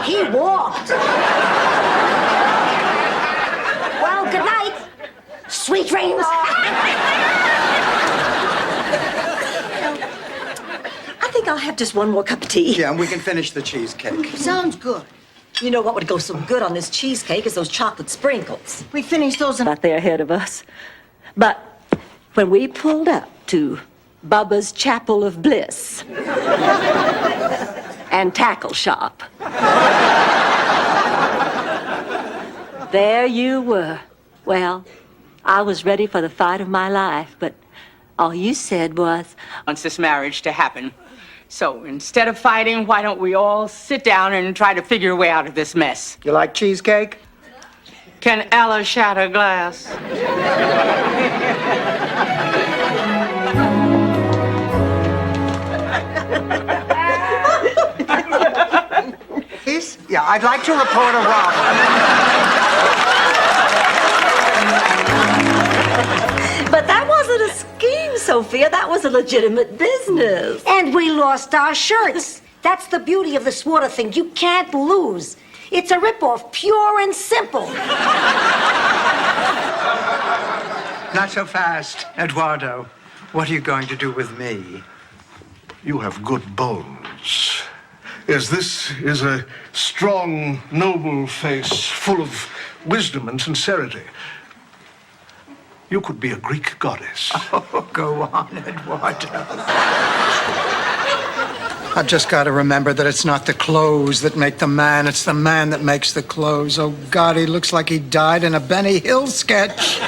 he walked. Well, good night. Sweet dreams. I think I'll have just one more cup of tea. Yeah, and we can finish the cheesecake. Sounds good. You know what would go so good on this cheesecake is those chocolate sprinkles. We finished those Out there ahead of us. But when we pulled up to Bubba's Chapel of Bliss and Tackle Shop, there you were. Well, I was ready for the fight of my life, but all you said was, wants this marriage to happen. So instead of fighting, why don't we all sit down and try to figure a way out of this mess? You like cheesecake? Can Ella shatter glass? Please? Yeah, I'd like to report a robbery. but that wasn't a scheme, Sophia. That was a legitimate business. And we lost our shirts. That's the beauty of this water thing. You can't lose. It's a ripoff, pure and simple. Not so fast, Eduardo. What are you going to do with me? You have good bones. Yes, this is a strong, noble face full of wisdom and sincerity. You could be a Greek goddess. Oh, go on, Eduardo. I've just got to remember that it's not the clothes that make the man, it's the man that makes the clothes. Oh, God, he looks like he died in a Benny Hill sketch.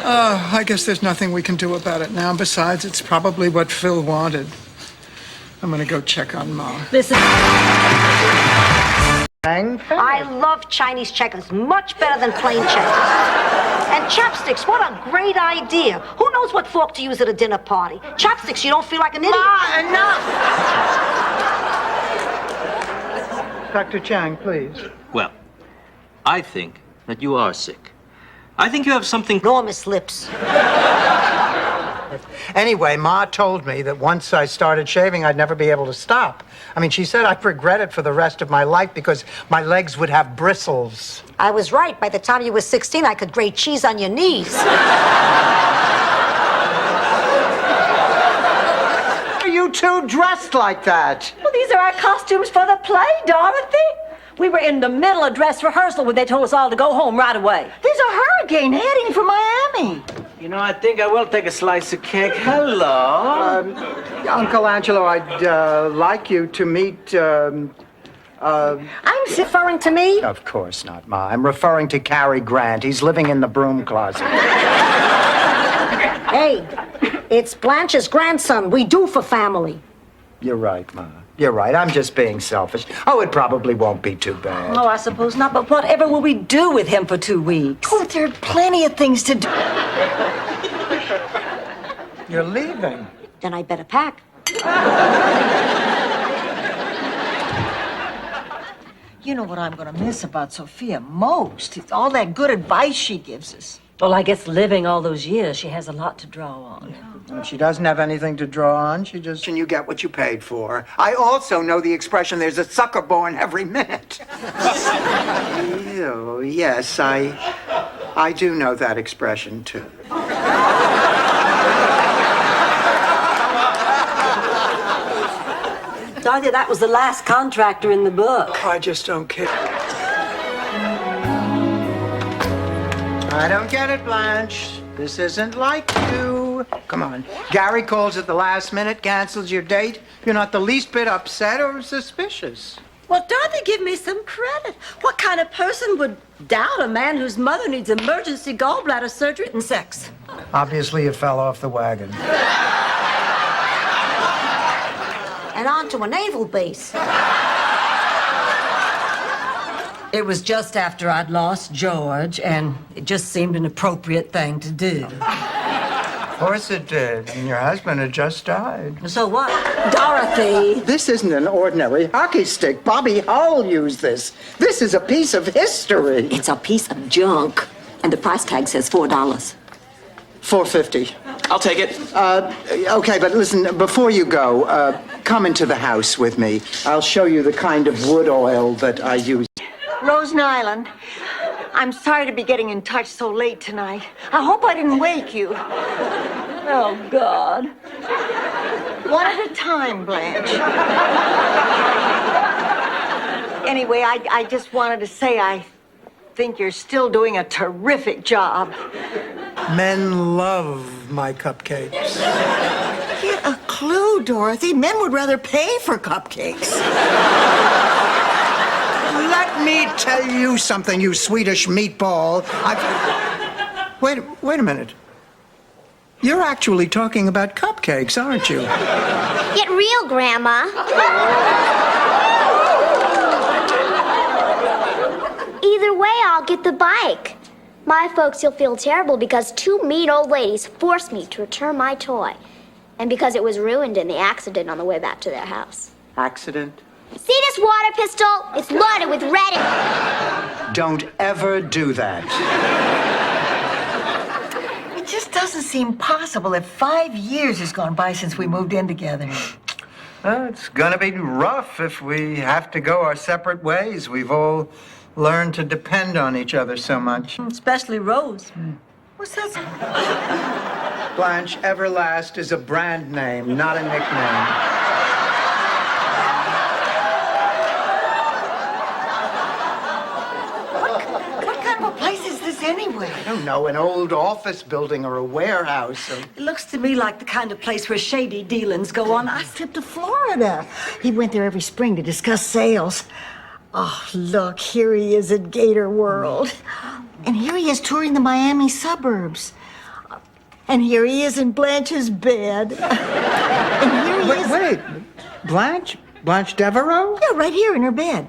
Oh, I guess there's nothing we can do about it now. Besides, it's probably what Phil wanted. I'm gonna go check on Ma. Listen. I love Chinese checkers much better than plain checkers. And chopsticks, what a great idea. Who knows what fork to use at a dinner party? Chopsticks, you don't feel like an idiot. Ma, enough! Dr. Chang, please. Well, I think that you are sick. I think you have something... Enormous lips. Anyway, Ma told me that once I started shaving, I'd never be able to stop. I mean, she said I'd regret it for the rest of my life because my legs would have bristles. I was right. By the time you were 16, I could grate cheese on your knees. Are you two dressed like that? Well, these are our costumes for the play, Dorothy. We were in the middle of dress rehearsal when they told us all to go home right away. There's a hurricane heading for Miami. You know, I think I will take a slice of cake. Hello. Uncle Angelo, I'd like you to meet, I'm referring to me? Of course not, Ma. I'm referring to Cary Grant. He's living in the broom closet. Hey, it's Blanche's grandson. We do for family. You're right, Ma. You're right. I'm just being selfish. Oh, it probably won't be too bad. Oh, I suppose not, but whatever will we do with him for 2 weeks? Oh, there are plenty of things to do. You're leaving. Then I better pack. You know what I'm going to miss about Sophia most? It's all that good advice she gives us. Well, I guess living all those years, she has a lot to draw on. And if she doesn't have anything to draw on, she just... And you get what you paid for. I also know the expression, there's a sucker born every minute. Ew, yes, I do know that expression, too. Dorothy, that was the last contractor in the book. I just don't care. I don't get it, Blanche. This isn't like you. Come on. Gary calls at the last minute, cancels your date. You're not the least bit upset or suspicious. Well, Dorothy, give me some credit. What kind of person would doubt a man whose mother needs emergency gallbladder surgery and sex? Obviously, you fell off the wagon. And on to a naval base. It was just after I'd lost George, and it just seemed an appropriate thing to do. Of course it did. And your husband had just died. So what? Dorothy! This isn't an ordinary hockey stick. Bobby Hull used this. This is a piece of history. It's a piece of junk, and the price tag says $4. $4.50. I'll take it. Okay, but listen, before you go, come into the house with me. I'll show you the kind of wood oil that I use. Rose Nyland, I'm sorry to be getting in touch so late tonight. I hope I didn't wake you. Oh, God. One at a time, Blanche. Anyway, I just wanted to say I think you're still doing a terrific job. Men love my cupcakes. Get a clue, Dorothy. Men would rather pay for cupcakes. Let me tell you something, you Swedish meatball. Wait a minute. You're actually talking about cupcakes, aren't you? Get real, Grandma. Either way, I'll get the bike. My folks will feel terrible because two mean old ladies forced me to return my toy. And because it was ruined in the accident on the way back to their house. Accident? See this water pistol? It's loaded with red ink. Don't ever do that. It just doesn't seem possible that 5 years has gone by since we moved in together. Well, it's gonna be rough if we have to go our separate ways. We've all learned to depend on each other so much. Especially Rose. What's that? Blanche, Everlast is a brand name, not a nickname. What kind of a place is this anyway? I don't know, an old office building or a warehouse. It looks to me like the kind of place where shady dealings go on. I trip to Florida. He went there every spring to discuss sales. Oh, look, here he is at Gator World. And here he is touring the Miami suburbs. And here he is in Blanche's bed. And here he is. Wait, Blanche? Blanche Devereaux? Yeah, right here in her bed.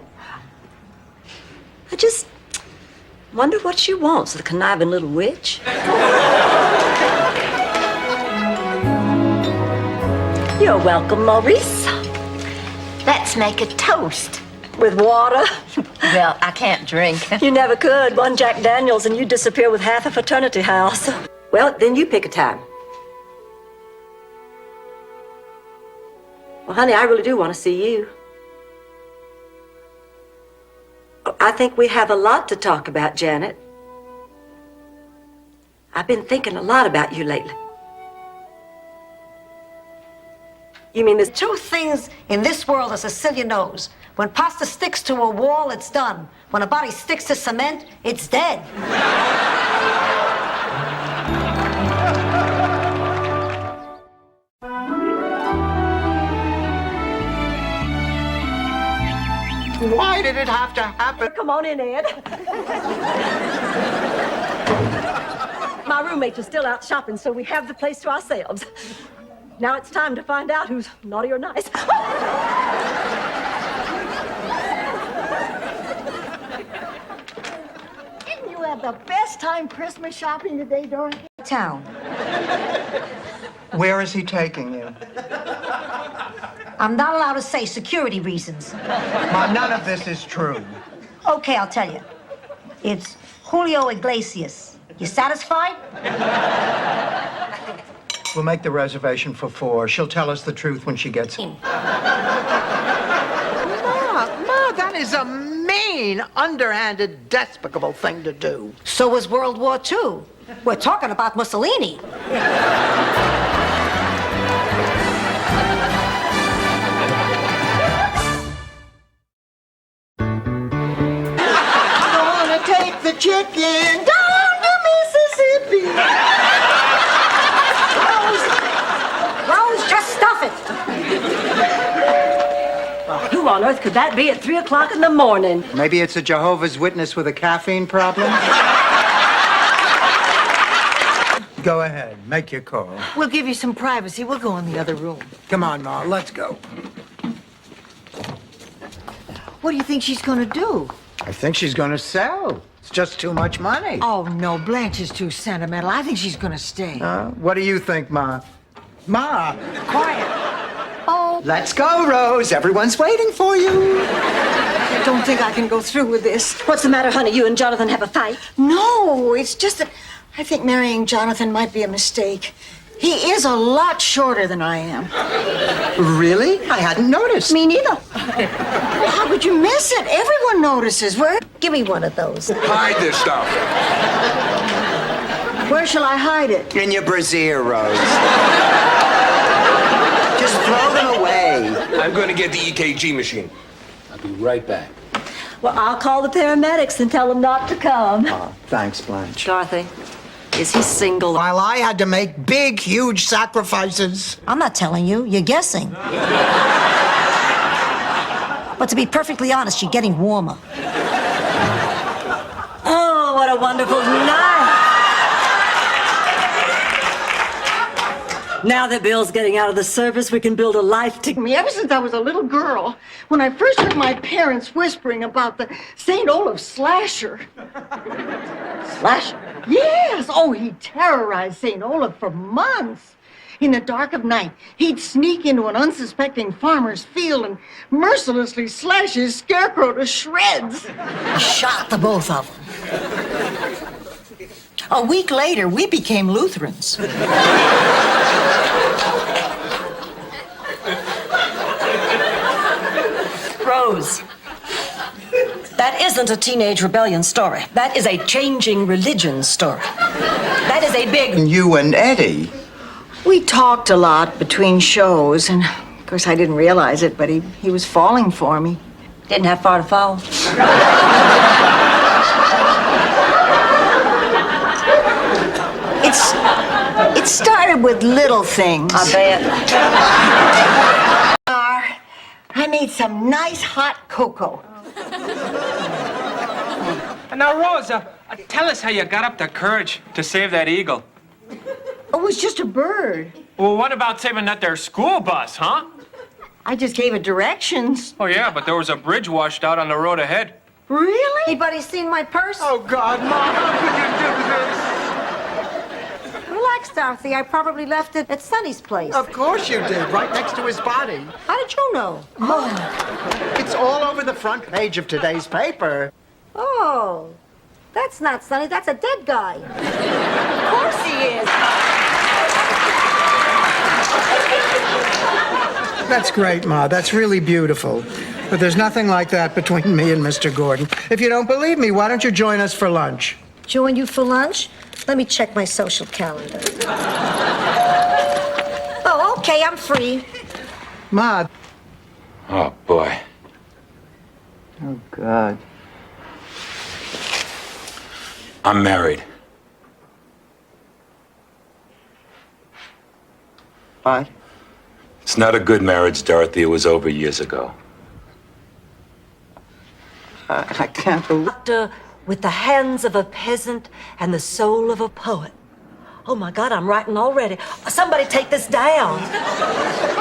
I just wonder what she wants, the conniving little witch. You're welcome, Maurice. Let's make a toast. With water? Well, I can't drink. You never could. One Jack Daniels and you'd disappear with half a fraternity house. Well, then you pick a time. Well, honey, I really do want to see you. I think we have a lot to talk about, Janet. I've been thinking a lot about you lately. You mean there's Two things in this world that Cecilia knows. When pasta sticks to a wall, it's done. When a body sticks to cement, it's dead. Why did it have to happen? Come on in, Ed. My roommates are still out shopping, so we have the place to ourselves. Now it's time to find out who's naughty or nice. Didn't you have the best time Christmas shopping today, Dorothy? Town. Where is he taking you? I'm not allowed to say security reasons. Ma, none of this is true. Okay, I'll tell you. It's Julio Iglesias. You satisfied? We'll make the reservation for 4. She'll tell us the truth when she gets in. Ma, that is a mean, underhanded, despicable thing to do. So was World War II. We're talking about Mussolini. Gonna take the chicken down to Mississippi. Rose, just stuff it. Who on earth could that be at 3 o'clock in the morning? Maybe it's a Jehovah's Witness with a caffeine problem? Go ahead, make your call. We'll give you some privacy. We'll go in the other room. Come on, Ma, let's go. What do you think she's gonna do? I think she's gonna sell. It's just too much money. Oh, no, Blanche is too sentimental. I think she's gonna stay. What do you think, Ma? Ma! Quiet. Let's go, Rose. Everyone's waiting for you. I don't think I can go through with this. What's the matter, honey? You and Jonathan have a fight? No, it's just that I think marrying Jonathan might be a mistake. He is a lot shorter than I am. Really? I hadn't noticed. Me neither. How could you miss it? Everyone notices. Give me one of those. Hide this stuff. Where shall I hide it? In your brassiere, Rose. Just throw them away. I'm going to get the EKG machine. I'll be right back. Well, I'll call the paramedics and tell them not to come. Oh, thanks, Blanche. Dorothy, is he single? While I had to make big, huge sacrifices. I'm not telling you. You're guessing. But to be perfectly honest, you're getting warmer. Oh, what a wonderful night. Now that Bill's getting out of the service, we can build a life together. Me ever since I was a little girl, when I first heard my parents whispering about the St. Olaf slasher. Slasher? Yes. Oh, he terrorized St. Olaf for months. In the dark of night, he'd sneak into an unsuspecting farmer's field and mercilessly slash his scarecrow to shreds. He shot the both of them. A week later, we became Lutherans. Rose, that isn't a teenage rebellion story. That is a changing religion story. That is a big... You and Eddie. We talked a lot between shows, and of course I didn't realize it, but he was falling for me. Didn't have far to fall. It started with little things. I bet. I made some nice hot cocoa. Now, Rosa, tell us how you got up the courage to save that eagle. It was just a bird. Well, what about saving that there school bus, huh? I just gave it directions. Oh, yeah, but there was a bridge washed out on the road ahead. Really? Anybody seen my purse? Oh, God, Mom, how could you do this? Relax, Dorothy. I probably left it at Sonny's place. Of course you did, right next to his body. How did you know? It's all over the front page of today's paper. Oh, that's not Sonny. That's a dead guy. Of course he is. That's great, Ma. That's really beautiful. But there's nothing like that between me and Mr. Gordon. If you don't believe me, why don't you join us for lunch? Join you for lunch? Let me check my social calendar. Oh, okay, I'm free. Ma. Oh, boy. Oh, God. I'm married. What? It's not a good marriage, Dorothy. It was over years ago. I can't believe... Doctor with the hands of a peasant and the soul of a poet. Oh, my God, I'm writing already. Somebody take this down.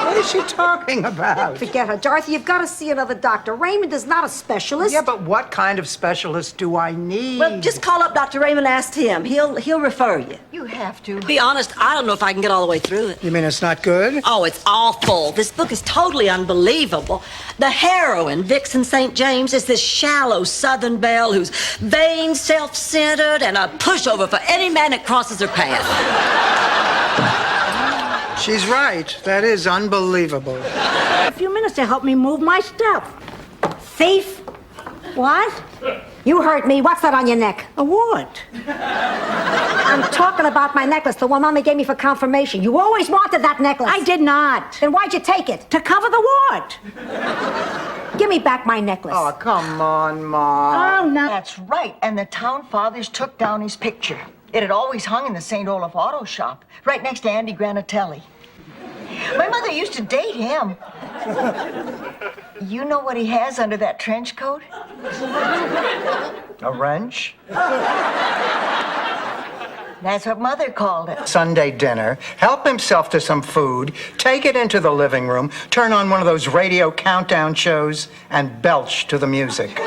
What is she talking about? Forget her. Dorothy, you've got to see another doctor. Raymond is not a specialist. Yeah, but what kind of specialist do I need? Well, just call up Dr. Raymond and ask him. He'll refer you. You have to. To be honest, I don't know if I can get all the way through it. You mean it's not good? Oh, it's awful. This book is totally unbelievable. The heroine, Vixen St. James, is this shallow Southern belle who's vain, self-centered, and a pushover for any man that crosses her path. She's right. That is unbelievable. A few minutes to help me move my stuff. Thief? What? You heard me. What's that on your neck? A what? I'm talking about my necklace, the one Mama gave me for confirmation. You always wanted that necklace. I did not. Then why'd you take it? To cover the what? Give me back my necklace. Oh, come on, Ma. Oh, no. That's right, and the town fathers took down his picture. It had always hung in the St. Olaf auto shop, right next to Andy Granatelli. My mother used to date him. You know what he has under that trench coat? A wrench? That's what Mother called it. Sunday dinner, help himself to some food, take it into the living room, turn on one of those radio countdown shows, and belch to the music.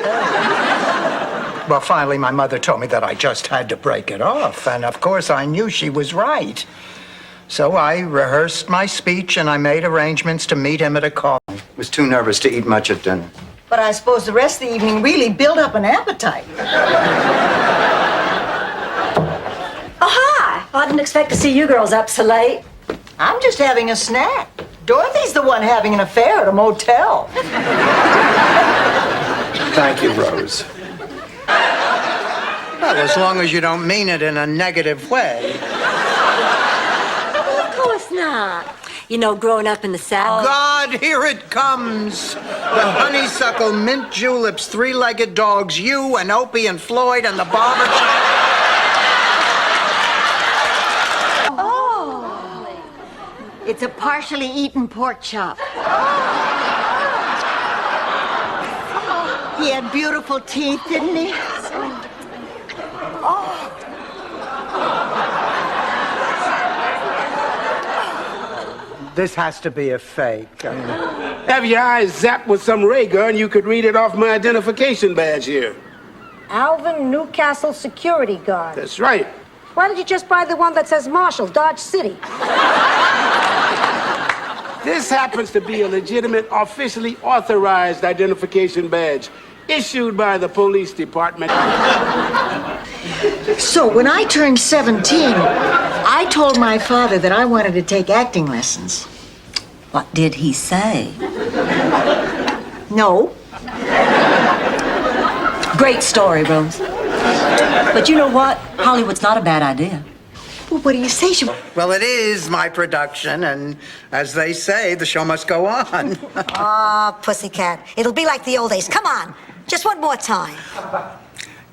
Well, finally, my mother told me that I just had to break it off, and of course I knew she was right. So I rehearsed my speech, and I made arrangements to meet him at a call. I was too nervous to eat much at dinner. But I suppose the rest of the evening really built up an appetite. Oh, hi, I didn't expect to see you girls up so late. I'm just having a snack. Dorothy's the one having an affair at a motel. Thank you, Rose. Well, as long as you don't mean it in a negative way. Of course not. You know, growing up in the South. God, here it comes. The honeysuckle, mint juleps, three-legged dogs, you and Opie and Floyd and the barber shop. It's a partially eaten pork chop. He had beautiful teeth, didn't he? This has to be a fake. I mean, Have your eyes zapped with some ray gun, you could read it off my identification badge here. Alvin Newcastle security guard. That's right. Why don't you just buy the one that says Marshall, Dodge City? This happens to be a legitimate, officially authorized identification badge issued by the police department. So when I turned 17, I told my father that I wanted to take acting lessons. What did he say? No. Great story, Rose. But you know what? Hollywood's not a bad idea. Well, what do you say? well, it is my production, and as they say, the show must go on. Oh, pussycat. It'll be like the old days. Come on. Just one more time.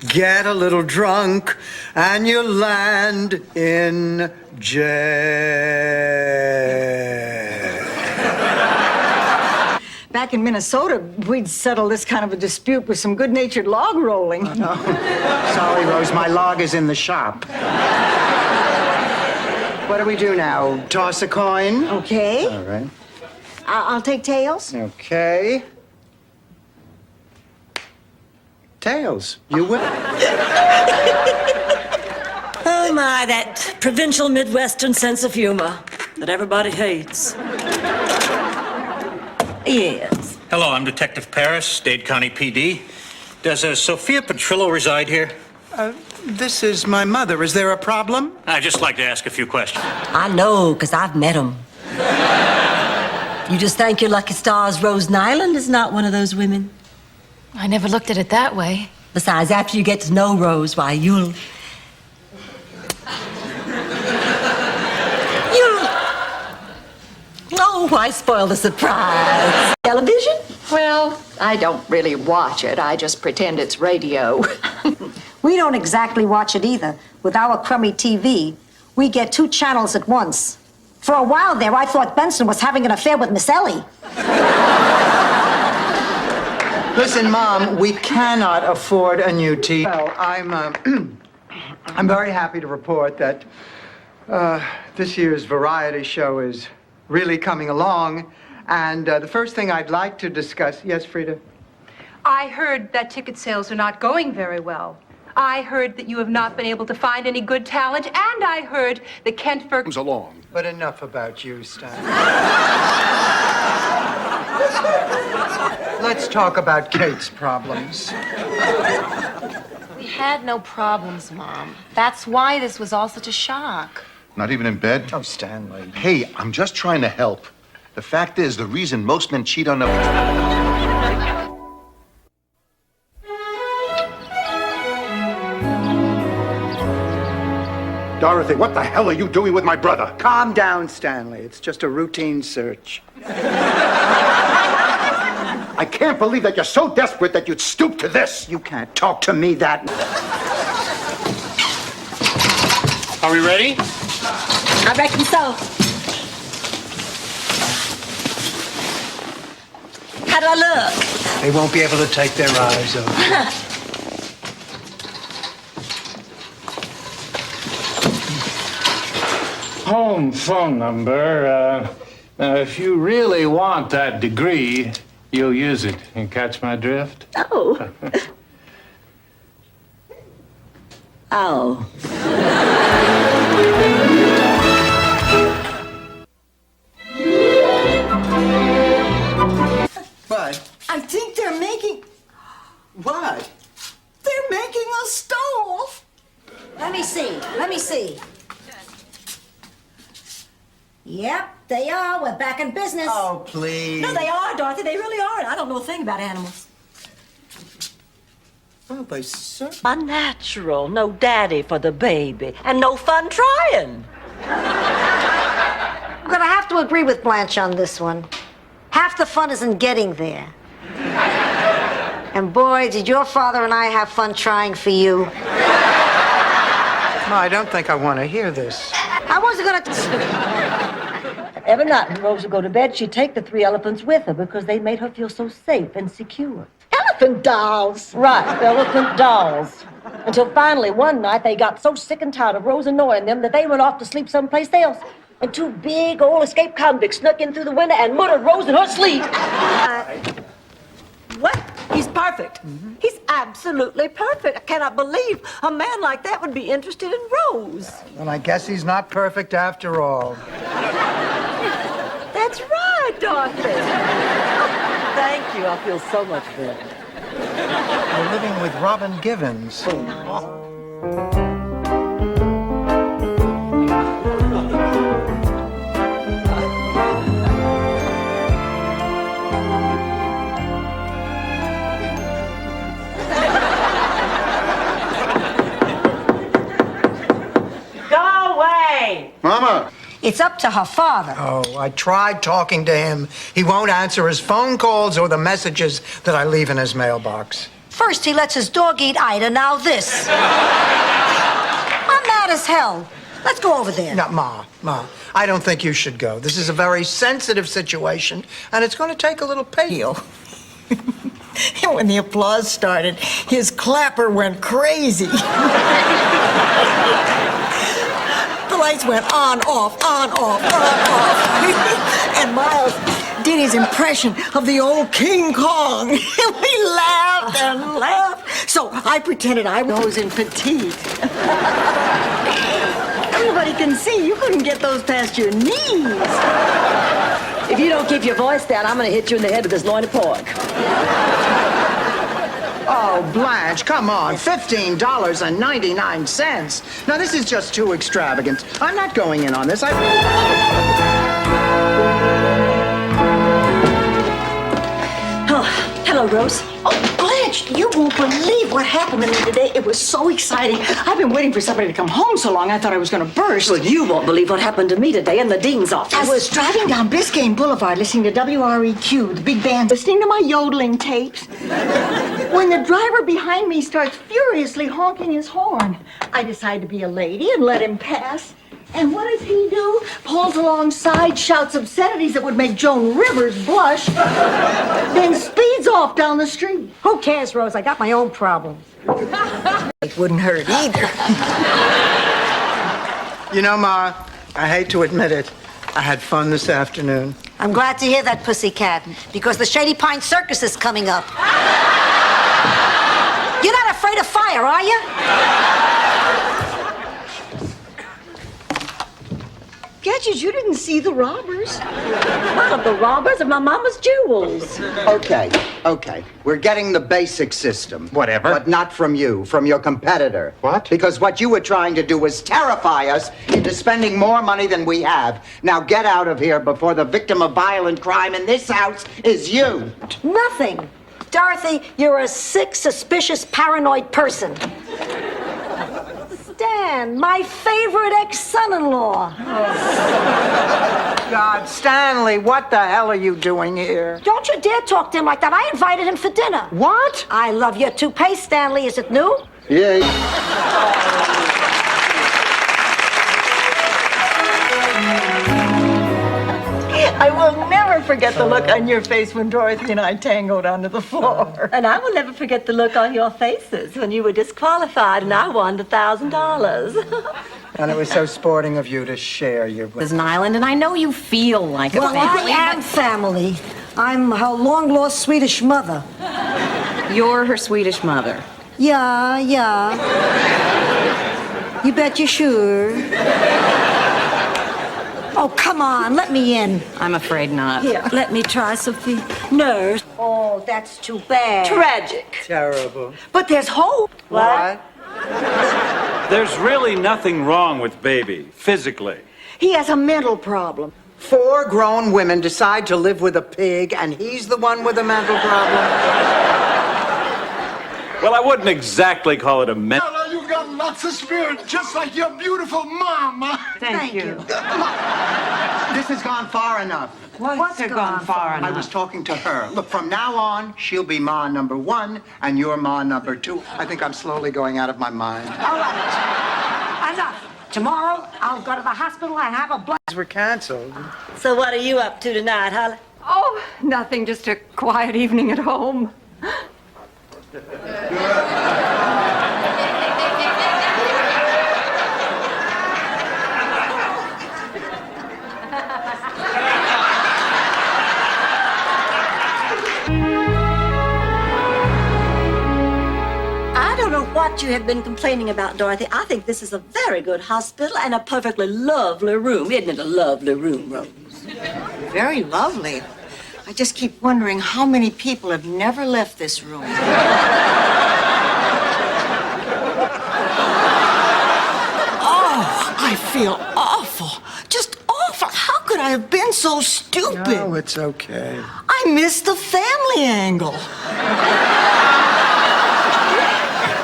Get a little drunk, and you land in jail. Back in Minnesota, we'd settle this kind of a dispute with some good-natured log rolling. Sorry, Rose, my log is in the shop. What do we do now? Toss a coin? Okay. All right. I'll take tails. Okay. Tails. You win. Oh, my, that provincial Midwestern sense of humor that everybody hates. Yes. Hello, I'm Detective Paris, Dade County PD. Does Sophia Petrillo reside here? This is my mother. Is there a problem? I'd just like to ask a few questions. I know, because I've met him. You just thank your lucky stars Rose Nyland is not one of those women. I never looked at it that way. Besides, after you get to know Rose, why, you'll... Oh, why spoil the surprise? Television? Well, I don't really watch it. I just pretend it's radio. We don't exactly watch it either. With our crummy TV, we get 2 channels at once. For a while there, I thought Benson was having an affair with Miss Ellie. Listen, Mom, we cannot afford a new TV. Well, I'm very happy to report that this year's variety show is really coming along. And the first thing I'd like to discuss... Yes, Frida? I heard that ticket sales are not going very well. I heard that you have not been able to find any good talent, and I heard that Kent Ferguson's along. But enough about you, Stan. Let's talk about Kate's problems. We had no problems, Mom. That's why this was all such a shock. Not even in bed? Oh, Stanley. Hey, I'm just trying to help. The fact is, the reason most men cheat on their... Dorothy, what the hell are you doing with my brother? Calm down, Stanley. It's just a routine search. I can't believe that you're so desperate that you'd stoop to this. You can't talk to me that... Are we ready? I reckon so. How do I look? They won't be able to take their eyes off. Home phone number. Now, if you really want that degree, you'll use it. You catch my drift? Oh. Oh. What? I think they're making... What? They're making a stove. Let me see. Yep, they are. We're back in business. Oh, please. No, they are, Dorothy. They really are. I don't know a thing about animals. Oh, they sir. Unnatural. No daddy for the baby. And no fun trying. I'm gonna have to agree with Blanche on this one. Half the fun is in getting there. And boy, did your father and I have fun trying for you. Ma, I don't think I want to hear this. I wasn't gonna... Every night when Rose would go to bed, she'd take the 3 elephants with her because they made her feel so safe and secure. Elephant dolls. Right, elephant dolls. Until finally, one night, they got so sick and tired of Rose annoying them that they went off to sleep someplace else. And 2 big old escaped convicts snuck in through the window and murdered Rose in her sleep. What? He's perfect. He's absolutely perfect. I cannot believe a man like that would be interested in Rose. Well, I guess he's not perfect after all. That's right, Dorothy. Thank you. I feel so much better. We're living with Robin Givens. Mama! It's up to her father. Oh, I tried talking to him. He won't answer his phone calls or the messages that I leave in his mailbox. First, he lets his dog eat Ida, now this. I'm mad as hell. Let's go over there. No, Ma, I don't think you should go. This is a very sensitive situation, and it's going to take a little patience. And when the applause started, his clapper went crazy. The lights went on, off, on, off, on, off. And Miles did his impression of the old King Kong. We laughed and laughed. So I pretended I was in petite. Everybody can see you couldn't get those past your knees. If you don't keep your voice down, I'm going to hit you in the head with this loin of pork. Oh, Blanche, come on. $15.99. Now, this is just too extravagant. I'm not going in on this. Oh, hello, Rose. Oh, Blanche, you won't believe what happened to me today. It was so exciting. I've been waiting for somebody to come home so long, I thought I was going to burst. Well, you won't believe what happened to me today in the dean's office. I was driving down Biscayne Boulevard listening to WREQ, the big band, listening to my yodeling tapes. When the driver behind me starts furiously honking his horn, I decide to be a lady and let him pass. And what does he do? Pulls alongside, shouts obscenities that would make Joan Rivers blush, then speeds off down the street. Who cares, Rose? I got my own problems. It wouldn't hurt either. You know, Ma, I hate to admit it. I had fun this afternoon. I'm glad to hear that, pussycat, because the Shady Pine Circus is coming up. You're not afraid of fire, are you? Gadget, you didn't see the robbers. One of the robbers of my mama's jewels. Okay. We're getting the basic system. Whatever. But not from you, from your competitor. What? Because what you were trying to do was terrify us into spending more money than we have. Now get out of here before the victim of violent crime in this house is you. Nothing. Dorothy, you're a sick, suspicious, paranoid person. Stan, my favorite ex-son-in-law. God, Stanley, what the hell are you doing here? Don't you dare talk to him like that. I invited him for dinner. What? I love your toupee, Stanley. Is it new? Yeah. I will never forget the look on your face when Dorothy and I tangoed onto the floor. And I will never forget the look on your faces when you were disqualified and I won the $1,000. And it was so sporting of you to share your... There's an island, and I know you feel like a Well, family. I am family. I'm her long-lost Swedish mother. You're her Swedish mother. Yeah. You bet you're sure. Oh, come on, let me in. I'm afraid not. Here, let me try, Sophie. Nurse. Oh, that's too bad. Tragic. Terrible. But there's hope. What? There's really nothing wrong with baby, physically. He has a mental problem. 4 grown women decide to live with a pig, and he's the one with a mental problem. Well, I wouldn't exactly call it a Ella, you've got lots of spirit, just like your beautiful mama. Thank you. This has gone far enough. What's gone far I enough? was talking to her. Look, from now on, she'll be Ma number 1, and you're Ma number 2. I think I'm slowly going out of my mind. All right. Enough. Tomorrow, I'll go to the hospital and have a blood. We're canceled. So what are you up to tonight, Holly? Oh, nothing, just a quiet evening at home. I don't know what you have been complaining about, Dorothy. I think this is a very good hospital and a perfectly lovely room. Isn't it a lovely room, Rose? Very lovely. I just keep wondering how many people have never left this room. Oh, I feel awful. Just awful. How could I have been so stupid? No, it's okay. I missed the family angle.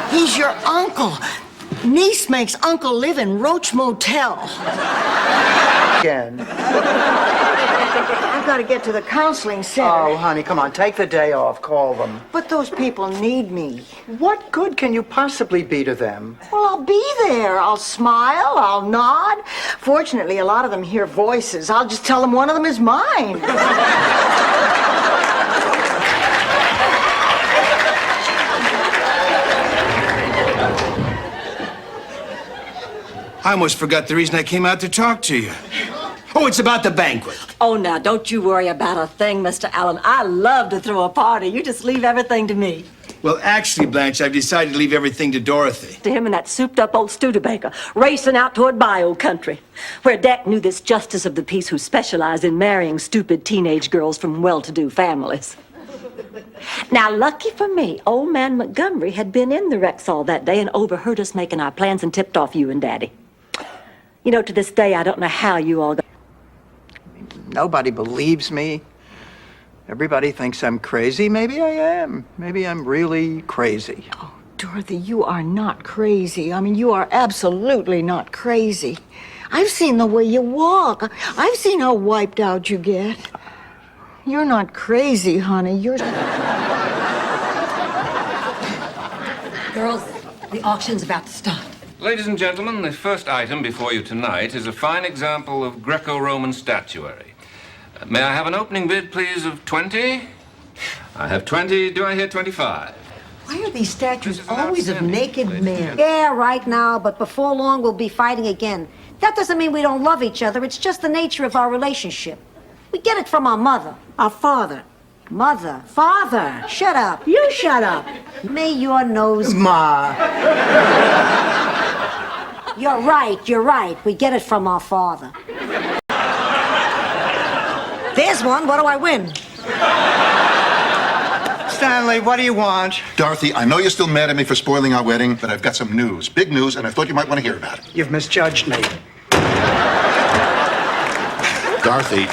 He's your uncle. Niece makes uncle live in Roach Motel. Again. I've got to get to the counseling center. Oh, honey, come on. Take the day off. Call them. But those people need me. What good can you possibly be to them? Well, I'll be there. I'll smile. I'll nod. Fortunately, a lot of them hear voices. I'll just tell them one of them is mine. I almost forgot the reason I came out to talk to you. Oh, it's about the banquet. Oh, now, don't you worry about a thing, Mr. Allen. I love to throw a party. You just leave everything to me. Well, actually, Blanche, I've decided to leave everything to Dorothy. To him and that souped-up old Studebaker, racing out toward bio country, where Deck knew this justice of the peace who specialized in marrying stupid teenage girls from well-to-do families. Now, lucky for me, old man Montgomery had been in the Rexall that day and overheard us making our plans and tipped off you and Daddy. You know, to this day, I don't know how you all got... Nobody believes me. Everybody thinks I'm crazy. Maybe I am. Maybe I'm really crazy. Oh, Dorothy, you are not crazy. I mean, you are absolutely not crazy. I've seen the way you walk. I've seen how wiped out you get. You're not crazy, honey. You're... Girls, the auction's about to start. Ladies and gentlemen, the first item before you tonight is a fine example of Greco-Roman statuary. May I have an opening bid, please, of 20? I have 20. Do I hear 25? Why are these statues always of naked men? Yeah, right now, but before long we'll be fighting again. That doesn't mean we don't love each other. It's just the nature of our relationship. We get it from our mother, our father. Mother, father, shut up. You shut up. May your nose... Ma. You're right. We get it from our father. There's one. What do I win? Stanley, what do you want? Dorothy, I know you're still mad at me for spoiling our wedding, but I've got some news. Big news, and I thought you might want to hear about it. You've misjudged me. Dorothy,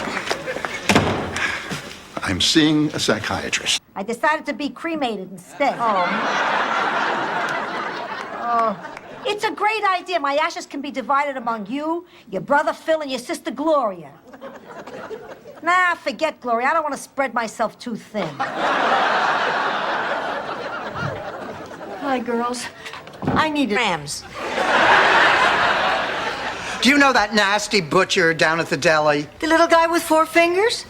I'm seeing a psychiatrist. I decided to be cremated instead. It's a great idea. My ashes can be divided among you, your brother Phil, and your sister Gloria. Nah, forget Gloria. I don't want to spread myself too thin. Hi, girls. I need rams. Do you know that nasty butcher down at the deli? The little guy with 4 fingers?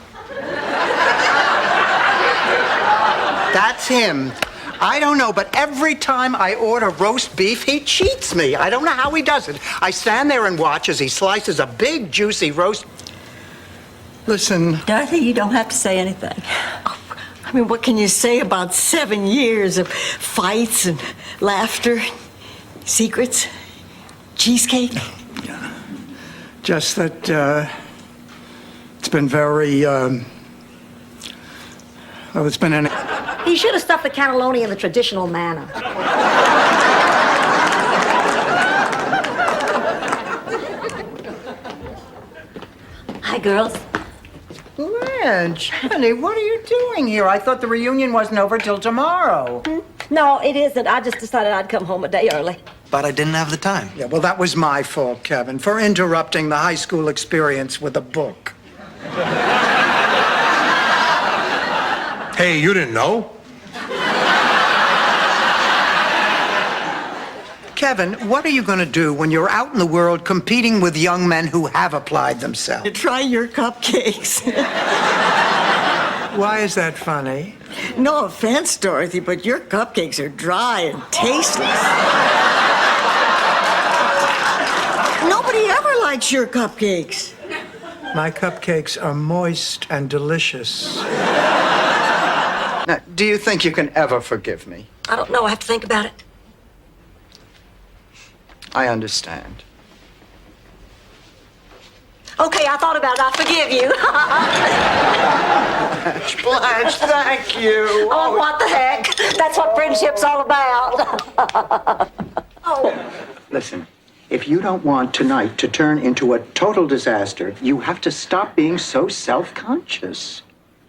That's him. I don't know, but every time I order roast beef, he cheats me. I don't know how he does it. I stand there and watch as he slices a big, juicy roast. Listen. Dorothy, you don't have to say anything. Oh, I mean, what can you say about 7 years of fights and laughter, secrets, cheesecake? Yeah. Just that it's been very, it's been an... He should have stuffed the cannelloni in the traditional manner. Hi, girls. Blanche, honey, what are you doing here? I thought the reunion wasn't over till tomorrow. No, it isn't. I just decided I'd come home a day early. But I didn't have the time. Yeah, well, that was my fault, Kevin, for interrupting the high school experience with a book. Hey, you didn't know? Kevin, what are you going to do when you're out in the world competing with young men who have applied themselves? You try your cupcakes. Why is that funny? No offense, Dorothy, but your cupcakes are dry and tasteless. Nobody ever likes your cupcakes. My cupcakes are moist and delicious. Now, do you think you can ever forgive me? I don't know. I have to think about it. I understand. Okay, I thought about it. I forgive you. Blanche, thank you. Oh, what the heck? That's what friendship's all about. Listen, if you don't want tonight to turn into a total disaster, you have to stop being so self-conscious.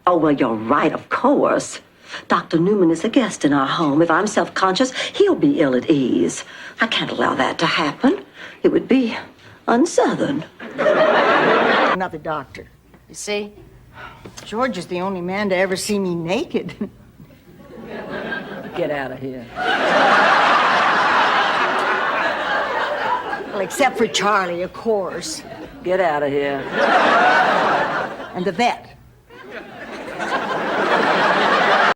Oh, well, you're right, of course. Dr. Newman is a guest in our home. If I'm self-conscious, he'll be ill at ease. I can't allow that to happen. It would be un-Southern. Another doctor. You see? George is the only man to ever see me naked. Get out of here. Well, except for Charlie, of course. Get out of here. And the vet.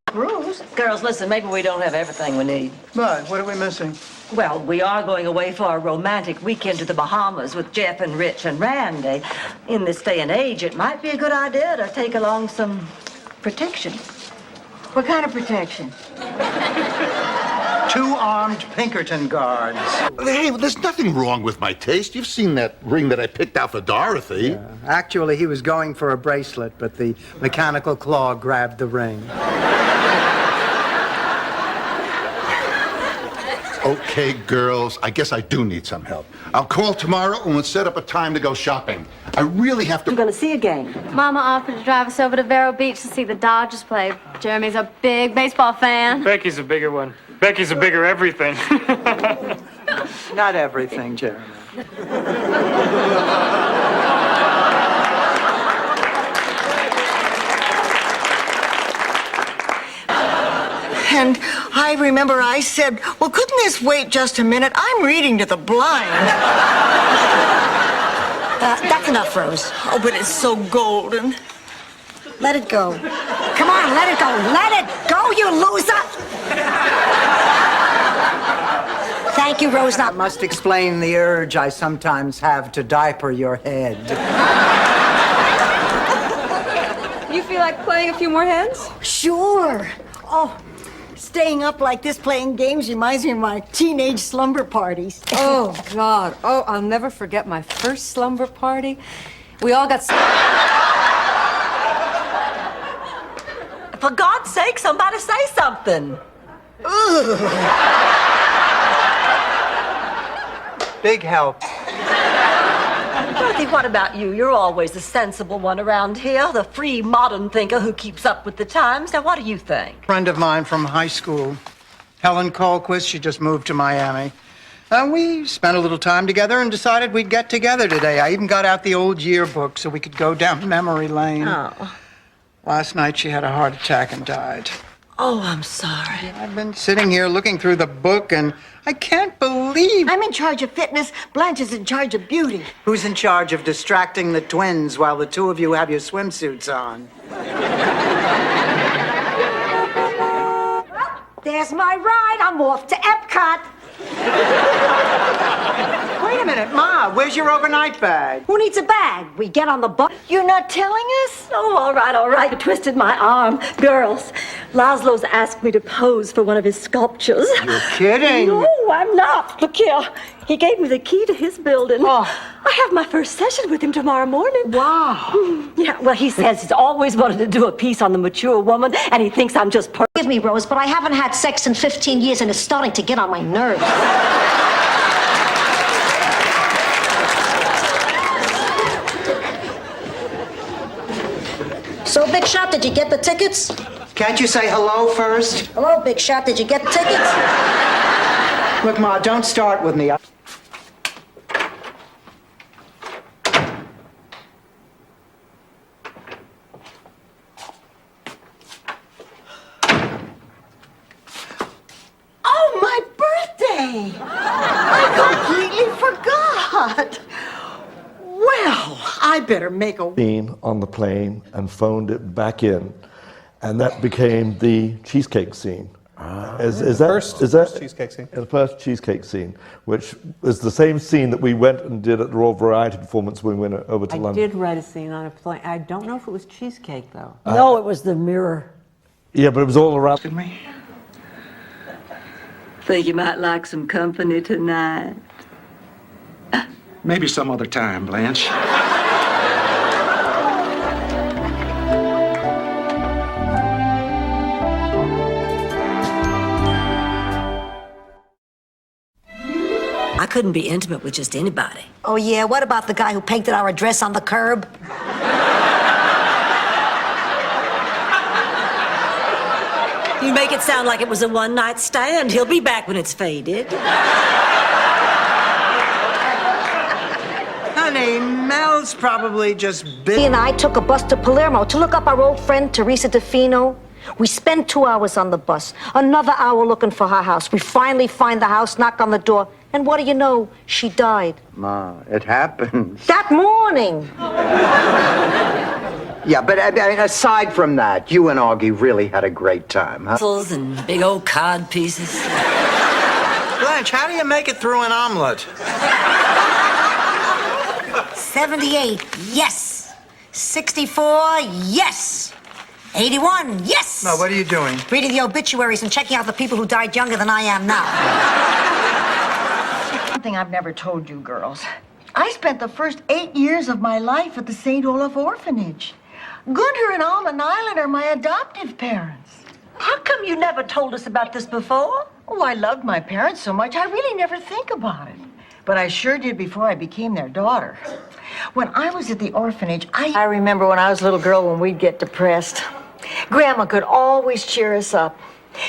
Bruce? Girls, listen, maybe we don't have everything we need. But what are we missing? Well, we are going away for a romantic weekend to the Bahamas with Jeff and Rich and Randy. In this day and age, it might be a good idea to take along some protection. What kind of protection? 2 armed Pinkerton guards. Hey, there's nothing wrong with my taste. You've seen that ring that I picked out for Dorothy. Actually, he was going for a bracelet, but the mechanical claw grabbed the ring. Okay, girls, I guess I do need some help. I'll call tomorrow and we'll set up a time to go shopping. I really have to... I'm going to see a game. Mama offered to drive us over to Vero Beach to see the Dodgers play. Jeremy's a big baseball fan. Becky's a bigger one. Becky's a bigger everything. Not everything, Jeremy. And I remember I said, well, couldn't this wait just a minute? I'm reading to the blind. That's enough, Rose. Oh, but it's so golden. Let it go. Come on, let it go. Let it go, you loser! Thank you, Rose. I must explain the urge I sometimes have to diaper your head. You feel like playing a few more hands? Sure. Oh, staying up like this playing games reminds me of my teenage slumber parties. Oh, God. Oh, I'll never forget my first slumber party. We all got... For God's sake, somebody say something. Big help. Dorothy, what about you? You're always the sensible one around here, the free modern thinker who keeps up with the times. Now, what do you think? Friend of mine from high school, Helen Colquist, she just moved to Miami. We spent a little time together and decided we'd get together today. I even got out the old yearbook so we could go down memory lane. Oh. Last night she had a heart attack and died. Oh, I'm sorry. I've been sitting here looking through the book and I can't believe... I'm in charge of fitness. Blanche is in charge of beauty. Who's in charge of distracting the twins while the two of you have your swimsuits on? There's my ride. I'm off to Epcot. Wait a minute, Ma, where's your overnight bag? Who needs a bag? We get on the bus. You're not telling us? Oh, all right, all right. You twisted my arm. Girls, Laszlo's asked me to pose for one of his sculptures. You're kidding. No, I'm not. Look here. He gave me the key to his building. Oh. I have my first session with him tomorrow morning. Wow. Yeah, well, he says he's always wanted to do a piece on the mature woman, and he thinks I'm just Forgive me, Rose, but I haven't had sex in 15 years and it's starting to get on my nerves. Shot, did you get the tickets? Can't you say hello first? Hello, Big Shot, did you get the tickets? Look, Ma, don't start with me. Oh, my birthday! I completely forgot. Well, I better make a... Scene on the plane and phoned it back in, and that became the cheesecake scene. Is that cheesecake scene? The first cheesecake scene, which is the same scene that we went and did at the Royal Variety Performance when we went over to I London. did write a scene on a plane. I don't know if it was cheesecake, though. No, it was the mirror. Yeah, but it was all around. Think you might like some company tonight? Maybe some other time, Blanche. I couldn't be intimate with just anybody. Oh, yeah, what about the guy who painted our address on the curb? You make it sound like it was a one-night stand. He'll be back when it's faded. Honey, Mel's probably just He and I took a bus to Palermo to look up our old friend Teresa DeFino. We spent 2 hours on the bus, another hour looking for her house. We finally find the house, knock on the door, and what do you know? She died. Ma, it happens. That morning. Yeah, but aside from that, you and Augie really had a great time, huh? Pencils and big old cod pieces. Blanche, how do you make it through an omelet? 78, yes. 64, yes. 81, yes. No, what are you doing? Reading the obituaries and checking out the people who died younger than I am now. Something I've never told you girls. I spent the first 8 years of my life at the St. Olaf Orphanage. Gunter and Alma Nyland are my adoptive parents. How come you never told us about this before? Oh, I loved my parents so much, I really never think about it. But I sure did before I became their daughter. When I was at the orphanage, I remember when I was a little girl when we'd get depressed. Grandma could always cheer us up.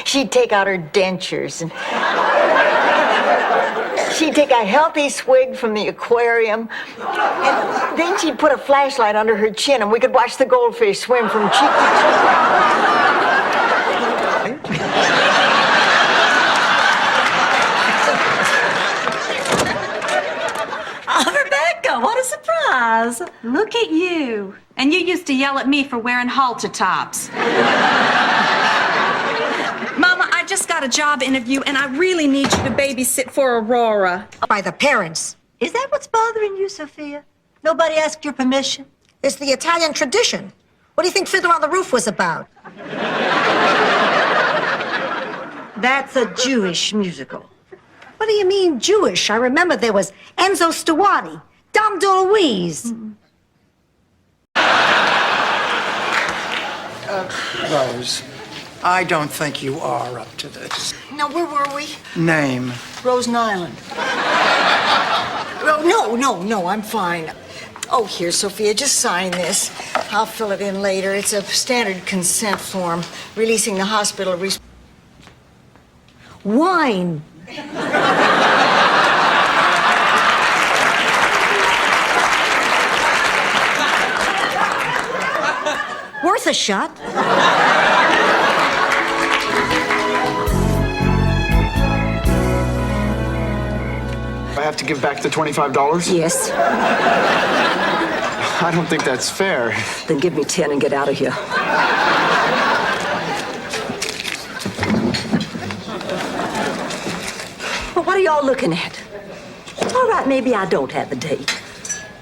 She'd take out her dentures and she'd take a healthy swig from the aquarium. And then she'd put a flashlight under her chin and we could watch the goldfish swim from cheek to cheek. Rebecca, what a surprise. Look at you. And you used to yell at me for wearing halter tops. Mama, I just got a job interview and I really need you to babysit for Aurora. By the parents. Is that what's bothering you, Sophia? Nobody asked your permission? It's the Italian tradition. What do you think Fiddler on the Roof was about? That's a Jewish musical. What do you mean, Jewish? I remember there was Enzo Stuardi, Dom DeLuise. Rose, I don't think you are up to this. Now, where were we? Name. Rose Nyland. Oh, no, I'm fine. Oh, here, Sophia, just sign this. I'll fill it in later. It's a standard consent form, releasing the hospital. Wine. Worth a shot. I have to give back the $25? Yes. I don't think that's fair. Then give me 10 and get out of here. Well, what are y'all looking at? It's all right, maybe I don't have a date.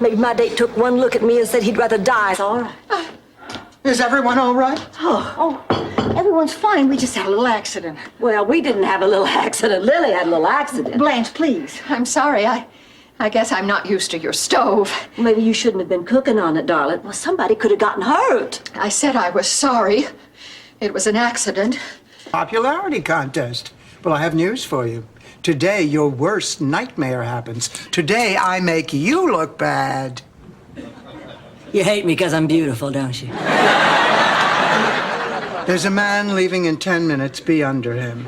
Maybe my date took one look at me and said he'd rather die. It's all right. Is everyone all right? Oh, everyone's fine. We just had a little accident. Well, we didn't have a little accident. Lily had a little accident. Blanche, please. I'm sorry. I guess I'm not used to your stove. Maybe you shouldn't have been cooking on it, darling. Well, somebody could have gotten hurt. I said I was sorry. It was an accident. Popularity contest. Well, I have news for you. Today, your worst nightmare happens. Today, I make you look bad. You hate me because I'm beautiful, don't you? There's a man leaving in 10 minutes. Be under him.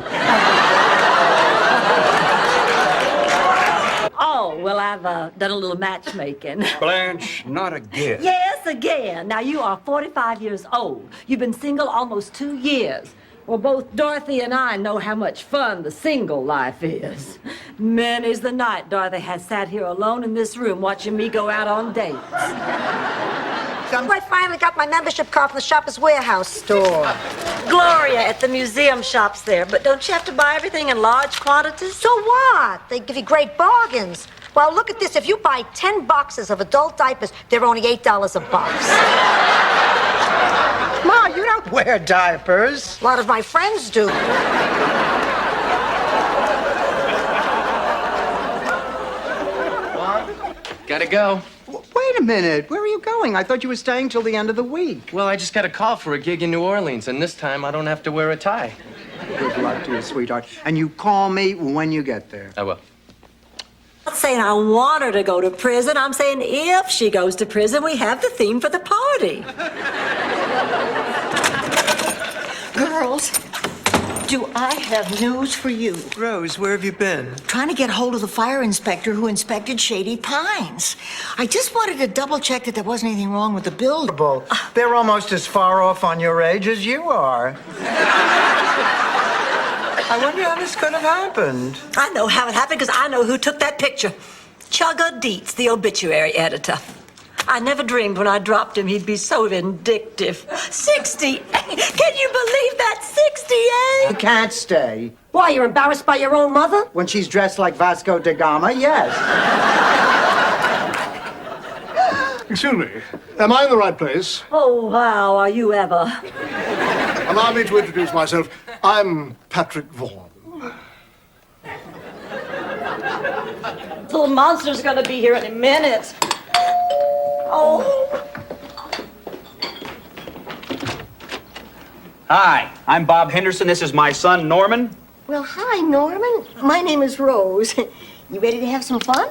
Oh, well, I've done a little matchmaking. Blanche, not again. Yes, again. Now, you are 45 years old. You've been single almost 2 years. Well, both Dorothy and I know how much fun the single life is. Many's the night Dorothy has sat here alone in this room watching me go out on dates. I finally got my membership card from the Shoppers Warehouse store. Gloria at the museum shops there, but don't you have to buy everything in large quantities? So what? They give you great bargains. Well, look at this. If you buy 10 boxes of adult diapers, they're only $8 a box. Ma, you don't wear diapers. A lot of my friends do. Gotta go. Wait a minute. Where are you going? I thought you were staying till the end of the week. Well, I just got a call for a gig in New Orleans, and this time I don't have to wear a tie. Good luck to you, sweetheart. And you call me when you get there. I will. I'm not saying I want her to go to prison. I'm saying if she goes to prison, we have the theme for the party. Girls, do I have news for you? Rose, where have you been? Trying to get hold of the fire inspector who inspected Shady Pines. I just wanted to double check that there wasn't anything wrong with the building. They're almost as far off on your age as you are. I wonder how this could have happened. I know how it happened because I know who took that picture. Chugga Dietz, the obituary editor. I never dreamed when I dropped him he'd be so vindictive. 68! Can you believe that? 68! You can't stay. Why, you're embarrassed by your own mother? When she's dressed like Vasco da Gama, yes. Excuse me, am I in the right place? Oh, wow, are you ever? Allow me to introduce myself. I'm Patrick Vaughan. Little monster's gonna be here in a minute. Oh. Hi, I'm Bob Henderson. This is my son, Norman. Well, hi, Norman. My name is Rose. You ready to have some fun?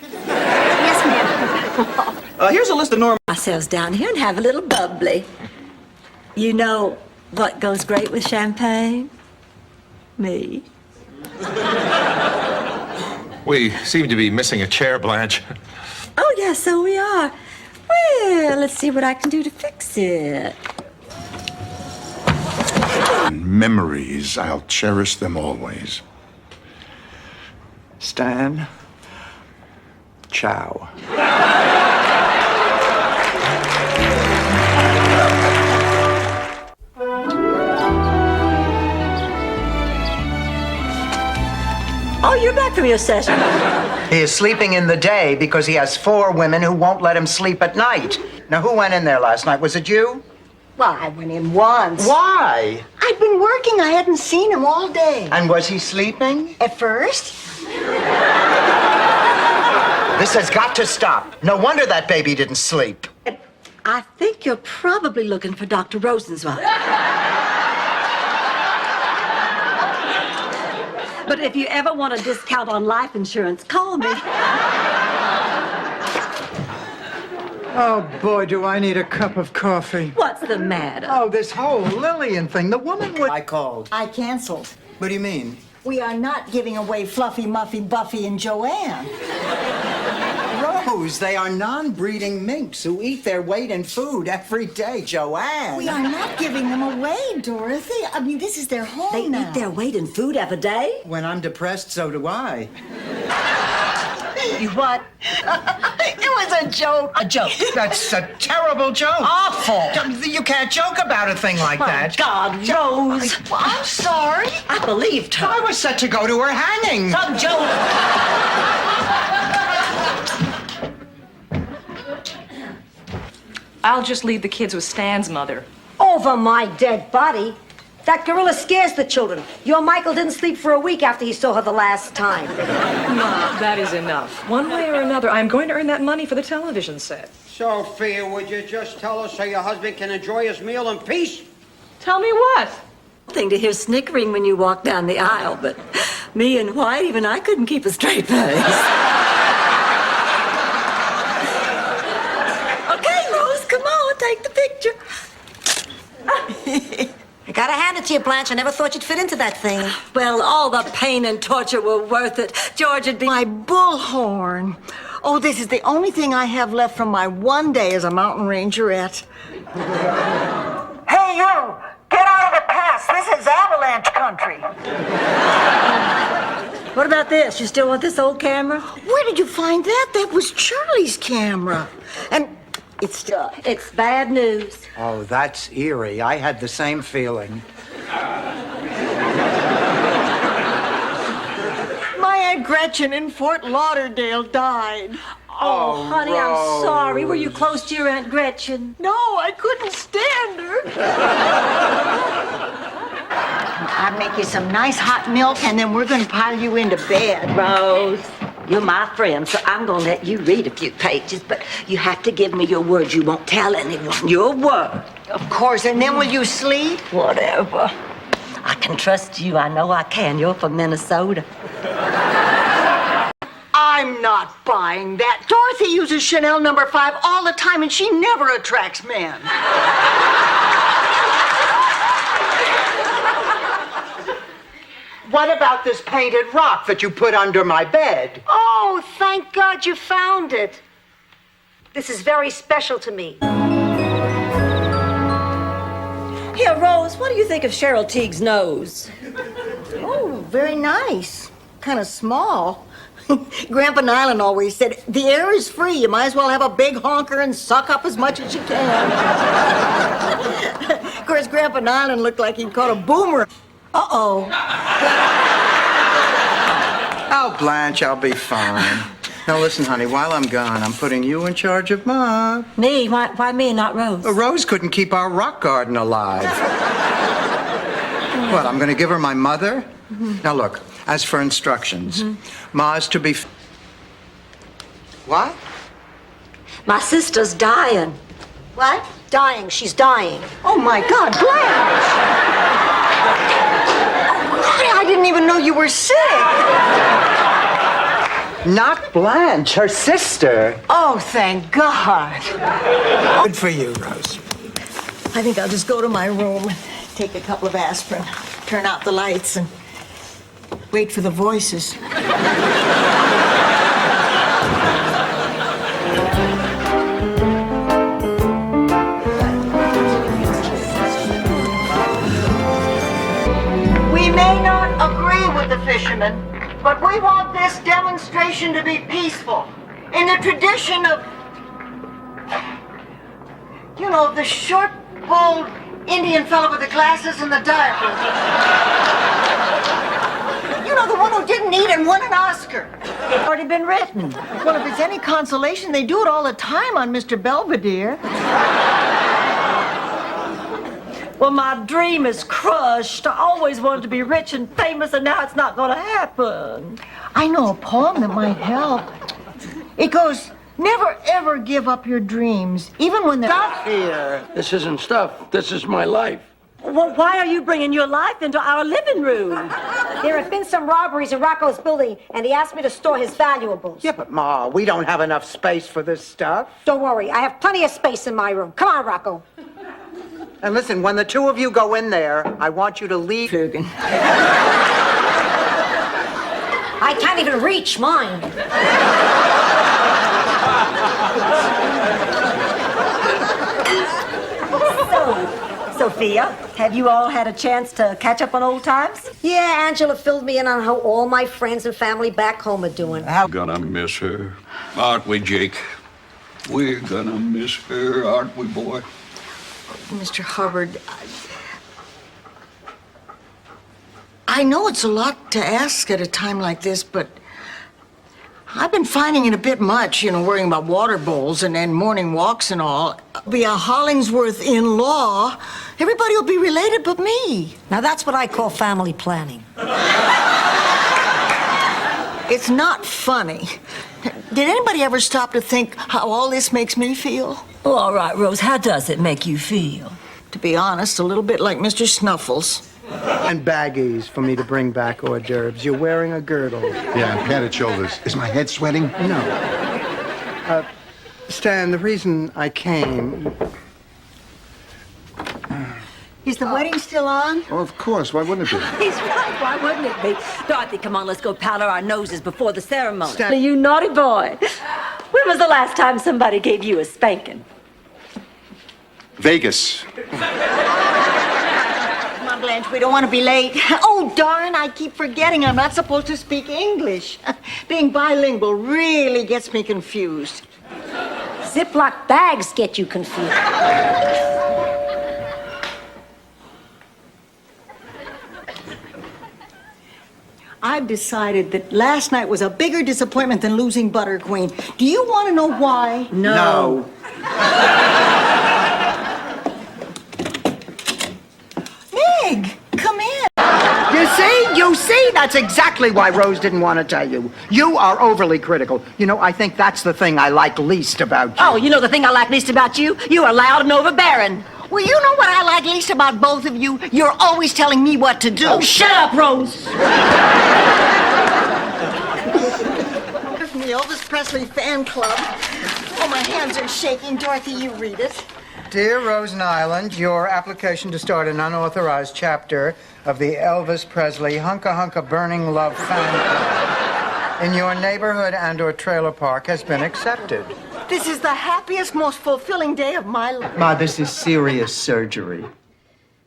Yes, ma'am. Here's a list of Norman. Ourselves down here and have a little bubbly. You know what goes great with champagne? Me. We seem to be missing a chair, Blanche. Oh, yeah, so we are. Well, let's see what I can do to fix it. Memories, I'll cherish them always. Stan, ciao. Oh, you're back from your session. He is sleeping in the day because he has 4 women who won't let him sleep at night. Now, who went in there last night? Was it you? Well, I went in once. Why? I'd been working. I hadn't seen him all day. And was he sleeping? At first. This has got to stop. No wonder that baby didn't sleep. I think you're probably looking for Dr. Rosenzweig. But if you ever want a discount on life insurance, call me. Oh, boy, do I need a cup of coffee. What's the matter? Oh, this whole Lillian thing. The woman would... I called. I canceled. What do you mean? We are not giving away Fluffy, Muffy, Buffy, and Joanne. Rose, they are non-breeding minks who eat their weight in food every day, Joanne. We are not giving them away, Dorothy. I mean, this is their home They now. eat their weight in food every day? When I'm depressed, so do I. You what? It was a joke. A joke. That's a terrible joke. Awful. You can't joke about a thing like that. God, Rose. I'm sorry. I believed her. I was set to go to her hanging. Some joke. I'll just leave the kids with Stan's mother. Over my dead body. That gorilla scares the children. Your Michael didn't sleep for a week after he saw her the last time. Ma, that is enough. One way or another, I'm going to earn that money for the television set. Sophia, would you just tell us so your husband can enjoy his meal in peace? Tell me what? Thing to hear snickering when you walk down the aisle, but me and White, even I couldn't keep a straight face. Okay, Rose, come on, take the picture. Gotta hand it to you, Blanche. I never thought you'd fit into that thing. Well, all the pain and torture were worth it. George would be... My bullhorn. Oh, this is the only thing I have left from my one day as a mountain rangerette. Hey, you! Get out of the pass. This is avalanche country. What about this? You still want this old camera? Where did you find that? That was Charlie's camera. And it's bad news. Oh, that's eerie. I had the same feeling. My Aunt Gretchen in Fort Lauderdale died. Oh, honey, Rose. I'm sorry. Were you close to your Aunt Gretchen? No, I couldn't stand her. I'd make you some nice hot milk, and then we're going to pile you into bed. Rose, you're my friend, so I'm going to let you read a few pages, but you have to give me your word you won't tell anyone. Your word. Of course, and then will you sleep? Whatever. I can trust you. I know I can. You're from Minnesota. I'm not buying that. Dorothy uses Chanel No. 5 all the time, and she never attracts men. What about this painted rock that you put under my bed? Oh, thank God you found it. This is very special to me. Here, Rose, what do you think of Cheryl Teague's nose? Oh, very nice. Kind of small. Grandpa Nyland always said, the air is free. You might as well have a big honker and suck up as much as you can. Of course, Grandpa Nyland looked like he'd caught a boomer. Uh-oh. Oh, Blanche, I'll be fine. Now, listen, honey, while I'm gone, I'm putting you in charge of Mom. Me? Why me, not Rose? Rose couldn't keep our rock garden alive. What, I'm going to give her my mother? Now, look, as for instructions, Ma's to be... What? My sister's dying. What? Dying. She's dying. Oh, my God, Blanche! I didn't even know you were sick. Not Blanche, her sister. Oh, thank God. Good for you, Rose. I think I'll just go to my room, take a couple of aspirin, turn out the lights, and wait for the voices. We may not agree with the fishermen, but we want this demonstration to be peaceful, in the tradition of, you know, the short, bald Indian fellow with the glasses and the diaper. You know, the one who didn't eat and won an Oscar. Already been written. Well, if it's any consolation, they do it all the time on Mr. Belvedere. Well, my dream is crushed. I always wanted to be rich and famous, and now it's not going to happen. I know a poem that might help. It goes, never ever give up your dreams, even when they're... Stop here. This isn't stuff. This is my life. Well, why are you bringing your life into our living room? There have been some robberies in Rocco's building, and he asked me to store his valuables. Yeah, but Ma, we don't have enough space for this stuff. Don't worry, I have plenty of space in my room. Come on, Rocco. And listen, when the two of you go in there, I want you to leave. I can't even reach mine. Sophia, have you all had a chance to catch up on old times? Yeah, Angela filled me in on how all my friends and family back home are doing. Gonna miss her, aren't we, Jake? We're gonna miss her, aren't we, boy? Mr. Hubbard, I know it's a lot to ask at a time like this, but I've been finding it a bit much, you know, worrying about water bowls and morning walks and all. Be a Hollingsworth in-law. Everybody will be related but me. Now that's what I call family planning. It's not funny. Did anybody ever stop to think how all this makes me feel? Oh, all right, Rose, how does it make you feel? To be honest, a little bit like Mr. Snuffles. And baggies for me to bring back hors d'oeuvres. You're wearing a girdle. Yeah, padded shoulders. Is my head sweating? No. Stan, the reason I came... Is the wedding still on? Oh, of course. Why wouldn't it be? He's right. Why wouldn't it be? Dorothy, come on, let's go powder our noses before the ceremony. You naughty boy. When was the last time somebody gave you a spanking? Vegas. Come on, Blanche, we don't want to be late. Oh, darn, I keep forgetting I'm not supposed to speak English. Being bilingual really gets me confused. Ziploc bags get you confused. I've decided that last night was a bigger disappointment than losing Butter Queen. Do you want to know why? No. Meg, come in. You see, that's exactly why Rose didn't want to tell you. You are overly critical. You know, I think that's the thing I like least about you. Oh, you know the thing I like least about you? You are loud and overbearing. Well, you know what I like least about both of you? You're always telling me what to do. Oh, shut up, Rose. From the Elvis Presley fan club. Oh, my hands are shaking. Dorothy, you read it. Dear Rose Nyland, your application to start an unauthorized chapter of the Elvis Presley Hunka Hunka Burning Love fan club in your neighborhood and/or trailer park has been accepted. This is the happiest, most fulfilling day of my life. Ma, this is serious surgery.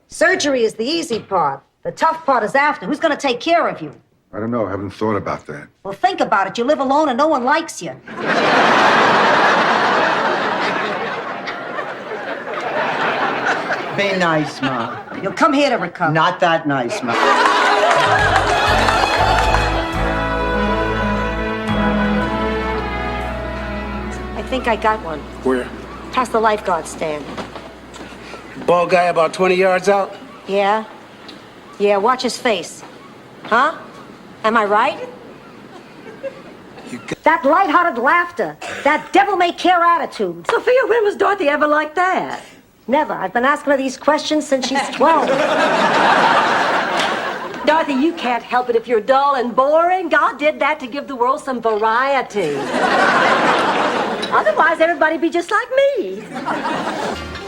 Surgery is the easy part. The tough part is after. Who's going to take care of you? I don't know. I haven't thought about that. Well, think about it. You live alone and no one likes you. Be nice, Ma. You'll come here to recover. Not that nice, Ma. I think I got one. Where? Past the lifeguard stand. Bald guy about 20 yards out? Yeah? Yeah, watch his face. Huh? Am I right? That lighthearted laughter, that devil-may-care attitude. Sophia, when was Dorothy ever like that? Never. I've been asking her these questions since she's 12. Dorothy, you can't help it if you're dull and boring. God did that to give the world some variety. Otherwise, everybody'd be just like me.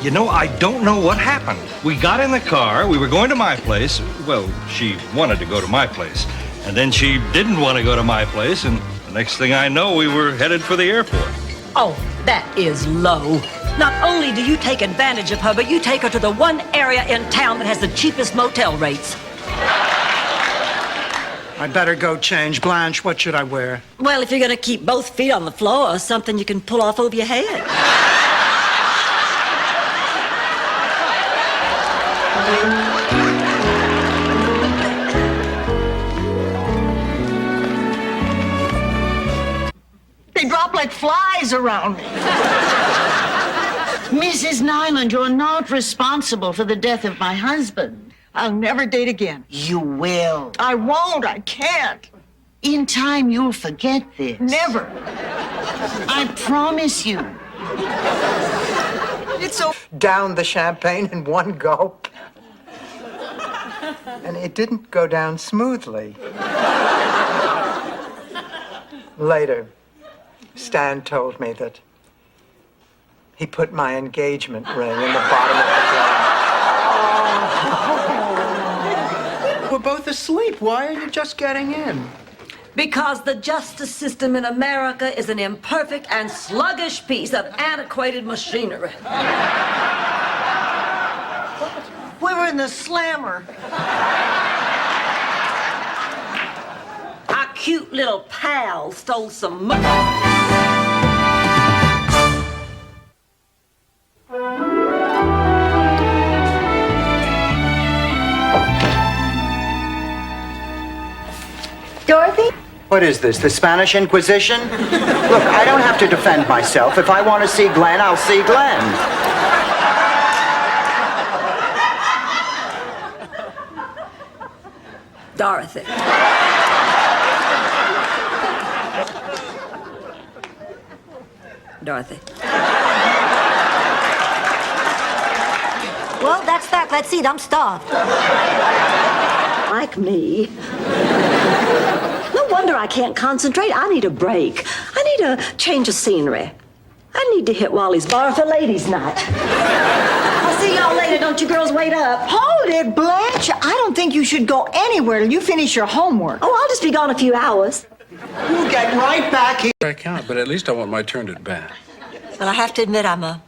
You know, I don't know what happened. We got in the car, we were going to my place. Well, she wanted to go to my place. And then she didn't want to go to my place, and the next thing I know, we were headed for the airport. Oh, that is low. Not only do you take advantage of her, but you take her to the one area in town that has the cheapest motel rates. I better go change. Blanche, what should I wear? Well, if you're going to keep both feet on the floor, something you can pull off over your head. They drop like flies around me. Mrs. Nyland, you're not responsible for the death of my husband. I'll never date again. You will. I won't. I can't. In time, you'll forget this. Never. I promise you. It's so... Down the champagne in one gulp. And it didn't go down smoothly. Later, Stan told me that he put my engagement ring in the bottom of the glass. We're both asleep. Why are you just getting in? Because the justice system in America is an imperfect and sluggish piece of antiquated machinery. We were in the slammer. Our cute little pal stole some money. Dorothy? What is this, the Spanish Inquisition? Look, I don't have to defend myself. If I want to see Glenn, I'll see Glenn. Dorothy. Dorothy. Well, that's that. Let's eat. I'm starved. Like me. No wonder I can't concentrate. I need a break. I need a change of scenery. I need to hit Wally's bar for ladies' night. I'll see see y'all later. Don't you girls wait up. Hold it, Blanche. I don't think you should go anywhere till you finish your homework. Oh, I'll just be gone a few hours. We'll get right back here. I count, but at least I want my turn at bat. Well, I have to admit I'm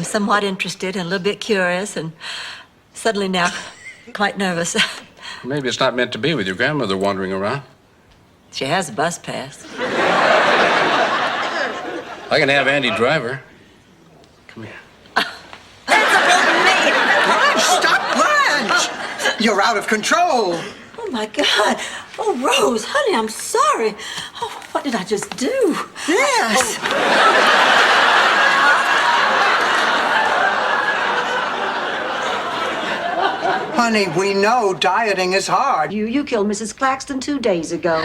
somewhat interested and a little bit curious and suddenly now quite nervous. Maybe it's not meant to be with your grandmother wandering around. She has a bus pass. I can have Andy drive her. Come here. Stop, Blanche! You're out of control. Oh, my God. Oh, Rose, honey, I'm sorry. Oh, what did I just do? Yes. Honey, we know dieting is hard. You killed Mrs. Claxton 2 days ago.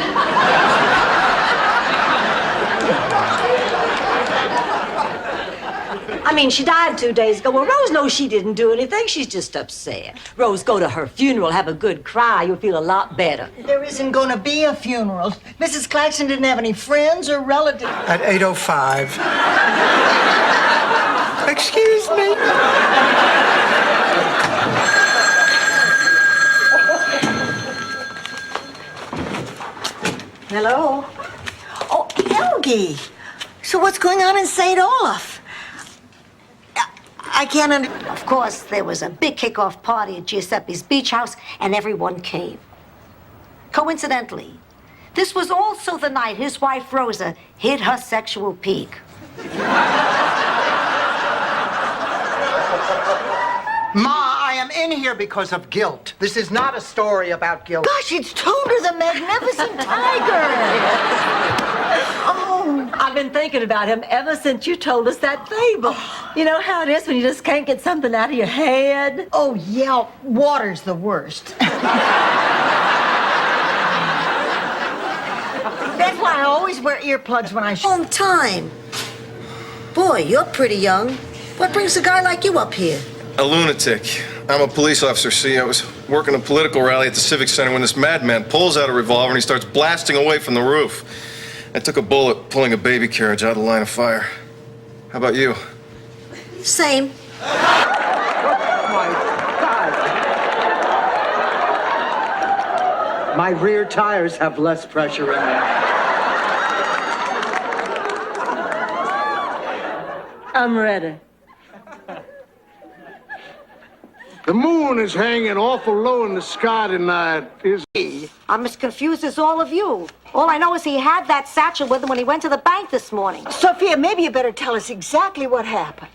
I mean, she died 2 days ago. Well, Rose knows she didn't do anything. She's just upset. Rose, go to her funeral, have a good cry. You'll feel a lot better. There isn't going to be a funeral. Mrs. Claxton didn't have any friends or relatives. At 8:05. Excuse me. Hello? Oh, Helgi. So what's going on in St. Olaf? I can't Of course, there was a big kickoff party at Giuseppe's beach house, and everyone came. Coincidentally, this was also the night his wife Rosa hit her sexual peak. Ma, I am in here because of guilt. This is not a story about guilt. Gosh, it's Toter the Magnificent Tiger. Oh, I've been thinking about him ever since you told us that fable. You know how it is when you just can't get something out of your head? Oh, yeah, water's the worst. That's why I always wear earplugs when I On time. Boy, you're pretty young. What brings a guy like you up here? A lunatic. I'm a police officer, see? I was working a political rally at the Civic Center when this madman pulls out a revolver and he starts blasting away from the roof. I took a bullet pulling a baby carriage out of the line of fire. How about you? Same. My rear tires have less pressure in them. I'm ready. The moon is hanging awful low in the sky tonight, is he? I'm as confused as all of you. All I know is he had that satchel with him when he went to the bank this morning. Sophia, maybe you better tell us exactly what happened.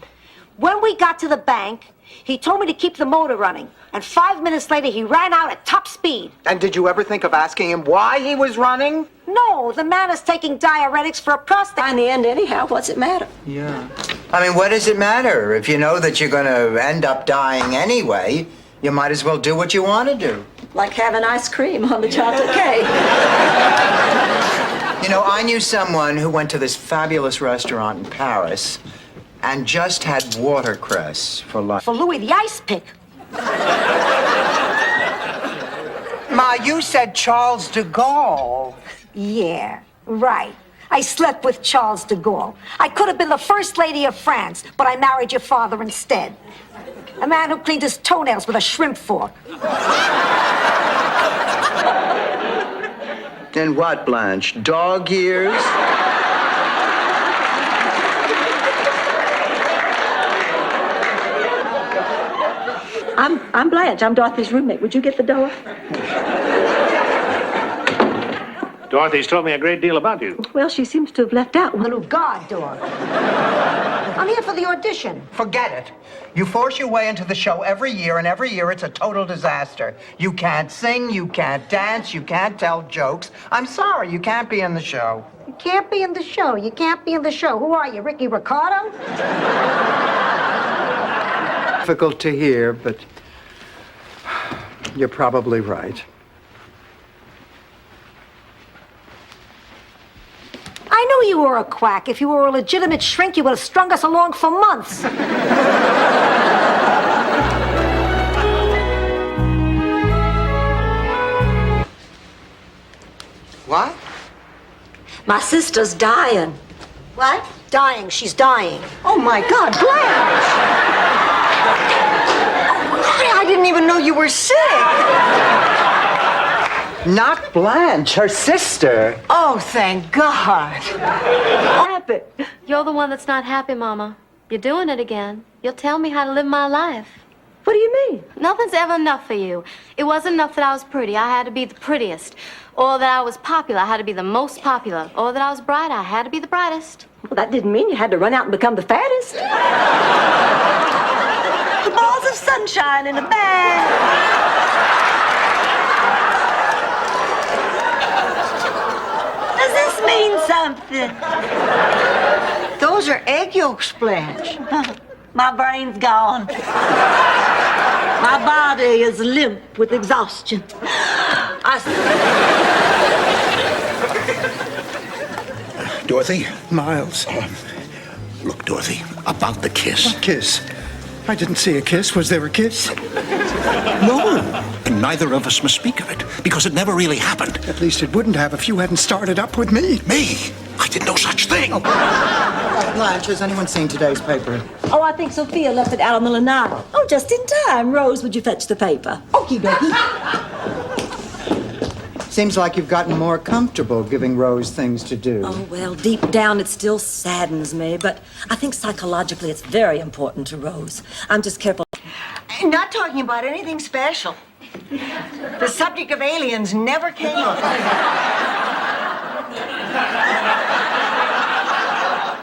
When we got to the bank, he told me to keep the motor running. And 5 minutes later, he ran out at top speed. And did you ever think of asking him why he was running? No, the man is taking diuretics for a prostate. In the end, anyhow, what's it matter? Yeah. I mean, what does it matter? If you know that you're going to end up dying anyway, you might as well do what you want to do. Like having ice cream on the chocolate cake. You know, I knew someone who went to this fabulous restaurant in Paris and just had watercress for lunch. For Louis the Ice Pick. Ma, you said Charles de Gaulle. Yeah, right. I slept with Charles de Gaulle. I could have been the first lady of France, but I married your father instead. A man who cleaned his toenails with a shrimp fork. Then what, Blanche? Dog years? I'm Blanche. I'm Dorothy's roommate. Would you get the door? Dorothy's told me a great deal about you. Well, she seems to have left out one. Oh, God, dog. I'm here for the audition. Forget it. You force your way into the show every year, and every year it's a total disaster. You can't sing, you can't dance, you can't tell jokes. I'm sorry, you can't be in the show. You can't be in the show. You can't be in the show. Who are you, Ricky Ricardo? Difficult to hear, but you're probably right. I knew you were a quack. If you were a legitimate shrink, you would have strung us along for months. What? My sister's dying. What? Dying. She's dying. Oh, my God, Blanche! I didn't even know you were sick. Not Blanche, her sister. Oh, thank God. Happy. You're the one that's not happy, Mama. You're doing it again. You'll tell me how to live my life. What do you mean? Nothing's ever enough for you. It wasn't enough that I was pretty. I had to be the prettiest. Or that I was popular. I had to be the most popular. Or that I was bright. I had to be the brightest. Well, that didn't mean you had to run out and become the fattest. The balls of sunshine in a bag. Does this mean something? Those are egg yolks, Blanche. My brain's gone. My body is limp with exhaustion. Dorothy? Miles. Look, Dorothy, about the kiss. What kiss? I didn't see a kiss. Was there a kiss? No. And neither of us must speak of it, because it never really happened. At least it wouldn't have if you hadn't started up with me. Me? I did no such thing. Blanche, has anyone seen today's paper? Oh, I think Sophia left it out on the lanai. Oh, just in time. Rose, would you fetch the paper? Okie dokie. Seems like you've gotten more comfortable giving Rose things to do. Oh, well, deep down it still saddens me, but I think psychologically it's very important to Rose. I'm just careful. Not talking about anything special. The subject of aliens never came up.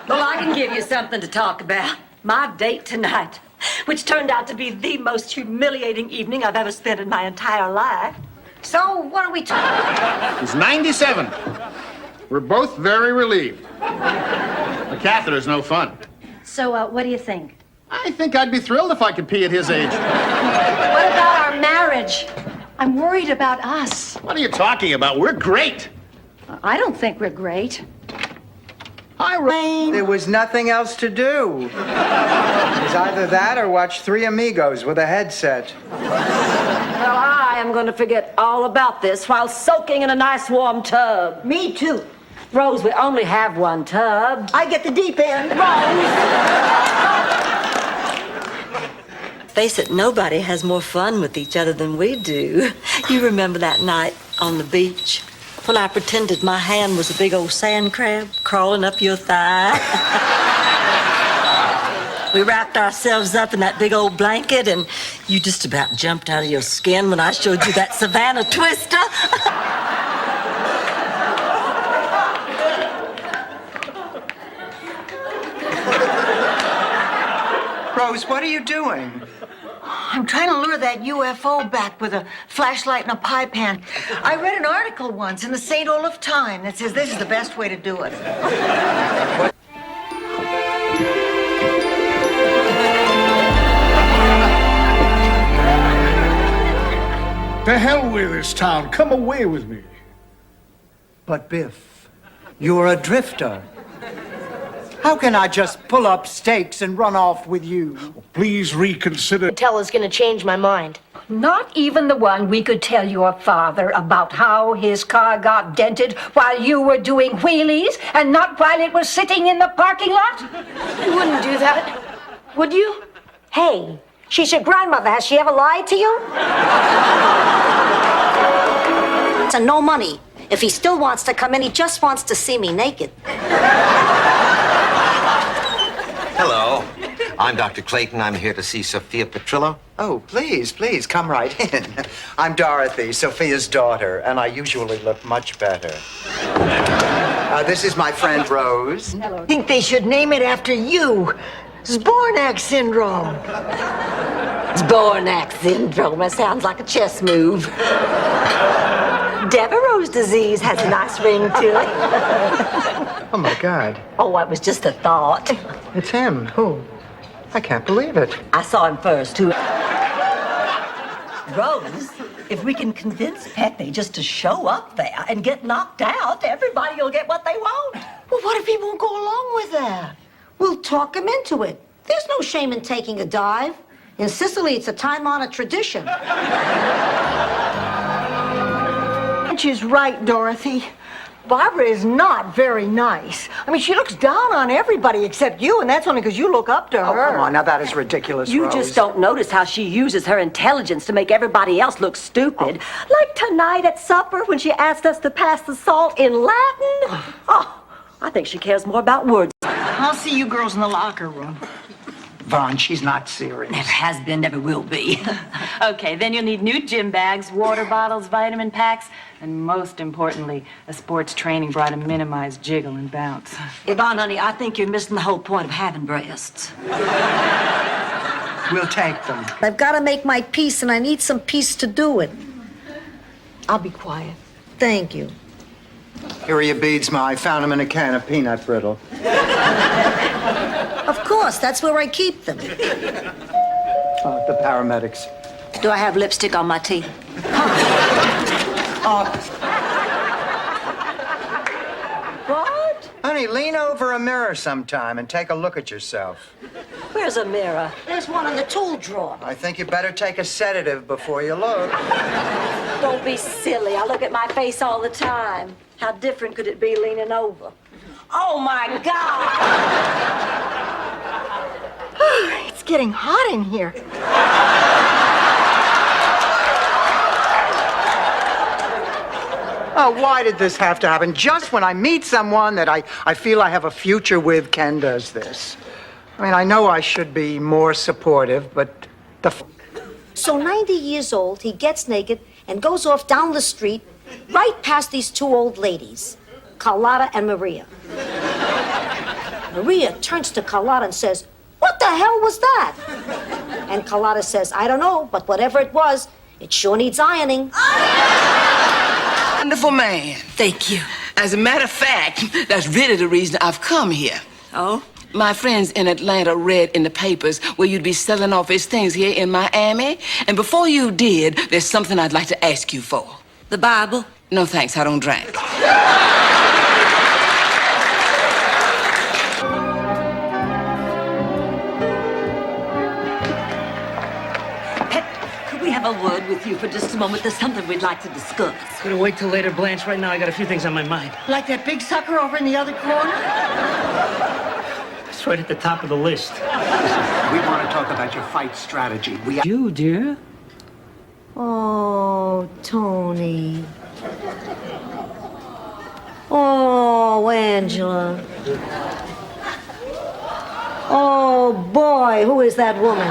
Well, I can give you something to talk about. My date tonight, which turned out to be the most humiliating evening I've ever spent in my entire life. So, what are we talking? He's 97. We're both very relieved. The catheter's no fun. So, what do you think? I think I'd be thrilled if I could pee at his age. What about our marriage? I'm worried about us. What are you talking about? We're great. I don't think we're great. Hi, Rain. There was nothing else to do. It was either that or watch Three Amigos with a headset. Well, I am going to forget all about this while soaking in a nice warm tub. Me too. Rose, we only have one tub. I get the deep end. Face it, nobody has more fun with each other than we do. You remember that night on the beach when I pretended my hand was a big old sand crab crawling up your thigh? We wrapped ourselves up in that big old blanket, and you just about jumped out of your skin when I showed you that Savannah twister. Rose, what are you doing? I'm trying to lure that UFO back with a flashlight and a pie pan. I read an article once in the St. Olaf Times that says this is the best way to do it. To hell with this town. Come away with me. But Biff, you're a drifter. How can I just pull up stakes and run off with you? Please reconsider. Tell is going to change my mind. Not even the one we could tell your father about how his car got dented while you were doing wheelies and not while it was sitting in the parking lot? You wouldn't do that, would you? Hey, she's your grandmother. Has she ever lied to you? It's a no money. If he still wants to come in, he just wants to see me naked. Hello. I'm Dr. Clayton. I'm here to see Sophia Petrillo. Oh, please, please, come right in. I'm Dorothy, Sophia's daughter, and I usually look much better. This is my friend Rose. I think they should name it after you. Zbornak syndrome. Zbornak syndrome. That sounds like a chess move. Devereaux's disease has a nice ring to it. Oh, my God. Oh, it was just a thought. It's him. Who? I can't believe it. I saw him first, too. Rose, if we can convince Pepe just to show up there and get knocked out, everybody will get what they want. Well, what if he won't go along with that? We'll talk him into it. There's no shame in taking a dive. In Sicily, it's a time-honored tradition. She's right, Dorothy. Barbara is not very nice. I mean, she looks down on everybody except you, and that's only because you look up to Oh, her. come on. Now, that is ridiculous, You Rose. just don't notice how she uses her intelligence to make everybody else look stupid. Like tonight at supper when she asked us to pass the salt in Latin. Oh, I think she cares more about words. I'll see you girls in the locker room. Vaughn, she's not serious. Never has been, never will be. Okay, then you'll need new gym bags, water bottles, vitamin packs, and most importantly, a sports training bra to minimize jiggle and bounce. Yvonne, honey, I think you're missing the whole point of having breasts. We'll take them. I've got to make my peace, and I need some peace to do it. I'll be quiet. Thank you. Here are your beads, Ma. I found them in a can of peanut brittle. Of course, that's where I keep them. Oh, the paramedics. Do I have lipstick on my teeth? What? Honey, lean over a mirror sometime and take a look at yourself. Where's a mirror? There's one in the tool drawer. I think you better take a sedative before you look. Don't be silly. I look at my face all the time. How different could it be leaning over? Oh, my God! It's getting hot in here. Oh, why did this have to happen? Just when I meet someone that I feel I have a future with, Ken does this. I mean, I know I should be more supportive, but So 90 years old, he gets naked and goes off down the street, right past these two old ladies, Carlotta and Maria. Maria turns to Carlotta and says, "What the hell was that?" And Carlotta says, "I don't know, but whatever it was, it sure needs ironing." Wonderful man. Thank you. As a matter of fact, that's really the reason I've come here. Oh? My friends in Atlanta read in the papers where you'd be selling off his things here in Miami. And before you did, there's something I'd like to ask you for. The Bible? No, thanks. I don't drink. Could we have a word with you for just a moment? There's something we'd like to discuss. Gonna wait till later, Blanche. Right now, I got a few things on my mind. Like that big sucker over in the other corner? It's right at the top of the list. we want to talk about your fight strategy. You, dear? Oh, Tony. Oh, Angela. Oh, boy, who is that woman?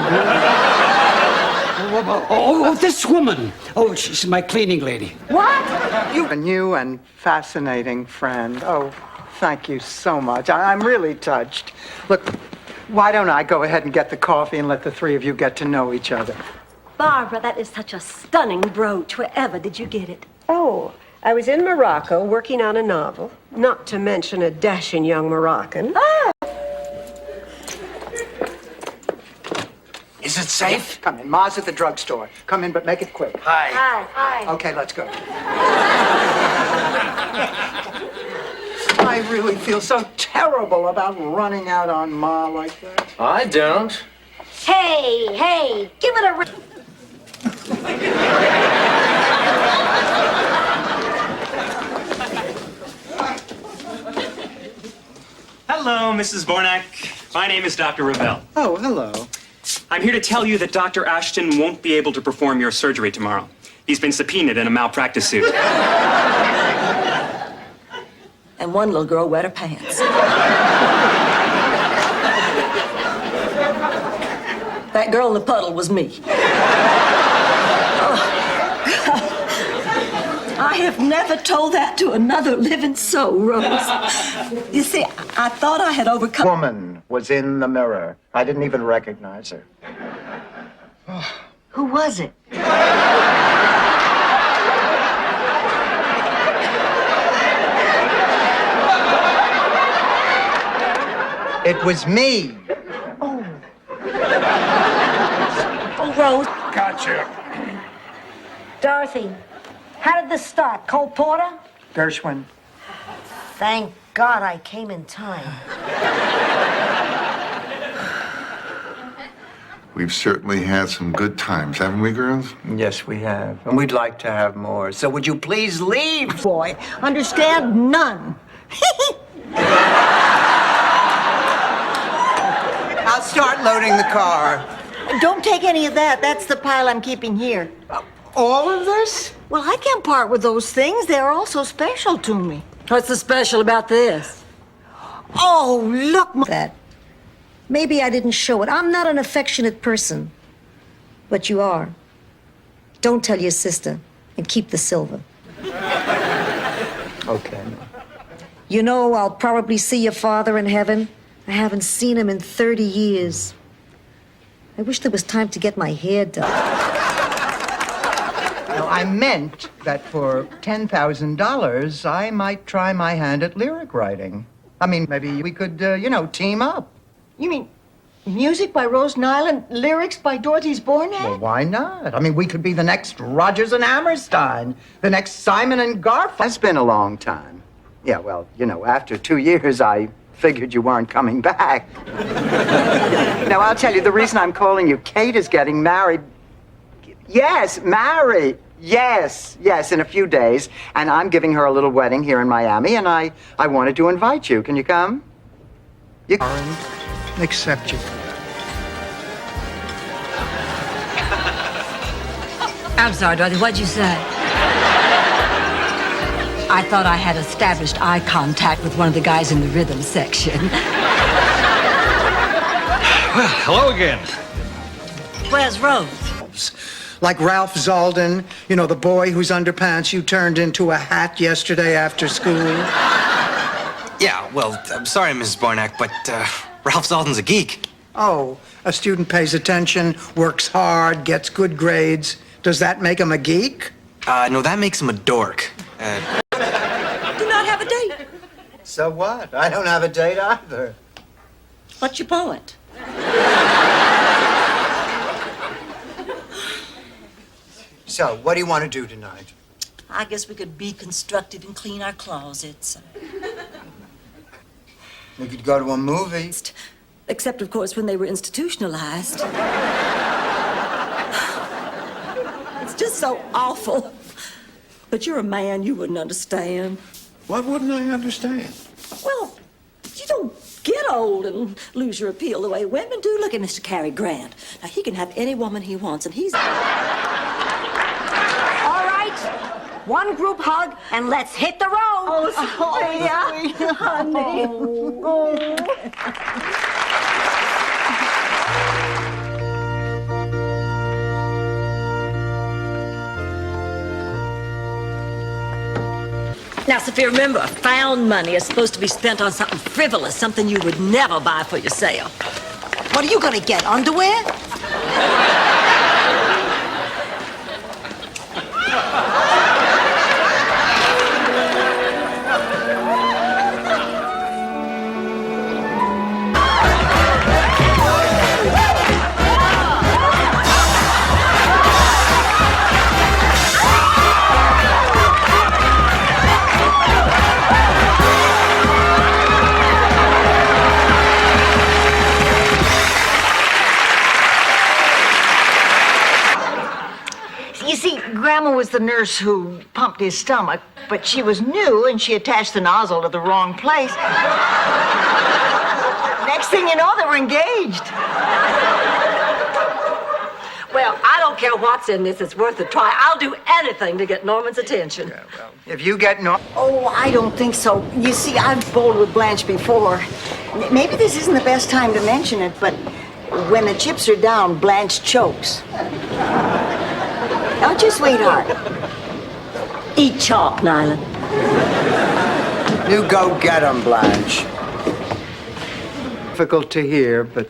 Oh, this woman. Oh, she's my cleaning lady. What? A new and fascinating friend. Oh, thank you so much. I'm really touched. Look, why don't I go ahead and get the coffee and let the three of you get to know each other? Barbara, that is such a stunning brooch. Wherever did you get it? Oh, I was in Morocco working on a novel, not to mention a dashing young Moroccan. Ah! Is it safe? Come in. Ma's at the drugstore. Come in, but make it quick. Hi. Hi. Okay, let's go. I really feel so terrible about running out on Ma like that. I don't. Hey, give it a... Hello, Mrs. Bornak. My name is Dr. Ravel. Oh, hello. I'm here to tell you that Dr. Ashton won't be able to perform your surgery tomorrow. He's been subpoenaed in a malpractice suit. And one little girl wet her pants. That girl in the puddle was me. I have never told that to another living soul, Rose. You see, I thought I had overcome... Woman was in the mirror. I didn't even recognize her. Who was it? It was me. Oh, Rose. Gotcha. Dorothy, how did this start? Cole Porter? Gershwin. Thank God I came in time. We've certainly had some good times, haven't we, girls? Yes, we have. And we'd like to have more. So would you please leave? Boy, understand none. I'll start loading the car. Don't take any of that. That's the pile I'm keeping here. All of this? Well, I can't part with those things. They're all so special to me. What's so special about this? Oh, look. That. Maybe I didn't show it. I'm not an affectionate person. But you are. Don't tell your sister and keep the silver. Okay. You know, I'll probably see your father in heaven. I haven't seen him in 30 years. I wish there was time to get my hair done. No, I meant that for $10,000, I might try my hand at lyric writing. I mean, maybe we could, team up. You mean music by Rose Nyland, lyrics by Dorothy's Bornat? Well, why not? I mean, we could be the next Rodgers and Hammerstein, the next Simon and Garfunkel. It's been a long time. Yeah, well, after 2 years, I figured you weren't coming back. Now, I'll tell you, the reason I'm calling you, Kate is getting married. Yes, married. Yes, in a few days. And I'm giving her a little wedding here in Miami, and I wanted to invite you. Can you come? You accept you. I'm sorry, Dorothy, what'd you say? I thought I had established eye contact with one of the guys in the rhythm section. Well, hello again. Where's Rose? Like Ralph Zalden, the boy whose underpants you turned into a hat yesterday after school. Yeah, well, I'm sorry, Mrs. Barnack, but Ralph Zalden's a geek. Oh, a student pays attention, works hard, gets good grades. Does that make him a geek? No, that makes him a dork. Do not have a date. So what? I don't have a date either. What's your point? So, what do you want to do tonight? I guess we could be constructive and clean our closets. We could go to a movie. Except, of course, when they were institutionalized. It's just so awful. But you're a man, you wouldn't understand. What wouldn't I understand? Well, you don't get old and lose your appeal the way women do. Look at Mr. Cary Grant. Now, he can have any woman he wants, and he's... All right. One group hug, and let's hit the road. Oh, yeah, honey. Now, Sophia, remember, found money is supposed to be spent on something frivolous, something you would never buy for yourself. What are you gonna get, underwear? Grandma was the nurse who pumped his stomach, but she was new and she attached the nozzle to the wrong place. Next thing you know, they were engaged. Well, I don't care what's in this. It's worth a try. I'll do anything to get Norman's attention. Yeah, well, if you get Oh, I don't think so. You see, I've bowled with Blanche before. Maybe this isn't the best time to mention it, but when the chips are down, Blanche chokes. Don't you, sweetheart? Eat chalk, Nyland. You go get 'em, Blanche. Difficult to hear, but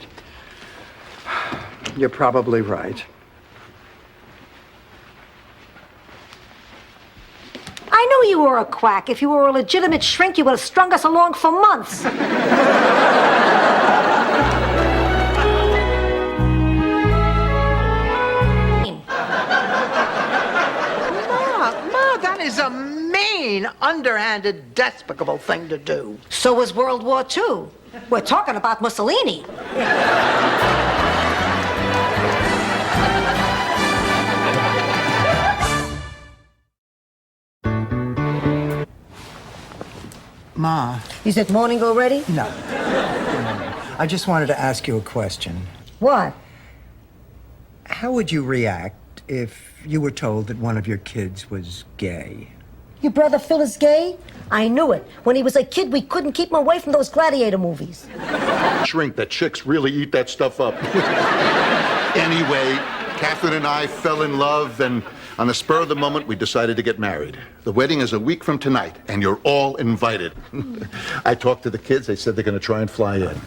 you're probably right. I knew you were a quack. If you were a legitimate shrink, you would have strung us along for months. That is a mean, underhanded, despicable thing to do. So was World War II. We're talking about Mussolini. Ma. Is it morning already? No. I just wanted to ask you a question. What? How would you react if you were told that one of your kids was gay? Your brother Phil is gay? I knew it. When he was a kid, we couldn't keep him away from those gladiator movies. Shrink, that chicks really eat that stuff up. Anyway, Catherine and I fell in love, and on the spur of the moment, we decided to get married. The wedding is a week from tonight, and you're all invited. I talked to the kids. They said they're going to try and fly in.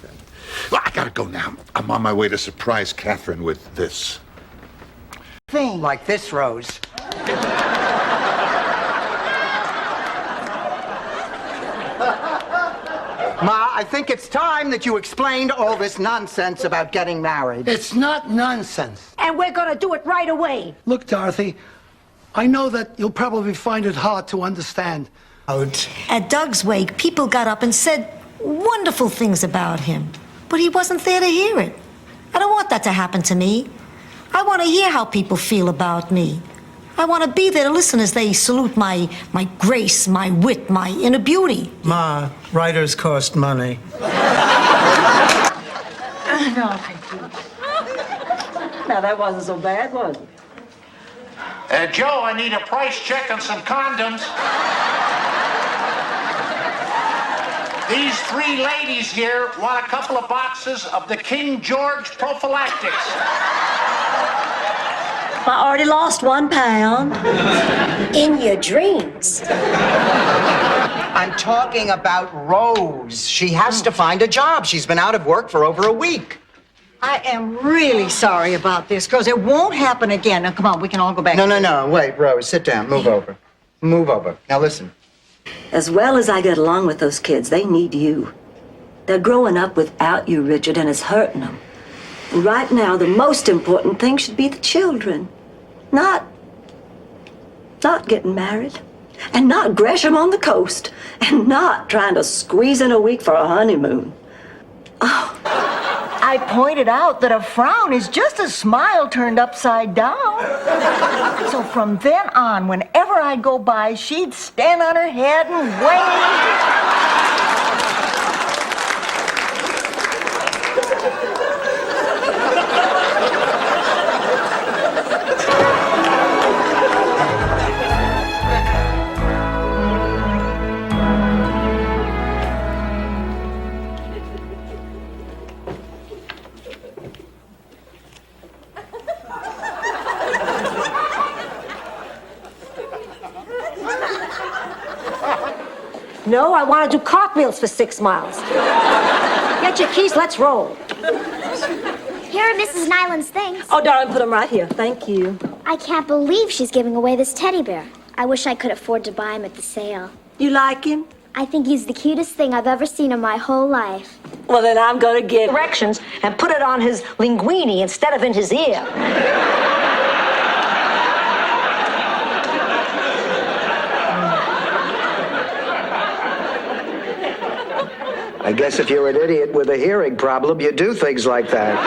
Well, I gotta go now. I'm on my way to surprise Catherine with this. Thing. Like this, Rose. Ma, I think it's time that you explained all this nonsense about getting married. It's not nonsense. And we're gonna do it right away. Look, Dorothy, I know that you'll probably find it hard to understand. At Doug's wake, people got up and said wonderful things about him. But he wasn't there to hear it. I don't want that to happen to me. I want to hear how people feel about me. I want to be there to listen as they salute my grace, my wit, my inner beauty. Ma, writers cost money. No, now, that wasn't so bad, was it? Joe, I need a price check on some condoms. These three ladies here want a couple of boxes of the King George prophylactics. I already lost 1 pound. In your dreams. I'm talking about Rose. She has to find a job. She's been out of work for over a week. I am really sorry about this, girls. It won't happen again. Now, come on, we can all go back. No. Wait, Rose, sit down. Move over. Move over. Now listen. As well as I get along with those kids, they need you. They're growing up without you, Richard, and it's hurting them. And right now, the most important thing should be the children. Not getting married. And not Gresham on the coast. And not trying to squeeze in a week for a honeymoon. Oh. I pointed out that a frown is just a smile turned upside down. So from then on, whenever I'd go by, she'd stand on her head and wave. No, I want to do cartwheels for 6 miles. Get your keys, let's roll. Here are Mrs. Nyland's things. Oh, darling, put them right here. Thank you. I can't believe she's giving away this teddy bear. I wish I could afford to buy him at the sale. You like him? I think he's the cutest thing I've ever seen in my whole life. Well, then I'm going to give directions and put it on his linguine instead of in his ear. I guess if you're an idiot with a hearing problem, you do things like that.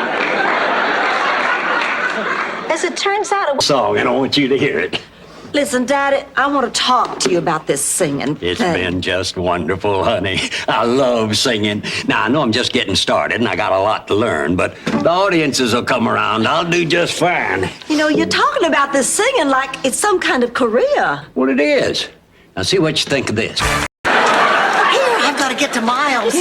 As it turns out, Song, and I want you to hear it. Listen, Daddy, I want to talk to you about this singing It's thing. been just wonderful, honey. I love singing. Now, I know I'm just getting started, and I got a lot to learn, but the audiences will come around. I'll do just fine. You know, you're talking about this singing like it's some kind of career. Well, it is. Now, see what you think of this. I've got to get to Miles.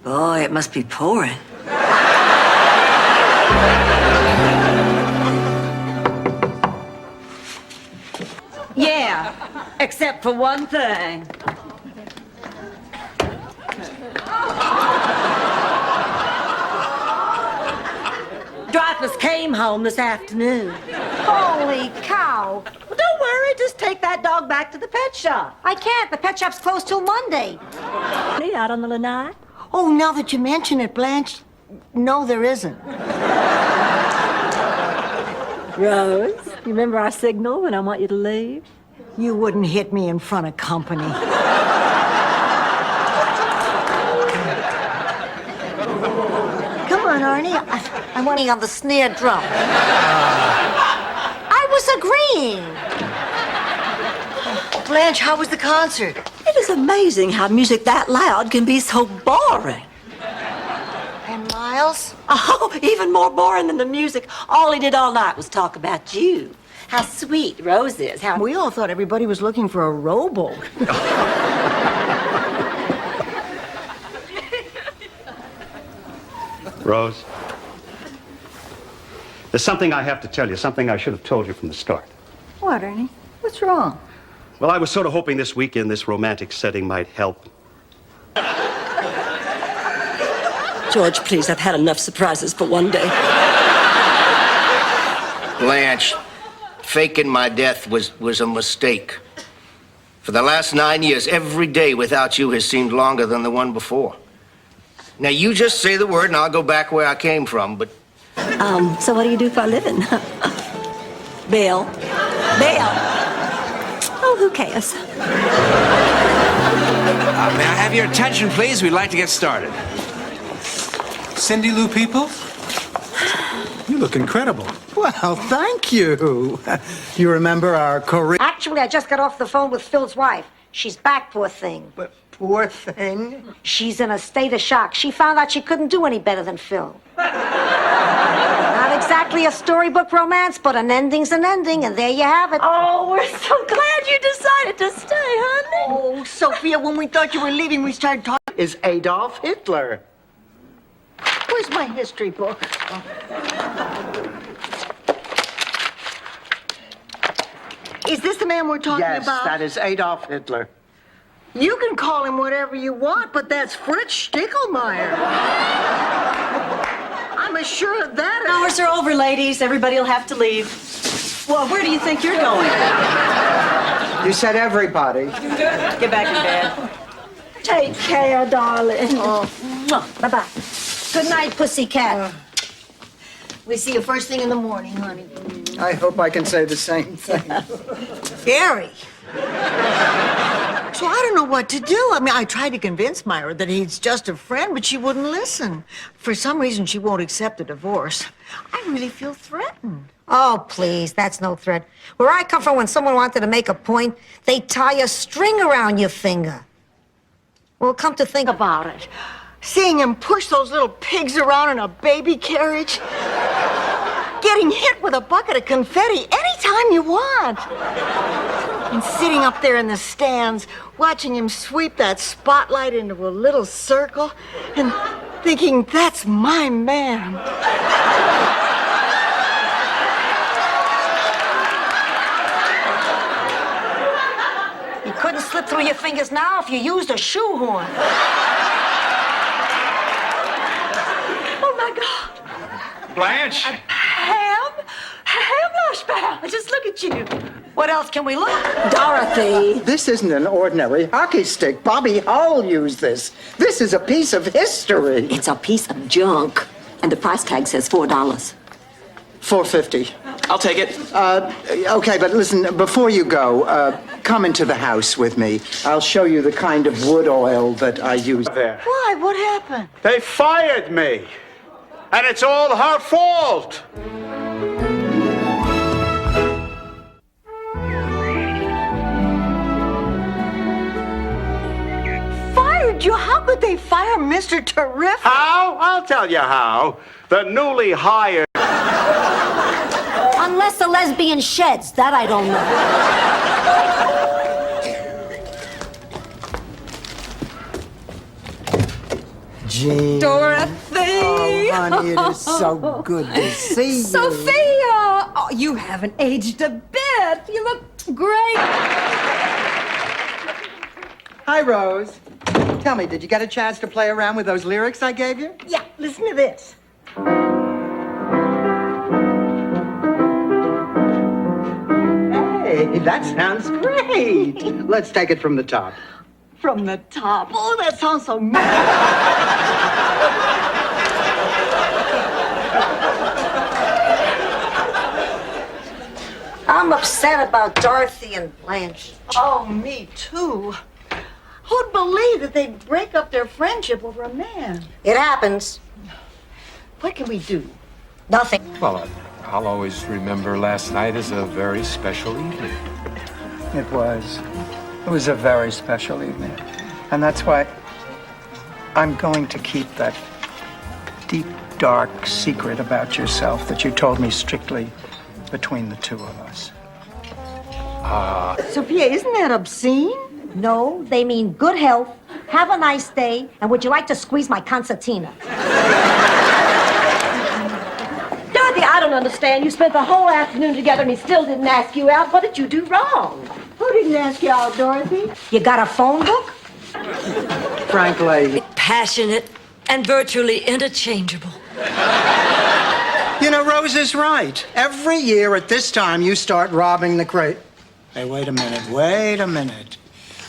Boy, it must be pouring. Yeah, except for one thing. Dreyfus came home this afternoon. Holy cow. Well, don't worry, just take that dog back to the pet shop. I can't. The pet shop's closed till Monday. Out on the lanai? Oh, now that you mention it, Blanche, no, there isn't. Rose, you remember our signal when I want you to leave? You wouldn't hit me in front of company. Come on, Arnie. I'm winning on the snare drum. I was agreeing. Blanche, how was the concert? It is amazing how music that loud can be so boring. And Miles? Oh, even more boring than the music. All he did all night was talk about you. How sweet Rose is. How We all thought everybody was looking for a rowboat. Rose, there's something I have to tell you, something I should have told you from the start. What, Ernie? What's wrong? Well, I was sort of hoping this weekend this romantic setting might help. George, please, I've had enough surprises for one day. Blanche, faking my death was a mistake. For the last 9 years, every day without you has seemed longer than the one before. Now, you just say the word and I'll go back where I came from, but... So what do you do for a living? Bill? Bill? Oh, who cares? May I have your attention, please? We'd like to get started. Cindy Lou Peoples? You look incredible. Well, thank you. You remember our Korean... Actually, I just got off the phone with Phil's wife. She's back, poor thing. But poor thing? She's in a state of shock. She found out she couldn't do any better than Phil. Not exactly a storybook romance, but an ending's an ending, and there you have it. Oh, we're so glad you decided to stay, honey. Oh, Sophia, when we thought you were leaving, we started talking. Is Adolf Hitler. Where's my history book? Is this the man we're talking Yes, about? that is Adolf Hitler. You can call him whatever you want, but that's Fritz Stickelmeyer. I'm as sure of that. Hours are over, ladies. Everybody will have to leave. Well, where do you think you're going? You said everybody. Get back in bed. Take care, darling. Oh. Bye-bye. Good night, pussycat. We see you first thing in the morning, honey. I hope I can say the same thing. Gary. So I don't know what to do. I mean, I tried to convince Myra that he's just a friend, but she wouldn't listen. For some reason, she won't accept a divorce. I really feel threatened. Oh, please, that's no threat. Where I come from, when someone wanted to make a point, they tie a string around your finger. Well, come to think about it. Seeing him push those little pigs around in a baby carriage. Getting hit with a bucket of confetti anytime you want. And sitting up there in the stands, watching him sweep that spotlight into a little circle and thinking, that's my man. You couldn't slip through your fingers now if you used a shoehorn. Oh, my God. Blanche? Ham Lushbell. Just look at you. What else can we look? Dorothy! This isn't an ordinary hockey stick. Bobby Hull used this. This is a piece of history. It's a piece of junk. And the price tag says $4. $4.50. I'll take it. Okay, but listen, before you go, come into the house with me. I'll show you the kind of wood oil that I use there. Why? What happened? They fired me. And it's all her fault. Fired you? How could they fire Mr. Terrific? How? I'll tell you how. The newly hired... Unless the lesbian sheds, that I don't know. Jean. Dorothy! Oh, honey, it is so good to see you. Sophia! Oh, you haven't aged a bit. You look great. Hi, Rose. Tell me, did you get a chance to play around with those lyrics I gave you? Yeah, listen to this. Hey, that sounds great. Let's take it from the top. From the top. Oh, that sounds so I'm upset about Dorothy and Blanche. Oh, me too. Who'd believe that they'd break up their friendship over a man? It happens. What can we do? Nothing. Well, I'll always remember last night as a very special evening. It was. It was a very special evening. And that's why I'm going to keep that deep, dark secret about yourself that you told me strictly between the two of us. Sophia, isn't that obscene? No, they mean good health, have a nice day, and would you like to squeeze my concertina? Dorothy, I don't understand. You spent the whole afternoon together and he still didn't ask you out. What did you do wrong? Who didn't ask you out, Dorothy? You got a phone book? Frankly, Passionate and virtually interchangeable. you know, Rose is right. Every year at this time, you start robbing the crate. Hey, wait a minute.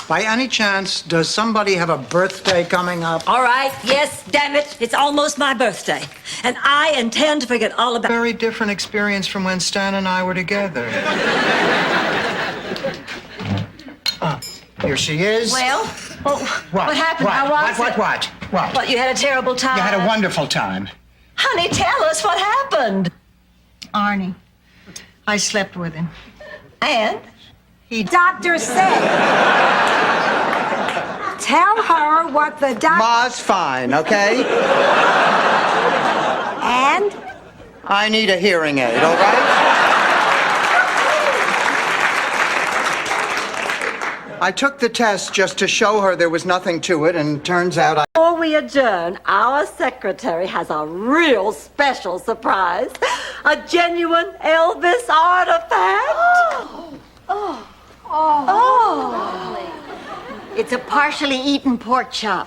By any chance, does somebody have a birthday coming up? All right, yes, damn it. It's almost my birthday. And I intend to forget all about... Very different experience from when Stan and I were together. Here she is. Well, what happened? How was it? What? What, you had a terrible time? You had a wonderful time. Honey, tell us what happened. Arnie. I slept with him. And? Doctor said. Tell her what the doctor... Ma's fine, okay? And? I need a hearing aid, all right? I took the test just to show her there was nothing to it, and turns out Before we adjourn, our secretary has a real special surprise. A genuine Elvis artifact. It's a partially eaten pork chop.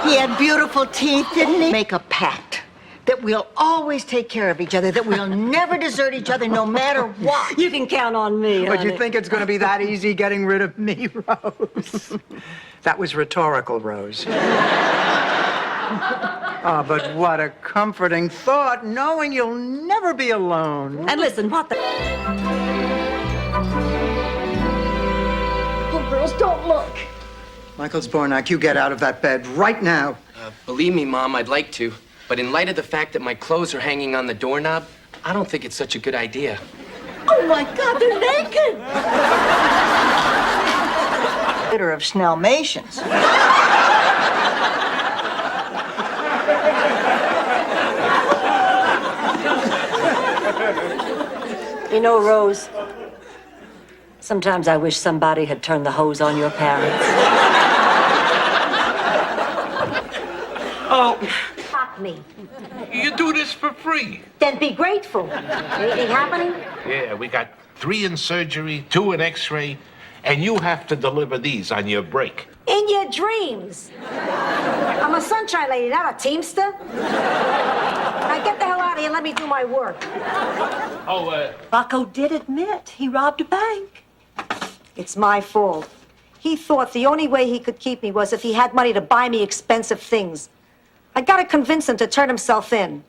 He had beautiful teeth, didn't he? Make a pact that we'll always take care of each other, that we'll never desert each other no matter what. You can count on me, But honey. you think it's going to be that easy getting rid of me, Rose? That was rhetorical, Rose. Oh, but what a comforting thought, knowing you'll never be alone. And listen, what the... Oh, girls, don't look. Michael Zbornak, you get out of that bed right now. Believe me, Mom, I'd like to. But in light of the fact that my clothes are hanging on the doorknob, I don't think it's such a good idea. Oh, my God, they're naked. Litter of Snellmations. You know, Rose, sometimes I wish somebody had turned the hose on your parents. Oh, Fuck me. you do this for free. Then be grateful. Anything happening? Yeah, we got 3 in surgery, 2 in x-ray, and you have to deliver these on your break. In your dreams. I'm a sunshine lady, not a teamster. Now get the hell out of here and let me do my work. Rocco did admit he robbed a bank. It's my fault. He thought the only way he could keep me was if he had money to buy me expensive things. I gotta convince him to turn himself in.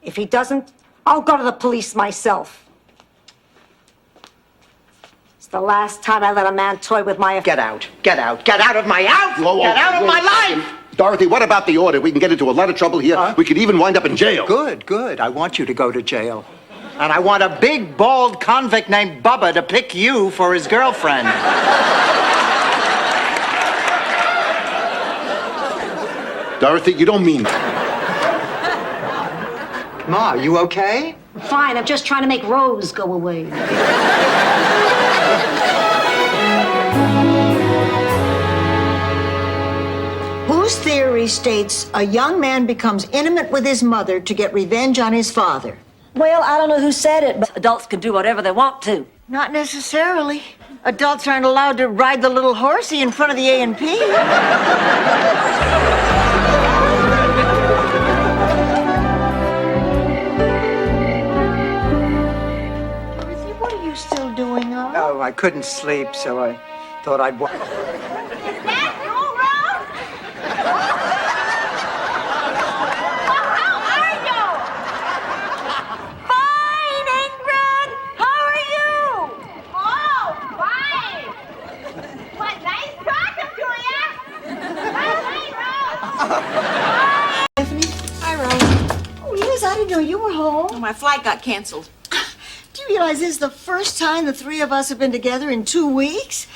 If he doesn't, I'll go to the police myself. It's the last time I let a man toy with my... Get out of my house! Whoa, whoa, Get out of whoa, my listen. life! Dorothy, what about the order? We can get into a lot of trouble here. We could even wind up in jail. Good. I want you to go to jail. And I want a big, bald convict named Bubba to pick you for his girlfriend. Dorothy, you don't mean that. Ma, you okay? Fine, I'm just trying to make Rose go away. Whose theory states a young man becomes intimate with his mother to get revenge on his father? Well, I don't know who said it, but adults can do whatever they want to. Not necessarily. Adults aren't allowed to ride the little horsey in front of the A&P. Dorothy, what are you still doing up? Oh, I couldn't sleep, so I thought I'd... Fine, Ingrid! How are you? Oh, fine. What, nice talking to ya? Hi, Rose. knew you were home. Oh, my flight got canceled. Do you realize this is the first time the three of us have been together in 2 weeks?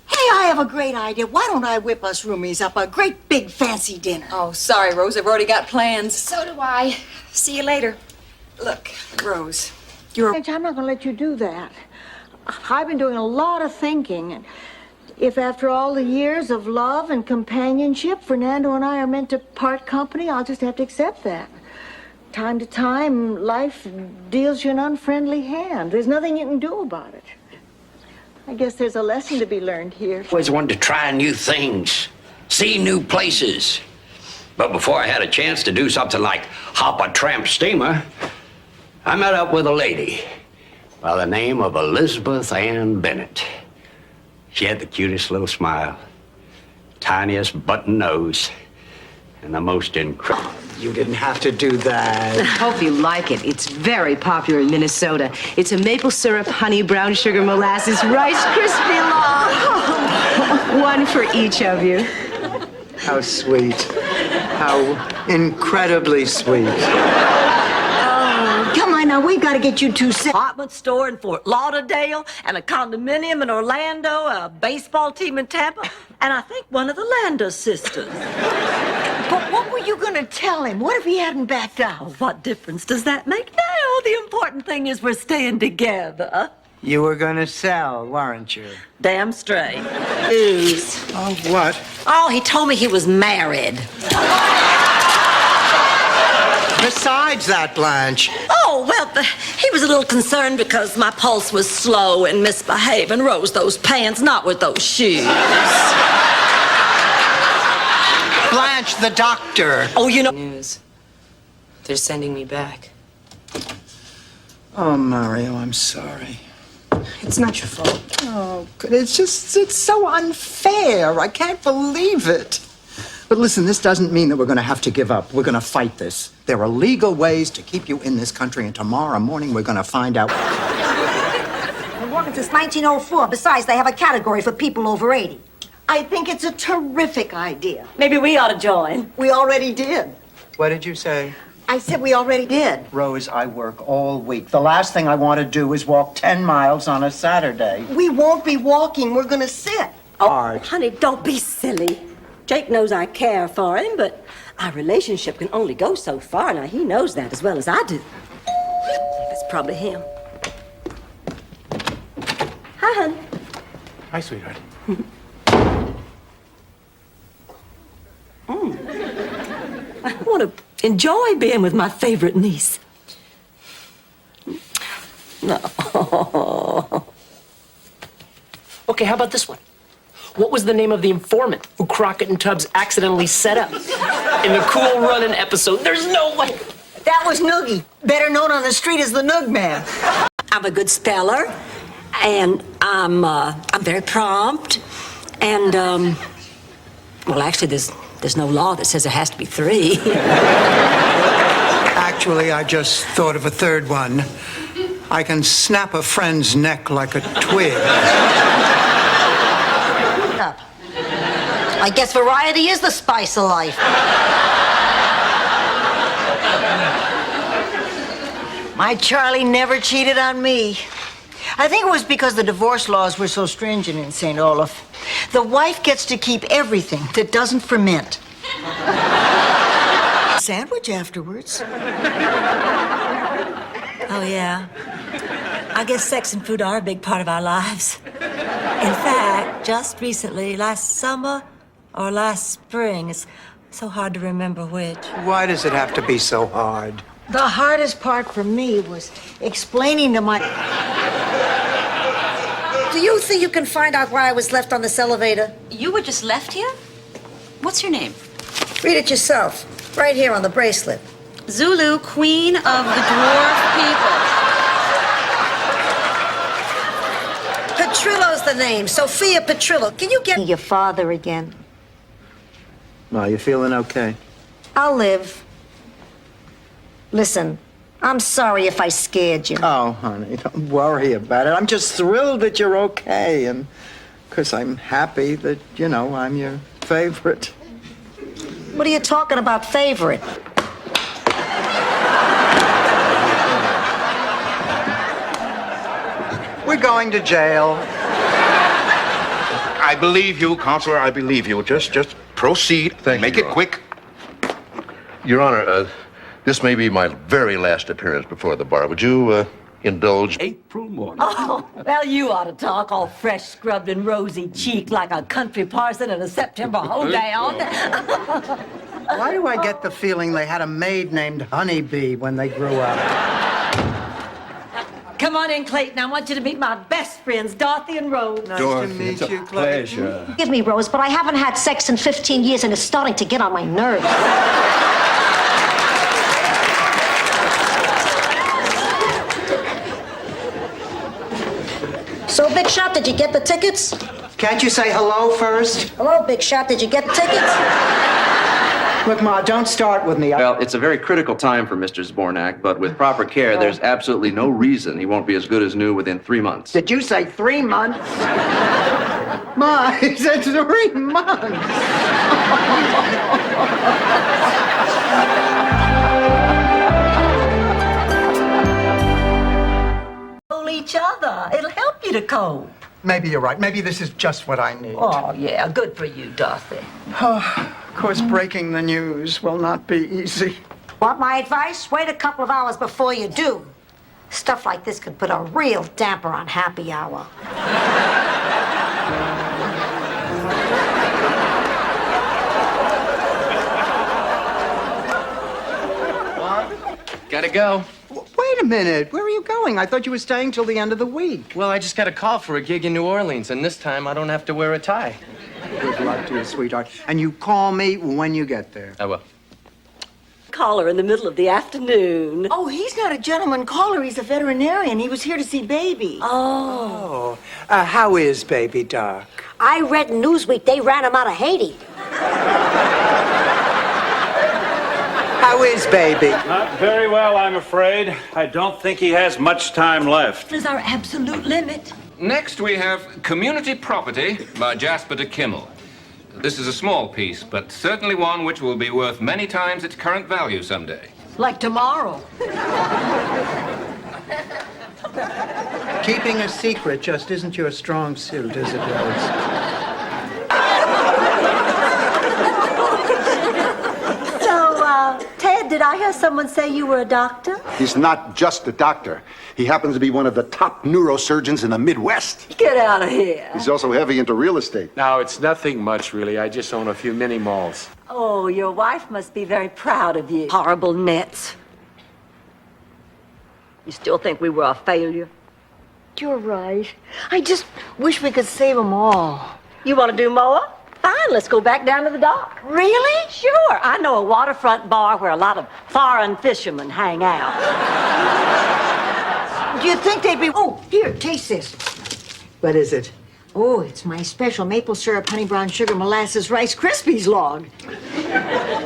Hey, I have a great idea. Why don't I whip us roomies up a great big fancy dinner? Oh, sorry, Rose. I've already got plans. So do I. See you later. Look, Rose, you're... I'm not going to let you do that. I've been doing a lot of thinking, and if after all the years of love and companionship, Fernando and I are meant to part company, I'll just have to accept that. Time to time, life deals you an unfriendly hand. There's nothing you can do about it. I guess there's a lesson to be learned here. Always wanted to try new things, see new places. But before I had a chance to do something like hop a tramp steamer, I met up with a lady by the name of Elizabeth Ann Bennett. She had the cutest little smile, tiniest button nose, and the most incredible... You didn't have to do that. I hope you like it. It's very popular in Minnesota. It's a maple syrup, honey, brown sugar, molasses, Rice Krispie long. One for each of you. How sweet. How incredibly sweet. Come on now, we've got to get you two set. Apartment store in Fort Lauderdale, and a condominium in Orlando, a baseball team in Tampa, and I think one of the Landers sisters. But what were you going to tell him? What if he hadn't backed out? Oh, what difference does that make now? The important thing is we're staying together. You were going to sell, weren't you? Damn straight. News. Oh, what? Oh, he told me he was married. Besides that, Blanche. Oh, well, he was a little concerned because my pulse was slow and misbehaving. Rose, those pants, not with those shoes. Blanche, the doctor. Oh, you know... News. They're sending me back. Oh, Mario, I'm sorry. It's not your fault. Oh, it's so unfair. I can't believe it. But listen, this doesn't mean that we're going to have to give up. We're going to fight this. There are legal ways to keep you in this country, and tomorrow morning we're going to find out. I've been working since 1904. Besides, they have a category for people over 80. I think it's a terrific idea. Maybe we ought to join. We already did. What did you say? I said we already did. Rose, I work all week. The last thing I want to do is walk 10 miles on a Saturday. We won't be walking. We're going to sit. Oh, honey, don't be silly. Jake knows I care for him, but our relationship can only go so far. Now, he knows that as well as I do. It's probably him. Hi, honey. Hi, sweetheart. I want to enjoy being with my favorite niece. No. Okay, how about this one? What was the name of the informant who Crockett and Tubbs accidentally set up in the Cool Runnin' episode? There's no way. That was Noogie, better known on the street as the Noog Man. I'm a good speller, and I'm very prompt, and well, actually, there's no law that says there has to be 3. Actually, I just thought of a third one. I can snap a friend's neck like a twig. I guess variety is the spice of life. My Charlie never cheated on me. I think it was because the divorce laws were so stringent in St. Olaf. The wife gets to keep everything that doesn't ferment. Sandwich afterwards. Oh, yeah. I guess sex and food are a big part of our lives. In fact, just recently, last summer or last spring, it's so hard to remember which. Why does it have to be so hard? The hardest part for me was explaining to my... Do you think you can find out why I was left on this elevator? You were just left here? What's your name? Read it yourself. Right here on the bracelet. Zulu, Queen of the Dwarf People. Petrillo's the name. Sophia Petrillo. Can you get your father again? Well, you feeling okay? I'll live. Listen, I'm sorry if I scared you. Oh, honey, don't worry about it. I'm just thrilled that you're okay, and because I'm happy that, you know, I'm your favorite. What are you talking about, favorite? We're going to jail. I believe you, Counselor. I believe you. Just proceed. Make it quick. Your Honor, this may be my very last appearance before the bar. Would you indulge? April morning. Oh, well, you ought to talk all fresh, scrubbed, and rosy-cheeked like a country parson in a September hoedown. Why do I get the feeling they had a maid named Honeybee when they grew up? Come on in, Clayton. I want you to meet my best friends, Dorothy and Rose. Nice to meet you, Clayton. Forgive me, Rose, but I haven't had sex in 15 years and it's starting to get on my nerves. So, Big Shot, did you get the tickets? Can't you say hello first? Hello, Big Shot, did you get the tickets? Look, Ma, don't start with me. Well, it's a very critical time for Mr. Zbornak, but with proper care, there's absolutely no reason he won't be as good as new within 3 months. Did you say 3 months? Ma, he said 3 months. Each other. It'll help you to cope. Maybe you're right. Maybe this is just what I need. Oh, yeah. Good for you, Dorothy. Of course, breaking the news will not be easy. Want my advice? Wait a couple of hours before you do. Stuff like this could put a real damper on happy hour. Gotta go. Wait a minute. Where are you going? I thought you were staying till the end of the week. Well, I just got a call for a gig in New Orleans, and this time I don't have to wear a tie. Good luck to you, sweetheart. And you call me when you get there. I will. Caller in the middle of the afternoon. Oh, he's not a gentleman caller. He's a veterinarian. He was here to see Baby. Oh. How is Baby Doc? I read in Newsweek they ran him out of Haiti. How is Baby? Not very well, I'm afraid. I don't think he has much time left. Is our absolute limit. Next, we have Community Property by Jasper de Kimmel. This is a small piece, but certainly one which will be worth many times its current value someday. Like tomorrow. Keeping a secret just isn't your strong suit, is it, Rose? Ted, did I hear someone say you were a doctor? He's not just a doctor. He happens to be one of the top neurosurgeons in the Midwest. Get out of here. He's also heavy into real estate. No, it's nothing much, really. I just own a few mini malls. Oh, your wife must be very proud of you. Horrible nets. You still think we were a failure? You're right. I just wish we could save them all. You want to do more? Fine, let's go back down to the dock. Really? Sure. I know a waterfront bar where a lot of foreign fishermen hang out. Do you think they'd be... Oh, here, taste this. What is it? Oh, it's my special maple syrup, honey brown sugar, molasses, Rice Krispies log.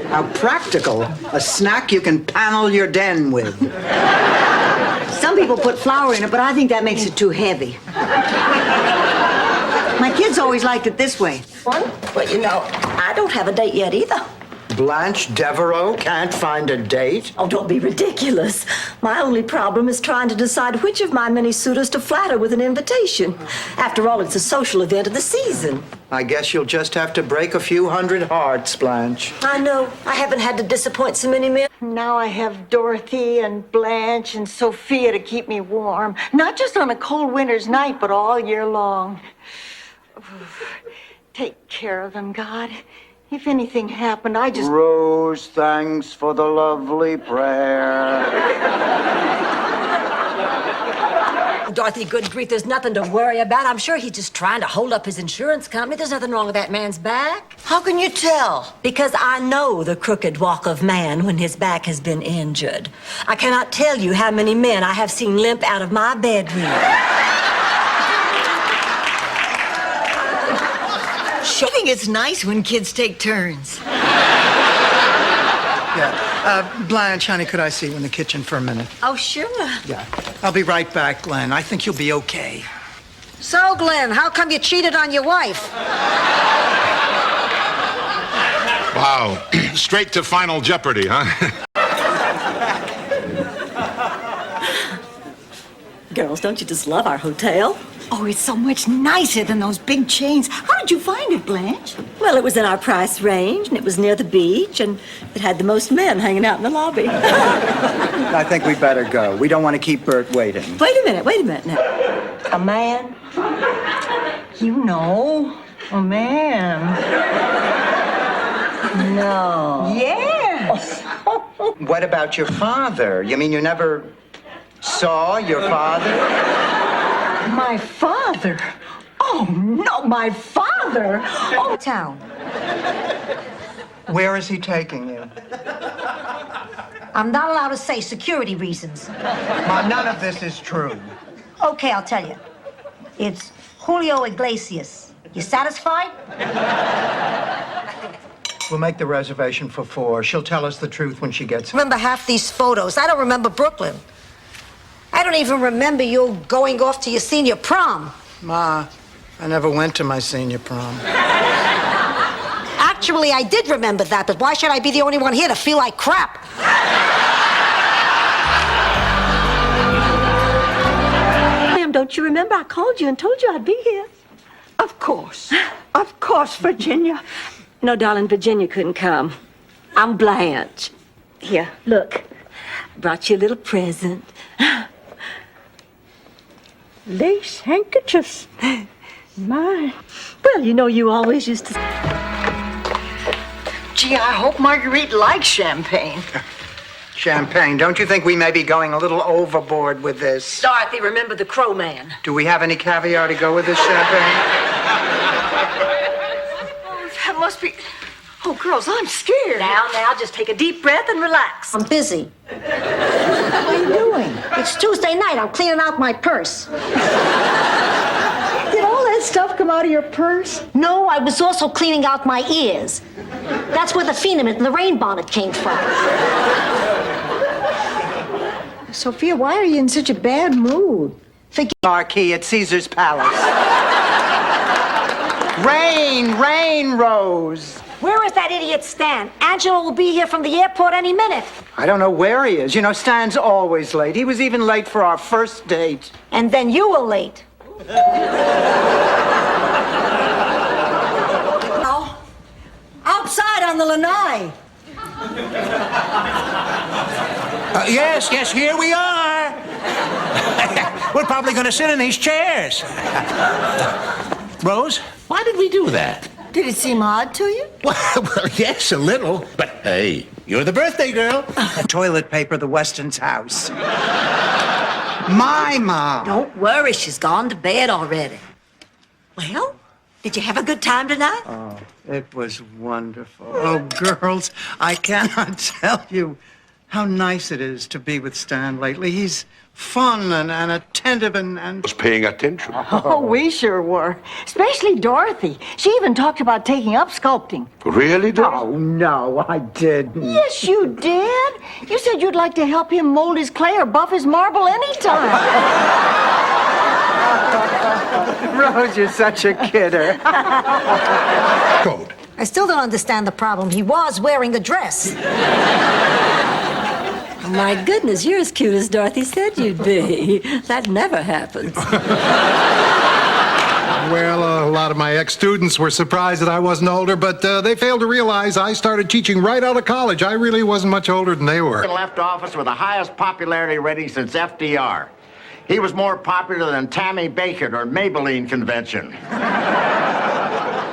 How practical. A snack you can panel your den with. Some people put flour in it, but I think that makes it too heavy. My kids always liked it this way. Well, you know, I don't have a date yet either. Blanche Devereaux can't find a date? Oh, don't be ridiculous. My only problem is trying to decide which of my many suitors to flatter with an invitation. After all, it's a social event of the season. I guess you'll just have to break a few hundred hearts, Blanche. I know. I haven't had to disappoint so many men. Now I have Dorothy and Blanche and Sophia to keep me warm. Not just on a cold winter's night, but all year long. Take care of them, God. If anything happened, I just... Rose, thanks for the lovely prayer. Dorothy, good grief, there's nothing to worry about. I'm sure he's just trying to hold up his insurance company. There's nothing wrong with that man's back. How can you tell? Because I know the crooked walk of man when his back has been injured. I cannot tell you how many men I have seen limp out of my bedroom. I think it's nice when kids take turns. Yeah. Blanche, honey, could I see you in the kitchen for a minute? Oh, sure. Yeah. I'll be right back, Glenn. I think you'll be okay. So, Glenn, how come you cheated on your wife? Wow. Straight to Final Jeopardy, huh? Girls, don't you just love our hotel? Oh, it's so much nicer than those big chains. How did you find it, Blanche? Well, it was in our price range, and it was near the beach, and it had the most men hanging out in the lobby. I think we better go. We don't want to keep Bert waiting. Wait a minute now. A man? You know, a man. No. Yes. What about your father? You mean you never saw your father? My father? Oh, no, my father! Oh, Town. Where is he taking you? I'm not allowed to say security reasons. Mom, none of this is true. Okay, I'll tell you. It's Julio Iglesias. You satisfied? We'll make the reservation for 4. She'll tell us the truth when she gets I remember half these photos. I don't remember Brooklyn. I don't even remember you going off to your senior prom. Ma, I never went to my senior prom. Actually, I did remember that, but why should I be the only one here to feel like crap? Ma'am, don't you remember I called you and told you I'd be here? of course. Of course, Virginia. No, darling, Virginia couldn't come. I'm Blanche. Here, look. Brought you a little present. Lace handkerchiefs. My. Well, you know you always used to... Gee, I hope Marguerite likes champagne. Champagne. Don't you think we may be going a little overboard with this? Dorothy, remember the Crow Man. Do we have any caviar to go with this champagne? That must be... Oh, girls, I'm scared. Now, just take a deep breath and relax. I'm busy. What are you doing? It's Tuesday night. I'm cleaning out my purse. Did all that stuff come out of your purse? No, I was also cleaning out my ears. That's where the phenomenon, the rain bonnet came from. Sophia, why are you in such a bad mood? Forget Marquis at Caesar's Palace. Rain, Rose. Where is that idiot Stan? Angela will be here from the airport any minute. I don't know where he is. You know, Stan's always late. He was even late for our first date. And then you were late. Oh, outside on the lanai. Yes, here we are. We're probably going to sit in these chairs. Rose, why did we do that? Did it seem odd to you? Well, yes, a little. But hey, you're the birthday girl. Toilet paper, the Weston's house. My mom. Don't worry, she's gone to bed already. Well, did you have a good time tonight? Oh, it was wonderful. Oh, girls, I cannot tell you how nice it is to be with Stan lately. He's fun and attentive and... Was paying attention. Oh, we sure were. Especially Dorothy. She even talked about taking up sculpting. Really, Dorothy? Oh, no, I didn't. Yes, you did. You said you'd like to help him mold his clay or buff his marble anytime. Rose, you're such a kidder. Code. I still don't understand the problem. He was wearing a dress. My goodness, you're as cute as Dorothy said you'd be. That never happens. Well, a lot of my ex-students were surprised that I wasn't older, but they failed to realize I started teaching right out of college. I really wasn't much older than they were. Left office with the highest popularity rating since FDR. He was more popular than Tammy Bacon or Maybelline convention.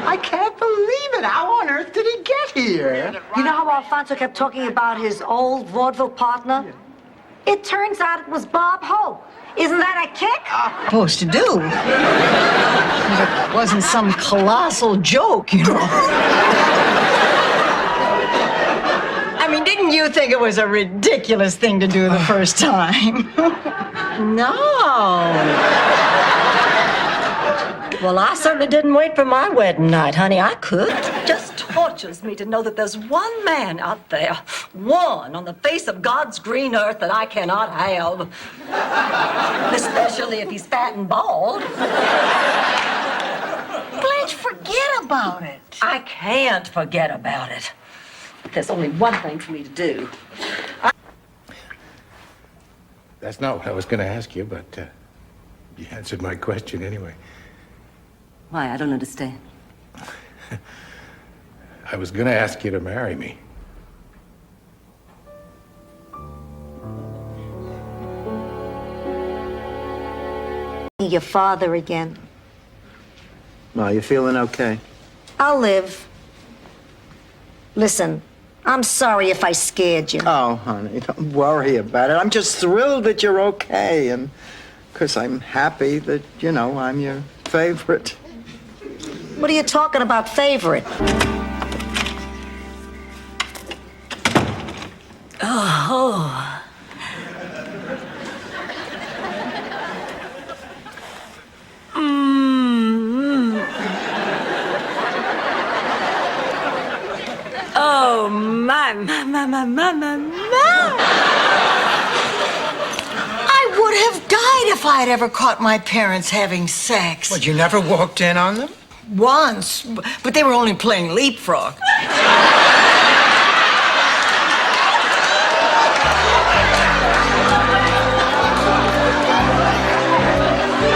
I can't believe it. How on earth did he get here? You know how Alfonso kept talking about his old vaudeville partner? It turns out it was Bob Hope. Isn't that a kick? Supposed to do. It wasn't some colossal joke, you know. I mean, didn't you think it was a ridiculous thing to do the first time? No. Well, I certainly didn't wait for my wedding night, honey. I could. It just tortures me to know that there's one man out there, one on the face of God's green earth that I cannot have. Especially if he's fat and bald. Blanche, forget about it. I can't forget about it. There's only one thing for me to do. That's not what I was going to ask you, but You answered my question anyway. Why? I don't understand. I was gonna ask you to marry me. Your father again. Ma, you feeling okay? I'll live. Listen, I'm sorry if I scared you. Oh, honey, don't worry about it. I'm just thrilled that you're okay, and because I'm happy that, you know, I'm your favorite. What are you talking about, favorite? Oh. Oh, my. I would have died if I'd ever caught my parents having sex. What, you never walked in on them? Once, but they were only playing leapfrog.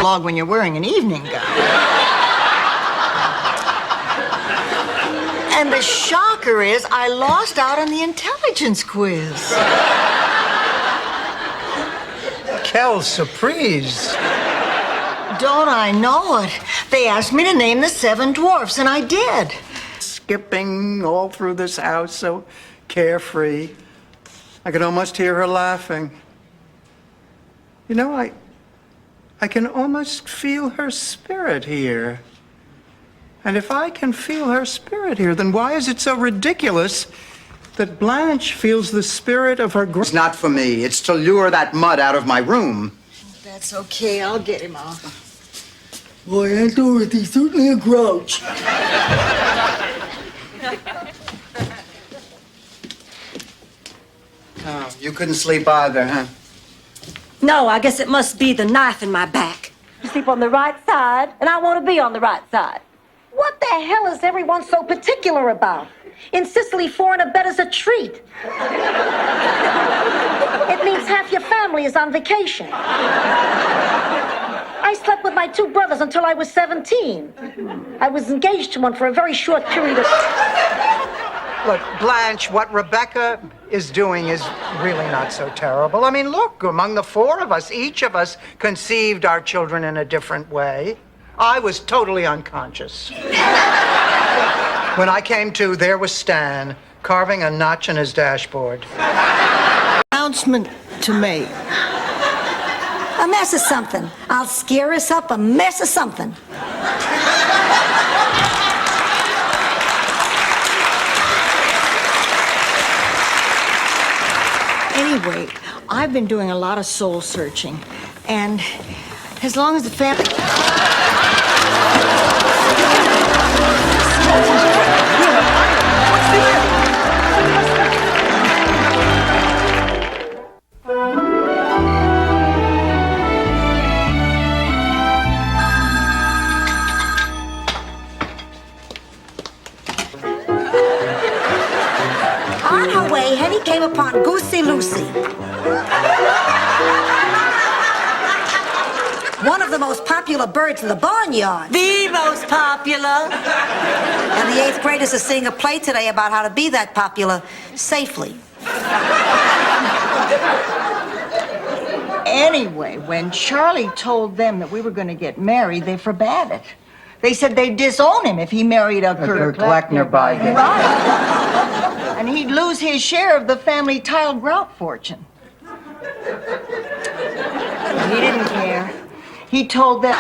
Log when you're wearing an evening gown. And the shocker is, I lost out on the intelligence quiz. Quelle surprise. Don't I know it? They asked me to name the 7 dwarfs, and I did. Skipping all through this house, so carefree. I could almost hear her laughing. You know, I can almost feel her spirit here. And if I can feel her spirit here, then why is it so ridiculous that Blanche feels the spirit of her... It's not for me. It's to lure that mud out of my room. That's okay. I'll get him off. Boy, Aunt Dorothy's certainly a grouch. Oh, you couldn't sleep either, huh? No, I guess it must be the knife in my back. You sleep on the right side, and I want to be on the right side. What the hell is everyone so particular about? In Sicily, 4 in a bed is a treat. It means half your family is on vacation. I slept with my 2 brothers until I was 17. I was engaged to one for a very short period of time. Look, Blanche, what Rebecca is doing is really not so terrible. I mean, look, among the 4 of us, each of us conceived our children in a different way. I was totally unconscious. When I came to, there was Stan, carving a notch in his dashboard. Announcement to make. A mess of something. I'll scare us up a mess of something. Anyway, I've been doing a lot of soul searching, and as long as the family... On her way, Henny came upon Goosey Lucy. One of the most popular birds in the barnyard. The most popular. And the 8th graders are seeing a play today about how to be that popular safely. Anyway, when Charlie told them that we were going to get married, they forbade it. They said they'd disown him if he married a Kurt Kleckner bygone. Right. And he'd lose his share of the family tile grout fortune. He didn't care. He told them...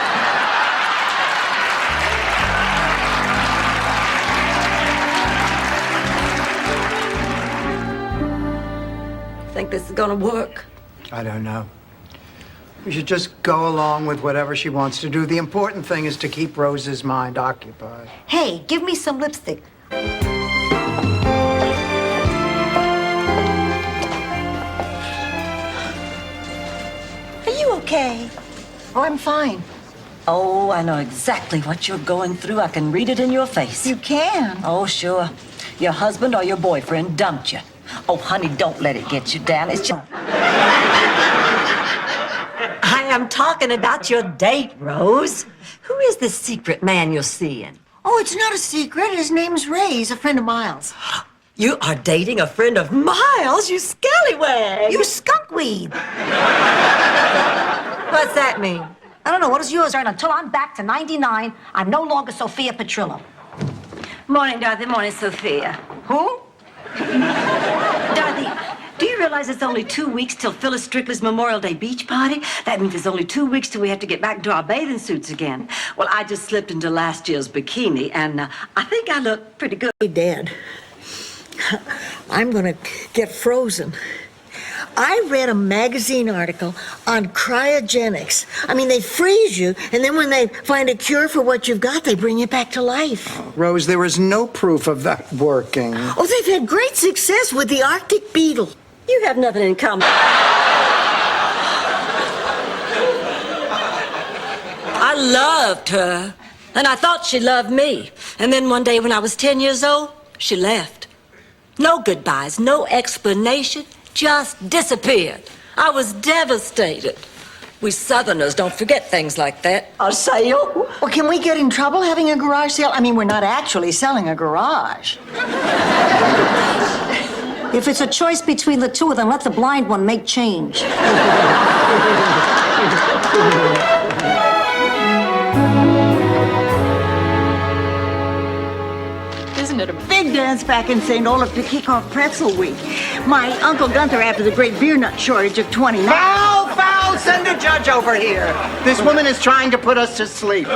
Think this is gonna work? I don't know. We should just go along with whatever she wants to do. The important thing is to keep Rose's mind occupied. Hey, give me some lipstick. Are you okay? Oh, I'm fine. Oh, I know exactly what you're going through. I can read it in your face. You can. Oh, sure. Your husband or your boyfriend dumped you. Oh, honey, don't let it get you down. It's just... I am talking about your date, Rose. Who is this secret man you're seeing? Oh, it's not a secret. His name's Ray. He's a friend of Miles. You are dating a friend of Miles, you scallywag. You skunkweed. What's that mean? I don't know. What does yours earn? Until I'm back to 99, I'm no longer Sophia Petrillo. Morning, Dorothy. Morning, Sophia. Who? Dorothy, do you realize it's only 2 weeks till Phyllis Strictly's Memorial Day beach party? That means it's only 2 weeks till we have to get back into our bathing suits again. Well, I just slipped into last year's bikini, and I think I look pretty good. Hey, Dad, I'm gonna get frozen. I read a magazine article on cryogenics. I mean, they freeze you, and then when they find a cure for what you've got, they bring you back to life. Rose, there is no proof of that working. Oh, they've had great success with the Arctic beetle. You have nothing in common. I loved her, and I thought she loved me. And then one day when I was 10 years old, she left. No goodbyes, no explanation, just disappeared. I was devastated. We Southerners don't forget things like that. A sale? Well, can we get in trouble having a garage sale? I mean, we're not actually selling a garage. If it's a choice between the two of them, let the blind one make change. Isn't it a big dance back in St. Olaf to kick off Pretzel Week? My Uncle Gunther after the great beer nut shortage of 29. Foul, foul! Send a judge over here. This woman is trying to put us to sleep.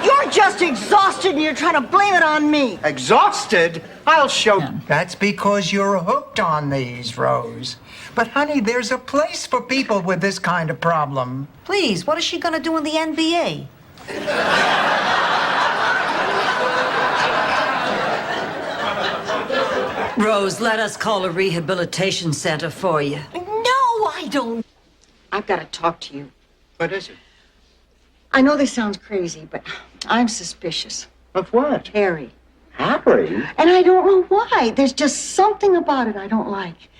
You're just exhausted and you're trying to blame it on me. Exhausted? I'll show you. That's because you're hooked on these, Rose. But, honey, there's a place for people with this kind of problem. Please, what is she gonna do in the NBA? Rose, let us call a rehabilitation center for you. No, I don't. I've got to talk to you. What is it? I know this sounds crazy, but I'm suspicious. Of what? Harry. Harry? And I don't know why. There's just something about it I don't like.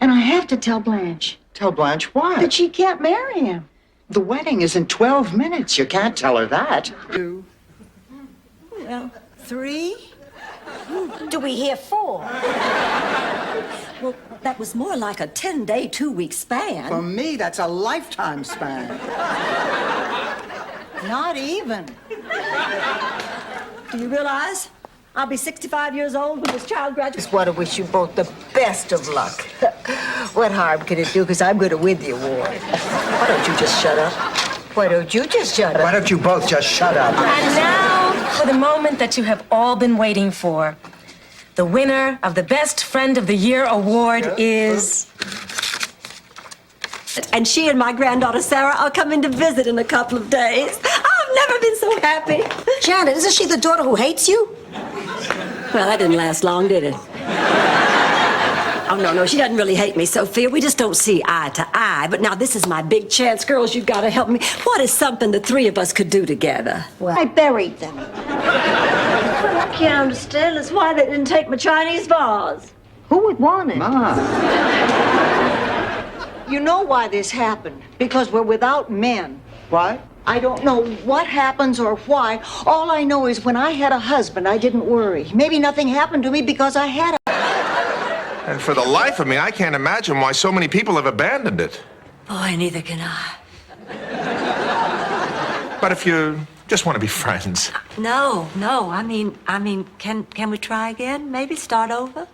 And I have to tell Blanche. Tell Blanche what? That she can't marry him. The wedding is in 12 minutes. You can't tell her that. Well, 3? Do we hear 4? Well, that was more like a 10-day, 2-week span. For me, that's a lifetime span. Not even. Do you realize I'll be 65 years old when this child graduates? Just want to wish you both the best of luck. What harm can it do? Because I'm going to win the award. Why don't you just shut up? Why don't you just shut up? Why don't you both just shut up? And now for the moment that you have all been waiting for. The winner of the Best Friend of the Year award is... And she and my granddaughter Sarah are coming to visit in a couple of days. I've never been so happy. Janet, isn't she the daughter who hates you? Well, that didn't last long, did it? Oh, no, she doesn't really hate me, Sophia. We just don't see eye to eye. But now this is my big chance. Girls, you've got to help me. What is something the three of us could do together? Well, I buried them. What I can't understand is why they didn't take my Chinese vase. Who would want it? Ma. You know why this happened. Because we're without men. What? I don't know what happens or why. All I know is when I had a husband, I didn't worry. Maybe nothing happened to me because I had a... And for the life of me, I can't imagine why so many people have abandoned it. Boy, neither can I. But if you just want to be friends. No. I mean, can we try again? Maybe start over?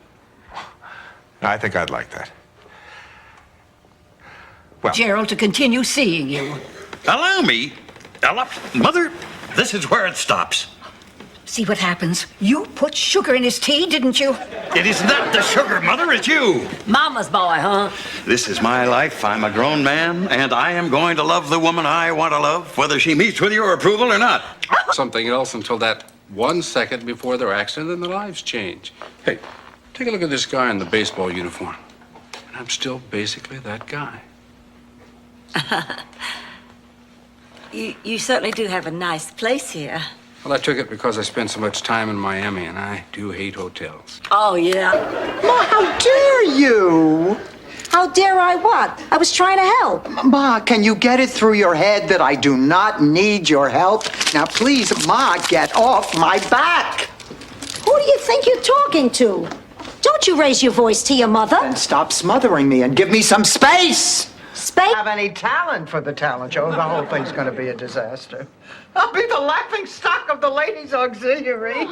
I think I'd like that. Well, Gerald, to continue seeing you. Allow me. Mother, this is where it stops. See what happens. You put sugar in his tea, didn't you? It is not the sugar, Mother, it's you. Mama's boy, huh? This is my life. I'm a grown man, and I am going to love the woman I want to love, whether she meets with your approval or not. Something else until that 1 second before their accident, and their lives change. Hey, take a look at this guy in the baseball uniform. And I'm still basically that guy. You certainly do have a nice place here. Well, I took it because I spent so much time in Miami, and I do hate hotels. Oh, yeah. Ma, how dare you? How dare I what? I was trying to help. Ma, can you get it through your head that I do not need your help? Now, please, Ma, get off my back. Who do you think you're talking to? Don't you raise your voice to your mother. Then stop smothering me and give me some space. Space? Have any talent for the talent show? The whole thing's going to be a disaster. I'll be the laughing stock of the ladies' auxiliary.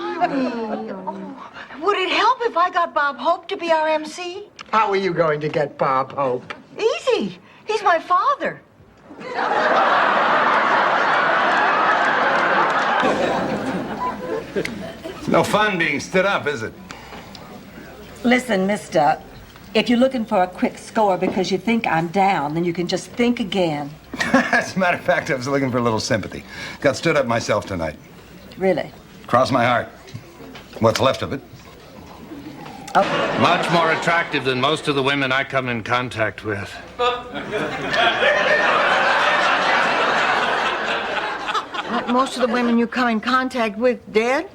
Would it help if I got Bob Hope to be our MC? How are you going to get Bob Hope? Easy. He's my father. No fun being stood up, is it? Listen, mister, if you're looking for a quick score because you think I'm down, then you can just think again. As a matter of fact, I was looking for a little sympathy. Got stood up myself tonight. Really? Cross my heart. What's left of it. Much more attractive than most of the women I come in contact with. Aren't most of the women you come in contact with dead?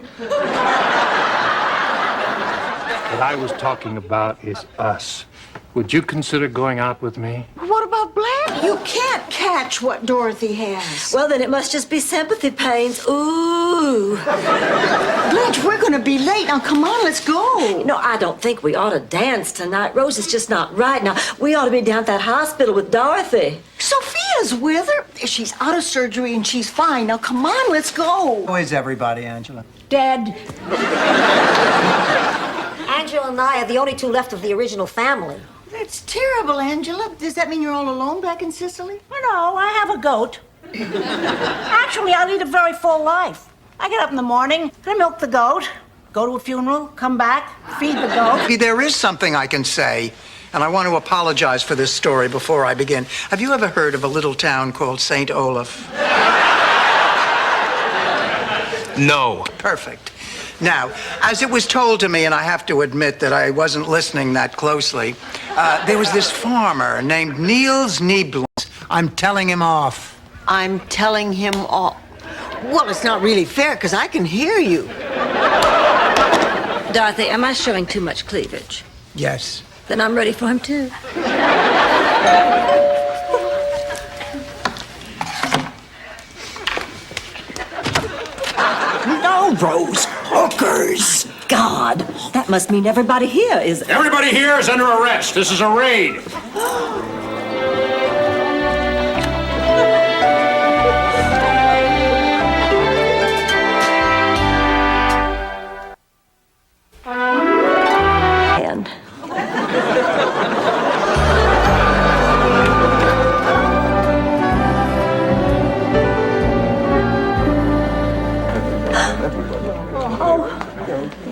What I was talking about is us. Would you consider going out with me? What about Blanche? You can't catch what Dorothy has. Well, then it must just be sympathy pains. Ooh. Blanche, we're going to be late. Now, come on, let's go. No, I don't think we ought to dance tonight. Rose is just not right. Now, we ought to be down at that hospital with Dorothy. Sophia's with her. She's out of surgery and she's fine. Now, come on, let's go. Who is everybody, Angela? Dead. Angela and I are the only two left of the original family. That's terrible, Angela. Does that mean you're all alone back in Sicily? No, I have a goat. Actually, I lead a very full life. I get up in the morning, I milk the goat, go to a funeral, come back, feed the goat. There is something I can say, and I want to apologize for this story before I begin. Have you ever heard of a little town called St. Olaf? No. Perfect. Now, as it was told to me, and I have to admit that I wasn't listening that closely, there was this farmer named Niels Nieblans. I'm telling him off. I'm telling him off. Well, it's not really fair because I can hear you. Dorothy, am I showing too much cleavage? Yes. Then I'm ready for him, too. No, Rose. Hookers. God, that must mean everybody here is... Everybody here is under arrest. This is a raid. And...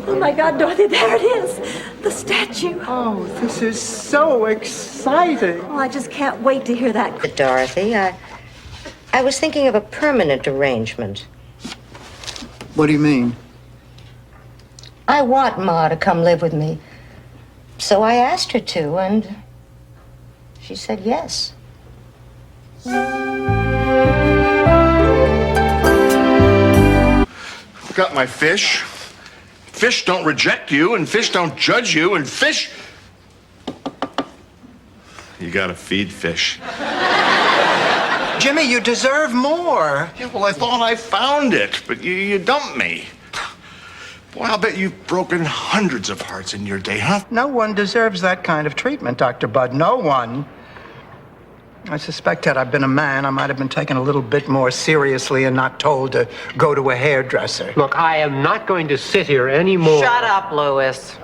Oh my God, Dorothy, there it is. The statue. Oh, this is so exciting. Oh, I just can't wait to hear that. Dorothy, I was thinking of a permanent arrangement. What do you mean? I want Ma to come live with me. So I asked her to, and she said yes. Got my fish. Fish don't reject you, and fish don't judge you, and fish... You gotta feed fish. Jimmy, you deserve more. Yeah, well, I thought I found it, but you dumped me. Boy, I'll bet you've broken hundreds of hearts in your day, huh? No one deserves that kind of treatment, Dr. Budd. No one. I suspect had I been a man, I might have been taken a little bit more seriously and not told to go to a hairdresser. Look, I am not going to sit here anymore. Shut up, Louis.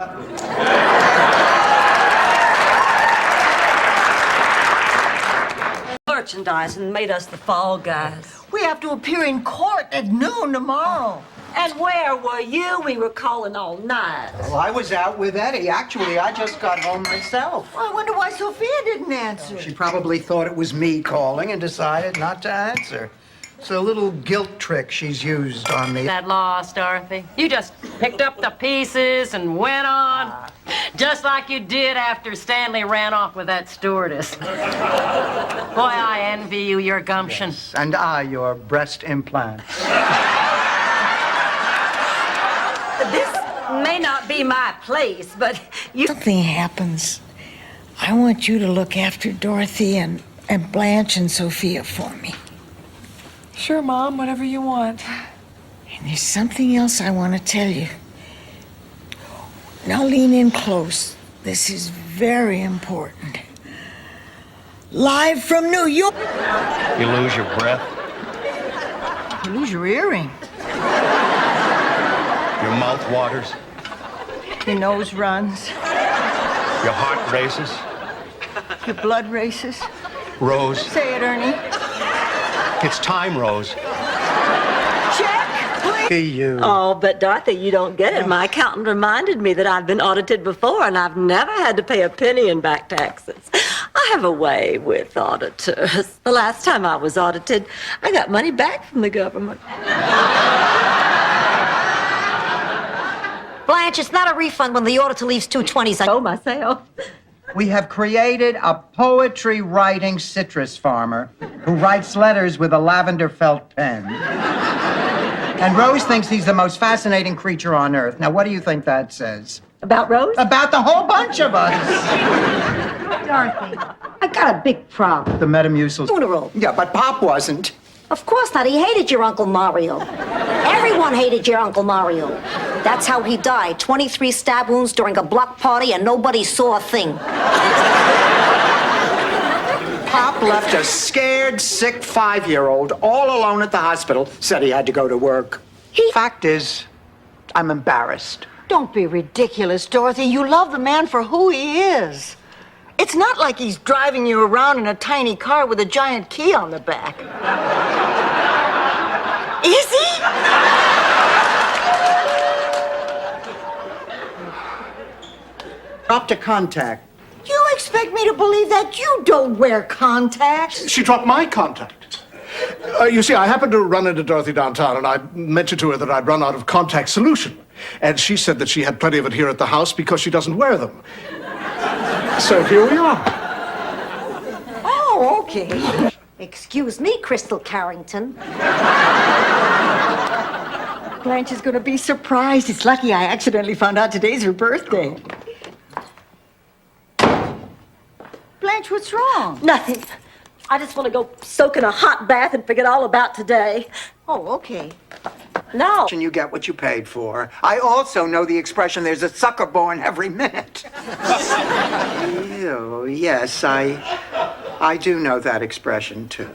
Merchandise and made us the fall guys. We have to appear in court at noon tomorrow. And where were you? We were calling all night. Well, I was out with Eddie. Actually, I just got home myself. I wonder why Sophia didn't answer. She probably thought it was me calling and decided not to answer. It's a little guilt trick she's used on me. That loss, Dorothy. You just picked up the pieces and went on. Just like you did after Stanley ran off with that stewardess. Boy, I envy you your gumption. Yes, and I your breast implants. This may not be my place, but you... Something happens. I want you to look after Dorothy and Blanche and Sophia for me. Sure, Mom, whatever you want. And there's something else I want to tell you. Now lean in close. This is very important. Live from New York. You lose your breath. You lose your earring. Your mouth waters. Your nose runs. Your heart races. Your blood races. Rose. Say it, Ernie. It's time, Rose. Check, please. You. Oh, but Dorothy, you don't get it. My accountant reminded me that I've been audited before, and I've never had to pay a penny in back taxes. I have a way with auditors. The last time I was audited, I got money back from the government. Blanche, it's not a refund when the auditor leaves 220s. I owe myself. We have created a poetry-writing citrus farmer who writes letters with a lavender felt pen. And Rose thinks he's the most fascinating creature on earth. Now, what do you think that says? About Rose? About the whole bunch of us. Dorothy, I got a big problem. The Metamucil. Funeral. Yeah, but Pop wasn't. Of course not. He hated your Uncle Mario. Everyone hated your Uncle Mario. That's how he died. 23 stab wounds during a block party, and nobody saw a thing. Pop left a scared, sick 5-year-old all alone at the hospital. Said he had to go to work. Fact is, I'm embarrassed. Don't be ridiculous, Dorothy. You love the man for who he is. It's not like he's driving you around in a tiny car with a giant key on the back. Is he? Dropped a contact. You expect me to believe that you don't wear contacts? She dropped my contact. You see, I happened to run into Dorothy downtown, and I mentioned to her that I'd run out of contact solution. And she said that she had plenty of it here at the house because she doesn't wear them. So here we are. Oh, okay. Excuse me, Crystal Carrington. Blanche is going to be surprised. It's lucky I accidentally found out today's her birthday. Blanche, what's wrong? Nothing. I just want to go soak in a hot bath and forget all about today. Oh, okay. No. And you get what you paid for. I also know the expression, there's a sucker born every minute. Ew, yes, I do know that expression, too.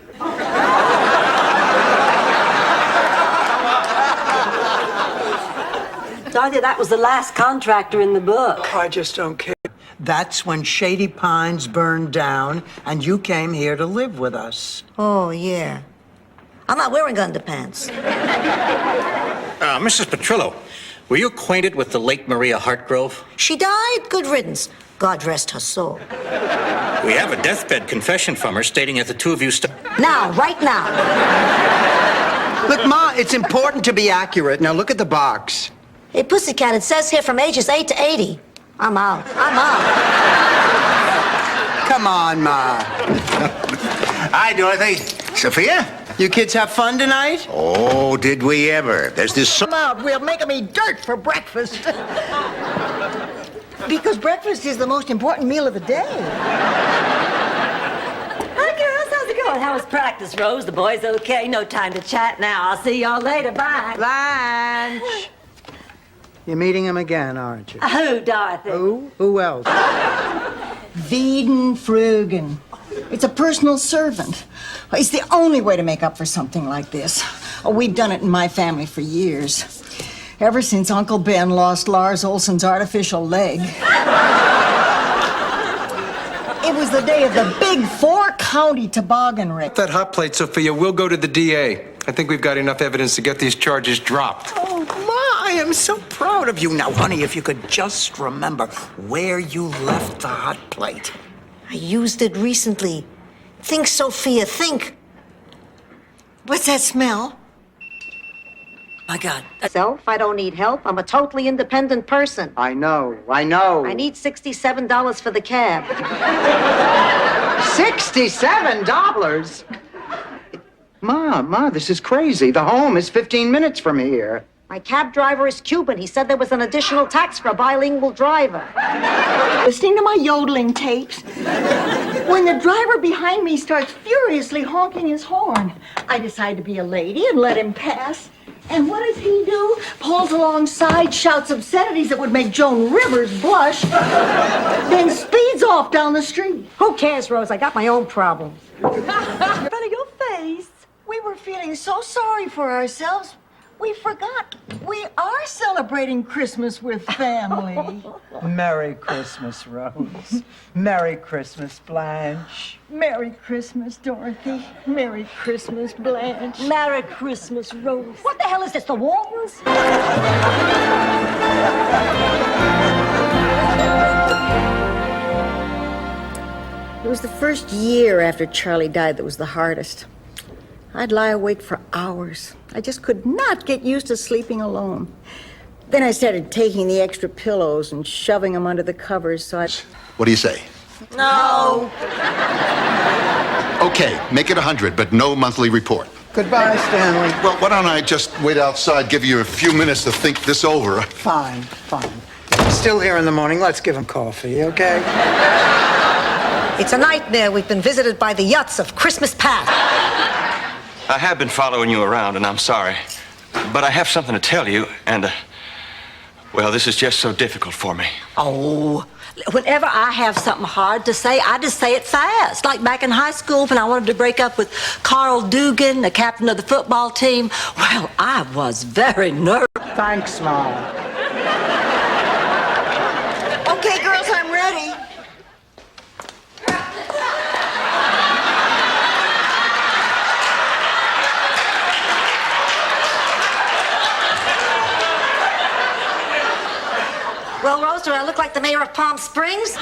Dorothy, that was the last contractor in the book. I just don't care. That's when Shady Pines burned down, and you came here to live with us. Oh, yeah. I'm not wearing underpants. Mrs. Petrillo, were you acquainted with the late Maria Hartgrove? She died. Good riddance. God rest her soul. We have a deathbed confession from her stating that the two of you Now, right now. Look, Ma, it's important to be accurate. Now look at the box. Hey, Pussycat, it says here from ages 8 to 80. I'm out. I'm out. Come on, Ma. Hi, Dorothy. Sophia? You kids have fun tonight? Oh, did we ever? There's this... Come out. We're making me dirt for breakfast. Because breakfast is the most important meal of the day. Hi, girls. How's it going? How was practice, Rose? The boys okay? No time to chat now. I'll see y'all later. Bye. Blanche. You're meeting him again, aren't you? Who, Dorothy? Who? Who else? Wieden Frugen. It's a personal servant. It's the only way to make up for something like this. Oh, we've done it in my family for years. Ever since Uncle Ben lost Lars Olson's artificial leg. It was the day of the big 4-county toboggan race. That hot plate, Sophia. We'll go to the DA. I think we've got enough evidence to get these charges dropped. Oh, Ma, I am so proud of you. Now, honey, if you could just remember where you left the hot plate. I used it recently. Think, Sophia, think. What's that smell? My God. Self, I don't need help. I'm a totally independent person. I know, I know. I need $67 for the cab. $67? Ma, this is crazy. The home is 15 minutes from here. My cab driver is Cuban. He said there was an additional tax for a bilingual driver. Listening to my yodeling tapes. When the driver behind me starts furiously honking his horn, I decide to be a lady and let him pass. And what does he do? Pulls alongside, shouts obscenities that would make Joan Rivers blush, then speeds off down the street. Who cares, Rose? I got my own problems. Funny your face. We were feeling so sorry for ourselves, we forgot we are celebrating Christmas with family. Merry Christmas, Rose. Merry Christmas, Blanche. Merry Christmas, Dorothy. Merry Christmas, Blanche. Merry Christmas, Rose. What the hell is this, the Waltons? It was the first year after Charlie died that was the hardest. I'd lie awake for hours. I just could not get used to sleeping alone. Then I started taking the extra pillows and shoving them under the covers so I... What do you say? No. Okay, make it 100, but no monthly report. Goodbye, Stanley. Well, why don't I just wait outside, give you a few minutes to think this over? Fine, fine. He's still here in the morning. Let's give him coffee, okay? It's a nightmare. We've been visited by the yachts of Christmas past. I have been following you around, and I'm sorry. But I have something to tell you, and, well, this is just so difficult for me. Oh, whenever I have something hard to say, I just say it fast. Like back in high school when I wanted to break up with Carl Dugan, the captain of the football team. Well, I was very nervous. Thanks, Mom. Okay, girls, I'm ready. Well, Rose, do I look like the mayor of Palm Springs?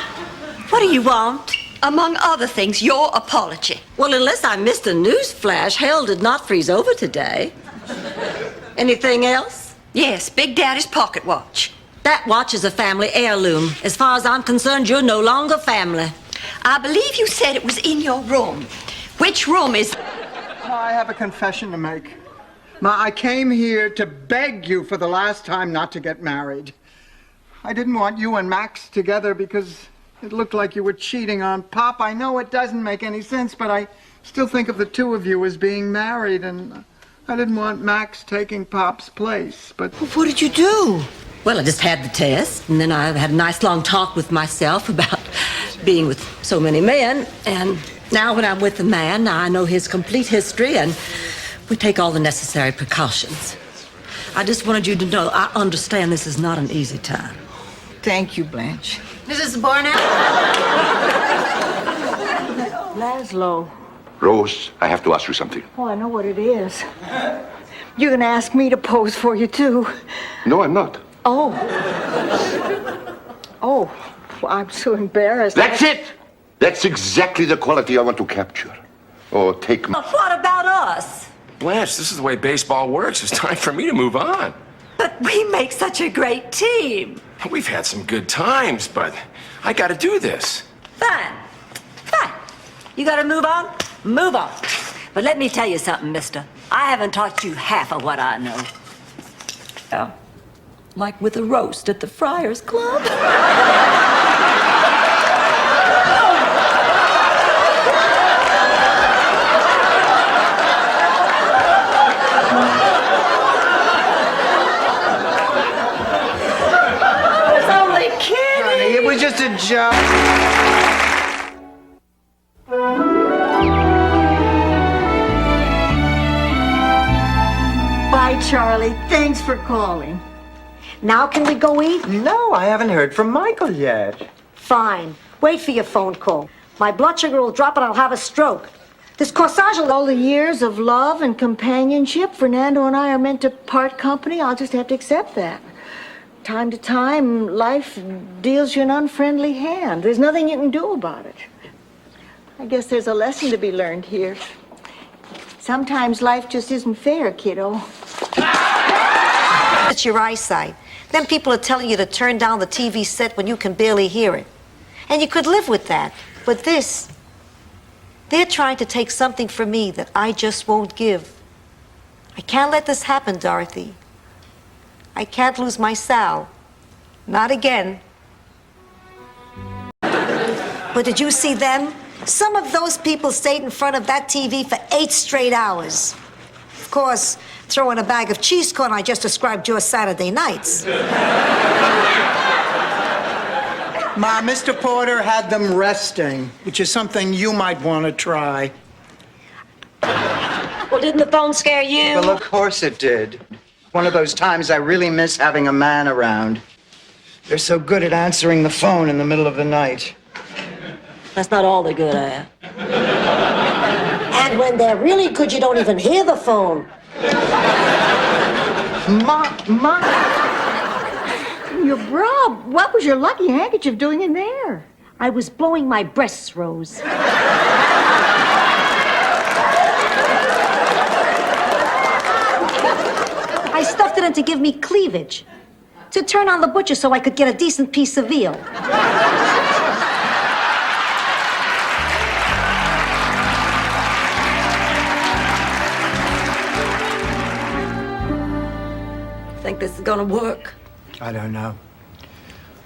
What do you want? Among other things, your apology. Well, unless I missed a news flash, hell did not freeze over today. Anything else? Yes, Big Daddy's pocket watch. That watch is a family heirloom. As far as I'm concerned, you're no longer family. I believe you said it was in your room. Which room is... Ma, I have a confession to make. Ma, I came here to beg you for the last time not to get married. I didn't want you and Max together because it looked like you were cheating on Pop. I know it doesn't make any sense, but I still think of the two of you as being married, and I didn't want Max taking Pop's place, but... What did you do? Well, I just had the test, and then I had a nice long talk with myself about being with so many men, and now when I'm with a man, I know his complete history, and we take all the necessary precautions. I just wanted you to know I understand this is not an easy time. Thank you, Blanche. Mrs. Barnett? Laszlo. Rose, I have to ask you something. Oh, I know what it is. You're gonna ask me to pose for you, too. No, I'm not. Oh. Oh, well, I'm so embarrassed. That's it! That's exactly the quality I want to capture. Oh, take my... What about us? Blanche, this is the way baseball works. It's time for me to move on. But we make such a great team. We've had some good times, but I gotta do this. Fine. Fine. You gotta move on? Move on. But let me tell you something, mister. I haven't taught you half of what I know. Yeah. Like with a roast at the Friars Club. Honey, it was just a joke. Bye, Charlie. Thanks for calling. Now can we go eat? No, I haven't heard from Michael yet. Fine. Wait for your phone call. My blood sugar will drop and I'll have a stroke. This corsage will... All the years of love and companionship, Fernando and I are meant to part company. I'll just have to accept that. Time to time, life deals you an unfriendly hand. There's nothing you can do about it. I guess there's a lesson to be learned here. Sometimes life just isn't fair, kiddo. It's your eyesight. Then people are telling you to turn down the TV set when you can barely hear it. And you could live with that. But this, they're trying to take something from me that I just won't give. I can't let this happen, Dorothy. I can't lose my Sal. Not again. But did you see them? Some of those people stayed in front of that TV for 8 straight hours. Of course, throw in a bag of cheese corn, I just described your Saturday nights. Ma, Mr. Porter had them resting, which is something you might want to try. Well, didn't the phone scare you? Well, of course it did. One of those times I really miss having a man around. They're so good at answering the phone in the middle of the night. That's not all they're good at. And when they're really good, you don't even hear the phone. Ma. Your bra, what was your lucky handkerchief doing in there? I was blowing my breasts, Rose. I stuffed it in to give me cleavage. To turn on the butcher so I could get a decent piece of veal. Think this is gonna work? I don't know.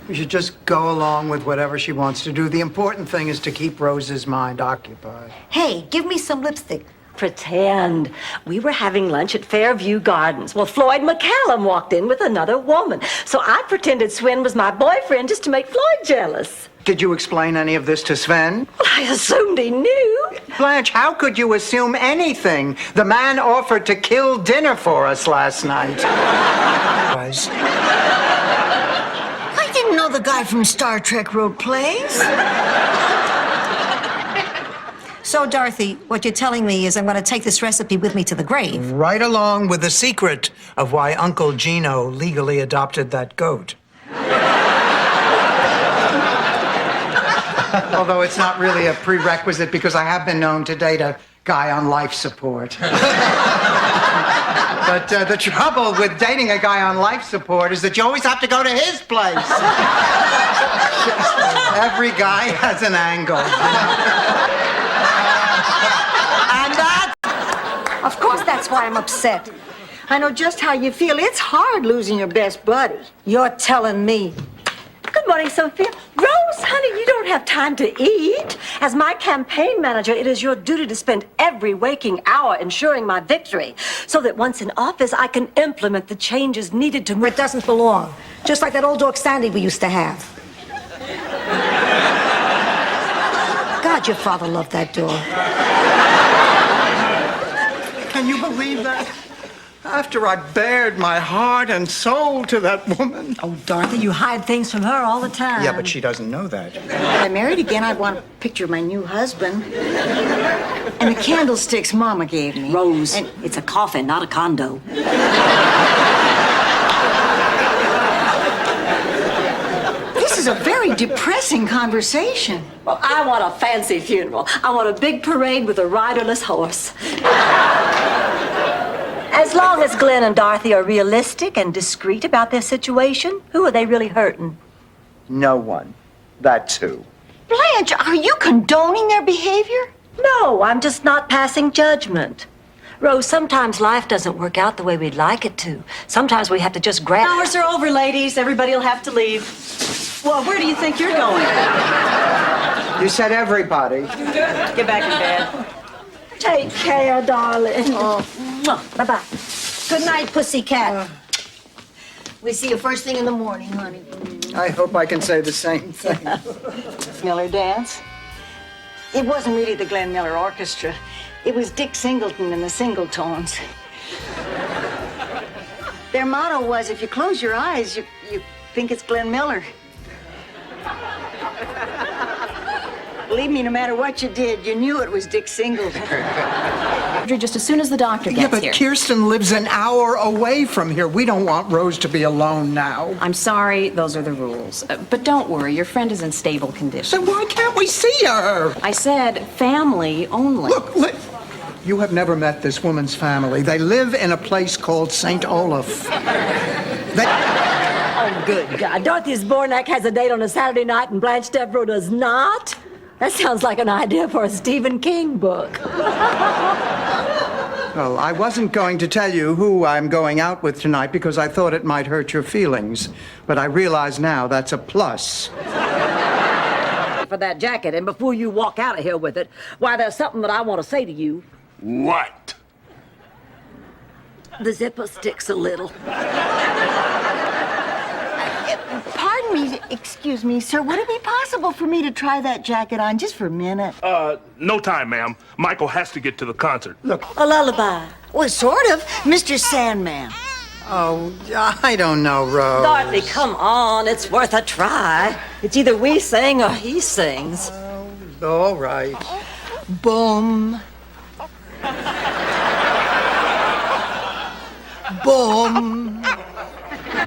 We should just go along with whatever she wants to do. The important thing is to keep Rose's mind occupied. Hey, give me some lipstick. Pretend. We were having lunch at Fairview Gardens. Well, Floyd McCallum walked in with another woman. So I pretended Sven was my boyfriend just to make Floyd jealous. Did you explain any of this to Sven? Well, I assumed he knew. Blanche, how could you assume anything? The man offered to kill dinner for us last night. I didn't know the guy from Star Trek wrote plays. So, Dorothy, what you're telling me is I'm going to take this recipe with me to the grave. Right along with the secret of why Uncle Gino legally adopted that goat. Although it's not really a prerequisite because I have been known to date a guy on life support. But the trouble with dating a guy on life support is that you always have to go to his place. Every guy has an angle. And that, of course, that's why I'm upset. I know just how you feel. It's hard losing your best buddy. You're telling me. Good morning, Sophia. Rose, honey, you don't have time to eat. As my campaign manager, it is your duty to spend every waking hour ensuring my victory, so that once in office, I can implement the changes needed to... Where it doesn't belong. Just like that old dog Sandy we used to have. God, your father loved that dog. Can you believe that? After I bared my heart and soul to that woman. Oh, Dorothy, you hide things from her all the time. Yeah, but she doesn't know that. If I married again, I'd want a picture of my new husband. And the candlesticks Mama gave me. Rose, and it's a coffin, not a condo. This is a very depressing conversation. Well, I want a fancy funeral. I want a big parade with a riderless horse. As long as Glenn and Dorothy are realistic and discreet about their situation, who are they really hurting? No one. That's who. Blanche, are you condoning their behavior? No, I'm just not passing judgment. Rose, sometimes life doesn't work out the way we'd like it to. Sometimes we have to just grab... Hours are over, ladies. Everybody will have to leave. Well, where do you think you're going? You said everybody. Get back in bed. Take care, darling. Oh. Bye-bye. Good night, pussycat. We see you first thing in the morning, honey. I hope I can say the same thing. Miller dance? It wasn't really the Glenn Miller Orchestra. It was Dick Singleton and the Singletones. Their motto was, if you close your eyes, you think it's Glenn Miller. Believe me, no matter what you did, you knew it was Dick Singleton. Just as soon as the doctor gets Yeah, but here. Kirsten lives an hour away from here. We don't want Rose to be alone now. I'm sorry, those are the rules. But don't worry, your friend is in stable condition. So why can't we see her? I said family only. Look, you have never met this woman's family. They live in a place called St. Olaf. Oh, good God. Dorothy Zbornak has a date on a Saturday night and Blanche Devereaux does not? That sounds like an idea for a Stephen King book. Well, I wasn't going to tell you who I'm going out with tonight because I thought it might hurt your feelings. But I realize now that's a plus. For that jacket, and before you walk out of here with it, why, there's something that I want to say to you. What? The zipper sticks a little. Pardon me, excuse me, sir. Would it be possible for me to try that jacket on just for a minute? No time, ma'am. Michael has to get to the concert. Look. A lullaby. Well, sort of. Mr. Sandman. Oh, I don't know, Rose. Dorothy, come on. It's worth a try. It's either we sing or he sings. All right. Boom. Boom.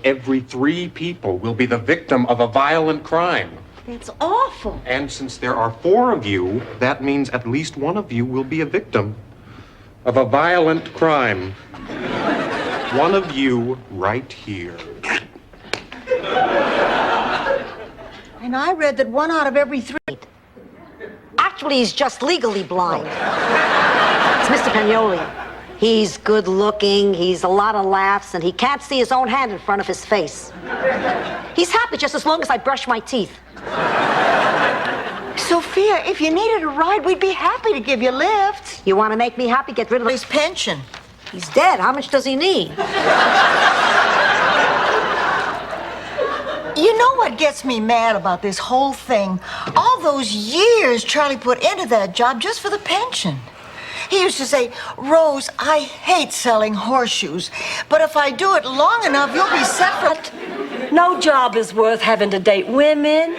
Every 3 people will be the victim of a violent crime. It's awful. And since there are 4 of you, that means at least one of you will be a victim of a violent crime. One of you right here. And I read that 1 out of every 3. Actually, he's just legally blind. It's Mr. Pagnoli. He's good looking, he's a lot of laughs, and he can't see his own hand in front of his face. He's happy just as long as I brush my teeth. Sophia, if you needed a ride, we'd be happy to give you a lift. You want to make me happy? Get rid of his pension. He's dead. How much does he need? You know what gets me mad about this whole thing? All those years Charlie put into that job just for the pension. He used to say, Rose, I hate selling horseshoes, but if I do it long enough, you'll be separate. No job is worth having to date women.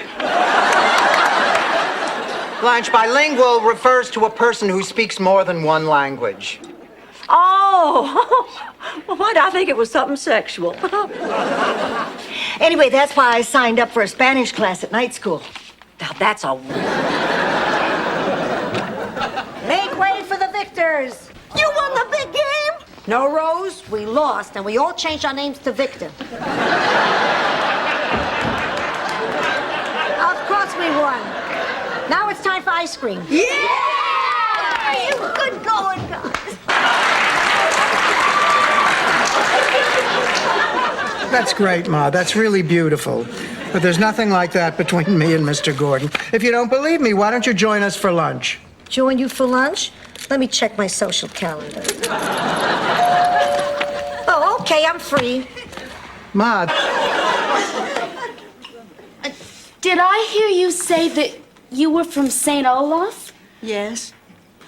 Blanche, bilingual refers to a person who speaks more than one language. Oh, well, why did I think it was something sexual? Anyway, that's why I signed up for a Spanish class at night school. Now, that's a... Make way for the victors. You won the big game? No, Rose, we lost, and we all changed our names to Victor. Of course we won. Now it's time for ice cream. Yeah! You good going, guys. That's great, Ma. That's really beautiful. But there's nothing like that between me and Mr. Gordon. If you don't believe me, why don't you join us for lunch? Join you for lunch? Let me check my social calendar. Oh, okay, I'm free. Ma. Did I hear you say that you were from St. Olaf? Yes.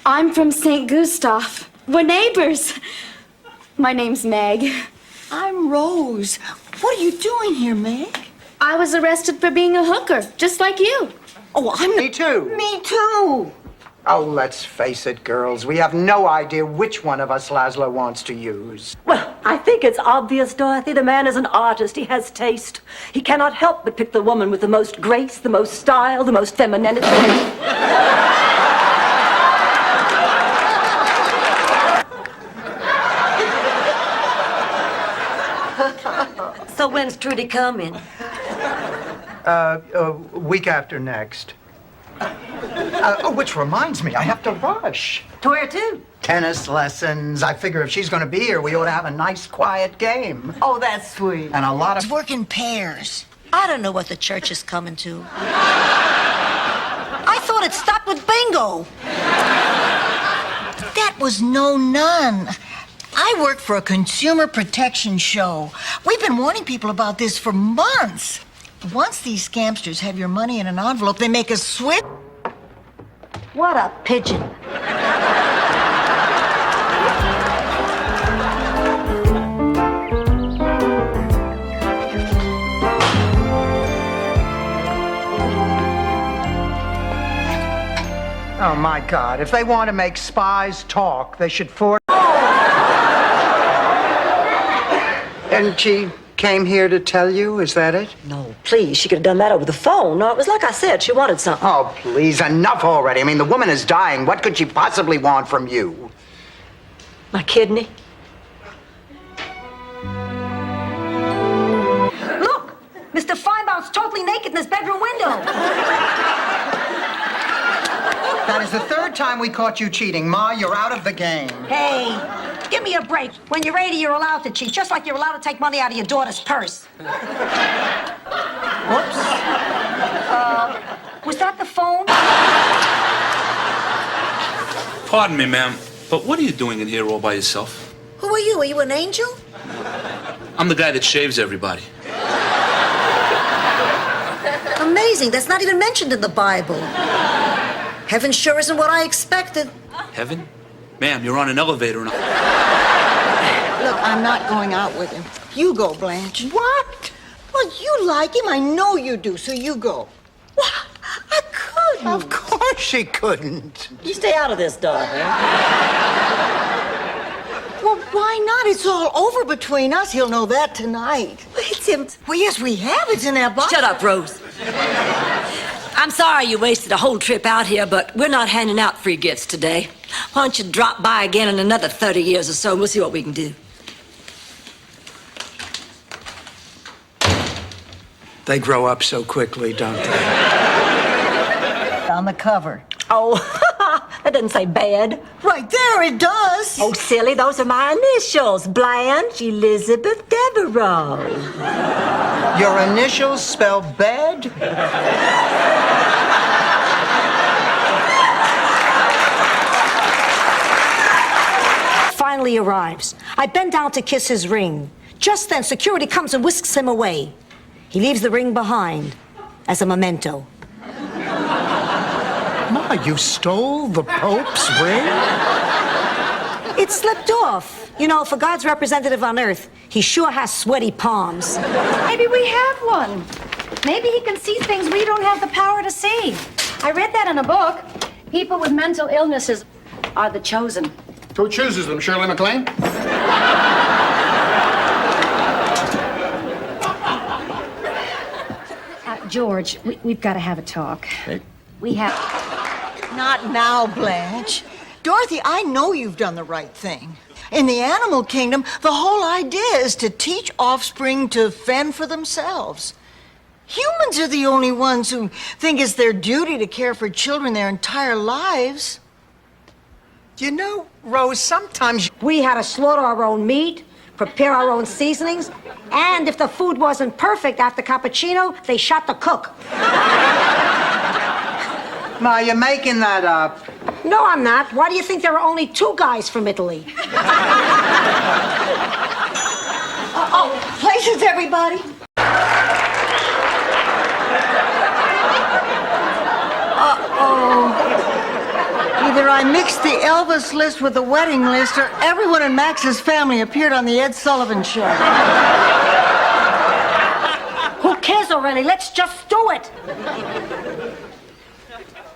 I'm from St. Gustav. We're neighbors. My name's Meg. I'm Rose. What are you doing here, Meg? I was arrested for being a hooker, just like you. Oh, I'm... Me too. Me too. Oh, let's face it, girls. We have no idea which one of us Laszlo wants to use. Well, I think it's obvious, Dorothy. The man is an artist. He has taste. He cannot help but pick the woman with the most grace, the most style, the most femininity. So when's Trudy coming? Week after next. Which reminds me, I have to rush. To where to? Tennis lessons. I figure if she's going to be here, we ought to have a nice, quiet game. Oh, that's sweet. And a lot of... Work in pairs. I don't know what the church is coming to. I thought it stopped with bingo. That was no nun. I work for a consumer protection show. We've been warning people about this for months. Once these scamsters have your money in an envelope, they make a switch. What a pigeon. Oh, my God. If they want to make spies talk, they should force... And she came here to tell you, is that it? No, please. She could have done that over the phone. No, it was like I said. She wanted something. Oh, please, enough already. I mean, the woman is dying. What could she possibly want from you? My kidney. Look! Mr. Feinbaum's totally naked in his bedroom window. That is the third time we caught you cheating. Ma, you're out of the game. Hey, give me a break. When you're 80, you're allowed to cheat, just like you're allowed to take money out of your daughter's purse. Whoops. Was that the phone? Pardon me, ma'am, but what are you doing in here all by yourself? Who are you? Are you an angel? I'm the guy that shaves everybody. Amazing. That's not even mentioned in the Bible. Heaven sure isn't what I expected. Heaven? Ma'am, you're on an elevator and Look, I'm not going out with him. You go, Blanche. What? Well, you like him. I know you do, so you go. What? I couldn't. Of course she couldn't. You stay out of this, daughter. Well, why not? It's all over between us. He'll know that tonight. It's him. Well, yes, we have. It's in that box. Shut up, Rose. I'm sorry you wasted a whole trip out here, but we're not handing out free gifts today. Why don't you drop by again in another 30 years or so, and we'll see what we can do. They grow up so quickly, don't they? On the cover. Oh, that doesn't say bad. Right there, it does. Oh, silly, those are my initials. Blanche Elizabeth Devereaux. Your initials spell bed? Finally arrives. I bend down to kiss his ring. Just then, security comes and whisks him away. He leaves the ring behind as a memento. Ma, you stole the Pope's ring? It slipped off. You know, for God's representative on earth, he sure has sweaty palms. Maybe we have one. Maybe he can see things we don't have the power to see. I read that in a book. People with mental illnesses are the chosen. Who chooses them, Shirley MacLaine? George, we've got to have a talk. Hey. We have... Not now, Blanche. Dorothy, I know you've done the right thing. In the animal kingdom, the whole idea is to teach offspring to fend for themselves. Humans are the only ones who think it's their duty to care for children their entire lives. You know, Rose, sometimes We had to slaughter our own meat, prepare our own seasonings, and if the food wasn't perfect after cappuccino, they shot the cook. Ma, you're making that up. No, I'm not. Why do you think there are only 2 guys from Italy? Places, everybody. Either I mixed the Elvis list with the wedding list, or everyone in Max's family appeared on the Ed Sullivan Show. Who cares already? Let's just do it.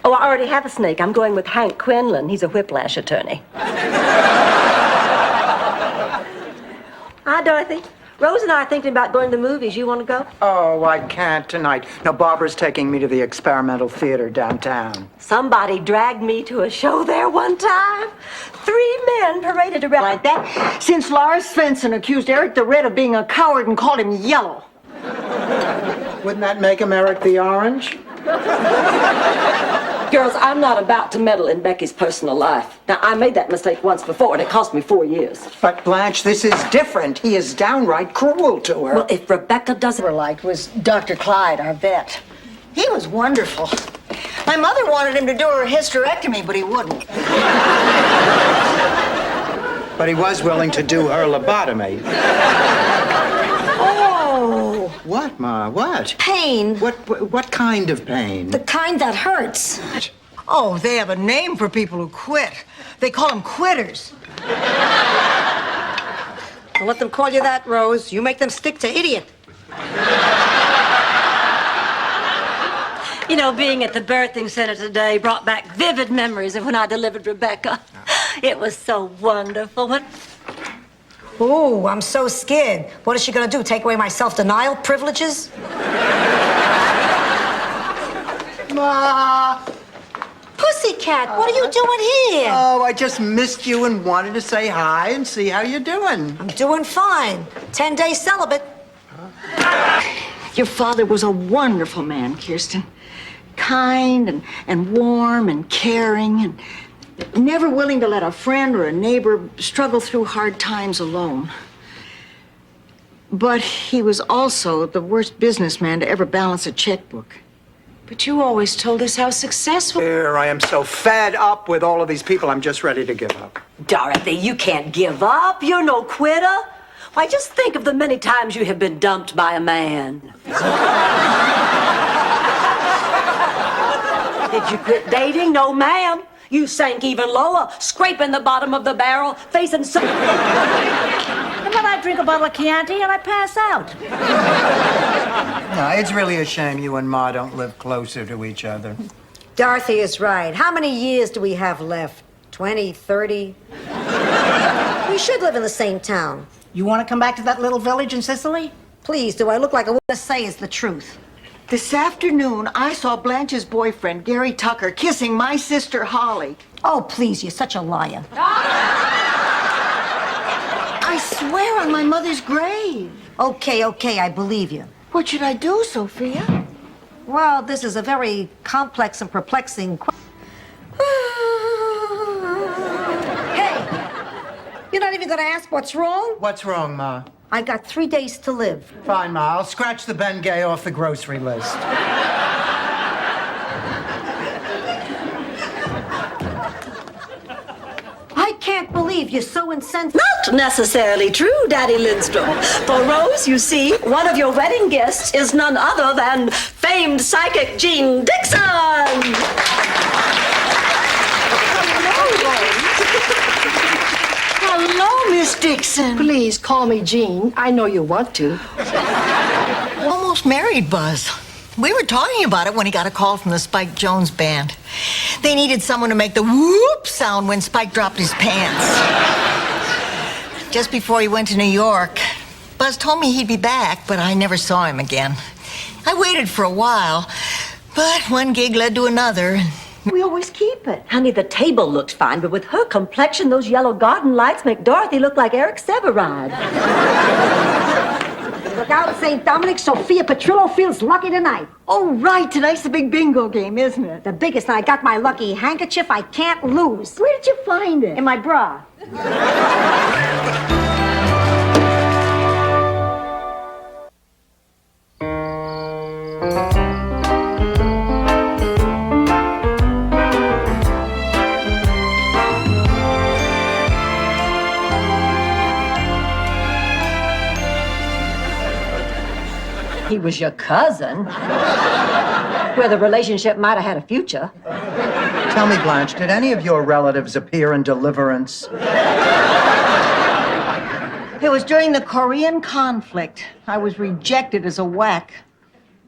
Oh, I already have a snake. I'm going with Hank Quinlan. He's a whiplash attorney. Hi, Dorothy. Rose and I are thinking about going to the movies. You want to go? Oh, I can't tonight. No, Barbara's taking me to the experimental theater downtown. Somebody dragged me to a show there one time. 3 men paraded around. Like that? Since Lars Svensson accused Eric the Red of being a coward and called him yellow. Wouldn't that make him Eric the Orange? Girls, I'm not about to meddle in Becky's personal life. Now, I made that mistake once before, and it cost me 4 years. But, Blanche, this is different. He is downright cruel to her. Well, if Rebecca doesn't... Liked was Dr. Clyde, our vet. He was wonderful. My mother wanted him to do her hysterectomy, but he wouldn't. But he was willing to do her lobotomy. Oh. What, Ma? What? Pain. What kind of pain? The kind that hurts. Oh, they have a name for people who quit. They call them quitters. Don't let them call you that, Rose. You make them stick to idiot. You know, being at the birthing center today brought back vivid memories of when I delivered Rebecca. It was so wonderful. Ooh, I'm so scared. What is she gonna do? Take away my self-denial privileges? Ma! Pussycat, what are you doing here? Oh, I just missed you and wanted to say hi and see how you're doing. I'm doing fine. 10-day celibate. Your father was a wonderful man, Kirsten. kind and warm and caring and never willing to let a friend or a neighbor struggle through hard times alone. But he was also the worst businessman to ever balance a checkbook. But you always told us how successful. Here, I am so fed up with all of these people, I'm just ready to give up. Dorothy, you can't give up. You're no quitter. Why, just think of the many times you have been dumped by a man. Did you quit dating? No, ma'am. You sank even lower, scraping the bottom of the barrel, facing some... And then I drink a bottle of Chianti and I pass out. No, it's really a shame you and Ma don't live closer to each other. Dorothy is right. How many years do we have left? 20, 30? We should live in the same town. You want to come back to that little village in Sicily? Please, do I look like a woman to say is the truth? This afternoon, I saw Blanche's boyfriend, Gary Tucker, kissing my sister, Holly. Oh, please, you're such a liar. I swear on my mother's grave. Okay, I believe you. What should I do, Sophia? Well, this is a very complex and perplexing question. Hey, you're not even going to ask what's wrong? What's wrong, Ma? I got 3 days to live. Fine, Ma. I'll scratch the Ben Gay off the grocery list. I can't believe you're so insensitive. Not necessarily true, Daddy Lindstrom. For Rose, you see, one of your wedding guests is none other than famed psychic Jean Dixon. Hello, Miss Dixon. Please call me Jean. I know you want to. Almost married, Buzz. We were talking about it when he got a call from the Spike Jones band. They needed someone to make the whoop sound when Spike dropped his pants. Just before he went to New York, Buzz told me he'd be back, but I never saw him again. I waited for a while, but one gig led to another. We always keep it. Honey, the table looked fine, but with her complexion, those yellow garden lights make Dorothy look like Eric Severide. Look out, St. Dominic. Sophia Petrillo feels lucky tonight. Oh, right. Tonight's the big bingo game, isn't it? The biggest, and I got my lucky handkerchief I can't lose. Where did you find it? In my bra. He was your cousin, where the relationship might have had a future. Tell me, Blanche, did any of your relatives appear in Deliverance? It was during the Korean conflict. I was rejected as a whack.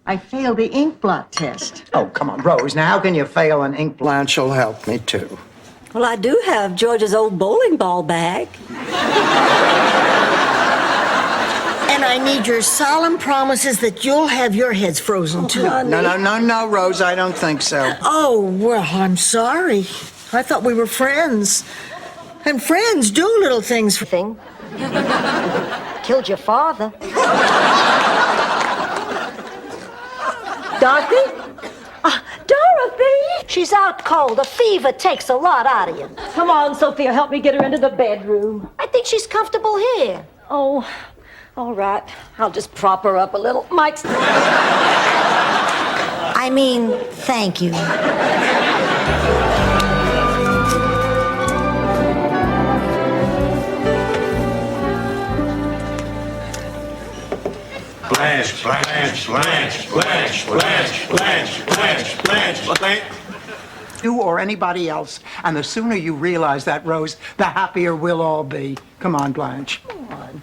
I failed the ink blot test. Oh, come on, Rose. Now, how can you fail an ink? Blanche will help me, too. Well, I do have George's old bowling ball bag. And I need your solemn promises that you'll have your heads frozen, too. No, Rose, I don't think so. Oh, well, I'm sorry. I thought we were friends. And friends do little things for things. Killed your father. Dorothy? Dorothy! She's out cold. A fever takes a lot out of you. Come on, Sophia, help me get her into the bedroom. I think she's comfortable here. Oh, all right. I'll just prop her up a little. Mike's... I mean, thank you. Blanche, Blanche, Blanche, Blanche, Blanche, Blanche, Blanche, Blanche, Blanche. You or anybody else. And the sooner you realize that, Rose, the happier we'll all be. Come on, Blanche. Come on.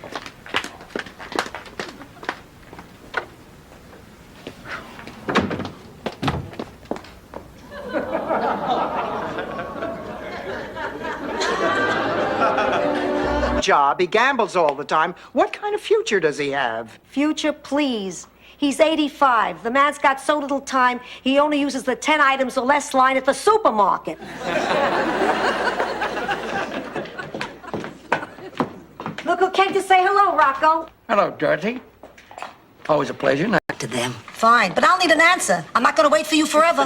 Job. He gambles all the time. What kind of future does he have? Future, please. He's 85. The man's got so little time, he only uses the 10 items or less line at the supermarket. Look who came to say hello, Rocco. Hello, Dorothy. Always a pleasure. Not to them. Fine, but I'll need an answer. I'm not going to wait for you forever.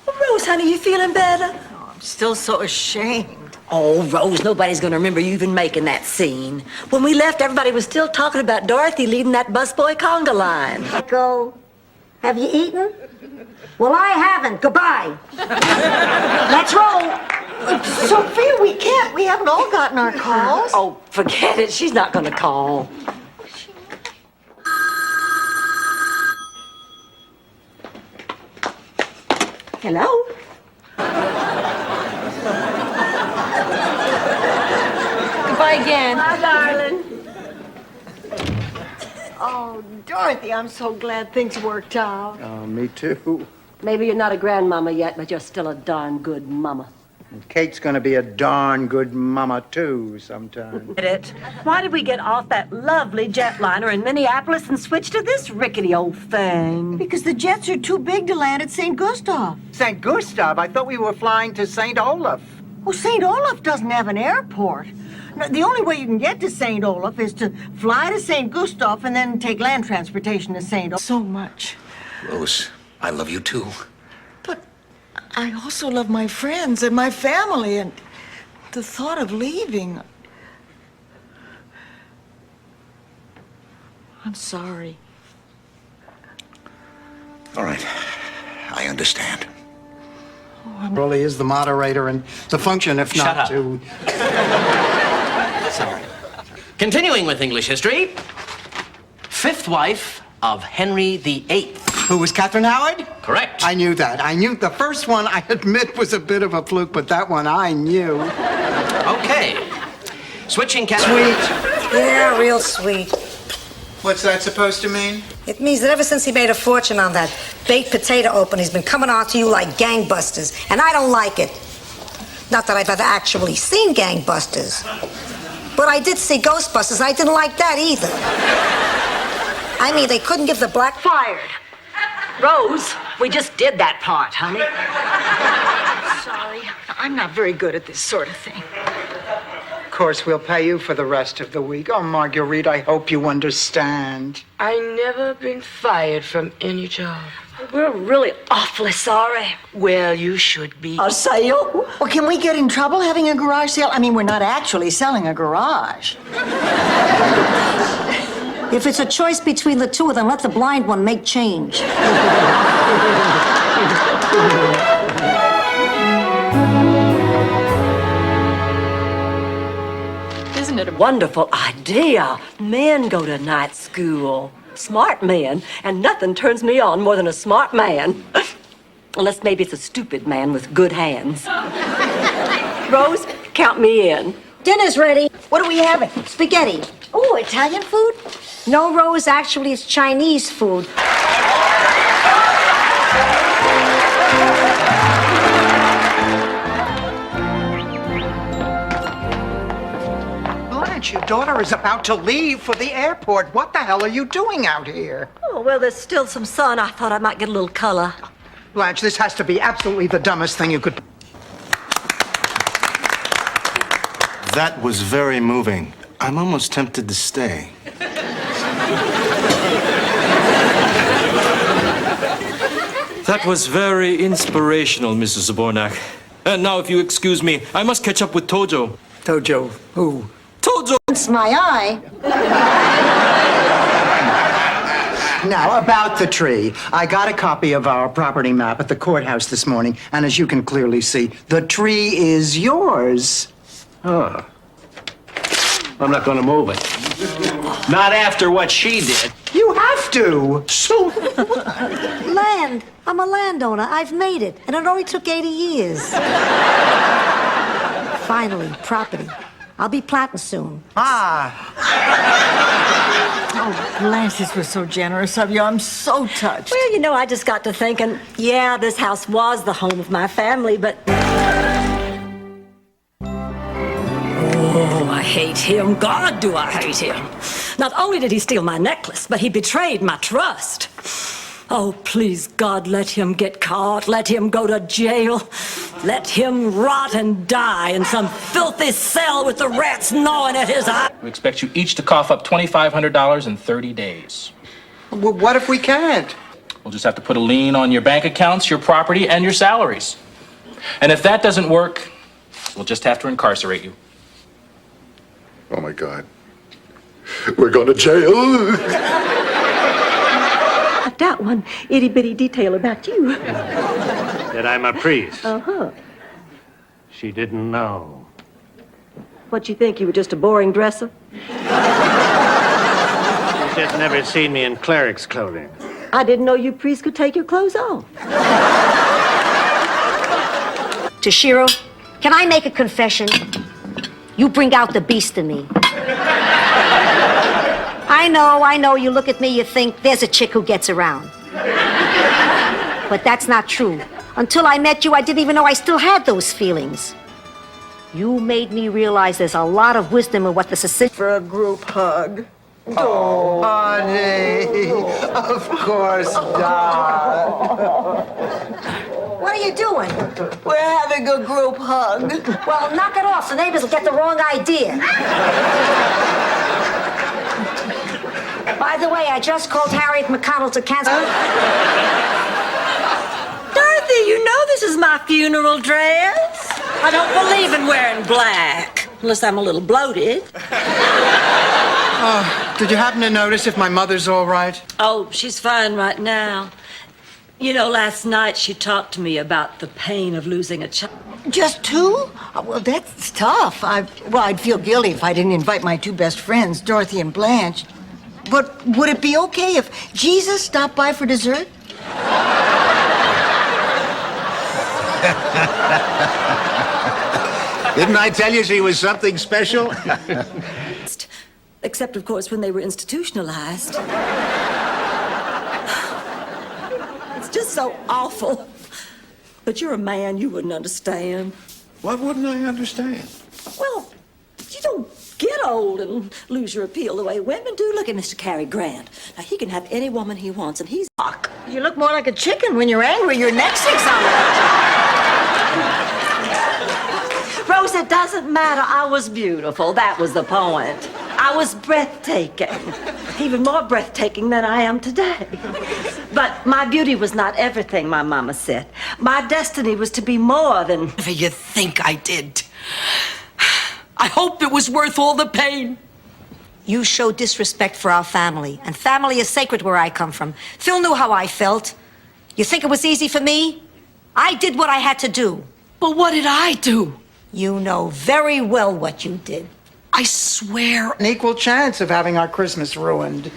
Rose, honey, you feeling better? I'm still so ashamed. Oh, Rose, nobody's gonna remember you even making that scene. When we left, everybody was still talking about Dorothy leading that busboy conga line. Go. Have you eaten? Well, I haven't. Goodbye. Let's roll. Sophia, we can't. We haven't all gotten our calls. Oh, forget it. She's not gonna call. Hello? Goodbye again. Bye, darling. Oh, Dorothy, I'm so glad things worked out. Oh, me too. Maybe you're not a grandmama yet, but you're still a darn good mama. And Kate's gonna be a darn good mama, too, sometime. Why did we get off that lovely jetliner in Minneapolis and switch to this rickety old thing? Because the jets are too big to land at St. Gustav. St. Gustav? I thought we were flying to St. Olaf. Well, St. Olaf doesn't have an airport. No, the only way you can get to St. Olaf is to fly to St. Gustav and then take land transportation to St. Olaf. So much. Rose, I love you too. But I also love my friends and my family, and the thought of leaving. I'm sorry. All right, I understand. Really is the moderator and the function, if Shut not up. to... Sorry. Continuing with English history, fifth wife of Henry VIII. Who was Catherine Howard? Correct. I knew that. I knew the first one, I admit, was a bit of a fluke, but that one I knew. Okay. Switching cat. Sweet. Yeah, real sweet. What's that supposed to mean? It means that ever since he made a fortune on that baked potato open, he's been coming on to you like gangbusters, and I don't like it. Not that I've ever actually seen gangbusters, but I did see Ghostbusters. I didn't like that either. I mean, they couldn't give the black Fired. Rose, we just did that part, honey. Sorry. I'm not very good at this sort of thing. Of course, we'll pay you for the rest of the week. Oh, Marguerite, I hope you understand. I never been fired from any job. We're really awfully sorry. Well, you should be. A sale? Well, can we get in trouble having a garage sale? I mean, we're not actually selling a garage. If it's a choice between the two of them, let the blind one make change. Isn't it a wonderful idea? Men go to night school. Smart men. And nothing turns me on more than a smart man. Unless maybe it's a stupid man with good hands. Rose, count me in. Dinner's ready. What are we having? Spaghetti. Oh, Italian food? No, Rose, actually, it's Chinese food. Blanche, your daughter is about to leave for the airport. What the hell are you doing out here? Oh, well, there's still some sun. I thought I might get a little color. Blanche, this has to be absolutely the dumbest thing you could... That was very moving. I'm almost tempted to stay. That was very inspirational, Mrs. Zabornak. And now, if you excuse me, I must catch up with Tojo. Tojo? Who? Tojo! It's my eye. Now, about the tree. I got a copy of our property map at the courthouse this morning, and as you can clearly see, the tree is yours. Huh. I'm not gonna move it. Not after what she did. You have to. So... Land. I'm a landowner. I've made it. And it only took 80 years. Finally, property. I'll be planting soon. Ah. Oh, Blanche, this was so generous of you. I'm so touched. Well, you know, I just got to thinking, yeah, this house was the home of my family, but... Oh, I hate him. God, do I hate him. Not only did he steal my necklace, but he betrayed my trust. Oh, please, God, let him get caught. Let him go to jail. Let him rot and die in some filthy cell with the rats gnawing at his eye. We expect you each to cough up $2,500 in 30 days. Well, what if we can't? We'll just have to put a lien on your bank accounts, your property, and your salaries. And if that doesn't work, we'll just have to incarcerate you. Oh, my God. We're going to jail. That one itty-bitty detail about you. That I'm a priest. Uh-huh. She didn't know. What, you think you were just a boring dresser? She's just never seen me in cleric's clothing. I didn't know you priests could take your clothes off. Toshiro, can I make a confession? You bring out the beast in me. I know, you look at me, you think, there's a chick who gets around. But that's not true. Until I met you, I didn't even know I still had those feelings. You made me realize there's a lot of wisdom in what the Sicilian... For a group hug. Oh, honey. Of course not. What are you doing? We're having a group hug. Well, knock it off so neighbors will get the wrong idea. By the way, I just called Harriet McConnell to cancel... Dorothy, you know this is my funeral dress. I don't believe in wearing black, unless I'm a little bloated. Did you happen to notice if my mother's all right? Oh, she's fine right now. You know, last night she talked to me about the pain of losing a child. Just two? Well, that's tough. I'd feel guilty if I didn't invite my two best friends, Dorothy and Blanche. But would it be okay if Jesus stopped by for dessert? Didn't I tell you she was something special? Except, of course, when they were institutionalized. It's just so awful. But you're a man, you wouldn't understand. What wouldn't I understand? Well, you don't get old and lose your appeal the way women do. Look at Mr. Cary Grant. Now, he can have any woman he wants, and he's... You look more like a chicken when you're angry. Your neck sticks out. Rose, it doesn't matter. I was beautiful. That was the point. I was breathtaking. Even more breathtaking than I am today. But my beauty was not everything, my mama said. My destiny was to be more than... Whatever you think I did. I hope it was worth all the pain. You show disrespect for our family, and family is sacred where I come from. Phil knew how I felt. You think it was easy for me? I did what I had to do. But what did I do? You know very well what you did. I swear. An equal chance of having our Christmas ruined.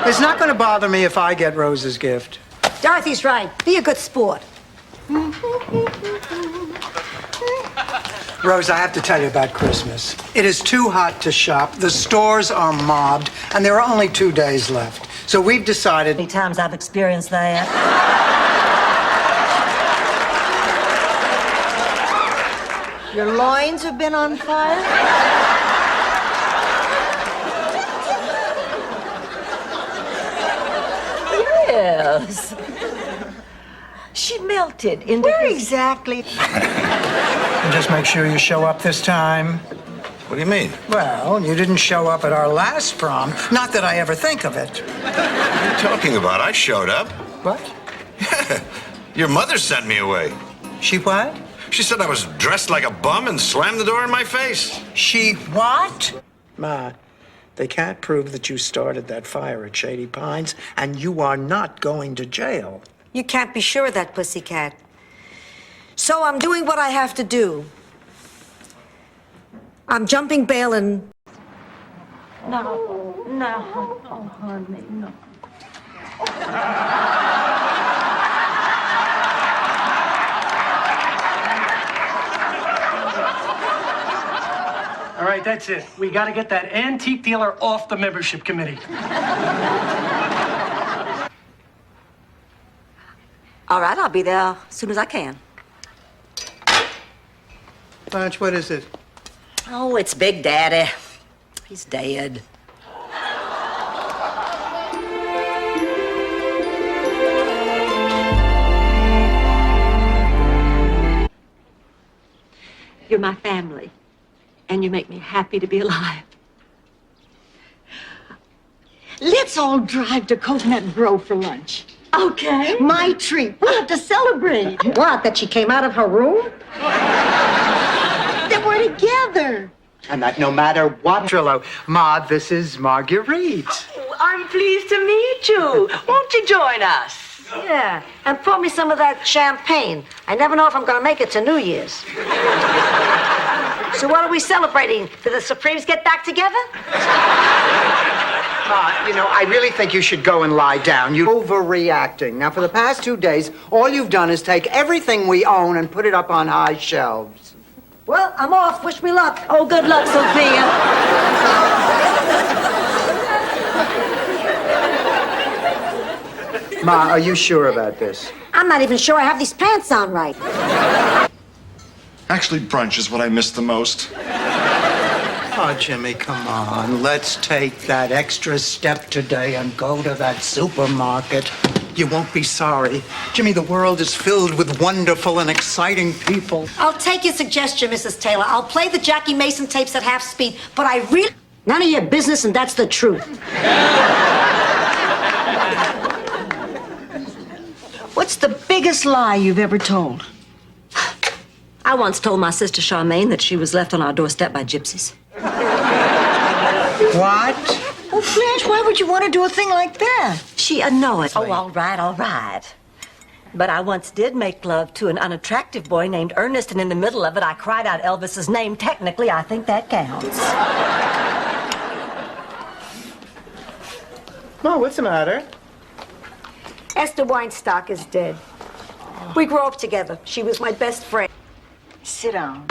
It's not going to bother me if I get Rose's gift. Dorothy's right. Be a good sport. Rose, I have to tell you about Christmas. It is too hot to shop. The stores are mobbed, and there are only 2 days left. So we've decided... Many times I've experienced that. Your loins have been on fire? Yes. She melted into... Where exactly? Just make sure you show up this time. What do you mean? Well, you didn't show up at our last prom. Not that I ever think of it. What are you talking about? I showed up. What? Your mother sent me away. She what? She said I was dressed like a bum and slammed the door in my face. She what? Ma, they can't prove that you started that fire at Shady Pines, and you are not going to jail. You can't be sure of that, pussycat. So I'm doing what I have to do. I'm jumping bail and... No. Oh, honey, no. All right, that's it. We got to get that antique dealer off the membership committee. All right, I'll be there as soon as I can. Blanche, what is it? Oh, it's Big Daddy. He's dead. You're my family, and you make me happy to be alive. Let's all drive to Coconut Grove for lunch. Okay. My treat. We'll have to celebrate. What, that she came out of her room? That we're together. And that no matter what, Trillo, Ma, this is Marguerite. I'm pleased to meet you. Won't you join us? Yeah, and pour me some of that champagne. I never know if I'm going to make it to New Year's. So what are we celebrating? Did the Supremes get back together? Ma, you know, I really think you should go and lie down. You're overreacting. Now, for the past 2 days, all you've done is take everything we own and put it up on high shelves. Well, I'm off. Wish me luck. Oh, good luck, Sophia. Ma, are you sure about this? I'm not even sure I have these pants on right. Actually, brunch is what I miss the most. Oh, Jimmy, come on. Let's take that extra step today and go to that supermarket. You won't be sorry. Jimmy, the world is filled with wonderful and exciting people. I'll take your suggestion, Mrs. Taylor. I'll play the Jackie Mason tapes at half speed, but I really... None of your business, and that's the truth. What's the biggest lie you've ever told? I once told my sister Charmaine that she was left on our doorstep by gypsies. What? Oh, Blanche, why would you want to do a thing like that? She annoyed. Oh, all right, all right. But I once did make love to an unattractive boy named Ernest, and in the middle of it, I cried out Elvis's name. Technically, I think that counts. Ma, what's the matter? Esther Weinstock is dead. We grew up together. She was my best friend. Sit down.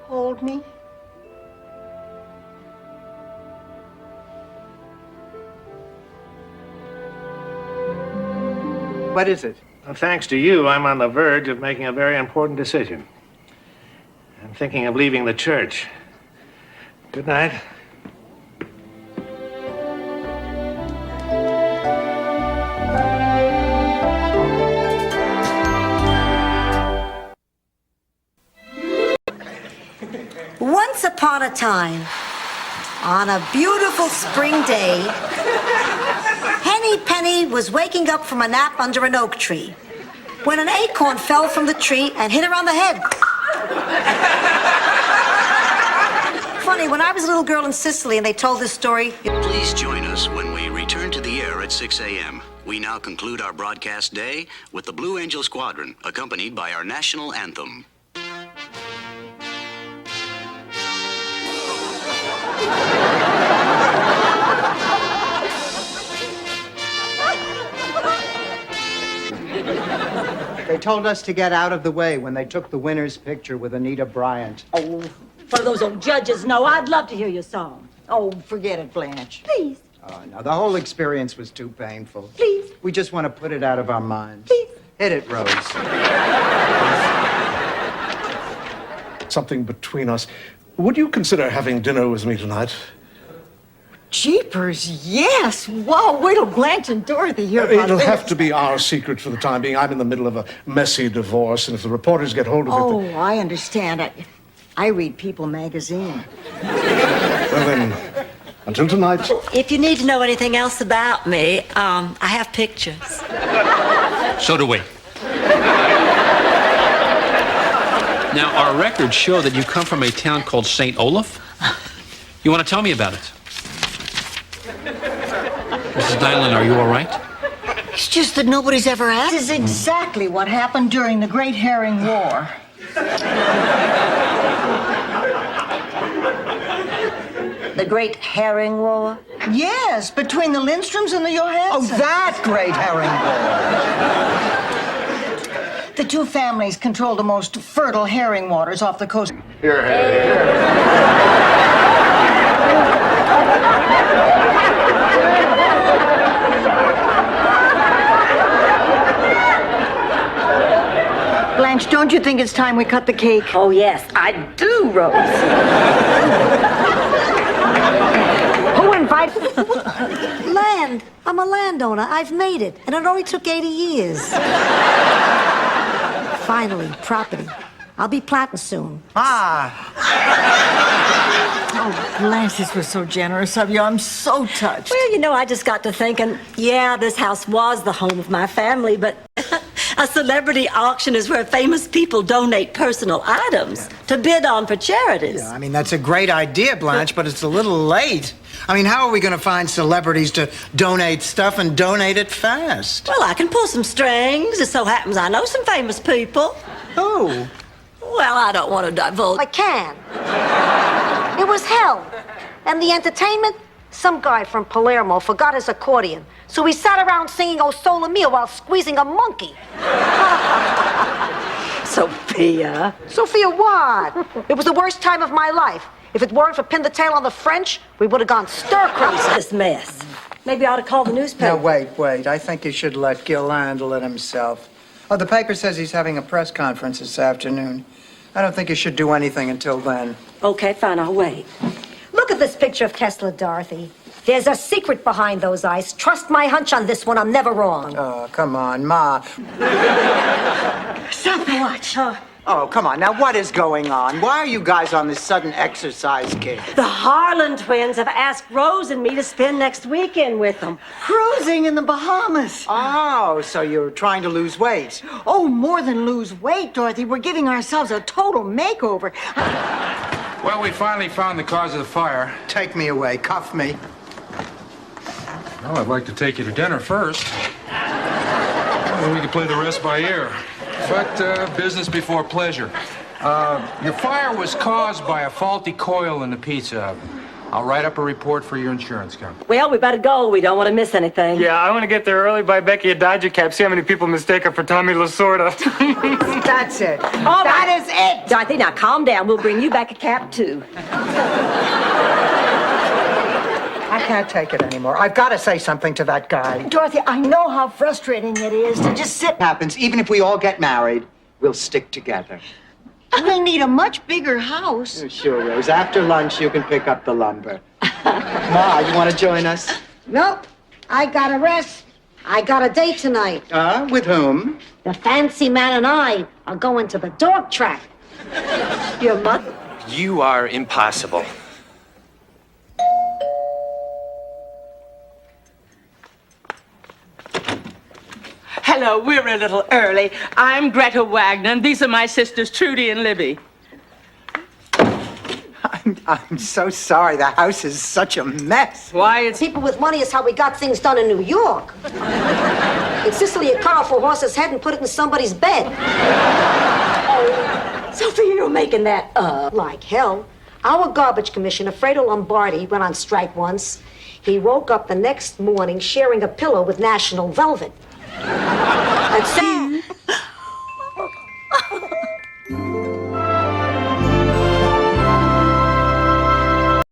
Hold me. What is it? Well, thanks to you, I'm on the verge of making a very important decision. I'm thinking of leaving the church. Good night. Once upon a time, on a beautiful spring day, Henny Penny was waking up from a nap under an oak tree when an acorn fell from the tree and hit her on the head. Funny, when I was a little girl in Sicily and they told this story... Please join us when we return to the air at 6 a.m. We now conclude our broadcast day with the Blue Angel Squadron, accompanied by our national anthem. They told us to get out of the way when they took the winner's picture with Anita Bryant. Oh, what do those old judges know? I'd love to hear your song. Oh, forget it, Blanche. Please. Oh, no, the whole experience was too painful. Please. We just want to put it out of our minds. Please. Hit it, Rose. Something between us. Would you consider having dinner with me tonight? Jeepers, yes. Wow, wait till Blanche and Dorothy hear about It'll this. have to be our secret for the time being. I'm in the middle of a messy divorce, and if the reporters get hold of it... Oh, I understand. I read People magazine. Well then, until tonight... If you need to know anything else about me, I have pictures. So do we. Now, our records show that you come from a town called St. Olaf. You want to tell me about it? Mrs. Dylan, are you all right? It's just that nobody's ever asked. This is exactly what happened during the Great Herring War. The Great Herring War? Yes, between the Lindstroms and the Johanssons. Oh, that Great Herring War. The two families control the most fertile herring waters off the coast. Here, here. Blanche, don't you think it's time we cut the cake? Oh, yes, I do, Rose. Who invited... Blanche, And I'm a landowner. I've made it. And it only took 80 years. Finally, property. I'll be planting soon. Oh, Blanche, this was so generous of you. I'm so touched. Well, you know, I just got to thinking, yeah, this house was the home of my family, but a celebrity auction is where famous people donate personal items to bid on for charities. Yeah, I mean, that's a great idea, Blanche, but it's a little late. I mean, how are we going to find celebrities to donate stuff and donate it fast? Well, I can pull some strings. It so happens I know some famous people. Who? Well, I don't want to divulge. I can. It was hell. And the entertainment? Some guy from Palermo forgot his accordion. So he sat around singing O Sole Mio while squeezing a monkey. Sophia. Sophia what? It was the worst time of my life. If it weren't for Pin the Tail on the French, we would have gone stir-crazy. This mess. Maybe I ought to call the newspaper. Now, wait. I think you should let Gil handle it himself. Oh, the paper says he's having a press conference this afternoon. I don't think you should do anything until then. Okay, fine, I'll wait. Look at this picture of Kessler, Dorothy. There's a secret behind those eyes. Trust my hunch on this one. I'm never wrong. Oh, come on, Ma. Stop the watch. Oh, come on. Now, what is going on? Why are you guys on this sudden exercise kick? The Harlan twins have asked Rose and me to spend next weekend with them. Cruising in the Bahamas. Oh, so you're trying to lose weight. Oh, more than lose weight, Dorothy. We're giving ourselves a total makeover. Well, we finally found the cause of the fire. Take me away. Cuff me. Well, I'd like to take you to dinner first. Well, we can play the rest by ear. But business before pleasure. Your fire was caused by a faulty coil in the pizza oven. I'll write up a report for your insurance company. Well, we better go. We don't want to miss anything. Yeah, I want to get there early, buy Becky a Dodger cap, see how many people mistake her for Tommy Lasorda. That's it. All That right. is it. Dorothy, now calm down. We'll bring you back a cap, too. I can't take it anymore. I've got to say something to that guy. Dorothy, I know how frustrating it is to just sit. Happens. Even if we all get married, we'll stick together. We'll need a much bigger house. Sure, Rose. After lunch, you can pick up the lumber. Ma, you want to join us? Nope. I gotta rest. I got a date tonight. With whom? The fancy man and I are going to the dog track. Your mother? You are impossible. Hello, we're a little early. I'm Greta Wagner, and these are my sisters, Trudy and Libby. I'm so sorry. The house is such a mess. Why, it's... People with money is how we got things done in New York. In Sicily, you cut off a horse's head and put it in somebody's bed. Oh, Sophia, you're making that up. Like hell. Our garbage commissioner, Fredo Lombardi, went on strike once. He woke up the next morning sharing a pillow with National Velvet. That's sad.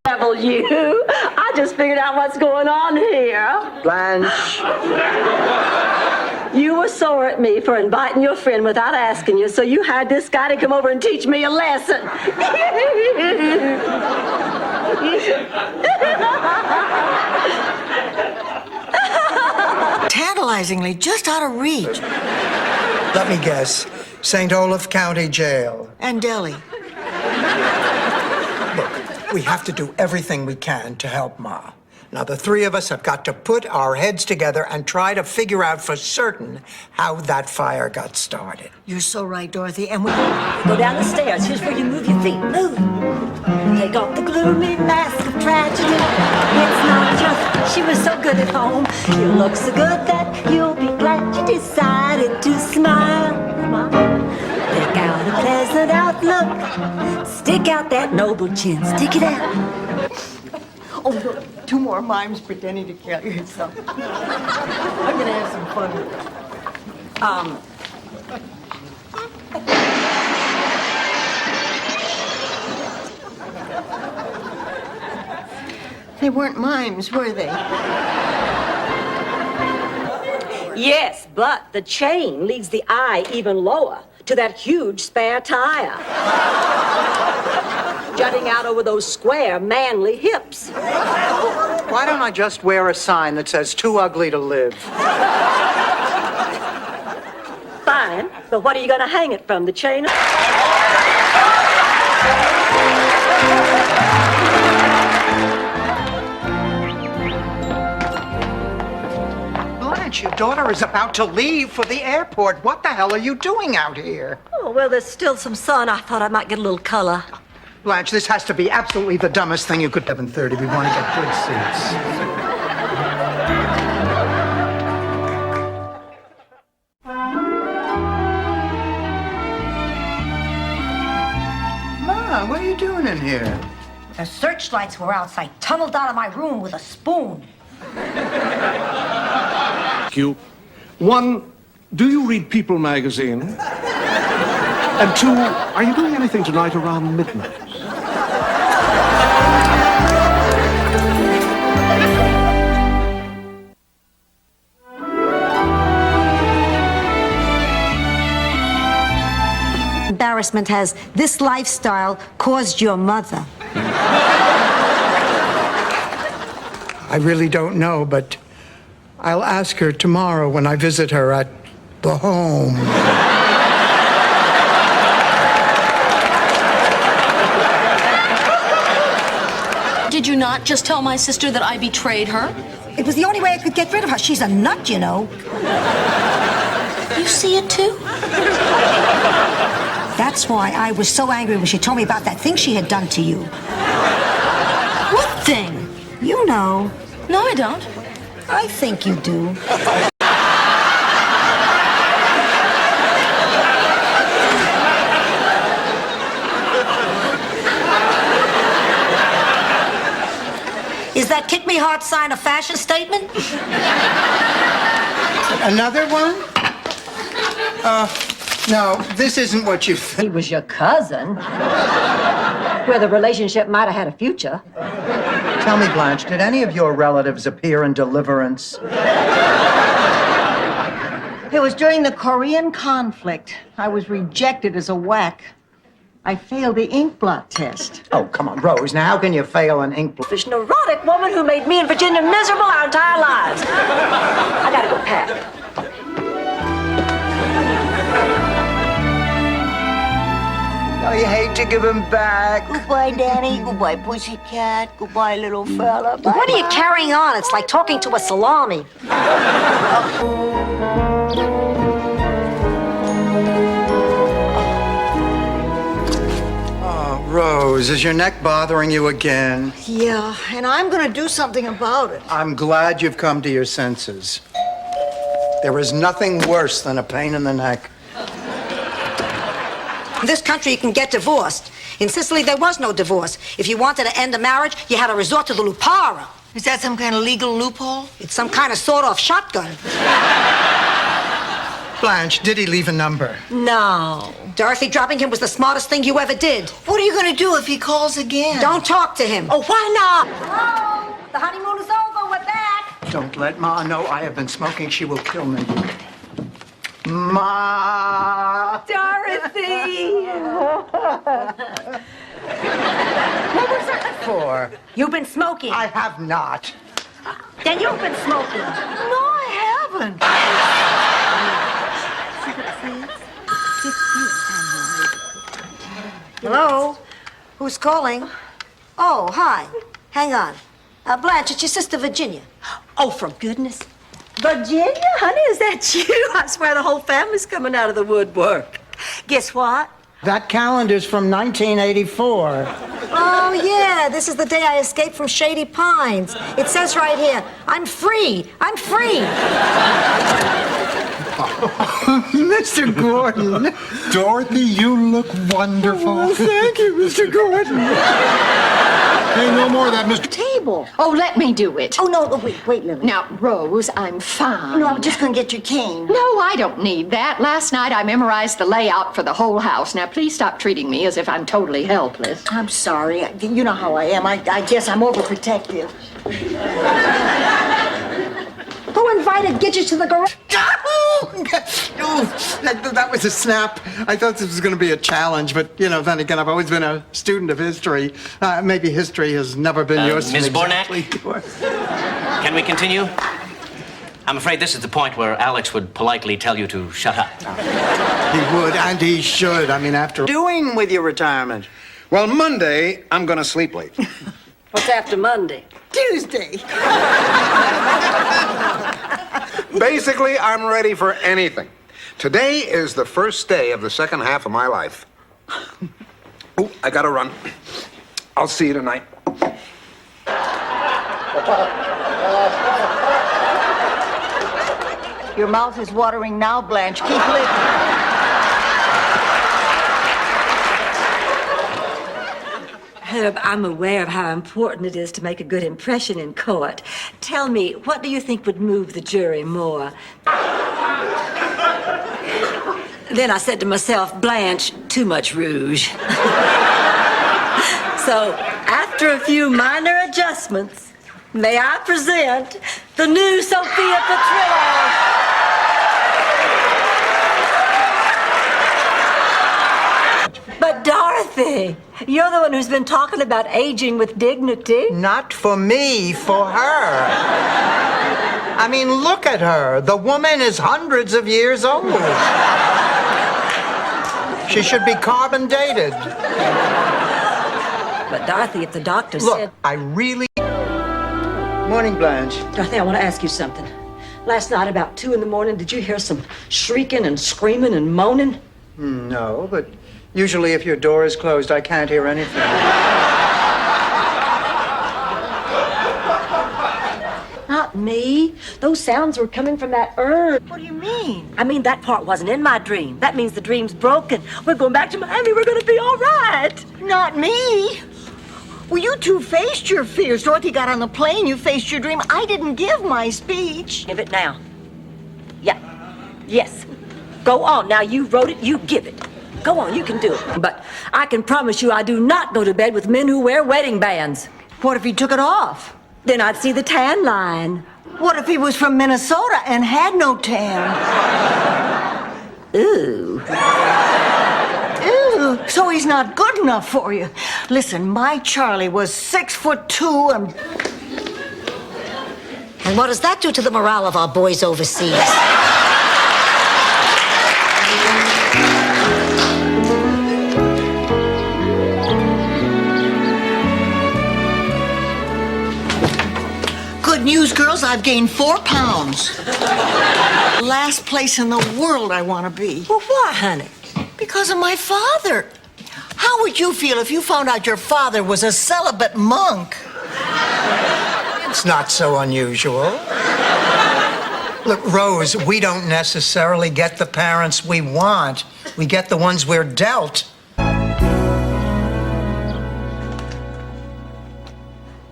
Devil you. I just figured out what's going on here. Blanche. You were sore at me for inviting your friend without asking you, so you hired this guy to come over and teach me a lesson. Tantalizingly, just out of reach. Let me guess. St. Olaf County Jail. And Delhi. Look, we have to do everything we can to help Ma. Now, the three of us have got to put our heads together and try to figure out for certain how that fire got started. You're so right, Dorothy. And we go down the stairs. Here's where you move your feet. Move. Take off the gloomy mask of tragedy. It's not just she was so good at home. You look so good that you'll be glad you decided to smile. Pick out a pleasant outlook. Stick out that noble chin. Stick it out. Oh, look, 2 more mimes pretending to kill yourself. I'm gonna have some fun with it. They weren't mimes, were they? Yes, but the chain leads the eye even lower to that huge spare tire. jutting out over those square, manly hips. Why don't I just wear a sign that says too ugly to live? Fine, but what are you going to hang it from, the chain? Blanche, your daughter is about to leave for the airport. What the hell are you doing out here? Oh, well, there's still some sun. I thought I might get a little color. Blanche, this has to be absolutely the dumbest thing you could. 7:30. We want to get good seats. Ma, what are you doing in here? The searchlights were out, so I tunneled out of my room with a spoon. You. One, do you read People magazine? And two, are you doing anything tonight around midnight? Embarrassment has this lifestyle caused your mother? I really don't know, but I'll ask her tomorrow when I visit her at the home. Did you not just tell my sister that I betrayed her? It was the only way I could get rid of her. She's a nut, you know. You see it too? That's why I was so angry when she told me about that thing she had done to you. What thing? You know. No, I don't. I think you do. Is that kick me hard sign a fashion statement? Another one? No, this isn't what you think. He was your cousin. Where the relationship might have had a future. Tell me, Blanche, did any of your relatives appear in Deliverance? It was during the Korean conflict. I was rejected as a whack. I failed the ink blot test. Oh, come on, Rose. Now how can you fail an ink blot? This neurotic woman who made me and Virginia miserable our entire lives. I gotta go pack. I hate to give him back. Goodbye, Danny. Goodbye, pussycat. Goodbye, little fella. Bye. What are you carrying on? It's like talking to a salami. Oh, Rose, is your neck bothering you again? Yeah, and I'm gonna do something about it. I'm glad you've come to your senses. There is nothing worse than a pain in the neck. In this country, you can get divorced. In Sicily, there was no divorce. If you wanted to end a marriage, you had to resort to the lupara. Is that some kind of legal loophole? It's some kind of sawed-off shotgun. Blanche, did he leave a number? No. Dorothy, dropping him was the smartest thing you ever did. What are you gonna do if he calls again? Don't talk to him. Oh, why not? Hello? The honeymoon is over. We're back. Don't let Ma know I have been smoking. She will kill me. Ma! Dorothy! What was that for? You've been smoking. I have not. Then you've been smoking. No, I haven't. Hello? Who's calling? Oh, hi. Hang on. Blanche, it's your sister Virginia. Oh, for goodness. Virginia, honey, is that you? I swear the whole family's coming out of the woodwork. Guess what? That calendar's from 1984. Oh, yeah. This is the day I escaped from Shady Pines. It says right here, I'm free. I'm free. Mr. Gordon. Dorothy, you look wonderful. Oh, thank you, Mr. Gordon. Hey, no more of that, Mr. Table. Oh, let me do it. Oh, no, wait, Lily. Now, Rose, I'm fine. No, I'm just gonna get your cane. No, I don't need that. Last night I memorized the layout for the whole house. Now, please stop treating me as if I'm totally helpless. I'm sorry. You know how I am. I guess I'm overprotective. Who invited Gidget to the garage? That was a snap. I thought this was going to be a challenge, but, then again, I've always been a student of history. Maybe history has never been yours. Ms. Exactly. Can we continue? I'm afraid this is the point where Alex would politely tell you to shut up. He would, and he should. After doing with your retirement. Well, Monday, I'm going to sleep late. What's after Monday? Tuesday. Basically, I'm ready for anything. Today is the first day of the second half of my life. Oh, I gotta run. I'll see you tonight. Your mouth is watering now, Blanche. Keep living. Herb, I'm aware of how important it is to make a good impression in court. Tell me, what do you think would move the jury more? Then I said to myself, Blanche, too much rouge. So, after a few minor adjustments, may I present the new Sophia Petrillo. But Dorothy, you're the one who's been talking about aging with dignity. Not for me, for her. Look at her. The woman is hundreds of years old. She should be carbon dated. But Dorothy, if the doctor Look, said... I really... Morning, Blanche. Dorothy, I want to ask you something. Last night about 2 a.m, did you hear some shrieking and screaming and moaning? No, but usually if your door is closed, I can't hear anything. Not me. Those sounds were coming from that urn. What do you mean? That part wasn't in my dream. That means the dream's broken. We're going back to Miami. We're going to be all right. Not me. Well, you two faced your fears. Dorothy got on the plane. You faced your dream. I didn't give my speech. Give it now. Yeah. Yes. Go on. Now, you wrote it. You give it. Go on. You can do it. But I can promise you I do not go to bed with men who wear wedding bands. What if he took it off? Then I'd see the tan line. What if he was from Minnesota and had no tan? Ooh. Ew. So he's not good enough for you. Listen, my Charlie was 6'2" and... And what does that do to the morale of our boys overseas? Good news, girls, I've gained 4 pounds. Last place in the world I want to be. Well, why, honey? Because of my father. How would you feel if you found out your father was a celibate monk? It's not so unusual. Look, Rose, we don't necessarily get the parents we want. We get the ones we're dealt.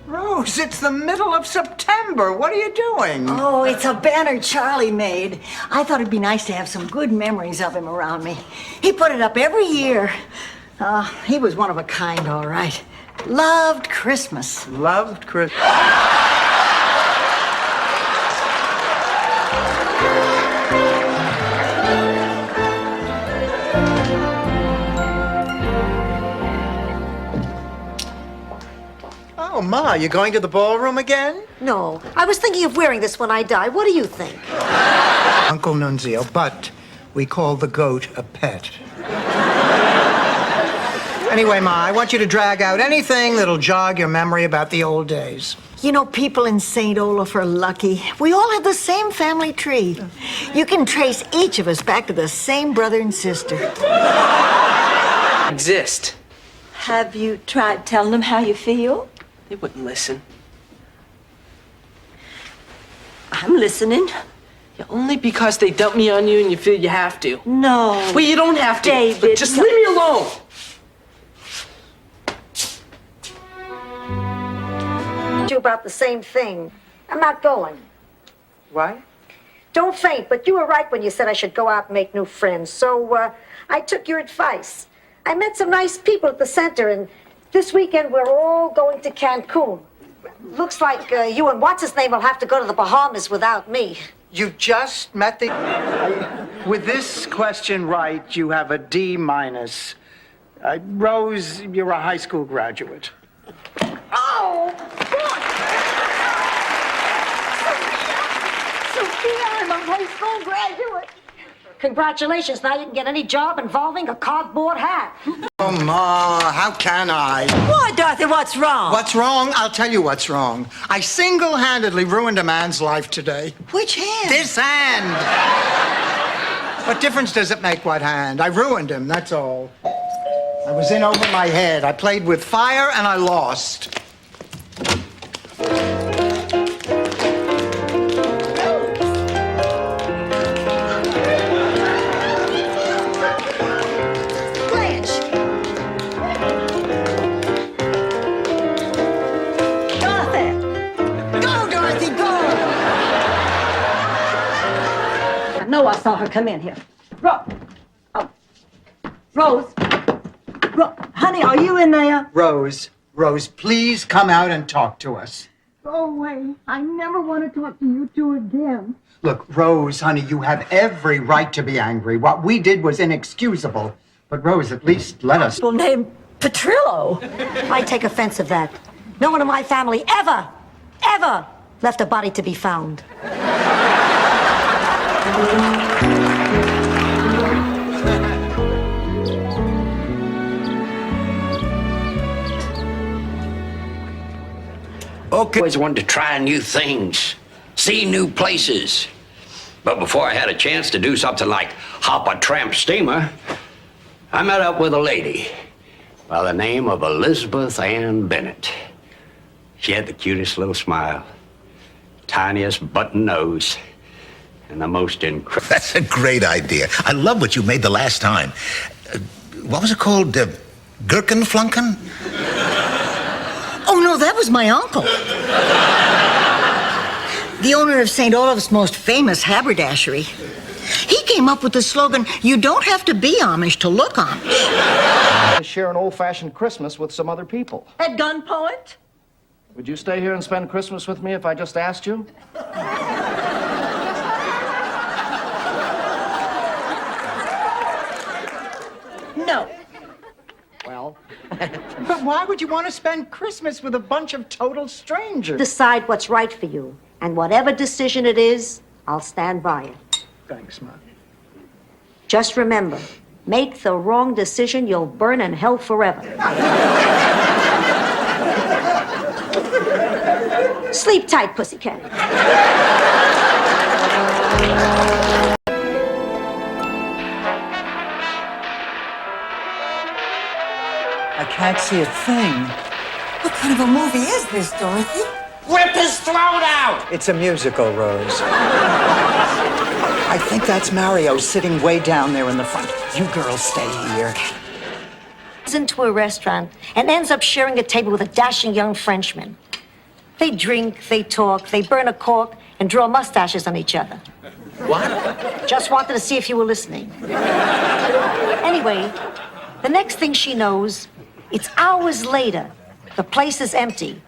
Rose, it's the middle of September. What are you doing? Oh, it's a banner Charlie made. I thought it'd be nice to have some good memories of him around me. He put it up every year. He was one of a kind, all right. Loved Christmas. Loved Christmas. Oh, Ma, you going to the ballroom again? No, I was thinking of wearing this when I die. What do you think? Uncle Nunzio, but we call the goat a pet. Anyway, Ma, I want you to drag out anything that'll jog your memory about the old days. You know, people in St. Olaf are lucky. We all have the same family tree. You can trace each of us back to the same brother and sister. Exist. Have you tried telling them how you feel? They wouldn't listen. I'm listening. Yeah, only because they dump me on you and you feel you have to. No. Well, you don't have to. David, But just leave me alone. You about the same thing. I'm not going. Why? Don't faint, but you were right when you said I should go out and make new friends. So, I took your advice. I met some nice people at the center, and this weekend we're all going to Cancun. looks like you and what's-his-name will have to go to the Bahamas without me. You just met the... With this question right, you have a D minus. Rose, you're a high school graduate. Oh, Sophia, I'm a high school graduate. Congratulations, now you can get any job involving a cardboard hat. Oh, Ma, how can I? Why, Dorothy, what's wrong? What's wrong? I'll tell you what's wrong. I single-handedly ruined a man's life today. Which hand? This hand. What difference does it make what hand? I ruined him, that's all. I was in over my head. I played with fire and I lost. No, I saw her come in here. Rose. Honey, are you in there? Rose, please come out and talk to us. Go away. I never want to talk to you two again. Look, Rose, honey, you have every right to be angry. What we did was inexcusable. But Rose, at least let us... Well, named Petrillo. I take offense of that. No one in my family ever left a body to be found. Okay. Always wanted to try new things, see new places. But before I had a chance to do something like hop a tramp steamer, I met up with a lady by the name of Elizabeth Ann Bennett. She had the cutest little smile, tiniest button nose, and the most incredible... That's a great idea. I love what you made the last time. What was it called? Gherkinflunken? Oh, no, that was my uncle. The owner of St. Olaf's most famous haberdashery. He came up with the slogan, "You don't have to be Amish to look Amish." To share an old-fashioned Christmas with some other people. At gunpoint? Would you stay here and spend Christmas with me if I just asked you? No. Well... But why would you want to spend Christmas with a bunch of total strangers? Decide what's right for you. And whatever decision it is, I'll stand by it. Thanks, Ma. Just remember, make the wrong decision, you'll burn in hell forever. Sleep tight, pussycat. I can't see a thing. What kind of a movie is this, Dorothy? Rip his throat out! It's a musical, Rose. I think that's Mario sitting way down there in the front. You girls stay here. Goes into a restaurant and ends up sharing a table with a dashing young Frenchman. They drink, they talk, they burn a cork, and draw mustaches on each other. What? Just wanted to see if you were listening. Anyway, the next thing she knows, it's hours later. The place is empty.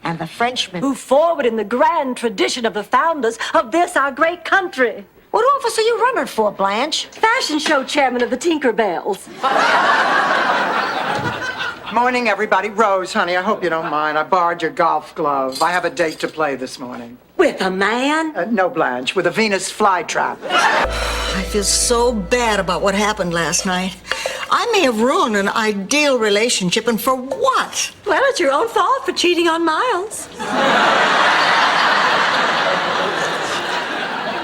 And the Frenchman... Move forward in the grand tradition of the founders of this, our great country. What office are you running for, Blanche? Fashion show chairman of the Tinkerbells. Morning, everybody. Rose, honey, I hope you don't mind. I borrowed your golf glove. I have a date to play this morning. With a man? No, Blanche, with a Venus flytrap. I feel so bad about what happened last night. I may have ruined an ideal relationship, and for what? Well, it's your own fault for cheating on Miles.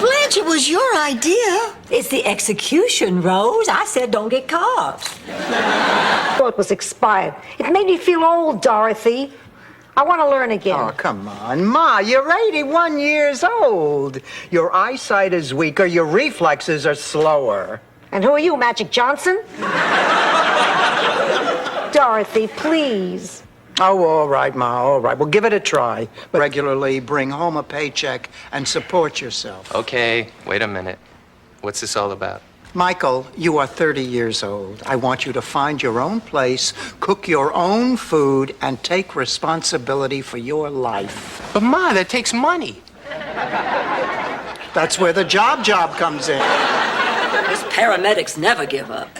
Blanche, it was your idea. It's the execution, Rose. I said don't get caught. Oh, it was expired. It made me feel old, Dorothy. I want to learn again. Oh, come on, Ma, you're 81 years old. Your eyesight is weaker, your reflexes are slower. And who are you, Magic Johnson? Dorothy, please. Oh, all right, Ma, all right. Well, give it a try. Regularly bring home a paycheck and support yourself. Okay, wait a minute. What's this all about? Michael, you are 30 years old. I want you to find your own place, cook your own food, and take responsibility for your life. But Ma, that takes money. That's where the job comes in. Those paramedics never give up.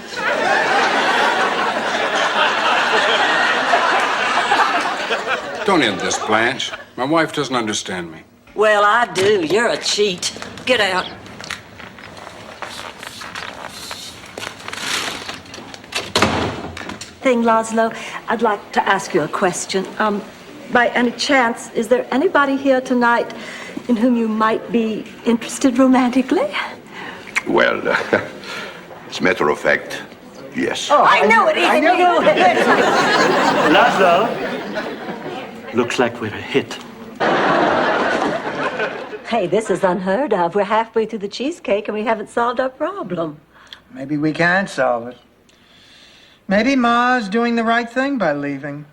Don't end this, Blanche. My wife doesn't understand me. Well, I do. You're a cheat. Get out. Thing, Laszlo, I'd like to ask you a question. By any chance, is there anybody here tonight in whom you might be interested romantically? Well, as a matter of fact, yes. Oh, I knew it. I knew it. Laszlo, looks like we're a hit. Hey, this is unheard of. We're halfway through the cheesecake and we haven't solved our problem. Maybe we can solve it. Maybe Ma's doing the right thing by leaving.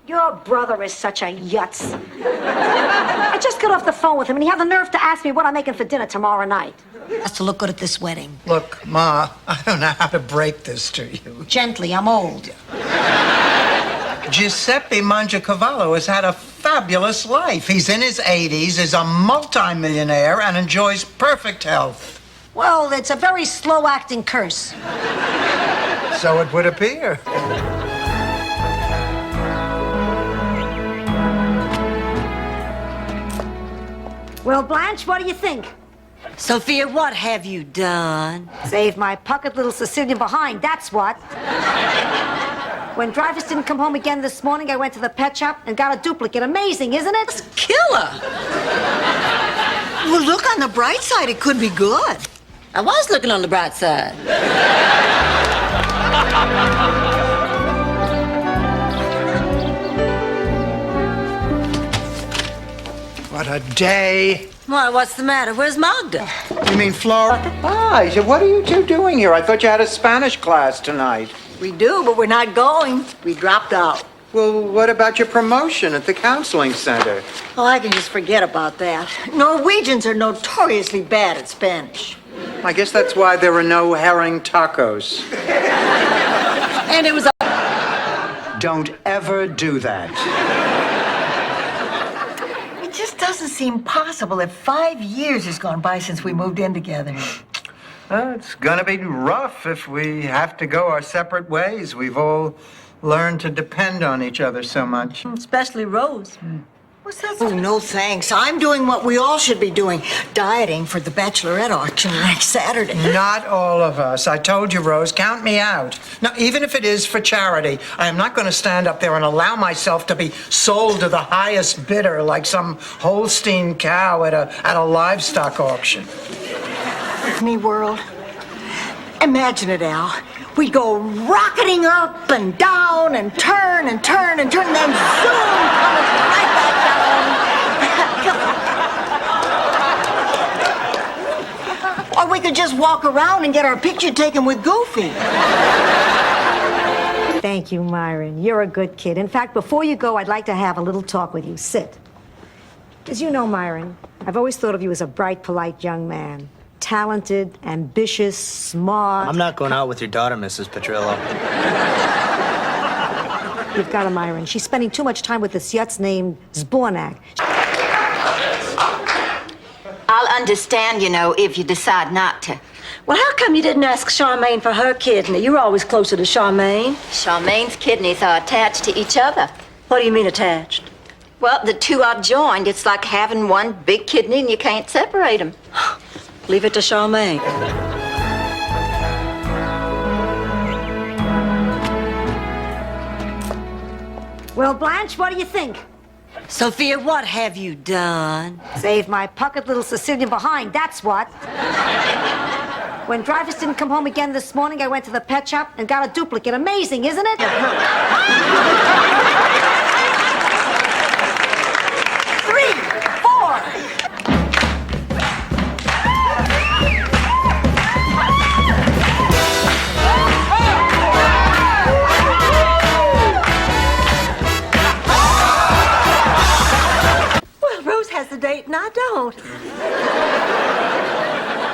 Your brother is such a yutz. I just got off the phone with him, and he had the nerve to ask me what I'm making for dinner tomorrow night. Has to look good at this wedding. Look, Ma, I don't know how to break this to you. Gently, I'm old. Giuseppe Mangiacavallo has had a fabulous life. He's in his 80s, is a multimillionaire, and enjoys perfect health. Well, it's a very slow-acting curse. So it would appear. Well, Blanche, what do you think? Sophia, what have you done? Saved my puckered little Sicilian behind, that's what. When Dreyfus didn't come home again this morning, I went to the pet shop and got a duplicate. Amazing, isn't it? It's killer. Well, look on the bright side. It could be good. I was looking on the bright side. What a day. Why, what's the matter? Where's Magda? You mean Flora? Ah, he said, what are you two doing here? I thought you had a Spanish class tonight. We do, but we're not going. We dropped out. Well, what about your promotion at the counseling center? Oh, I can just forget about that. Norwegians are notoriously bad at Spanish. I guess that's why there were no herring tacos. And it was a... Don't ever do that. It just doesn't seem possible that 5 years has gone by since we moved in together. Well, it's gonna be rough if we have to go our separate ways. We've all learned to depend on each other so much. Especially Rose. What's that? Oh, no thanks. I'm doing what we all should be doing. Dieting for the Bachelorette auction next Saturday. Not all of us. I told you, Rose, count me out. Now, even if it is for charity, I am not going to stand up there and allow myself to be sold to the highest bidder like some Holstein cow at a livestock auction. Me world. Imagine it, Al. We'd go rocketing up and down and turn and turn and turn, and then zoom, coming right back down. Or we could just walk around and get our picture taken with Goofy. Thank you, Myron. You're a good kid. In fact, before you go, I'd like to have a little talk with you. Sit. As you know, Myron, I've always thought of you as a bright, polite young man. Talented, ambitious, smart. I'm not going out with your daughter, Mrs. Petrillo. You've got her, Myron. She's spending too much time with this yutz named Zbornak. I'll understand, you know, if you decide not to. Well, how come you didn't ask Charmaine for her kidney? You were always closer to Charmaine. Charmaine's kidneys are attached to each other. What do you mean attached? Well, the two are joined. It's like having one big kidney and you can't separate them. Leave it to Charmaine. Well, Blanche, what do you think? Sophia, what have you done? Saved my puckered little Sicilian behind, that's what. When Dreyfus didn't come home again this morning, I went to the pet shop and got a duplicate. Amazing, isn't it? 3, 4. Well, Rose has the date and I don't.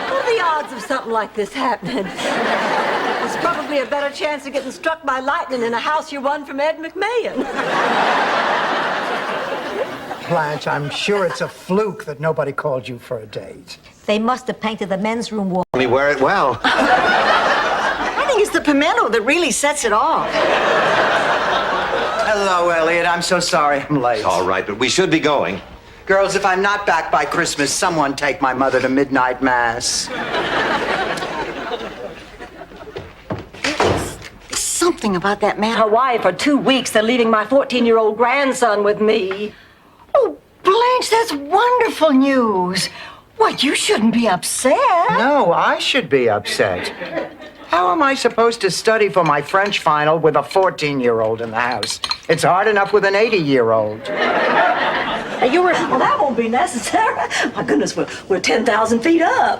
What are the odds of something like this happening. There's probably a better chance of getting struck by lightning in a house you won from Ed McMahon. Blanche, I'm sure it's a fluke that nobody called you for a date. They must have painted the men's room wall. Let me wear it well. I think it's the pimento that really sets it off. Hello, Elliot. I'm so sorry I'm late. All right, but we should be going. Girls, if I'm not back by Christmas, someone take my mother to midnight mass. Something about that man. Hawaii for 2 weeks. They're leaving my 14-year-old grandson with me. Oh, Blanche, that's wonderful news. What, you shouldn't be upset. No, I should be upset. How am I supposed to study for my French final with a 14-year-old in the house? It's hard enough with an 80-year-old. Well, that won't be necessary. My goodness, we're 10,000 feet up.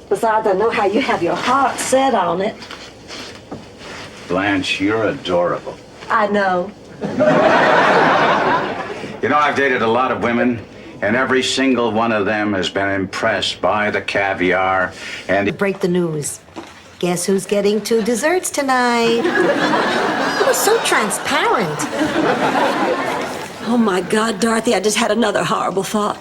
Besides, I know how you have your heart set on it. Blanche, you're adorable. I know. You know, I've dated a lot of women, and every single one of them has been impressed by the caviar and... Break the news. Guess who's getting 2 desserts tonight? It was so transparent. Oh, my God, Dorothy, I just had another horrible thought.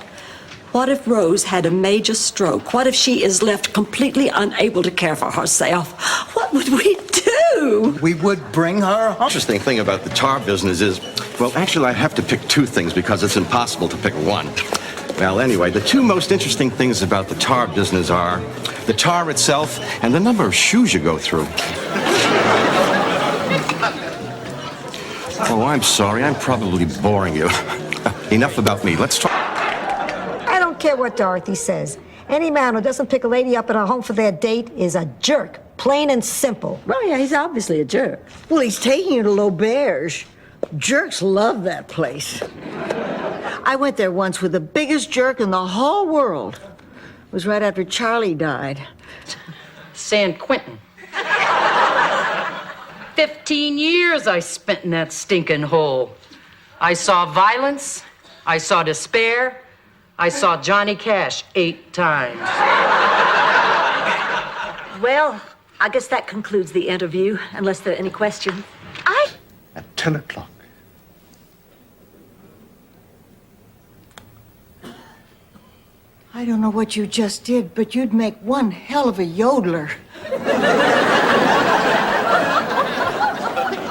What if Rose had a major stroke? What if she is left completely unable to care for herself? What would we do? We would bring her home. Interesting thing about the tar business is, well, actually, I have to pick 2 things because it's impossible to pick one. Well, anyway, the 2 most interesting things about the tar business are the tar itself and the number of shoes you go through. Oh, I'm sorry. I'm probably boring you. Enough about me. Let's talk. I don't care what Dorothy says. Any man who doesn't pick a lady up at her home for their date is a jerk. Plain and simple. Well, yeah, he's obviously a jerk. Well, he's taking you to L'Auberge. Jerks love that place. I went there once with the biggest jerk in the whole world. It was right after Charlie died. San Quentin. 15 years I spent in that stinking hole. I saw violence. I saw despair. I saw Johnny Cash 8 times. Well, I guess that concludes the interview, unless there are any questions. At 10 o'clock. I don't know what you just did, but you'd make one hell of a yodeler.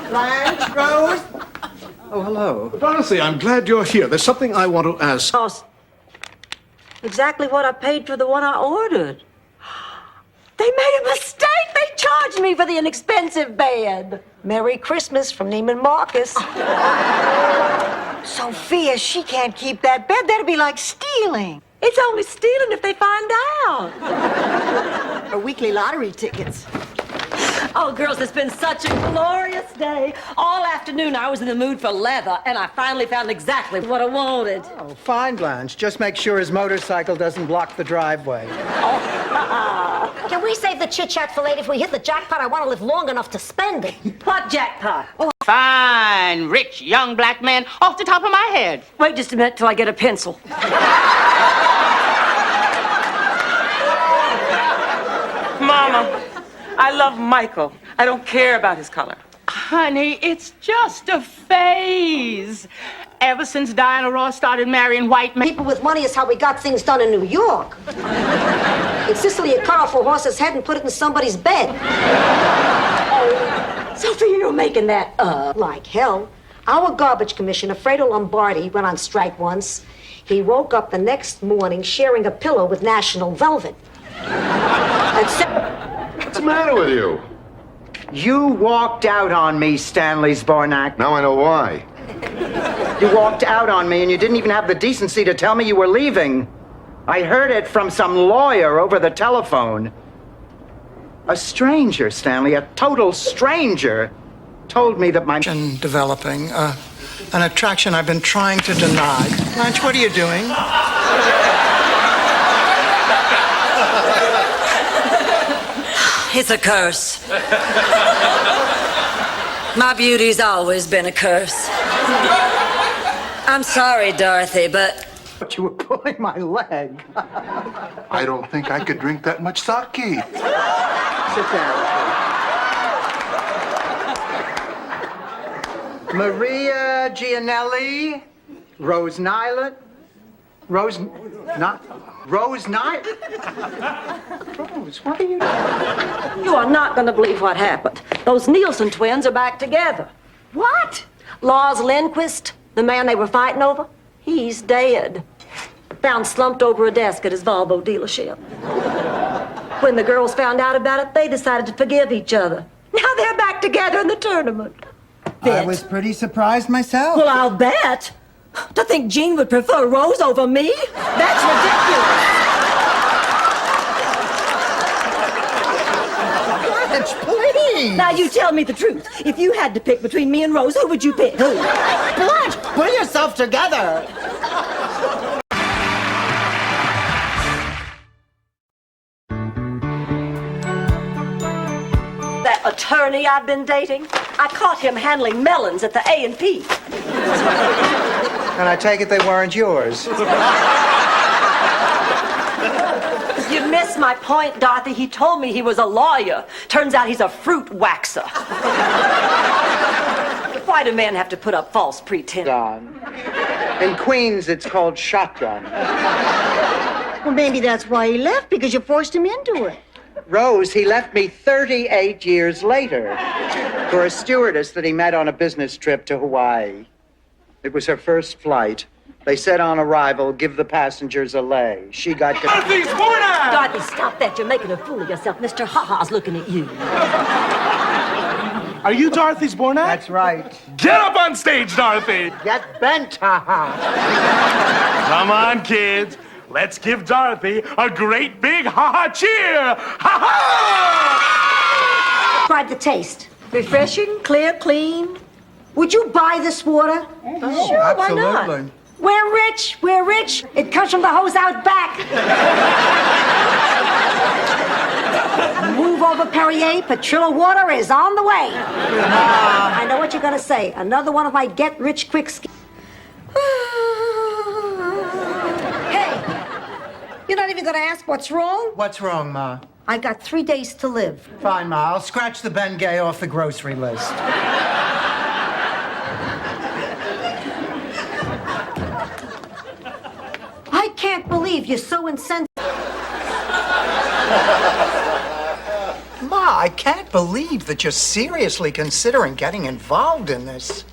Blanche, Rose? Oh, hello. Dorothy, I'm glad you're here. There's something I want to ask. Exactly what I paid for the one I ordered. They made a mistake. They charged me for the inexpensive bed. Merry Christmas from Neiman Marcus. Sophia, she can't keep that bed. That'd be like stealing. It's only stealing if they find out. Or weekly lottery tickets. Oh, girls, it's been such a glorious day. All afternoon, I was in the mood for leather, and I finally found exactly what I wanted. Oh, fine, Blanche. Just make sure his motorcycle doesn't block the driveway. Can we save the chit-chat for later? If we hit the jackpot, I want to live long enough to spend it. What jackpot? Oh, fine, rich, young black man off the top of my head. Wait just a minute till I get a pencil. Mama, I love Michael. I don't care about his color. Honey, it's just a phase. Ever since Diana Ross started marrying white men. People with money is how we got things done in New York. In Sicily, you cut off a horse's head and put it in somebody's bed. Oh, Sophia, you're making that up. Like hell. Our garbage commissioner, Fredo Lombardi, went on strike once. He woke up the next morning sharing a pillow with National Velvet. What's the matter with you? You walked out on me, Stanley Zbornak. Now I know why. You walked out on me and you didn't even have the decency to tell me you were leaving. I heard it from some lawyer over the telephone. A stranger, Stanley, a total stranger, told me that my... Developing, an attraction I've been trying to deny. Blanche, what are you doing? It's a curse. My beauty's always been a curse. I'm sorry, Dorothy, but But you were pulling my leg. I don't think I could drink that much sake. Sit down. Maria Gianelli, Rose Nyland. Rose Nyland? Rose, what are you doing? You are not going to believe what happened. Those Nielsen twins are back together. What? Lars Lindquist, the man they were fighting over, he's dead. Found slumped over a desk at his Volvo dealership. When the girls found out about it, they decided to forgive each other. Now they're back together in the tournament. I was pretty surprised myself. Well, I'll bet. To think Jean would prefer Rose over me? That's ridiculous. Blanche, please. Now you tell me the truth. If you had to pick between me and Rose, who would you pick? Who? Blanche, pull yourself together. That attorney I've been dating, I caught him handling melons at the A&P. And I take it they weren't yours. You missed my point, Dorothy. He told me he was a lawyer. Turns out he's a fruit waxer. Why do men have to put up false pretense? In Queens, it's called shotgun. Well, maybe that's why he left, because you forced him into it. Rose, he left me 38 years later for a stewardess that he met on a business trip to Hawaii. It was her first flight. They said on arrival, give the passengers a lay. She got... Dorothy Sporner! Dorothy, stop that. You're making a fool of yourself. Mr. Ha-Ha's looking at you. Are you Dorothy Sporner? That's right. Get up on stage, Dorothy! Get bent, ha-ha. Come on, kids. Let's give Dorothy a great big ha-ha cheer! Ha-ha! Tried the taste. Refreshing, clear, clean. Would you buy this water? Sure, why not? We're rich. We're rich. It comes from the hose out back. Move over, Perrier. Petrillo water is on the way. I know what you're going to say. Another one of my get-rich-quick schemes. Hey, you're not even going to ask what's wrong? What's wrong, Ma? I got 3 days to live. Fine, Ma. I'll scratch the Bengay off the grocery list. I can't believe you're so insensitive. Ma, I can't believe that you're seriously considering getting involved in this.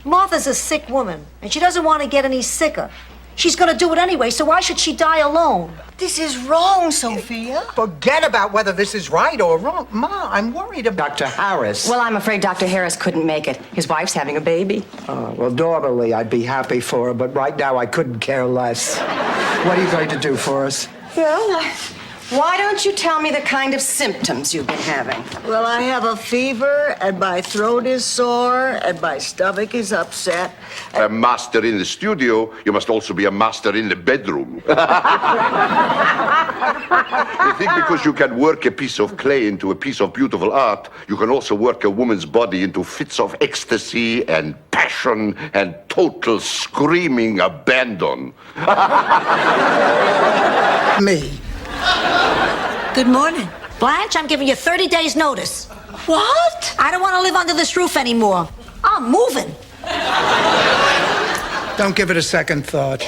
Martha's a sick woman, and she doesn't want to get any sicker. She's going to do it anyway, so why should she die alone? This is wrong, Sophia. Forget about whether this is right or wrong. Ma, I'm worried about Dr. Harris. Well, I'm afraid Dr. Harris couldn't make it. His wife's having a baby. Well, normally I'd be happy for her, but right now I couldn't care less. What are you going to do for us? Well, why don't you tell me the kind of symptoms you've been having? Well, I have a fever, and my throat is sore, and my stomach is upset. A master in the studio, you must also be a master in the bedroom. You think because you can work a piece of clay into a piece of beautiful art, you can also work a woman's body into fits of ecstasy and passion and total screaming abandon. Me. Good morning. Blanche, I'm giving you 30 days notice. What? I don't want to live under this roof anymore. I'm moving. Don't give it a second thought.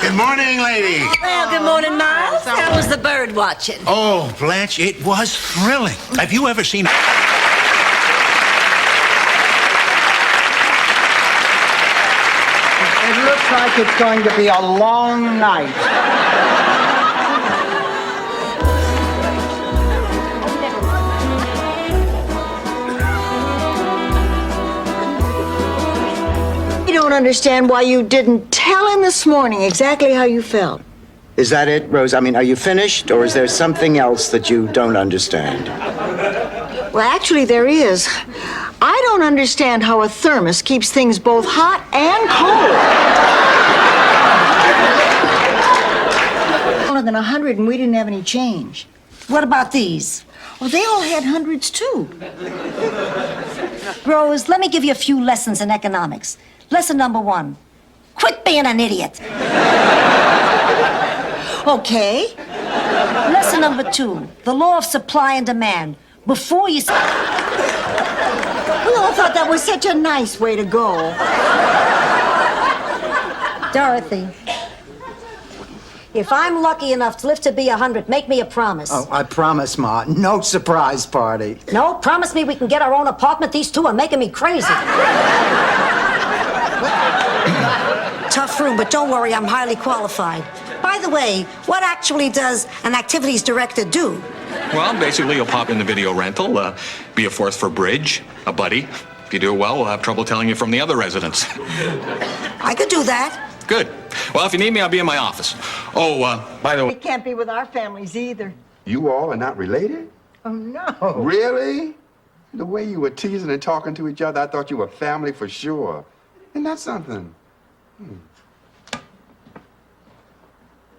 Good morning, lady. Well, good morning, Miles. How was the bird watching? Oh, Blanche, it was thrilling. Have you ever seen... It looks like it's going to be a long night. I don't understand why you didn't tell him this morning exactly how you felt. Is that it, Rose? I mean, are you finished, or is there something else that you don't understand? Well, actually, there is. I don't understand how a thermos keeps things both hot and cold. More than 100, and we didn't have any change. What about these? Well, they all had hundreds, too. Rose, let me give you a few lessons in economics. Lesson number 1. Quit Quit being an idiot. Okay. Lesson number 2, the law of supply and demand. Before you... We all thought that was such a nice way to go. Dorothy, if I'm lucky enough to live to be 100, make me a promise. Oh, I promise, Ma. No surprise party. No, promise me we can get our own apartment. These two are making me crazy. Tough room, but don't worry, I'm highly qualified. By the way, what actually does an activities director do? Well, basically, you'll pop in the video rental, be a fourth for bridge, a buddy. If you do it well, we'll have trouble telling you from the other residents. I could do that. Good. Well, if you need me, I'll be in my office. Oh, by the We way... can't be with our families either. You all are not related? Oh, no. Really? The way you were teasing and talking to each other, I thought you were family for sure. Isn't that something?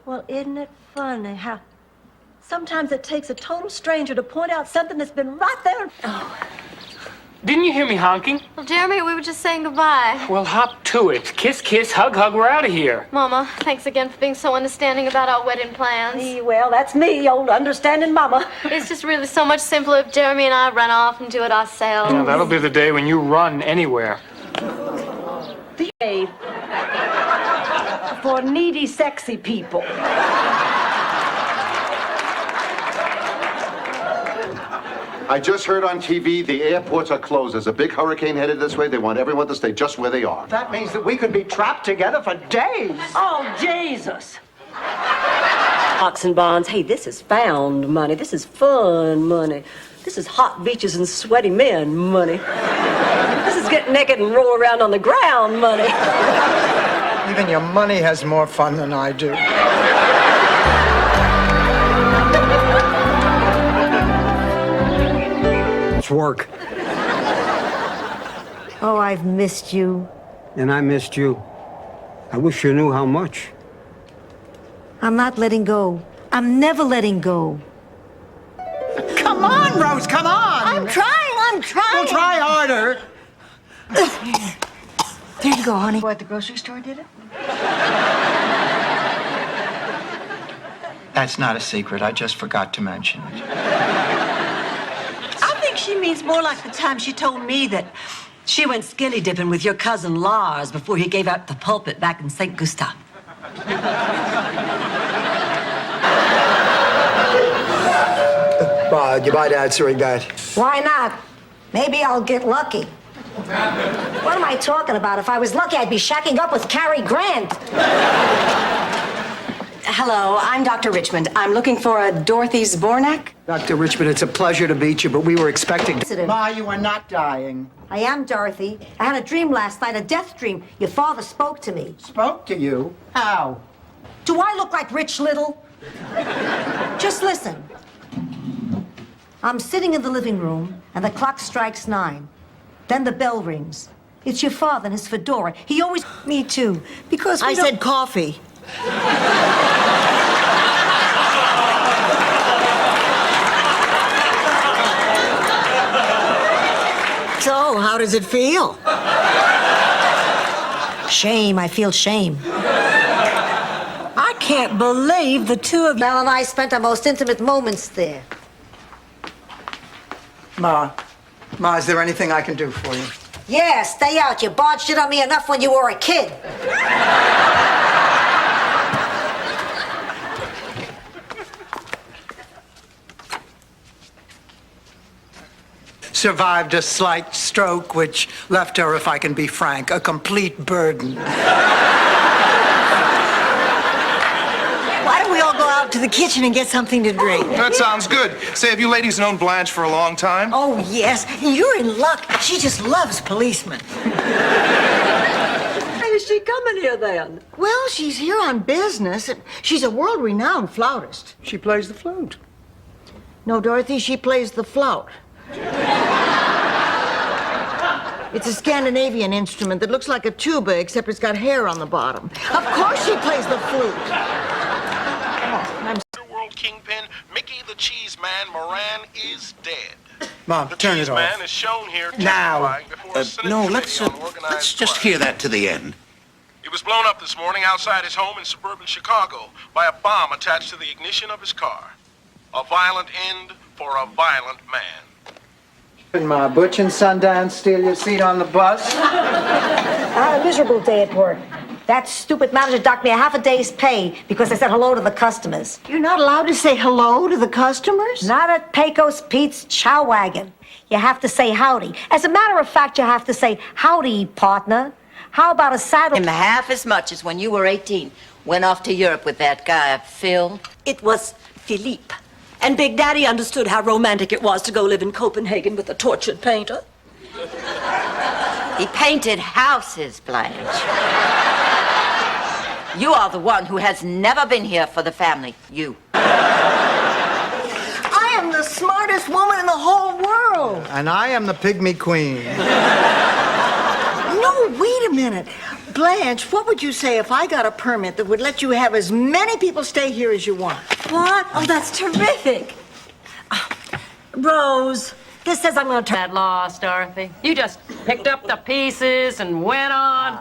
Well, isn't it funny how sometimes it takes a total stranger to point out something that's been right there? Oh. Didn't you hear me honking? Well, Jeremy, we were just saying goodbye. Well, hop to it. Kiss, kiss, hug, hug. We're out of here. Mama, thanks again for being so understanding about our wedding plans. Well, that's me, old understanding mama. It's just really so much simpler if Jeremy and I run off and do it ourselves. Now, that'll be the day when you run anywhere. The aid for needy, sexy people. I just heard on TV the airports are closed. There's a big hurricane headed this way. They want everyone to stay just where they are. That means that we could be trapped together for days. Oh, Jesus. Stocks and bonds. Hey, this is found money. This is fun money. This is hot beaches and sweaty men money. This is get naked and roll around on the ground money. Even your money has more fun than I do. It's work. Oh, I've missed you. And I missed you. I wish you knew how much. I'm not letting go. I'm never letting go. Come on, Rose, come on. I'm trying. Well, try harder. There you go, honey. What, the grocery store did it? That's not a secret. I just forgot to mention it. I think she means more like the time she told me that she went skinny dipping with your cousin Lars before he gave out the pulpit back in St. Gustav. Do you mind answering that? Why not? Maybe I'll get lucky. What am I talking about? If I was lucky, I'd be shacking up with Cary Grant. Hello, I'm Dr. Richmond. I'm looking for a Dorothy Zbornak. Dr. Richmond, it's a pleasure to meet you, but we were expecting... Sensitive. Ma, you are not dying. I am Dorothy. I had a dream last night, a death dream. Your father spoke to me. Spoke to you? How? Do I look like Rich Little? Just listen. I'm sitting in the living room, and the clock strikes 9. Then the bell rings. It's your father and his fedora. He always... Me too. Because I said coffee. So, how does it feel? Shame. I feel shame. I can't believe the two of you. Mel and I spent our most intimate moments there. Ma, is there anything I can do for you? Yeah, stay out. You barged in on me enough when you were a kid. Survived a slight stroke, which left her, if I can be frank, a complete burden. Why don't we all go out to the kitchen and get something to drink? That sounds good. Say, have you ladies known Blanche for a long time? Oh, yes. You're in luck. She just loves policemen. Why is she coming here then? Well, she's here on business. She's a world-renowned flautist. She plays the flute. No, Dorothy, she plays the flout. It's a Scandinavian instrument that looks like a tuba, except it's got hair on the bottom. Of course she plays the flute. World Kingpin, Mickey the Cheese Man Moran is dead. Mom, turn it off. Man is shown here Now. testifying before a Senate No, committee on organized let's just crime. hear that to the end. He was blown up this morning outside his home in suburban Chicago by a bomb attached to the ignition of his car. A violent end for a violent man. Did Butch and Sundance steal your seat on the bus? I had a miserable day at work. That stupid manager docked me a half a day's pay because I said hello to the customers. You're not allowed to say hello to the customers? Not at Pecos Pete's Chow Wagon. You have to say howdy. As a matter of fact, you have to say howdy, partner. How about a saddle? Him half as much as when you were 18. Went off to Europe with that guy, Phil. It was Philippe. And Big Daddy understood how romantic it was to go live in Copenhagen with a tortured painter. He painted houses, Blanche. You are the one who has never been here for the family. You. I am the smartest woman in the whole world. And I am the pygmy queen. No, wait a minute. Blanche, what would you say if I got a permit that would let you have as many people stay here as you want? What? Oh, that's terrific. Rose, this says I'm going to That loss, Dorothy. You just picked up the pieces and went on.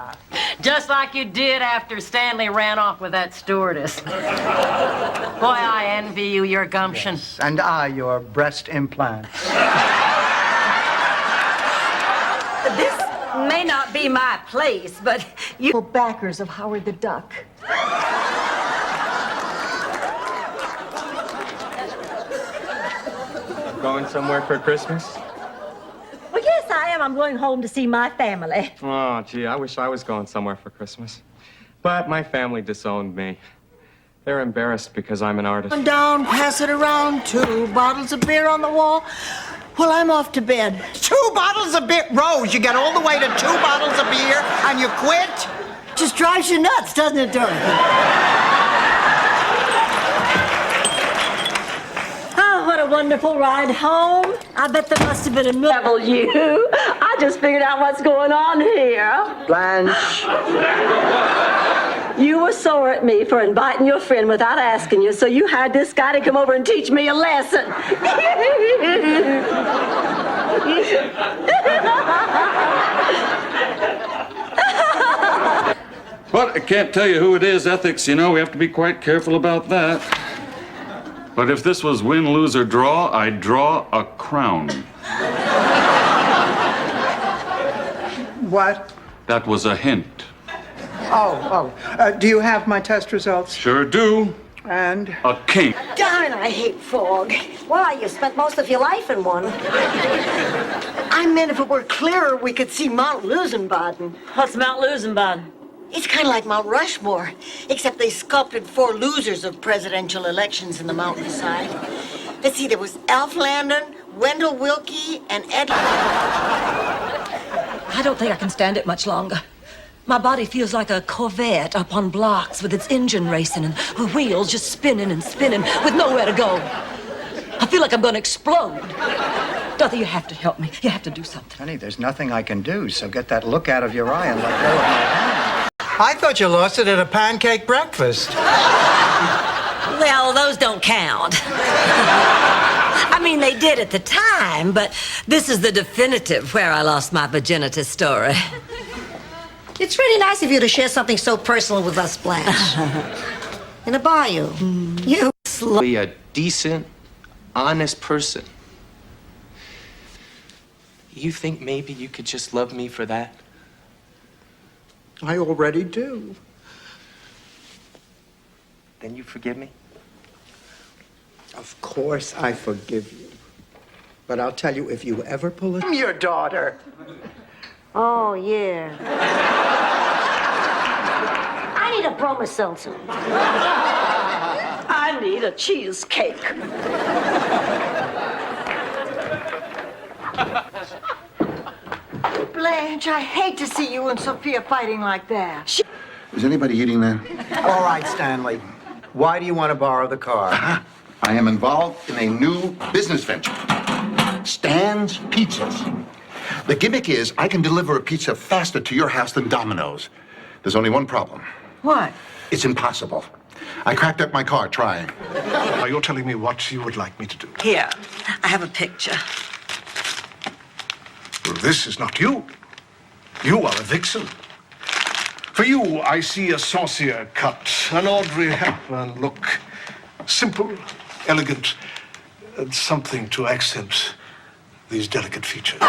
Just like you did after Stanley ran off with that stewardess. Boy, I envy you your gumption. Yes, and I, your breast implants. This may not be my place, but you... Backers of Howard the Duck. Going somewhere for Christmas? Well, yes, I am. I'm going home to see my family. Oh, gee, I wish I was going somewhere for Christmas. But my family disowned me. They're embarrassed because I'm an artist. Come down, pass it around, 2 bottles of beer on the wall. Well, I'm off to bed. 2 bottles of beer? Rose, you got all the way to 2 bottles of beer and you quit? Just drives you nuts, doesn't it, Dorothy? Oh, what a wonderful ride home. I bet there must have been a level you. I just figured out what's going on here. Blanche. You were sore at me for inviting your friend without asking you, so you hired this guy to come over and teach me a lesson. But I can't tell you who it is. Ethics, you know, we have to be quite careful about that. But if this was win, lose, or draw, I'd draw a crown. What? That was a hint. Do you have my test results? Sure do. And? A king. Darn, I hate fog. Why, you spent most of your life in one. I meant if it were clearer, we could see Mount Lusenbaden. What's Mount Lusenbaden? It's kind of like Mount Rushmore, except they sculpted 4 losers of presidential elections in the mountainside. Let's see, there was Alf Landon, Wendell Willkie, and Ed... I don't think I can stand it much longer. My body feels like a Corvette up on blocks with its engine racing and the wheels just spinning and spinning with nowhere to go. I feel like I'm going to explode. Dorothy, you have to help me. You have to do something. Honey, there's nothing I can do, so get that look out of your eye and let go of my hand. I thought you lost it at a pancake breakfast. Well, those don't count. I mean, they did at the time, but this is the definitive where I lost my virginity story. It's really nice of you to share something so personal with us, Blanche. In a bayou. You Be a decent, honest person. You think maybe you could just love me for that? I already do. Then you forgive me? Of course I forgive you. But I'll tell you, if you ever pull it... I'm your daughter. Oh, yeah. I need a bromoseltzer. I need a cheesecake. Blanche, I hate to see you and Sophia fighting like that. Is anybody eating there? All right, Stanley. Why do you want to borrow the car? I am involved in a new business venture. Stan's Pizzas. The gimmick is I can deliver a pizza faster to your house than Domino's. There's only one problem. What? It's impossible. I cracked up my car trying. Are you telling me what you would like me to do? Here, I have a picture. Well, this is not you. You are a vixen. For you, I see a saucier cut, an Audrey Hepburn look. Simple, elegant, and something to accent these delicate features.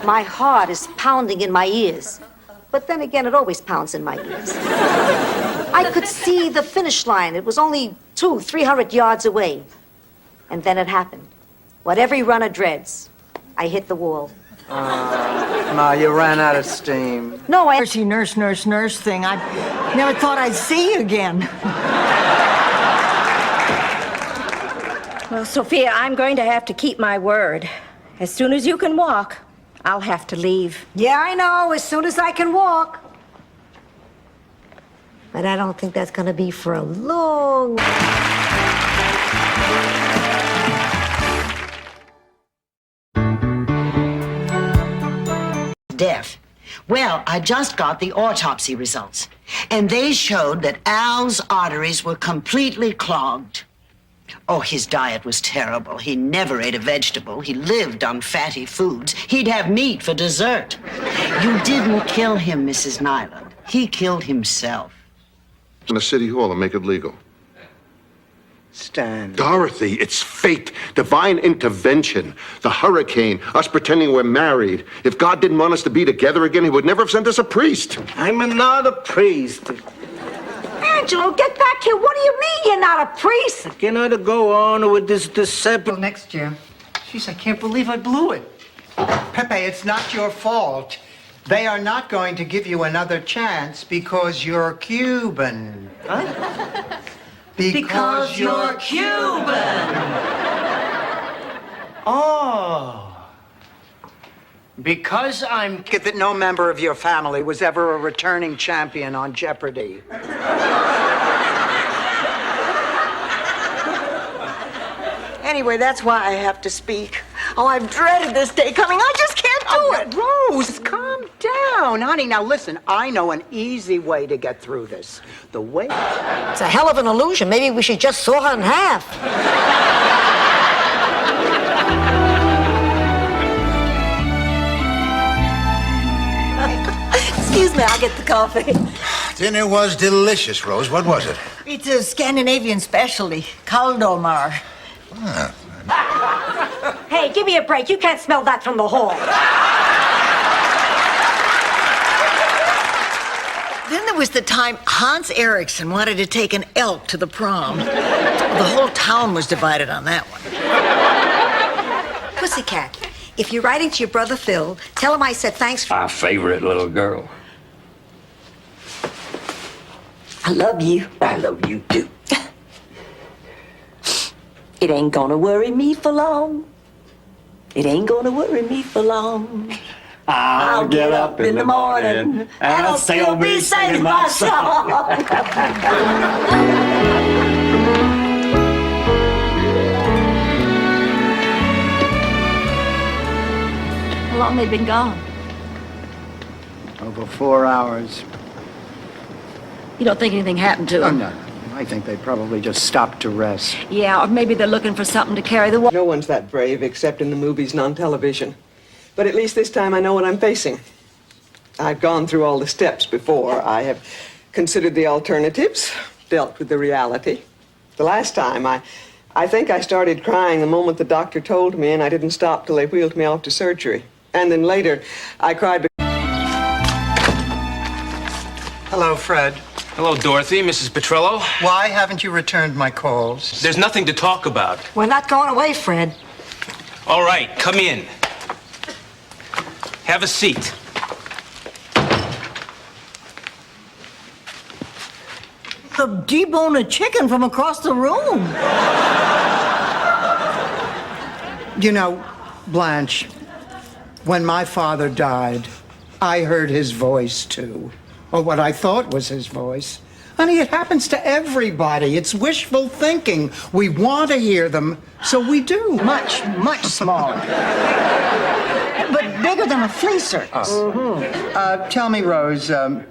My heart is pounding in my ears. But then again, it always pounds in my ears. I could see the finish line. It was only 200-300 yards away. And then it happened. What every runner dreads. I hit the wall. Ma, you ran out of steam. No, I see nurse thing. I never thought I'd see you again. Well, Sophia, I'm going to have to keep my word. As soon as you can walk, I'll have to leave. Yeah, I know, as soon as I can walk. But I don't think that's gonna be for a long... Death. Well, I just got the autopsy results, and they showed that Al's arteries were completely clogged. Oh, his diet was terrible. He never ate a vegetable. He lived on fatty foods. He'd have meat for dessert. You didn't kill him, Mrs. Nyland. He killed himself. In the city hall and make it legal. Stan. Dorothy, it's fate, divine intervention, the hurricane, us pretending we're married. If God didn't want us to be together again, he would never have sent us a priest. I'm not a priest. Angelo, get back here. What do you mean you're not a priest? Can I go on with this deception next year? Jeez, I can't believe I blew it. Pepe, it's not your fault. They are not going to give you another chance because you're Cuban. Huh? Because you're Cuban. Oh. Because I'm... That no member of your family was ever a returning champion on Jeopardy. Anyway, that's why I have to speak. Oh, I've dreaded this day coming. I just can't do it. Rose, calm down. Honey, now listen, I know an easy way to get through this. The way... It's a hell of an illusion. Maybe we should just saw her in half. Excuse me, I'll get the coffee. Dinner was delicious, Rose. What was it? It's a Scandinavian specialty, Kaldolmar. Hey, give me a break. You can't smell that from the hall. Then there was the time Hans Eriksson wanted to take an elk to the prom. The whole town was divided on that one. Pussycat, if you're writing to your brother Phil, tell him I said thanks for... My favorite little girl. I love you. I love you too. It ain't gonna worry me for long. It ain't gonna worry me for long. I'll get up in the morning and I'll still be singing my song. How long they been gone? Over 4 hours. You don't think anything happened to them? Oh, no. I think they probably just stopped to rest. Yeah, or maybe they're looking for something to carry the water. No one's that brave except in the movies and on television. But at least this time I know what I'm facing. I've gone through all the steps before. I have considered the alternatives, dealt with the reality. The last time, I think I started crying the moment the doctor told me, and I didn't stop till they wheeled me off to surgery. And then later, I cried. Hello, Fred. Hello, Dorothy, Mrs. Petrillo. Why haven't you returned my calls? There's nothing to talk about. We're not going away, Fred. All right, come in. Have a seat. A debone a chicken from across the room. You know, Blanche, when my father died, I heard his voice, too. Or what I thought was his voice. Honey, it happens to everybody. It's wishful thinking. We want to hear them, so we do. Much, much smaller. But bigger than a flea circus. Tell me, Rose, did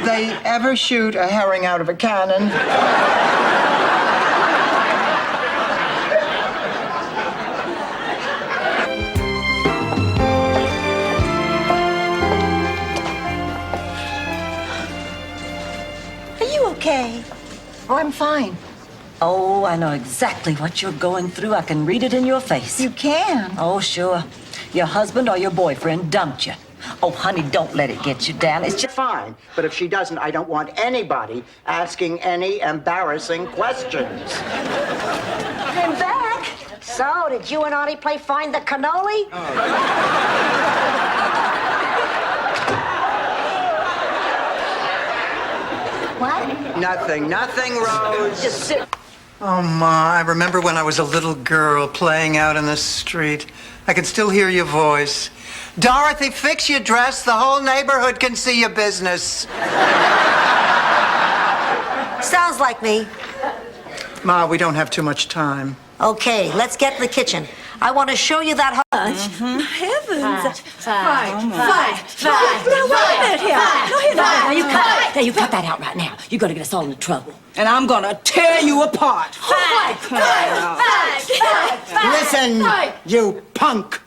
they ever shoot a herring out of a cannon? I'm fine. Oh, I know exactly what you're going through. I can read it in your face. You can. Oh, sure. Your husband or your boyfriend dumped you. Oh, honey, don't let it get you down. It's just Fine, but if she doesn't, I don't want anybody asking any embarrassing questions. I'm back. So, did you and Artie play Find the Cannoli? What? Nothing, Rose. Just sit. Oh, Ma, I remember when I was a little girl playing out in the street. I can still hear your voice. Dorothy, fix your dress. The whole neighborhood can see your business. Sounds like me. Ma, we don't have too much time. Okay, let's get to the kitchen. I want to show you that Heavens. Five. Now, wait a minute here. Now, you cut that. Now, you cut that out right now. You're going to get us all into trouble. And I'm gonna tear you apart. Listen, you punk.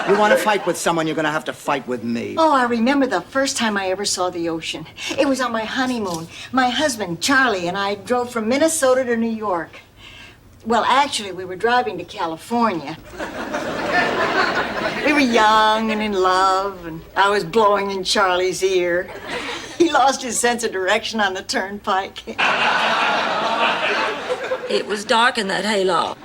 You want to fight with someone, you're going to have to fight with me. Oh, I remember the first time I ever saw the ocean. It was on my honeymoon. My husband, Charlie, and I drove from Minnesota to New York. Well, actually, we were driving to California. We were young and in love, and I was blowing in Charlie's ear. He lost his sense of direction on the turnpike. It was dark in that hayloft.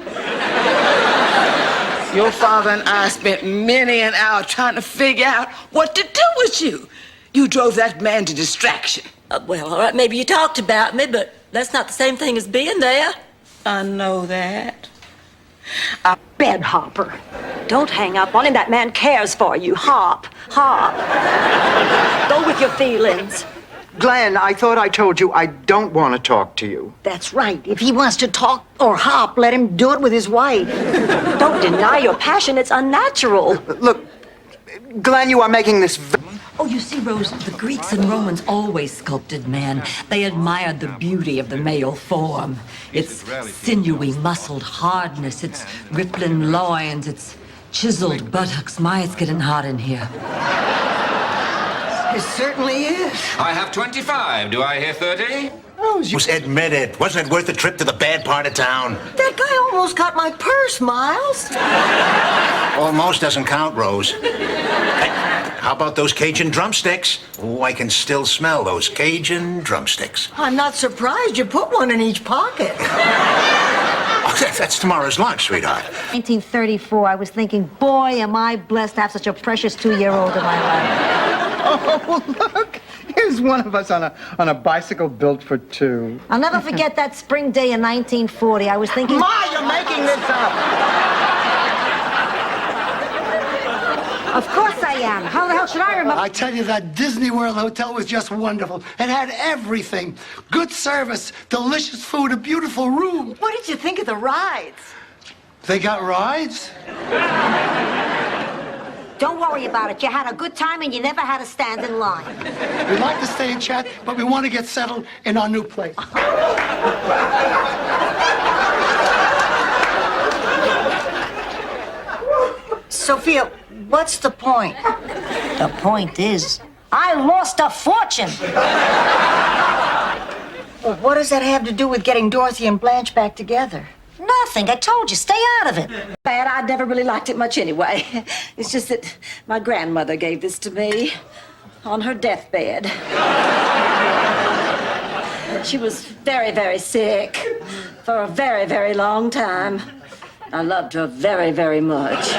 Your father and I spent many an hour trying to figure out what to do with you. You drove that man to distraction. Well, all right, maybe you talked about me, but that's not the same thing as being there. I know that. A bed hopper. Don't hang up on him. That man cares for you. Hop. Go with your feelings. Glenn, I thought I told you I don't want to talk to you. That's right. If he wants to talk or hop, let him do it with his wife. Don't deny your passion. It's unnatural. Look, Glenn, you are making this... Oh, you see, Rose, the Greeks and Romans always sculpted man. They admired the beauty of the male form. Its sinewy, muscled hardness, its rippling loins, its chiseled buttocks. My, it's getting hot in here. It certainly is. I have 25. Do I hear 30? Rose, Admit it. Wasn't it worth the trip to the bad part of town? That guy almost got my purse, Miles. Almost doesn't count, Rose. Hey, how about those Cajun drumsticks? Oh, I can still smell those Cajun drumsticks. I'm not surprised you put one in each pocket. Oh, that's tomorrow's lunch, sweetheart. 1934, I was thinking, boy, am I blessed to have such a precious 2-year-old in my life. Oh, look. Here's one of us on a bicycle built for two. I'll never forget that spring day in 1940. I was thinking... Ma, you're making this up! Of course I am. How the hell should I remember? I tell you, that Disney World hotel was just wonderful. It had everything. Good service, delicious food, a beautiful room. What did you think of the rides? They got rides? Don't worry about it. You had a good time and you never had to stand in line. We'd like to stay and chat, but we want to get settled in our new place. Sophia, what's the point? The point is, I lost a fortune. Well, what does that have to do with getting Dorothy and Blanche back together? Nothing. I told you, stay out of it. Bad, I never really liked it much anyway. It's just that my grandmother gave this to me on her deathbed. She was very, very sick for a very, very long time. I loved her very, very much.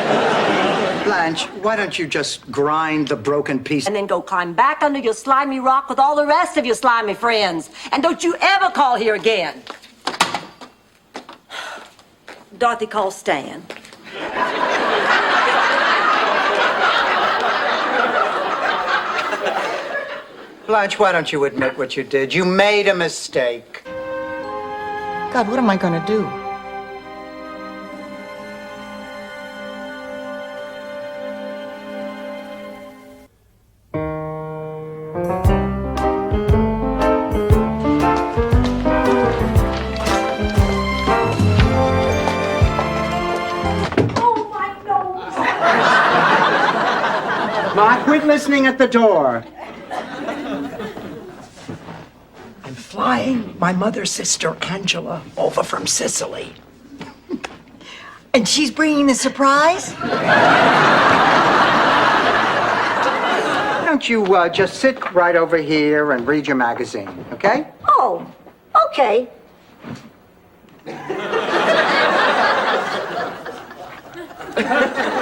Blanche, why don't you just grind the broken piece? And then go climb back under your slimy rock with all the rest of your slimy friends. And don't you ever call here again. Dorothy, call Stan. Blanche, why don't you admit what you did? You made a mistake. God, what am I going to do? Ma, quit listening at the door. flying my mother's sister, Angela, over from Sicily. And she's bringing the surprise? Why don't you just sit right over here and read your magazine, okay? Oh, okay.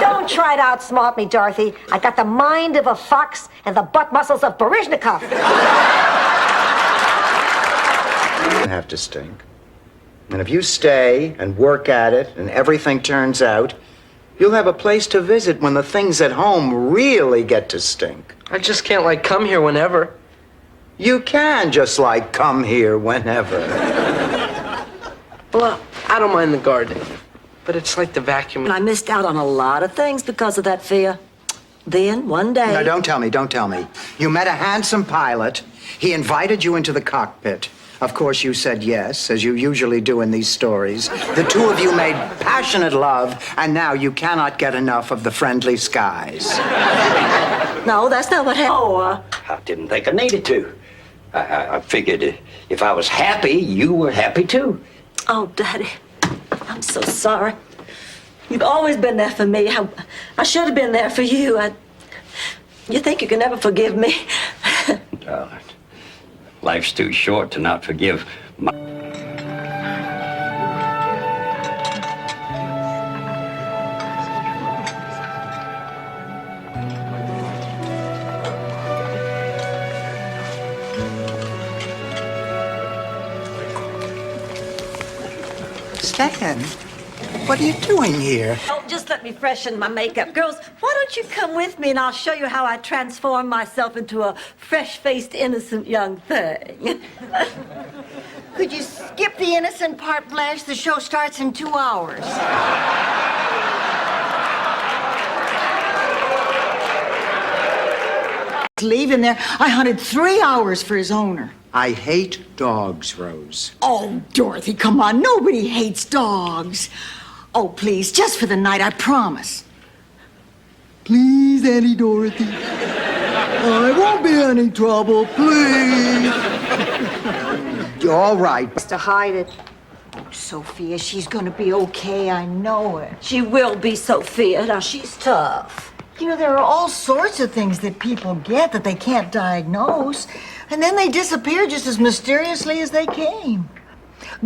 Don't try to outsmart me, Dorothy. I got the mind of a fox and the butt muscles of Baryshnikov. You have to stink. And if you stay and work at it and everything turns out, you'll have a place to visit when the things at home really get to stink. I just can't, like, come here whenever. You can just, like, come here whenever. Well, I don't mind the garden, but it's like the vacuum. I missed out on a lot of things because of that fear. Then, one day... No, don't tell me. You met a handsome pilot. He invited you into the cockpit. Of course, you said yes, as you usually do in these stories. The two of you made passionate love, and now you cannot get enough of the friendly skies. No, that's not what happened. I didn't think I needed to. I figured if I was happy, you were happy too. Oh, Daddy, I'm so sorry. You've always been there for me. I should have been there for you. You think you can never forgive me? Life's too short to not forgive my... Stan, what are you doing here? Oh, just let me freshen my makeup. Girls, why don't you come with me and I'll show you how I transform myself into a fresh-faced, innocent young thing. Could you skip the innocent part, Blanche? The show starts in 2 hours. Leave him there. I hunted 3 hours for his owner. I hate dogs, Rose. Oh, Dorothy, come on. Nobody hates dogs. Oh, please, just for the night, I promise. Please, Auntie Dorothy. I won't be any trouble, please. You're all right. To hide it. Oh, Sophia, she's gonna be okay. I know it. She will be, Sophia. Now, she's tough. You know, there are all sorts of things that people get that they can't diagnose, and then they disappear just as mysteriously as they came.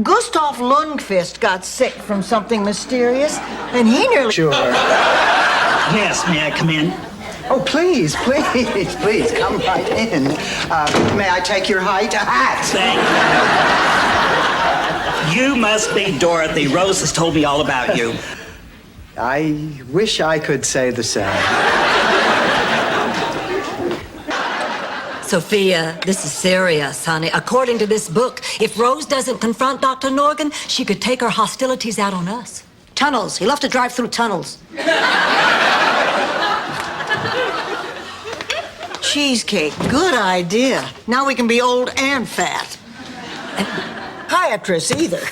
Gustav Lundqvist got sick from something mysterious, and he nearly... Sure. Yes, may I come in? Oh, please, come right in. May I take your height? A hat! Thank you. You must be Dorothy. Rose has told me all about you. I wish I could say the same. Sophia, this is serious, honey. According to this book, if Rose doesn't confront Dr. Norgan, she could take her hostilities out on us. Tunnels. He loves to drive through tunnels. Cheesecake. Good idea. Now we can be old and fat. Hiatus either.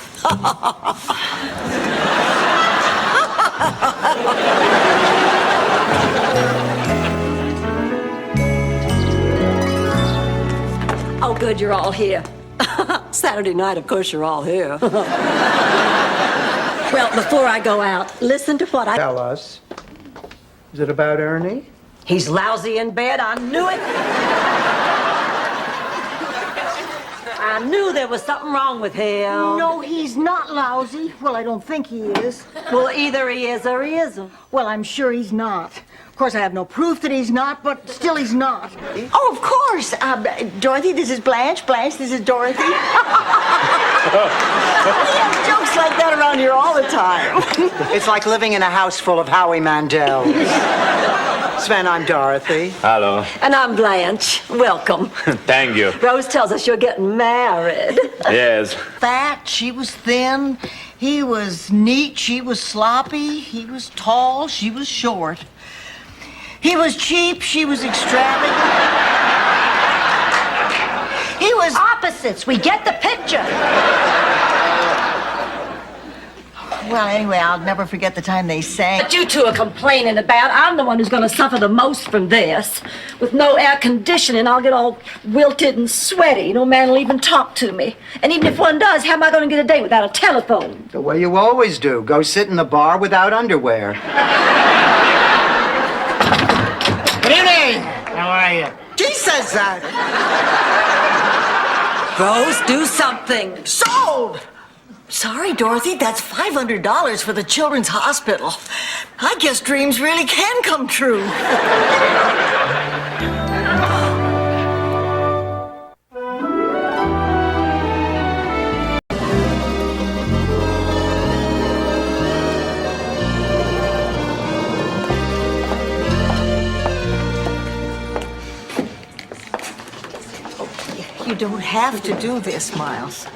Oh, good, you're all here. Saturday night, of course, you're all here. Well, before I go out, listen to what I... Tell us. Is it about Ernie? He's lousy in bed. I knew it. I knew there was something wrong with him. No, he's not lousy. Well, I don't think he is. Well, either he is or he isn't. Well, I'm sure he's not. Of course, I have no proof that he's not, but still he's not. Oh, of course. Dorothy, this is Blanche. Blanche, this is Dorothy. We have jokes like that around here all the time. It's like living in a house full of Howie Mandels. Sven, I'm Dorothy. Hello. And I'm Blanche. Welcome. Thank you. Rose tells us you're getting married. Yes. Fat, she was thin. He was neat, she was sloppy. He was tall, she was short. He was cheap, she was extravagant. He was opposites. We get the picture. Well, anyway, I'll never forget the time they sang. But you two are complaining about. I'm the one who's going to suffer the most from this. With no air conditioning, I'll get all wilted and sweaty. No man will even talk to me. And even if one does, how am I going to get a date without a telephone? The way you always do. Go sit in the bar without underwear. Good evening. How are you? She says that. Rose, do something. Sold! Sorry, Dorothy, that's $500 for the Children's Hospital. I guess dreams really can come true. You don't have to do this, Miles.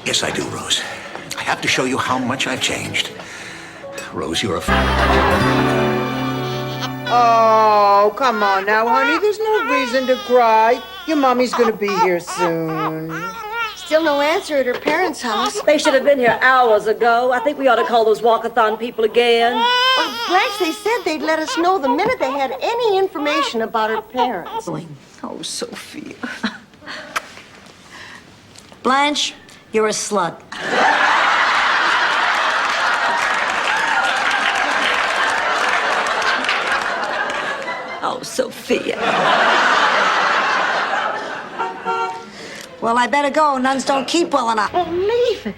Yes, I do, Rose. I have to show you how much I've changed. Rose, you're a... Oh, come on now, honey. There's no reason to cry. Your mommy's gonna be here soon. Still no answer at her parents' house. They should have been here hours ago. I think we ought to call those walkathon people again. Oh, Blanche, they said they'd let us know the minute they had any information about her parents. Oh, Sophia. Blanche, you're a slut. Oh, Sophia. Well, I better go. Nuns don't keep well enough. Oh, leave it.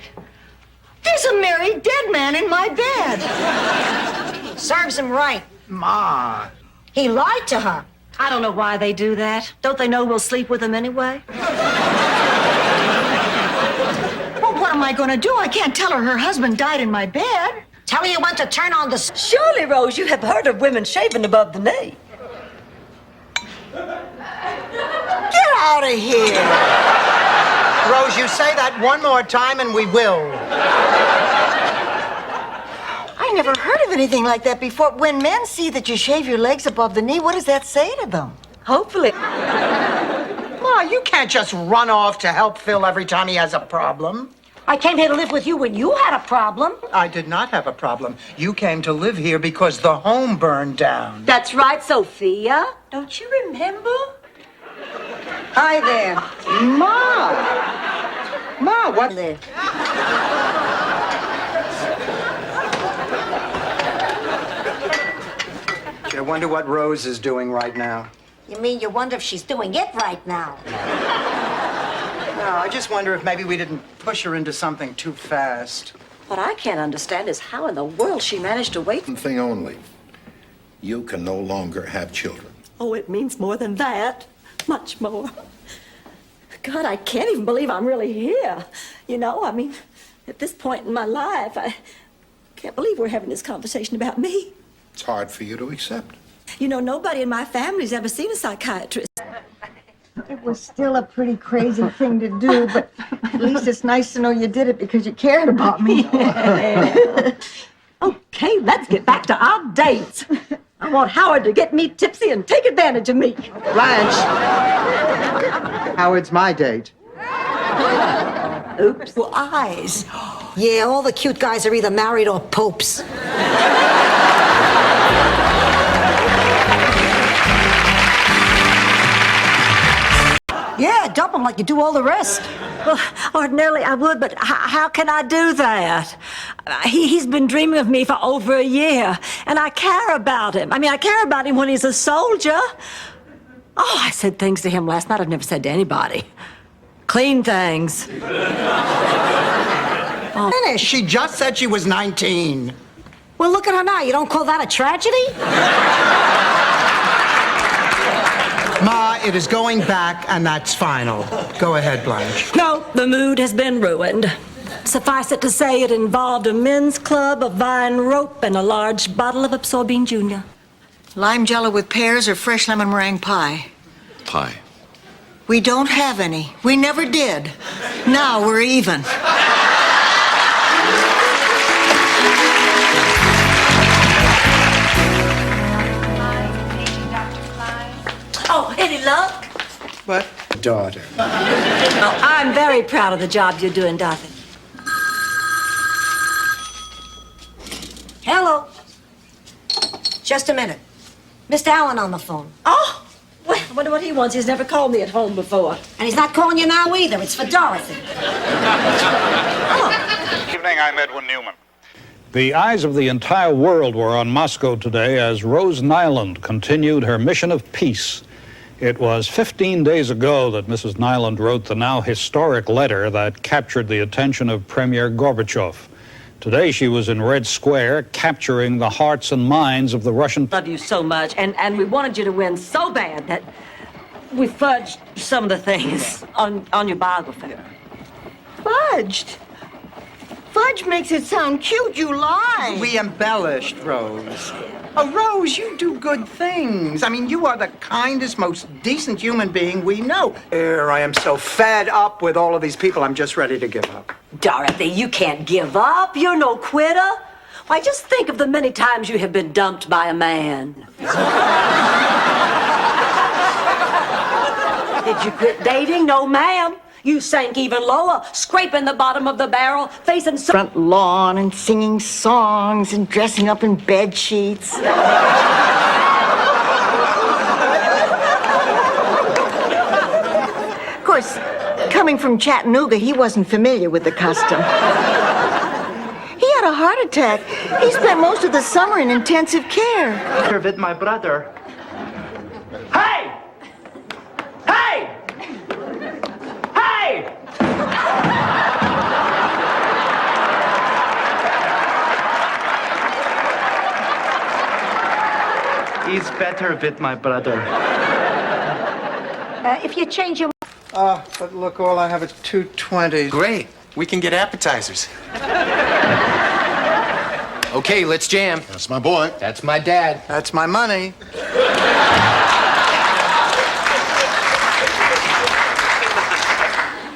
There's a married dead man in my bed. Serves him right. Ma. He lied to her. I don't know why they do that. Don't they know we'll sleep with them anyway? Well, what am I going to do? I can't tell her husband died in my bed. Tell her you want to turn on the... Surely, Rose, you have heard of women shaving above the knee. Get out of here. Rose, you say that one more time and we will. I never heard of anything like that before. When men see that you shave your legs above the knee, what does that say to them? Hopefully. Ma, you can't just run off to help Phil every time he has a problem. I came here to live with you when you had a problem. I did not have a problem. You came to live here because the home burned down. That's right, Sophia. Don't you remember? Hi there. Ma! Ma, what? I wonder what Rose is doing right now. You mean you wonder if she's doing it right now? No, I just wonder if maybe we didn't push her into something too fast. What I can't understand is how in the world she managed to wait. One thing only. You can no longer have children. Oh, it means more than that. Much more. God, I can't even believe I'm really here. You know, I mean, at this point in my life, I can't believe we're having this conversation about me. It's hard for you to accept. You know, nobody in my family's ever seen a psychiatrist. It was still a pretty crazy thing to do, but at least it's nice to know you did it because you cared about me. Okay, let's get back to our dates. I want Howard to get me tipsy and take advantage of me. Blanche! Howard's my date. Oops. Well, eyes. Yeah, all the cute guys are either married or popes. Yeah, dump them like you do all the rest. Well, ordinarily I would, but how can I do that? He's been dreaming of me for over a year, and I care about him. I mean, I care about him when he's a soldier. Oh, I said things to him last night I've never said to anybody. Clean things. Oh. Finish. She just said she was 19. Well, look at her now. You don't call that a tragedy? Ma, it is going back, and that's final. Go ahead, Blanche. No, the mood has been ruined. Suffice it to say, it involved a men's club, a vine rope, and a large bottle of Absorbine Junior. Lime jello with pears or fresh lemon meringue pie? Pie. We don't have any. We never did. Now we're even. Oh, any luck? What? Daughter. Oh, I'm very proud of the job you're doing, Dorothy. Just a minute. Mr. Allen on the phone. Oh, well, I wonder what he wants. He's never called me at home before. And he's not calling you now either. It's for Dorothy. Evening, I'm Edwin Newman. The eyes of the entire world were on Moscow today as Rose Nyland continued her mission of peace. It was 15 days ago that Mrs. Nyland wrote the now historic letter that captured the attention of Premier Gorbachev. Today she was in Red Square, capturing the hearts and minds of the Russian... Love you so much, and we wanted you to win so bad that we fudged some of the things on your biography. Fudged? Fudge makes it sound cute. You lie. We embellished, Rose. Oh, Rose, you do good things. I mean, you are the kindest, most decent human being we know. I am so fed up with all of these people, I'm just ready to give up. Dorothy, you can't give up. You're no quitter. Why, just think of the many times you have been dumped by a man. Did you quit dating? No, ma'am. You sank even lower, scraping the bottom of the barrel, facing Front lawn and singing songs and dressing up in bed sheets. Of course, coming from Chattanooga, he wasn't familiar with the custom. He had a heart attack. He spent most of the summer in intensive care. With my brother. Hey! Hey! Hey! He's better with my brother. If you change your... But look, all I have is 220. Great. We can get appetizers. Okay, let's jam. That's my boy. That's my dad. That's my money.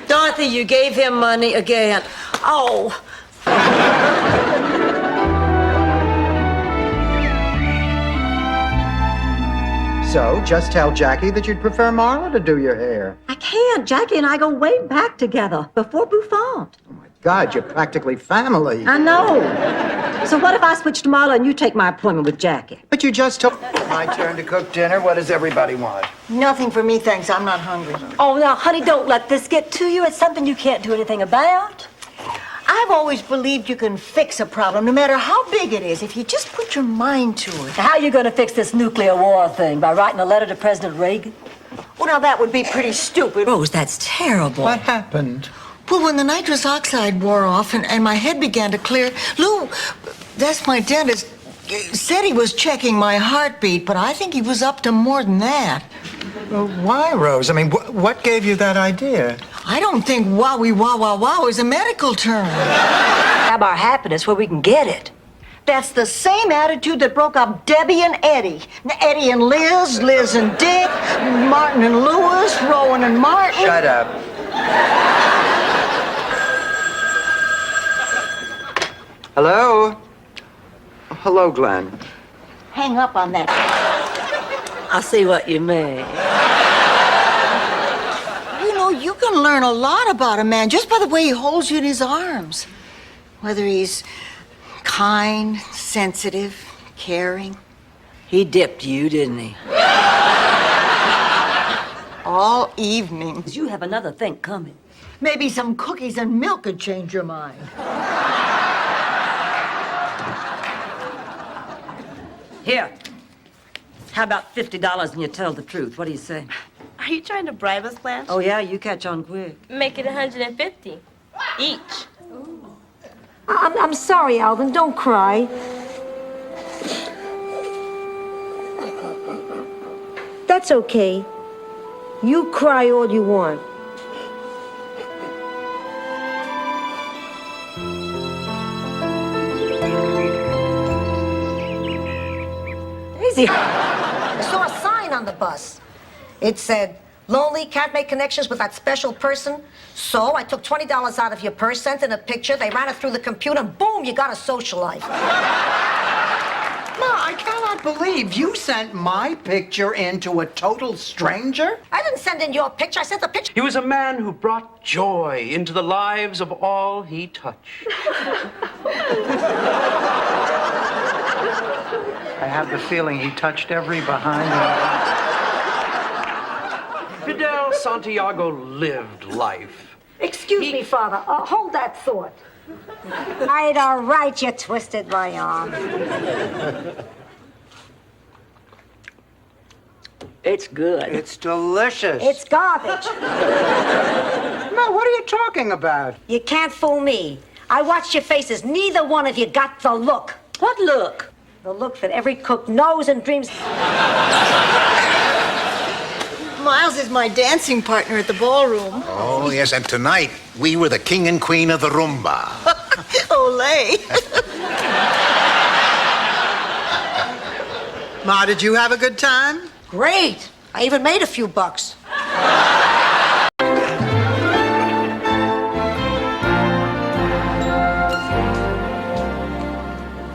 Dorothy, you gave him money again. Oh. So, just tell Jackie that you'd prefer Marla to do your hair. I can't. Jackie and I go way back together, before Bouffant. God, you're practically family. I know. So what if I switch to Marla and you take my appointment with Jackie? But you just took my turn to cook dinner. What does everybody want? Nothing for me, thanks. I'm not hungry. Oh, now, honey, don't let this get to you. It's something you can't do anything about. I've always believed you can fix a problem, no matter how big it is, if you just put your mind to it. How are you going to fix this nuclear war thing? By writing a letter to President Reagan? Well, now, that would be pretty stupid. Rose, that's terrible. What happened? Well, when the nitrous oxide wore off and my head began to clear, Lou, that's my dentist, said he was checking my heartbeat, but I think he was up to more than that. Well, why, Rose? I mean, what gave you that idea? I don't think wowie wah wah wow is a medical term. Have our happiness where we can get it. That's the same attitude that broke up Debbie and Eddie. Eddie and Liz, Liz and Dick, Martin and Louis, Rowan and Martin. Shut up. Hello? Hello, Glenn. Hang up on that. I see what you mean. You know, you can learn a lot about a man just by the way he holds you in his arms. Whether he's kind, sensitive, caring. He dipped you, didn't he? All evening. You have another thing coming. Maybe some cookies and milk could change your mind. Here. How about $50 and you tell the truth? What do you say? Are you trying to bribe us, Blanche? Oh, yeah? You catch on quick. Make it 150 each. I'm sorry, Alvin. Don't cry. That's okay. You cry all you want. Daisy. I saw a sign on the bus. It said, lonely, can't make connections with that special person. So I took $20 out of your purse, sent in a picture, they ran it through the computer, and boom, you got a social life. Ma, I cannot believe you sent my picture in to a total stranger. I didn't send in your picture, I sent the picture. He was a man who brought joy into the lives of all he touched. I have the feeling he touched every behind him. Fidel Santiago lived life. Excuse me, Father. Hold that thought. All right, you twisted my arm. It's good. It's delicious. It's garbage. No, what are you talking about? You can't fool me. I watched your faces. Neither one of you got the look. What look? The look that every cook knows and dreams. Miles is my dancing partner at the ballroom. Oh, yes, and tonight we were the king and queen of the rumba. Olay. Ma, did you have a good time? Great. I even made a few bucks.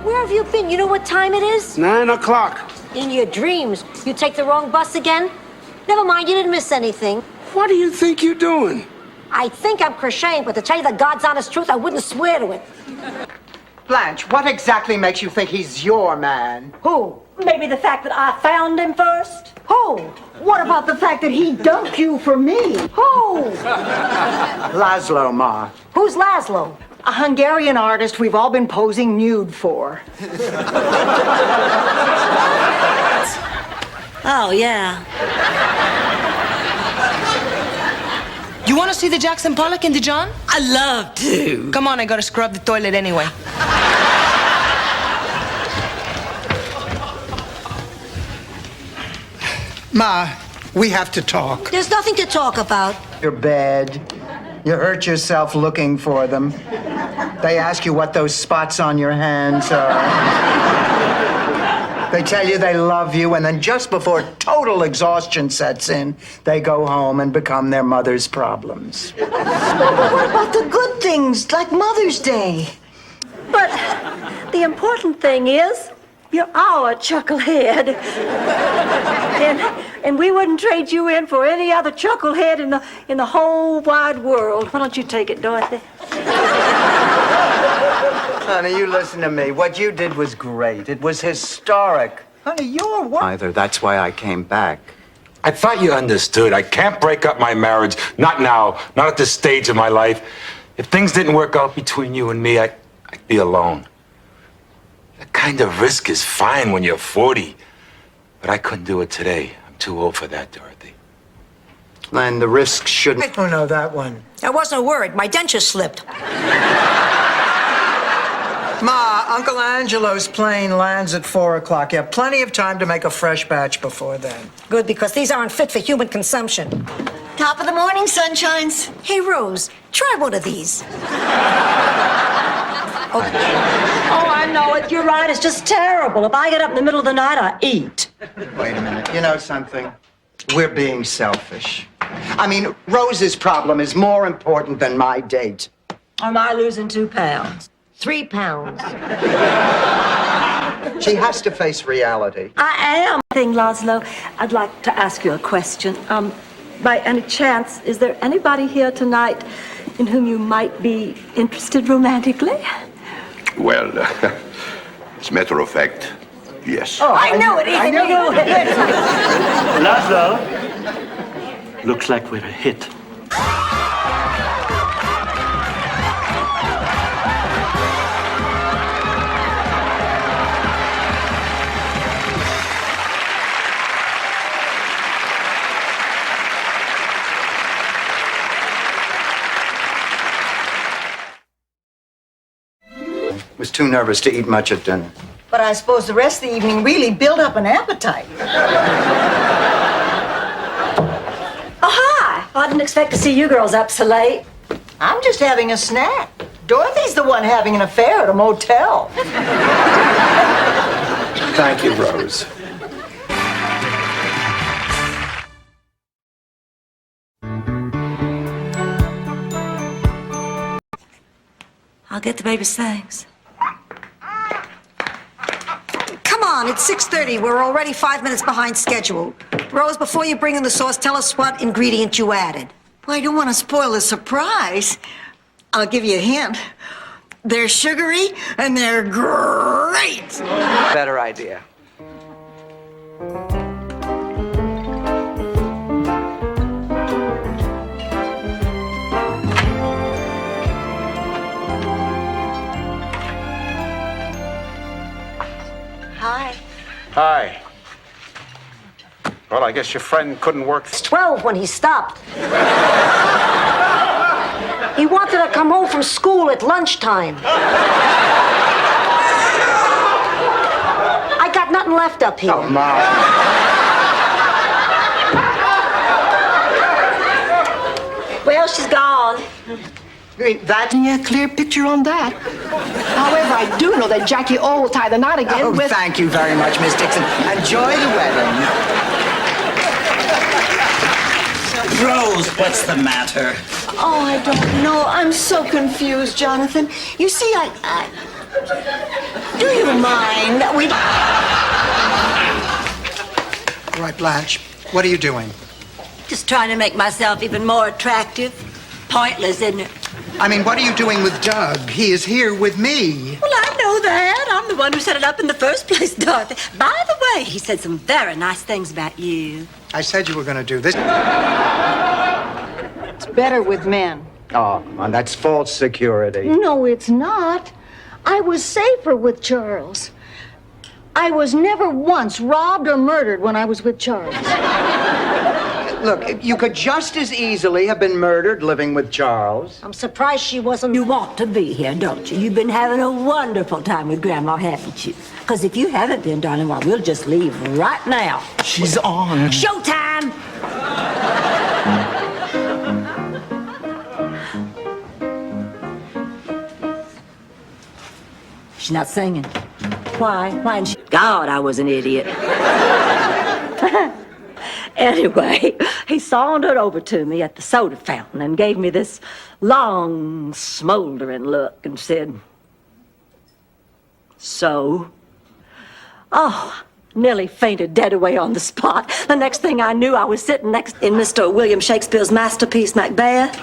Where have you been? You know what time it is? 9 o'clock. In your dreams. You take the wrong bus again? Never mind, you didn't miss anything. What do you think you're doing? I think I'm crocheting, but to tell you the God's honest truth, I wouldn't swear to it. Blanche, what exactly makes you think he's your man? Who? Maybe the fact that I found him first? Who? What about the fact that he dumped you for me? Who? Laszlo, Ma. Who's Laszlo? A Hungarian artist we've all been posing nude for. Oh, yeah. You want to see the Jackson Pollock in Dijon? I love to. Come on, I gotta scrub the toilet anyway. Ma, we have to talk. There's nothing to talk about. Your bed. You hurt yourself looking for them. They ask you what those spots on your hands are. They tell you they love you, and then just before total exhaustion sets in, they go home and become their mother's problems. But what about the good things, like Mother's Day? But the important thing is, you're our chucklehead. and we wouldn't trade you in for any other chucklehead in the whole wide world. Why don't you take it, Dorothy? Honey, you listen to me. What you did was great. It was historic. Honey, you're what? Either. That's why I came back. I thought you understood. I can't break up my marriage. Not now. Not at this stage of my life. If things didn't work out between you and me, I'd be alone. That kind of risk is fine when you're 40. But I couldn't do it today. I'm too old for that, Dorothy. And the risk shouldn't... Oh, no, that one. That wasn't a word. My denture slipped. Ma, Uncle Angelo's plane lands at 4 o'clock. You have plenty of time to make a fresh batch before then. Good, because these aren't fit for human consumption. Top of the morning, sunshines. Hey, Rose, try one of these. Oh, I know it. You're right. It's just terrible. If I get up in the middle of the night, I eat. Wait a minute. You know something? We're being selfish. I mean, Rose's problem is more important than my date. Or am I losing 2 pounds? 3 pounds. She has to face reality. I am. Laszlo, I'd like to ask you a question. By any chance, is there anybody here tonight in whom you might be interested romantically? Well, as a matter of fact, yes. Oh, I knew it. I knew it. Laszlo, looks like we're a hit. Was too nervous to eat much at dinner. But I suppose the rest of the evening really built up an appetite. Oh, hi. I didn't expect to see you girls up so late. I'm just having a snack. Dorothy's the one having an affair at a motel. Thank you, Rose. I'll get the baby's things. Come on, it's 6:30. We're already 5 minutes behind schedule. Rose, before you bring in the sauce, tell us what ingredient you added. Well, I don't want to spoil the surprise. I'll give you a hint. They're sugary and they're great. Better idea. Hi. Hi. Well, I guess your friend couldn't work. It's 12 when he stopped. He wanted to come home from school at lunchtime. I got nothing left up here. Oh, Ma. Well, she's gone. That a clear picture on that. However, I do know that Jackie O will tie the knot again Oh, with... thank you very much, Miss Dixon. Enjoy the wedding. Rose, what's the matter? Oh, I don't know. I'm so confused, Jonathan. You see, do you mind that we... All right, Blanche, what are you doing? Just trying to make myself even more attractive. Pointless, isn't it? I mean, what are you doing with Doug? He is here with me. Well, I know that. I'm the one who set it up in the first place, Dorothy. By the way, he said some very nice things about you. I said you were going to do this. It's better with men. Oh, come on, that's false security. No, it's not. I was safer with Charles. I was never once robbed or murdered when I was with Charles. Look, you could just as easily have been murdered living with Charles. I'm surprised she wasn't... You want to be here, don't you? You've been having a wonderful time with Grandma, haven't you? Because if you haven't been, darling, well, we'll just leave right now. She's on. Showtime! She's not singing. Why? Why isn't she? God, I was an idiot. Anyway, he sauntered over to me at the soda fountain and gave me this long, smoldering look and said, "So?" Oh, nearly fainted dead away on the spot. The next thing I knew, I was sitting next in Mr. William Shakespeare's masterpiece, Macbeth.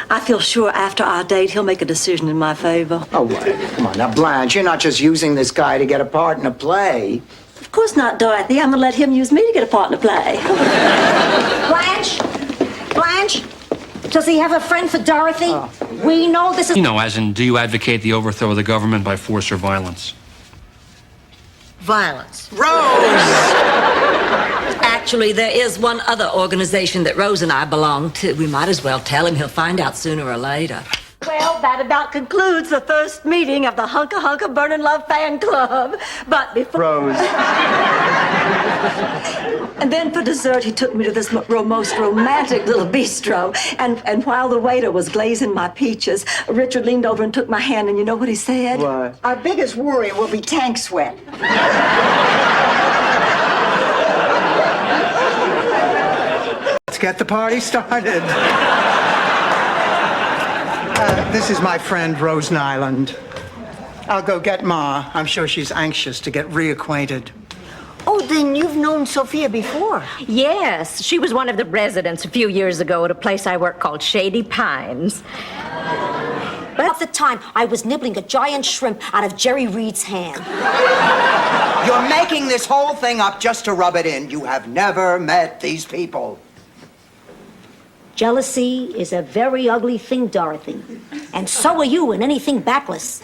I feel sure after our date, he'll make a decision in my favor. Oh, wait. Come on. Now, Blanche, you're not just using this guy to get a part in a play. Of course not, Dorothy. I'm gonna let him use me to get a part in a play. Blanche? Blanche? Does he have a friend for Dorothy? Oh. We know this is... You know, as in, do you advocate the overthrow of the government by force or violence? Violence. Rose! Actually, there is one other organization that Rose and I belong to. We might as well tell him. He'll find out sooner or later. Well, that about concludes the first meeting of the Hunka Hunka Burnin' Love Fan Club. But before... Rose. And then for dessert, he took me to this most romantic little bistro. And while the waiter was glazing my peaches, Richard leaned over and took my hand, and you know what he said? What? Our biggest worry will be tank sweat. Let's get the party started. This is my friend, Rose Nyland. I'll go get Ma. I'm sure she's anxious to get reacquainted. Oh, then you've known Sophia before. Yes, she was one of the residents a few years ago at a place I work called Shady Pines. But at the time, I was nibbling a giant shrimp out of Jerry Reed's hand. You're making this whole thing up just to rub it in. You have never met these people. Jealousy is a very ugly thing, Dorothy. And so are you in anything backless.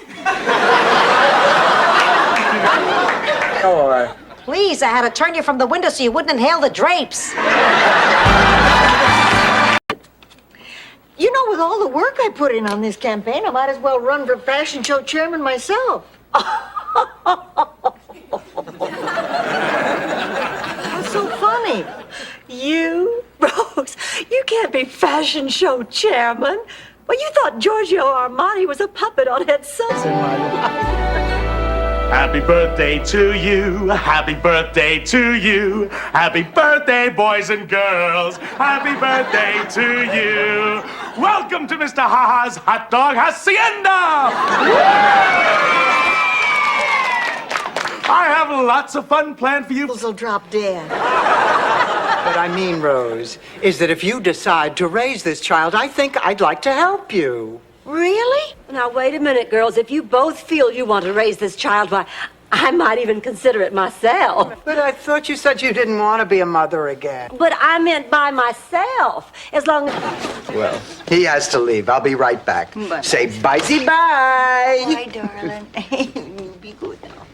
Sure. Please, I had to turn you from the window so you wouldn't inhale the drapes. You know, with all the work I put in on this campaign, I might as well run for fashion show chairman myself. What's so funny? You, Rose, you can't be fashion show chairman. Well, you thought Giorgio Armani was a puppet on Ed Sullivan. Happy birthday to you, happy birthday to you, happy birthday, boys and girls, happy birthday to you. Welcome to Mr. Ha-Ha's Hot Dog Hacienda! I have lots of fun planned for you. Will drop dead. What I mean, Rose, is that if you decide to raise this child, I think I'd like to help you. Really? Now, wait a minute, girls. If you both feel you want to raise this child, why, I might even consider it myself. But I thought you said you didn't want to be a mother again. But I meant by myself, as long as... Well, he has to leave. I'll be right back. Bye-bye. Say bye-bye. Bye, darling. Be good now.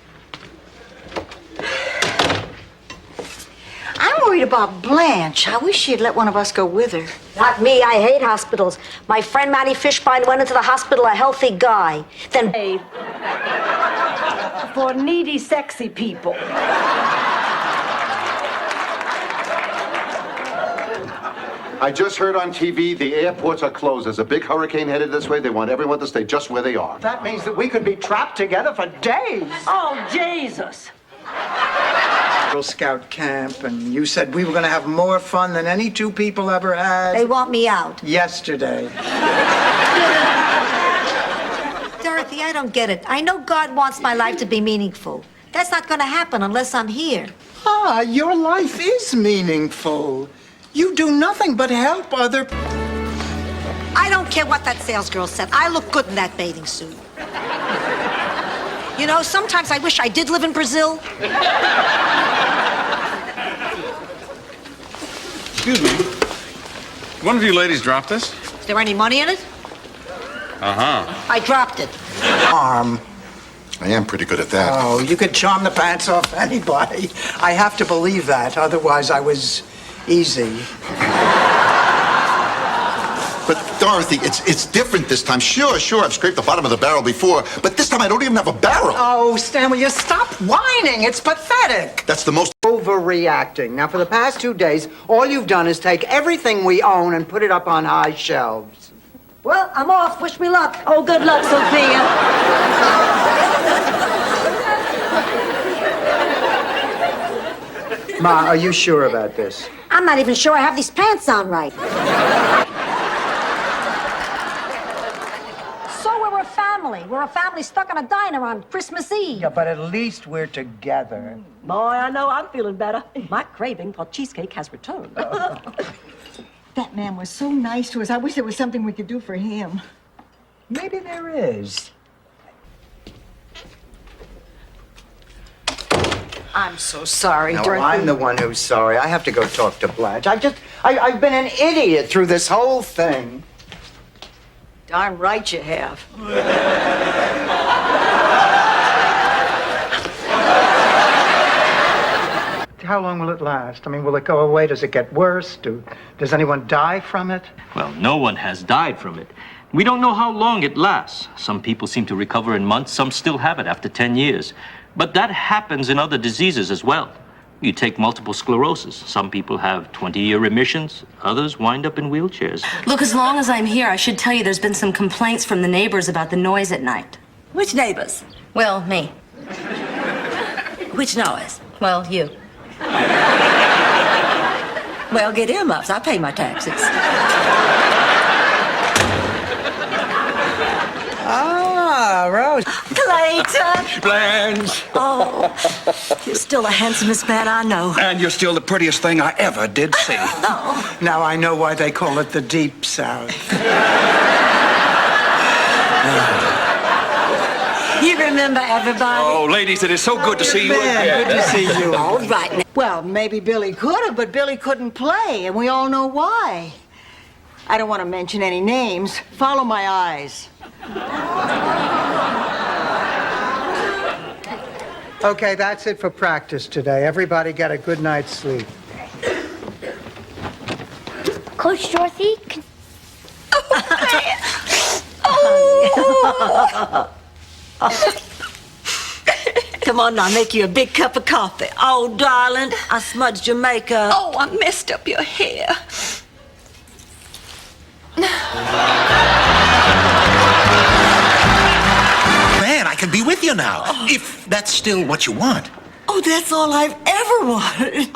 worried about Blanche. I wish she'd let one of us go with her. Not me. I hate hospitals. My friend Matty Fishbein went into the hospital a healthy guy. Then For needy, sexy people. I just heard on TV the airports are closed. There's a big hurricane headed this way. They want everyone to stay just where they are. That means that we could be trapped together for days. Oh, Jesus. Girl Scout camp, and you said we were going to have more fun than any two people ever had. they want me out. Yesterday. Dorothy, I don't get it. I know God wants my life to be meaningful. That's not going to happen unless I'm here. Ah, your life is meaningful. You do nothing but help other... I don't care what that salesgirl said. I look good in that bathing suit. You know, sometimes I wish I did live in Brazil. Excuse me. One of you ladies dropped this? Is there any money in it? Uh-huh. I dropped it. I am pretty good at that. Oh, you could charm the pants off anybody. I have to believe that. Otherwise, I was easy. But Dorothy, it's different this time. Sure, I've scraped the bottom of the barrel before, but this time I don't even have a barrel. Oh, Stan, will you stop whining? It's pathetic. That's the most... Overreacting. Now, for the past 2 days, all you've done is take everything we own and put it up on high shelves. Well, I'm off. Wish me luck. Oh, good luck, Sophia. Ma, are you sure about this? I'm not even sure I have these pants on right. So we're a family. We're a family stuck in a diner on Christmas Eve. Yeah, but at least we're together. Boy, I know I'm feeling better. My craving for cheesecake has returned. That man was so nice to us. I wish there was something we could do for him. Maybe there is. I'm so sorry, No, Dorothy. I'm the one who's sorry. I have to go talk to Blanche. I've been an idiot through this whole thing. Darn right you have. How long will it last? I mean, will it go away? Does it get worse? Does anyone die from it? Well, no one has died from it. We don't know how long it lasts. Some people seem to recover in months, some still have it after 10 years. But that happens in other diseases as well. You take multiple sclerosis. Some people have 20-year remissions. Others wind up in wheelchairs. Look, as long as I'm here, I should tell you there's been some complaints from the neighbors about the noise at night. Which neighbors? Well, me. Which noise? Well, you. Well, get earmuffs. I pay my taxes. Ah, Rose. Clayton. Blanche. Oh, you're still the handsomest man I know. And you're still the prettiest thing I ever did see. Oh. Now I know why they call it the Deep South. You remember everybody? Oh, ladies, it is so good to see you again. Good to see you. All right now. Well, maybe Billy could have, but Billy couldn't play, and we all know why. I don't want to mention any names. Follow my eyes. Okay, that's it for practice today. Everybody get a good night's sleep. Coach Dorothy? Come on now, make you a big cup of coffee. Oh, darling, I smudged your makeup. Oh, I messed up your hair. Man, I can be with you now, if that's still what you want. Oh, that's all I've ever wanted.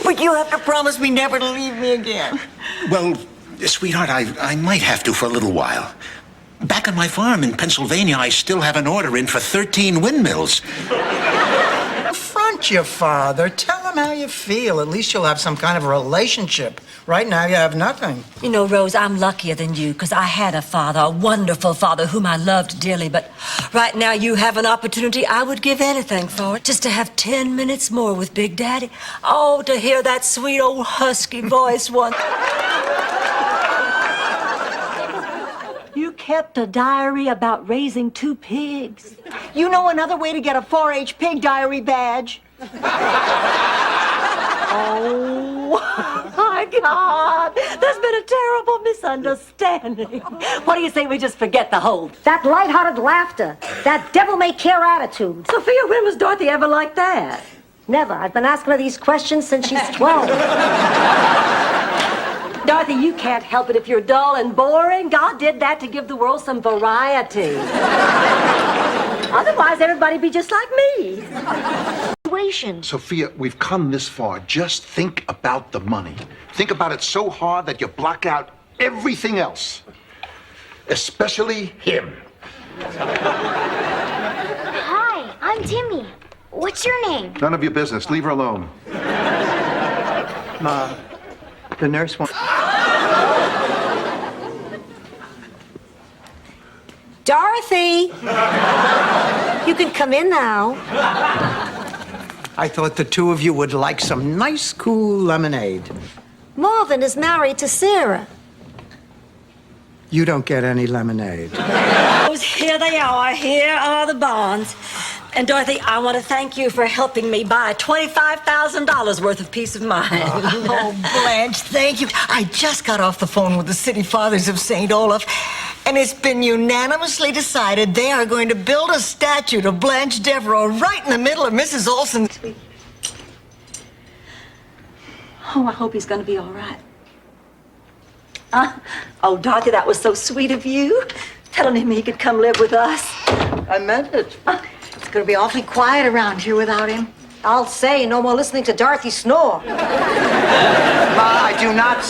But you have to promise me never to leave me again. Well, sweetheart, I might have to for a little while. Back on my farm in Pennsylvania, I still have an order in for 13 windmills. Confront your father. Tell him how you feel. At least you'll have some kind of a relationship. Right now, you have nothing. You know, Rose, I'm luckier than you because I had a father, a wonderful father whom I loved dearly. But right now, you have an opportunity I would give anything for it. Just to have 10 minutes more with Big Daddy. Oh, to hear that sweet old husky voice once. You kept a diary about raising 2 pigs. You know another way to get a 4-H pig diary badge? Oh, my God. There's been a terrible misunderstanding. What do you say we just forget the whole... That lighthearted laughter, that devil-may-care attitude. Sophia, when was Dorothy ever like that? Never. I've been asking her these questions since she's 12. Dorothy, you can't help it if you're dull and boring. God did that to give the world some variety. Otherwise, everybody'd be just like me. Sophia, we've come this far. Just think about the money. Think about it so hard that you block out everything else. Especially him. Hi, I'm Timmy. What's your name? None of your business. Leave her alone. Ma, the nurse won't... Dorothy! You can come in now. I thought the two of you would like some nice, cool lemonade. Marvin is married to Sarah. You don't get any lemonade. Here they are. Here are the bonds. And Dorothy, I want to thank you for helping me buy $25,000 worth of peace of mind. Oh, Blanche, thank you. I just got off the phone with the City Fathers of St. Olaf, and it's been unanimously decided they are going to build a statue to Blanche Devereaux right in the middle of Mrs. Olson's... Oh, I hope he's going to be all right. Oh, Dorothy, that was so sweet of you. Telling him he could come live with us. I meant it. It's going to be awfully quiet around here without him. I'll say, no more listening to Dorothy snore. Ma, I do not...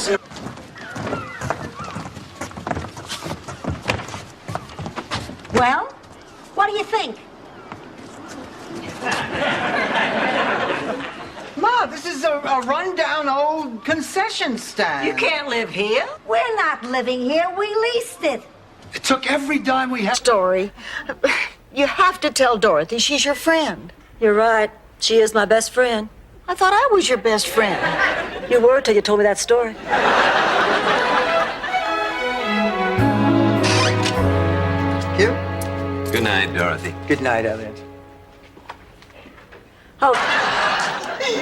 Well, what do you think? Ma, this is a rundown old concession stand. You can't live here. We're not living here. We leased it. It took every dime we had. Story. You have to tell Dorothy she's your friend. You're right. She is my best friend. I thought I was your best friend. You were till you told me that story. You? Good night, Dorothy. Good night, Elliot. Oh,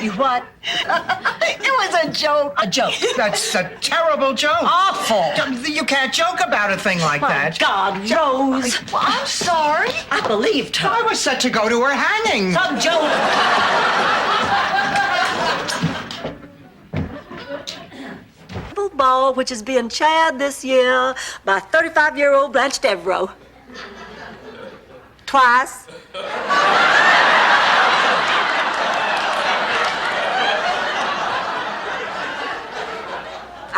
you what? It was a joke. A joke. That's a terrible joke. Awful. You can't joke about a thing like that. God, Rose. Well, I'm sorry. I believed her. I was set to go to her hanging. Some joke. Ball, which is being chaired this year by 35-year-old Blanche Devereaux. Twice.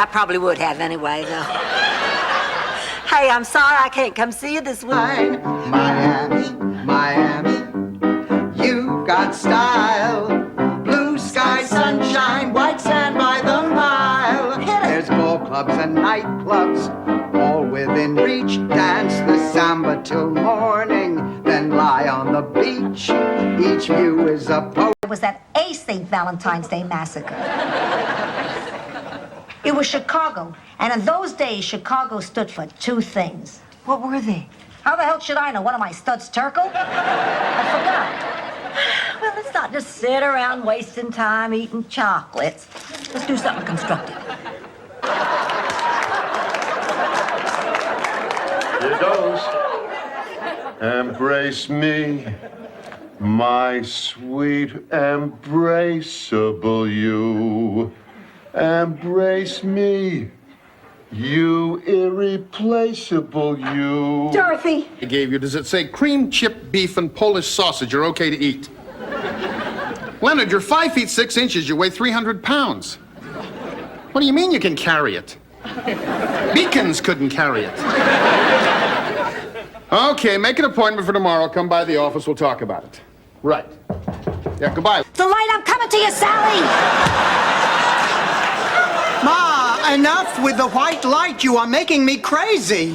I probably would have anyway, though. Hey, I'm sorry I can't come see you this week. Miami, Miami, you got style. Blue sky, sunshine, white sand by the mile. There's ball clubs and nightclubs, all within reach. Dance the samba till morning, then lie on the beach. Each view is a poem. It was that A St. Valentine's Day massacre. It was Chicago, and in those days, Chicago stood for two things. What were they? How the hell should I know? One of my studs Turkle? I forgot. Well, let's not just sit around wasting time eating chocolates. Let's do something constructive. Here goes. Embrace me, my sweet embraceable you. Embrace me, you irreplaceable you. Dorothy! I gave you, does it say cream chip beef and Polish sausage are okay to eat? Leonard, you're 5 feet 6 inches, you weigh 300 pounds. What do you mean you can carry it? Beacons couldn't carry it. Okay, make an appointment for tomorrow. Come by the office, we'll talk about it. Right. Yeah, goodbye. The light, I'm coming to you, Sally! Ma, enough with the white light. You are making me crazy.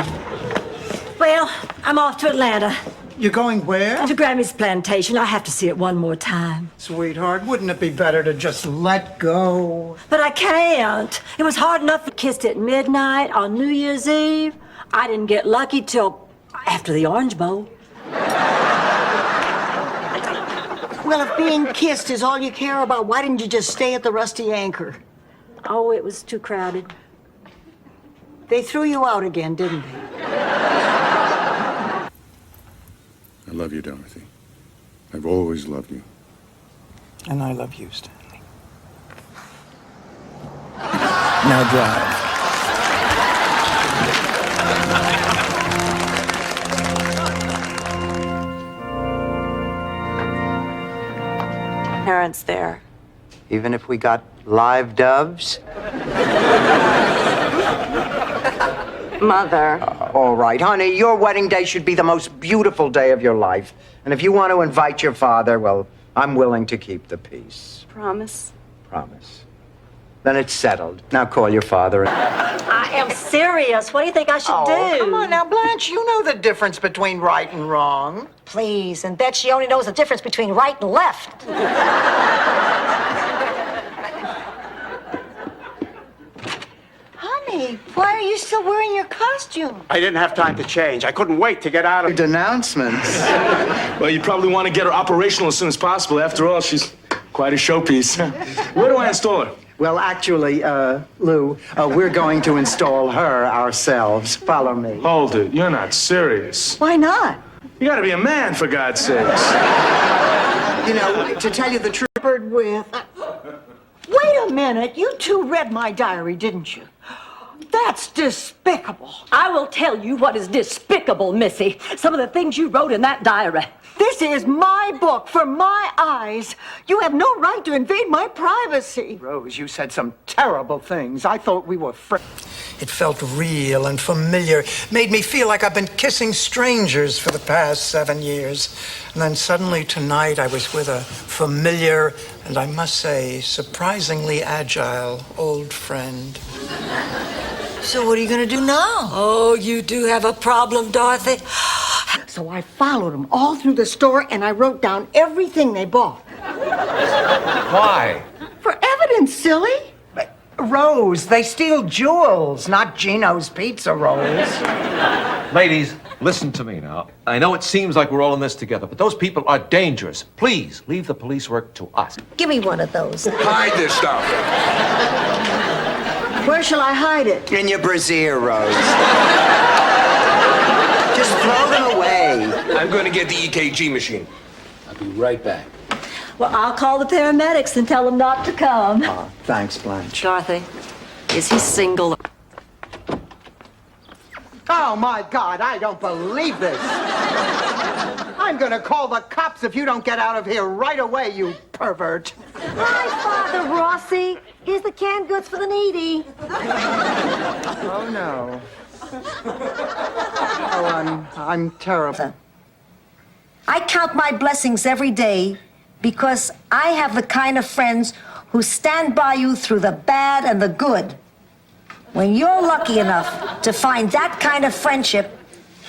Well, I'm off to Atlanta. You're going where? To Grammy's plantation. I have to see it one more time. Sweetheart, wouldn't it be better to just let go? But I can't. It was hard enough to kiss at midnight on New Year's Eve. I didn't get lucky till after the Orange Bowl. Well, if being kissed is all you care about, why didn't you just stay at the Rusty Anchor? Oh, it was too crowded. They threw you out again, didn't they? I love you, Dorothy. I've always loved you. And I love you, Stanley. Now drive. Parents there. Even if we got live doves? Mother. All right, honey, your wedding day should be the most beautiful day of your life. And if you want to invite your father, well, I'm willing to keep the peace. Promise? Promise. Then it's settled. Now call your father. I am serious. What do you think I should do? Come on now, Blanche, you know the difference between right and wrong. Please, and bet she only knows the difference between right and left. Honey, why are you still wearing your costume? I didn't have time to change. I couldn't wait to get out of... Denouncements. Well, you probably want to get her operational as soon as possible. After all, she's quite a showpiece. Where do I install her? Well, actually, Lou, we're going to install her ourselves. Follow me. Hold it. You're not serious. Why not? You gotta be a man, for God's sakes. You know, to tell you the truth... With... Wait a minute. You two read my diary, didn't you? That's despicable. I will tell you what is despicable, Missy. Some of the things you wrote in that diary. This is my book for my eyes. You have no right to invade my privacy. Rose, you said some terrible things. I thought we were friends. It felt real and familiar. Made me feel like I've been kissing strangers for the past 7 years. And then suddenly tonight I was with a familiar and, I must say, surprisingly agile old friend. So what are you going to do now? Oh, you do have a problem, Dorothy. So I followed them all through the store and I wrote down everything they bought. Why? For evidence, silly. Rose, they steal jewels, not Gino's pizza rolls. Ladies, listen to me now. I know it seems like we're all in this together, but those people are dangerous. Please, leave the police work to us. Give me one of those. Hide this stuff. Where shall I hide it? In your brassiere, Rose. Just throw them away. I'm going to get the EKG machine. I'll be right back. Well, I'll call the paramedics and tell them not to come. Oh, thanks, Blanche. Dorothy, is he single? Oh, my God, I don't believe this. I'm gonna call the cops if you don't get out of here right away, you pervert. Hi, Father Rossi. Here's the canned goods for the needy. Oh, no. Oh, I'm terrible. I count my blessings every day because I have the kind of friends who stand by you through the bad and the good. When you're lucky enough to find that kind of friendship,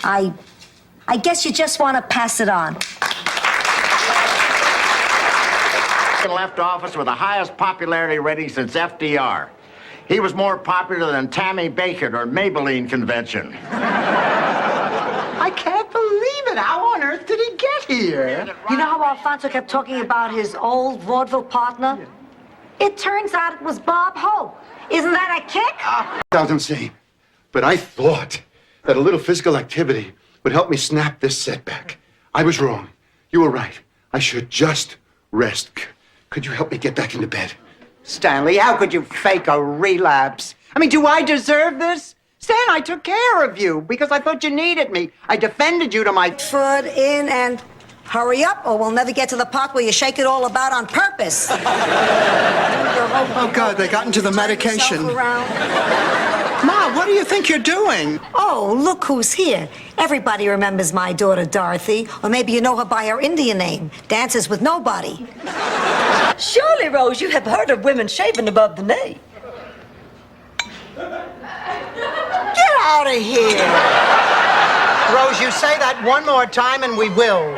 I guess you just want to pass it on. Left office with the highest popularity rating since FDR. He was more popular than Tammy Bacon or Maybelline convention. I can't believe it. How on earth did he get here? You know how Alfonso kept talking about his old vaudeville partner? It turns out it was Bob Hope. Isn't that a kick? Doesn't seem. But I thought that a little physical activity would help me snap this setback. I was wrong. You were right. I should just rest. Could you help me get back into bed? Stanley, how could you fake a relapse? I mean, do I deserve this? Stan, I took care of you because I thought you needed me. I defended you to my... Foot in and hurry up, or we'll never get to the part where you shake it all about on purpose. Oh, God, they got into the medication. Ma, what do you think you're doing? Oh, look who's here. Everybody remembers my daughter, Dorothy. Or maybe you know her by her Indian name, Dances with Nobody. Surely, Rose, you have heard of women shaving above the knee. Get out of here! Rose, you say that one more time and we will.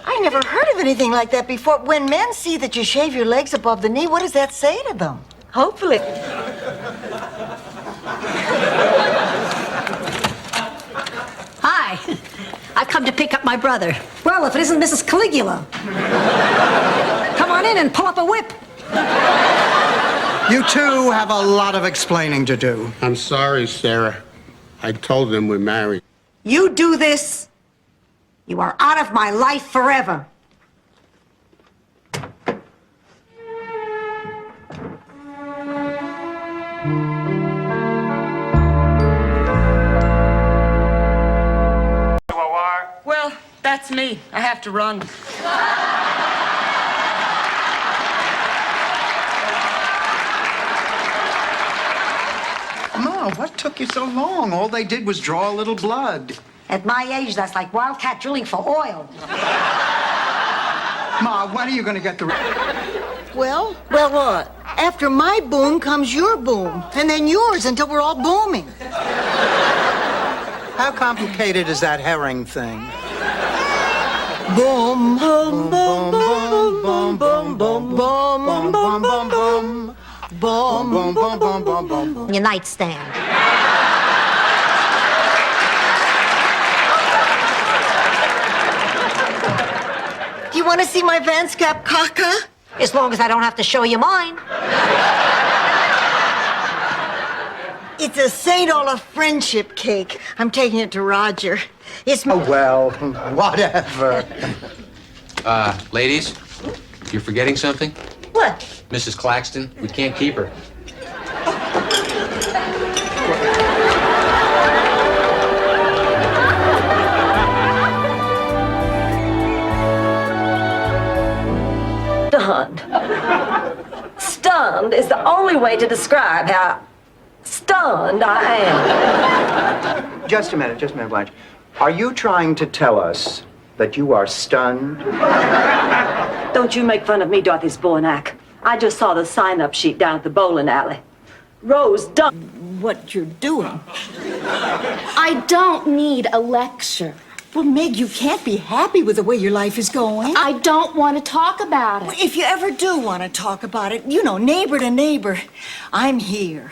I never heard of anything like that before. When men see that you shave your legs above the knee, what does that say to them? Hopefully. Hi. I've come to pick up my brother. Well, if it isn't Mrs. Caligula. Come on in and pull up a whip. You two have a lot of explaining to do. I'm sorry, Sarah. I told them we're married. You do this, you are out of my life forever. Well, that's me. I have to run. Ma, what took you so long? All they did was draw a little blood. At my age, that's like wildcat drilling for oil. Ma, when are you going to get the... Well, what? After my boom comes your boom, and then yours until we're all booming. How complicated is that herring thing? Boom, boom, boom, boom, boom, boom, boom, boom, boom, boom, boom. Boom, boom, boom, boom, boom, boom, boom. Your nightstand. Do you want to see my Vans Cap caca? As long as I don't have to show you mine. It's a St. Olaf friendship cake. I'm taking it to Roger. It's Oh, well, whatever. Ladies, you're forgetting something? What? Mrs. Claxton, we can't keep her. Stunned. Stunned is the only way to describe how stunned I am. Just a minute, Blanche. Are you trying to tell us that you are stunned? Don't you make fun of me, Dorothy Spornak. I just saw the sign-up sheet down at the bowling alley. Rose Dunn. what you're doing. I don't need a lecture. Well, Meg, you can't be happy with the way your life is going. I don't want to talk about it. Well, if you ever do want to talk about it, you know, neighbor to neighbor, I'm here.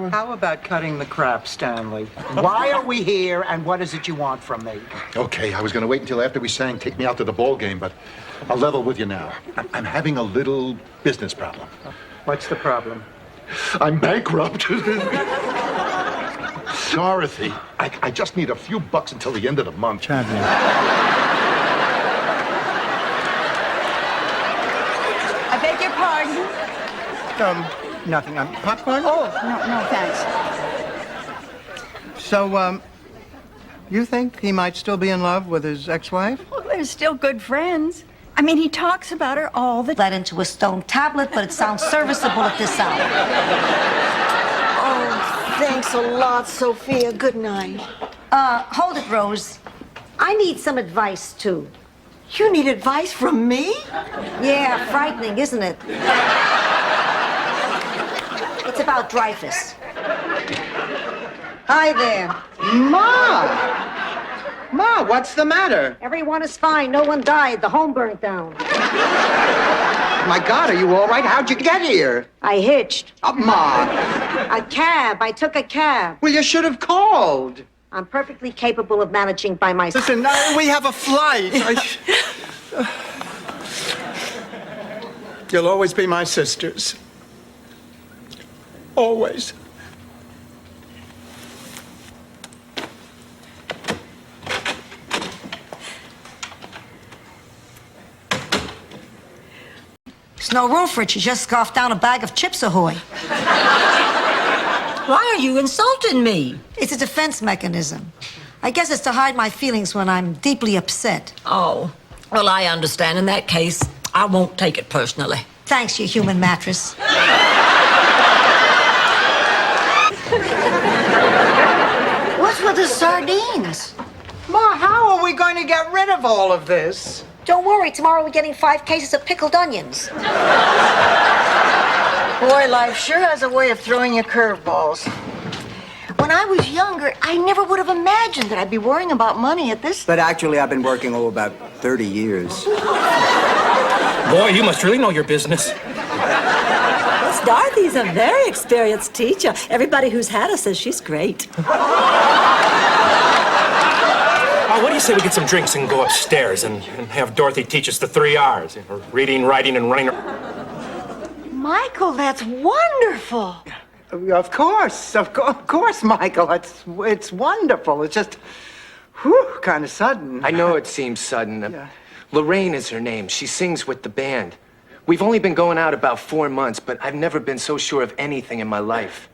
How about cutting the crap, Stanley? Why are we here, and what is it you want from me? Okay, I was going to wait until after we sang Take Me Out to the Ball Game, but I'll level with you now. I'm having a little business problem. What's the problem? I'm bankrupt. Dorothy, I just need a few bucks until the end of the month. I beg your pardon? Nothing. Popcorn? Oh, no, thanks. So, you think he might still be in love with his ex-wife? Well, they're still good friends. I mean, he talks about her all the time. Let into a stone tablet, but it sounds serviceable at this hour. Oh, thanks a lot, Sophia. Good night. Hold it, Rose. I need some advice, too. You need advice from me? Yeah, frightening, isn't it? It's about Dreyfus. Hi there. Ma, what's the matter? Everyone is fine. No one died. The home burnt down. My God, are you all right? How'd you get here? I hitched. Ma. A cab. I took a cab. Well, you should have called. I'm perfectly capable of managing by myself. Listen, we have a flight. You'll always be my sisters. Always. There's no room for it. You just scoffed down a bag of Chips Ahoy. Why are you insulting me? It's a defense mechanism. I guess it's to hide my feelings when I'm deeply upset. Oh, well, I understand. In that case, I won't take it personally. Thanks, you human mattress. What's with the sardines? Ma, how are we going to get rid of all of this? Don't worry. Tomorrow we're getting 5 cases of pickled onions. Boy, life sure has a way of throwing you curveballs. When I was younger, I never would have imagined that I'd be worrying about money at this. But actually, I've been working, about 30 years. Boy, you must really know your business. Miss Dorothy's a very experienced teacher. Everybody who's had her says she's great. What do you say we get some drinks and go upstairs and have Dorothy teach us the 3 R's? Reading, writing, and running. Michael, that's wonderful. Of course, Michael. It's wonderful. It's just, kind of sudden. I know it seems sudden. Yeah. Lorraine is her name. She sings with the band. We've only been going out about 4 months, but I've never been so sure of anything in my life.